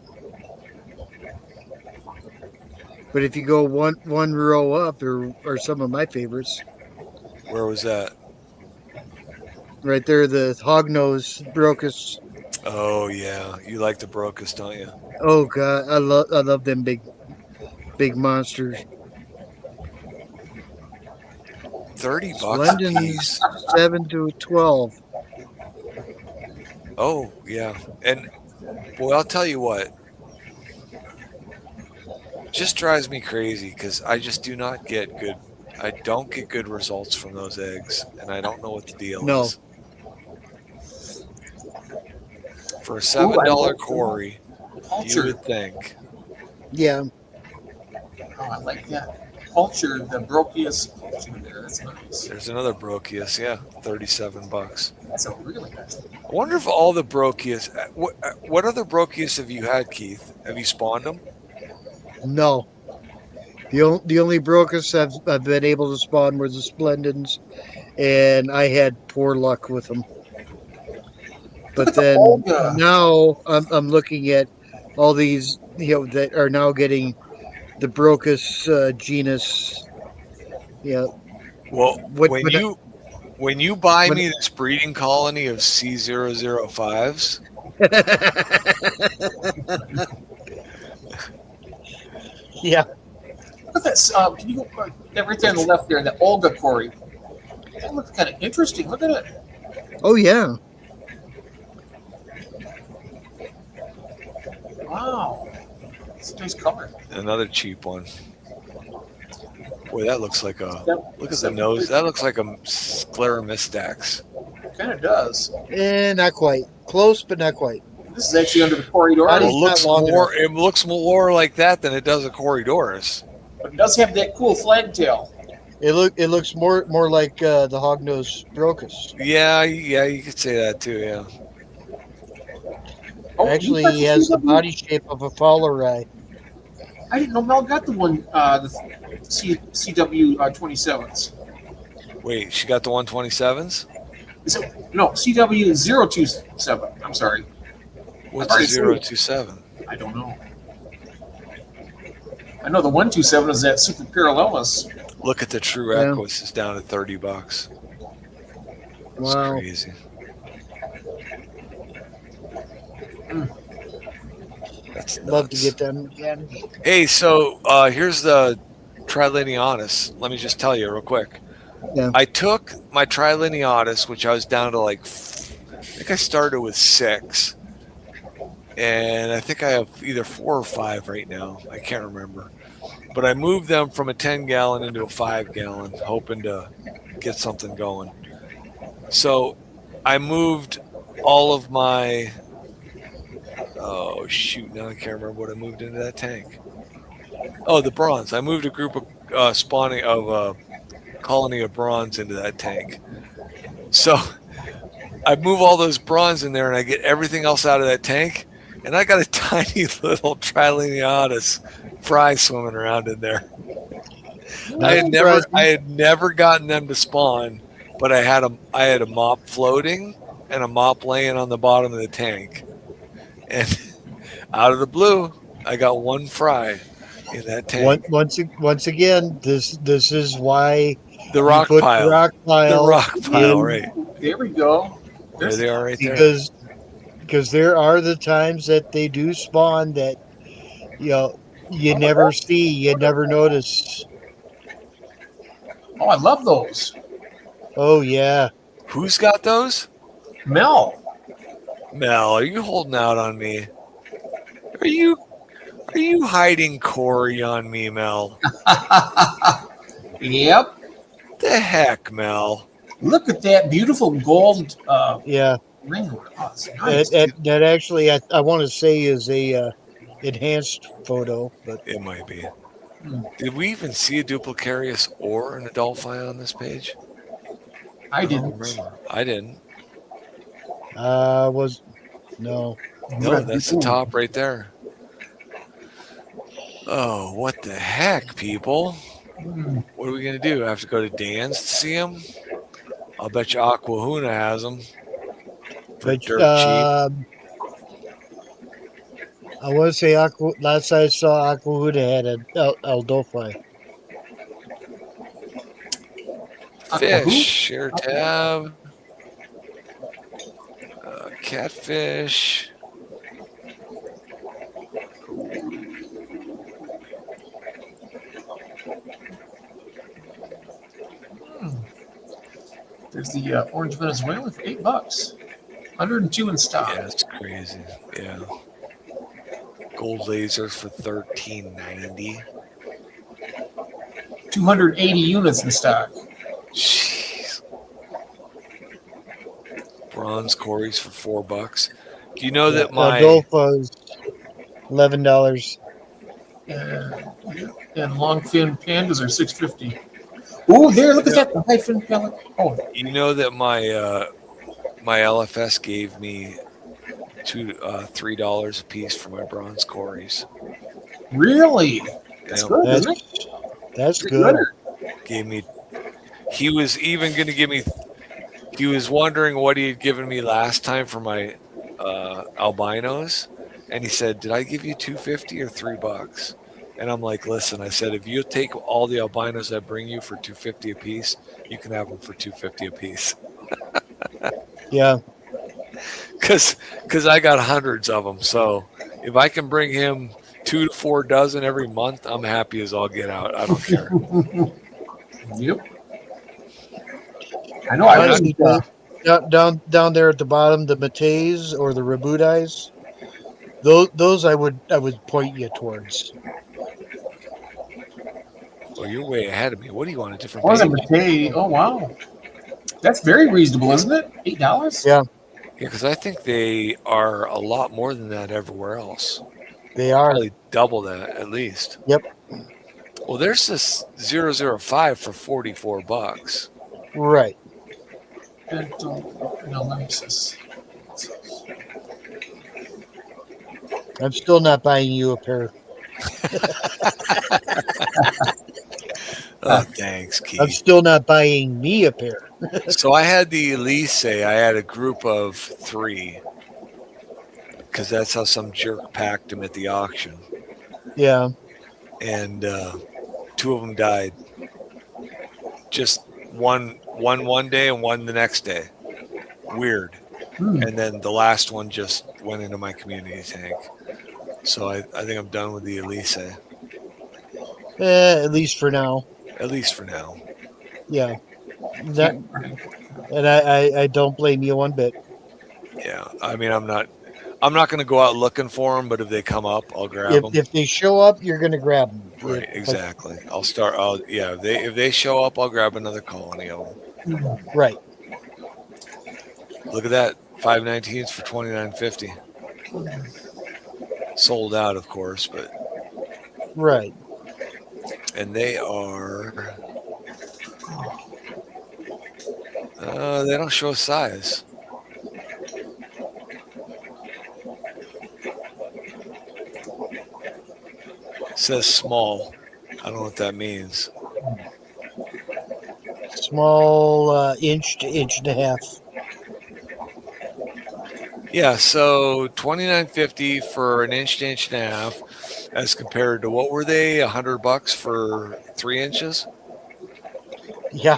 C: But if you go one row up, or some of my favorites,
A: Where was that?
C: right there, the hognose brocus.
A: Oh yeah, you like the Brocus, don't you?
C: Oh god, I love them big monsters.
A: $30 a
C: Splendens
A: piece.
C: 7 to 12.
A: Oh yeah, and boy, I'll tell you what. Just drives me crazy because I just do not get good. I don't get good results from those eggs, and I don't know what the deal
C: No.
A: is. For a $7 quarry, you
B: Culture.
A: would think.
C: Yeah.
B: Oh, I like that. Culture, the Brochius culture there. That's nice.
A: There's another Brochius, yeah, $37.
B: That's a really nice one.
A: I wonder if all the Brochius. What other Brochius have you had, Keith? Have you spawned them?
C: No. The only brocus I've been able to spawn were the Splendens, and I had poor luck with them. But then
B: Olga.
C: now I'm looking at all these, that are now getting the brocus genus. Yeah.
A: Well,
C: What-
A: when
C: what-
A: you buy
C: when-
A: me this breeding colony of C005s,
C: Yeah.
B: Look at that. Can you go that right there on the left there? The Olga quarry. That looks kind of interesting. Look at it.
C: Oh yeah.
B: Wow. It's a nice color.
A: another cheap one. Boy, that looks like a.
B: That,
A: Look at the nose. That looks like a Scleromistax.
B: kind of does.
C: Not quite. Close, but not quite.
B: This is actually under the corridor,
C: Body-
A: Well,
C: It's not long
A: it looks more like that than it does a Corydorus.
B: but it does have that cool flag tail.
C: It looks more like the hognose brocus.
A: Yeah, you could say that too. Yeah.
B: Oh,
C: Actually,
B: you got
C: he has the
B: CW?
C: body shape of a Fowler eye.
B: I didn't know Mel got the one, the CW 27s.
A: Wait, she got the 127s.
B: Is it, no, CW 027. I'm sorry.
A: What's
B: already
A: the
B: seen it.
A: 027?
B: I don't know. I know the 127 is that Super Parallelis.
A: Look at the True
C: Yeah.
A: Equus is down at $30. It's
C: Wow.
A: crazy. That's
C: Love to
A: nuts.
C: get them again.
A: Hey, so here's the Trilineatus. Let me just tell you real quick.
C: Yeah.
A: I took my Trilineatus, which I was down to like, I think I started with 6. And I think I have either 4 or 5 right now. I can't remember. But I moved them from a 10-gallon into a 5-gallon, hoping to get something going. So I moved all of my... Oh, shoot. Now I can't remember what I moved into that tank. Oh, the bronze. I moved a group of spawning of a colony of bronze into that tank. So I move all those bronze in there and I get everything else out of that tank. And I got a tiny little Trilineatus fry swimming around in there. I had never gotten them to spawn, but I had a mop floating and a mop laying on the bottom of the tank. And out of the blue, I got one fry in that tank.
C: Once again, this is why
A: The
C: you
A: rock
C: put
A: pile.
C: the rock pile.
A: The rock pile,
C: in-
A: right.
B: There we go.
A: There they are right there.
C: Because there are the times that they do spawn that you never see, you never notice.
B: Oh, I love those.
C: Oh yeah.
A: Who's got those?
B: Mel.
A: Mel, are you holding out on me? Are you Are you hiding Corey on me, Mel?
B: Yep.
A: The heck, Mel?
B: Look at that beautiful gold
C: Yeah,
B: ring. Oh, it's nice.
C: that actually I want to say is a enhanced photo, but
A: It might be.
B: Hmm.
A: Did we even see a Duplicarius or an Adolphi on this page?
B: I
A: don't
B: didn't.
A: remember. I didn't.
C: was no.
A: No, that's the top right there. Oh, what the heck, people?
B: Hmm.
A: What are we going to do? Have to go to Dan's to see him? I'll bet you Aquahuna has them for
C: But
A: dirt cheap.
C: I want to say last I saw Aquahuda had a Aldolphi.
A: Fish, share tab, catfish.
B: There's the orange Venezuela for $8. 102 in stock.
A: Yeah, that's crazy. Yeah. Gold lasers for $13.90.
B: 280 units in stock.
A: Jeez. Bronze Corys for $4. Do you know that my
C: Aldolphi's $11.
B: And long fin pandas are $6.50. Oh, there! Look at that, the high fin pellet. Oh,
A: you know that my my LFS gave me $3 a piece for my bronze Corys.
B: really? That's
A: Yeah.
B: good, isn't it?
C: That's
B: Pretty
C: good.
A: Gave me. He was even going to give me. He was wondering what he had given me last time for my albinos, and he said, "Did I give you $2.50 or $3?" And I'm like, "Listen," I said, "if you take all the albinos I bring you for $2.50 a piece, you can have them for $2.50 a piece."
C: Yeah.
A: Because I got hundreds of them. So if I can bring him 2 to 4 dozen every month, I'm happy as all get out. I don't care.
B: Yep. I know. I
C: Honestly,
B: wouldn't,
C: down there at the bottom, the Mateys or the Rabudais, those I would point you towards.
A: Well, you're way ahead of me. What do you want? A different
B: wasn't
A: page?
B: Matei. Oh wow, that's very reasonable, isn't it? $8.
C: Yeah,
A: Yeah, because I think they are a lot more than that everywhere else.
C: they are.
A: Probably double that at least.
C: Yep.
A: Well, there's this 005 for $44.
C: Right.
B: Dental analysis.
C: I'm still not buying you a pair.
A: Oh, thanks,
C: I'm
A: Keith.
C: still not buying me a pair.
A: So I had the Elise. I had a group of 3 because that's how some jerk packed them at the auction.
C: Yeah.
A: And 2 of them died. Just one day and one the next day. Weird. And then the last one just went into my community tank. So I think I'm done with the Elise.
C: At least for now.
A: At least for now.
C: Yeah. That, and I don't blame you one bit.
A: Yeah. I mean, I'm not going to go out looking for them, but if they come up, I'll grab them.
C: If they show up, you're going to grab them.
A: Right, exactly. If they show up, I'll grab another colony of them.
C: Right.
A: Look at that, 519s for $29.50. Sold out, of course, but
C: Right.
A: and they are. They don't show size. It says small. I don't know what that means.
C: Small inch to inch and a half.
A: Yeah, so $29.50 for an inch to inch and a half, as compared to what were they? $100 for 3 inches.
C: Yeah.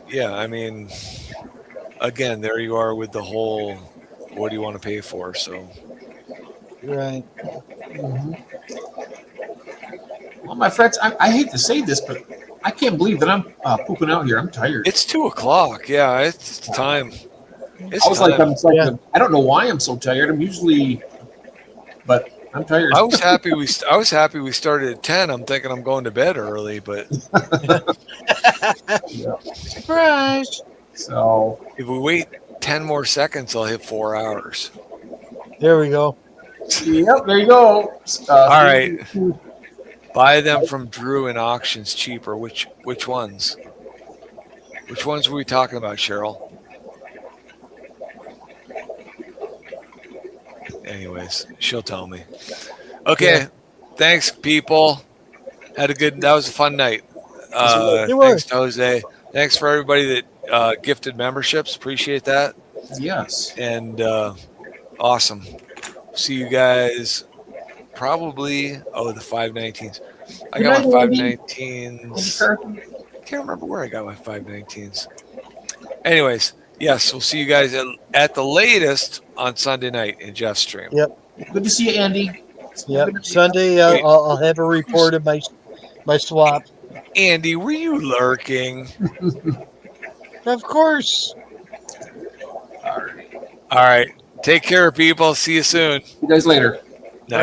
A: Yeah, I mean, again, there you are with the whole. What do you want to pay for? So.
C: Right.
B: Well, my friends, I hate to say this, but I can't believe that I'm pooping out here. I'm tired.
A: It's 2:00. Yeah, it's time. It's
B: I was like,
A: time.
C: Yeah.
B: I don't know why I'm so tired. I'm usually, but I'm tired.
A: I was happy we started at 10. I'm thinking I'm going to bed early, but
C: Surprise!
B: So
A: if we wait 10 more seconds, I'll hit 4 hours.
C: There we go.
B: yep, there you go.
A: All right. Buy them from Drew in auctions cheaper. Which ones? Which ones were we talking about, Cheryl? Anyways, she'll tell me. Okay.
C: Yeah.
A: Thanks, people. That was a fun night.
C: It was.
A: Thanks to Jose. Thanks for everybody that gifted memberships. Appreciate that.
B: Yes.
A: And awesome. See you guys probably. The 519s. I got
B: Good
A: my
B: night, Andy.
A: 519s. Can't remember where I got my 519s. Anyways, yes, we'll see you guys at the latest on Sunday night in Jeff's stream.
C: Yep.
B: Good to see you, Andy.
C: Yep. Sunday,
A: Wait.
C: I'll have a report of my swap.
A: Andy, were you lurking?
C: Of course.
A: All right. Take care, people. See you soon.
B: See you guys later.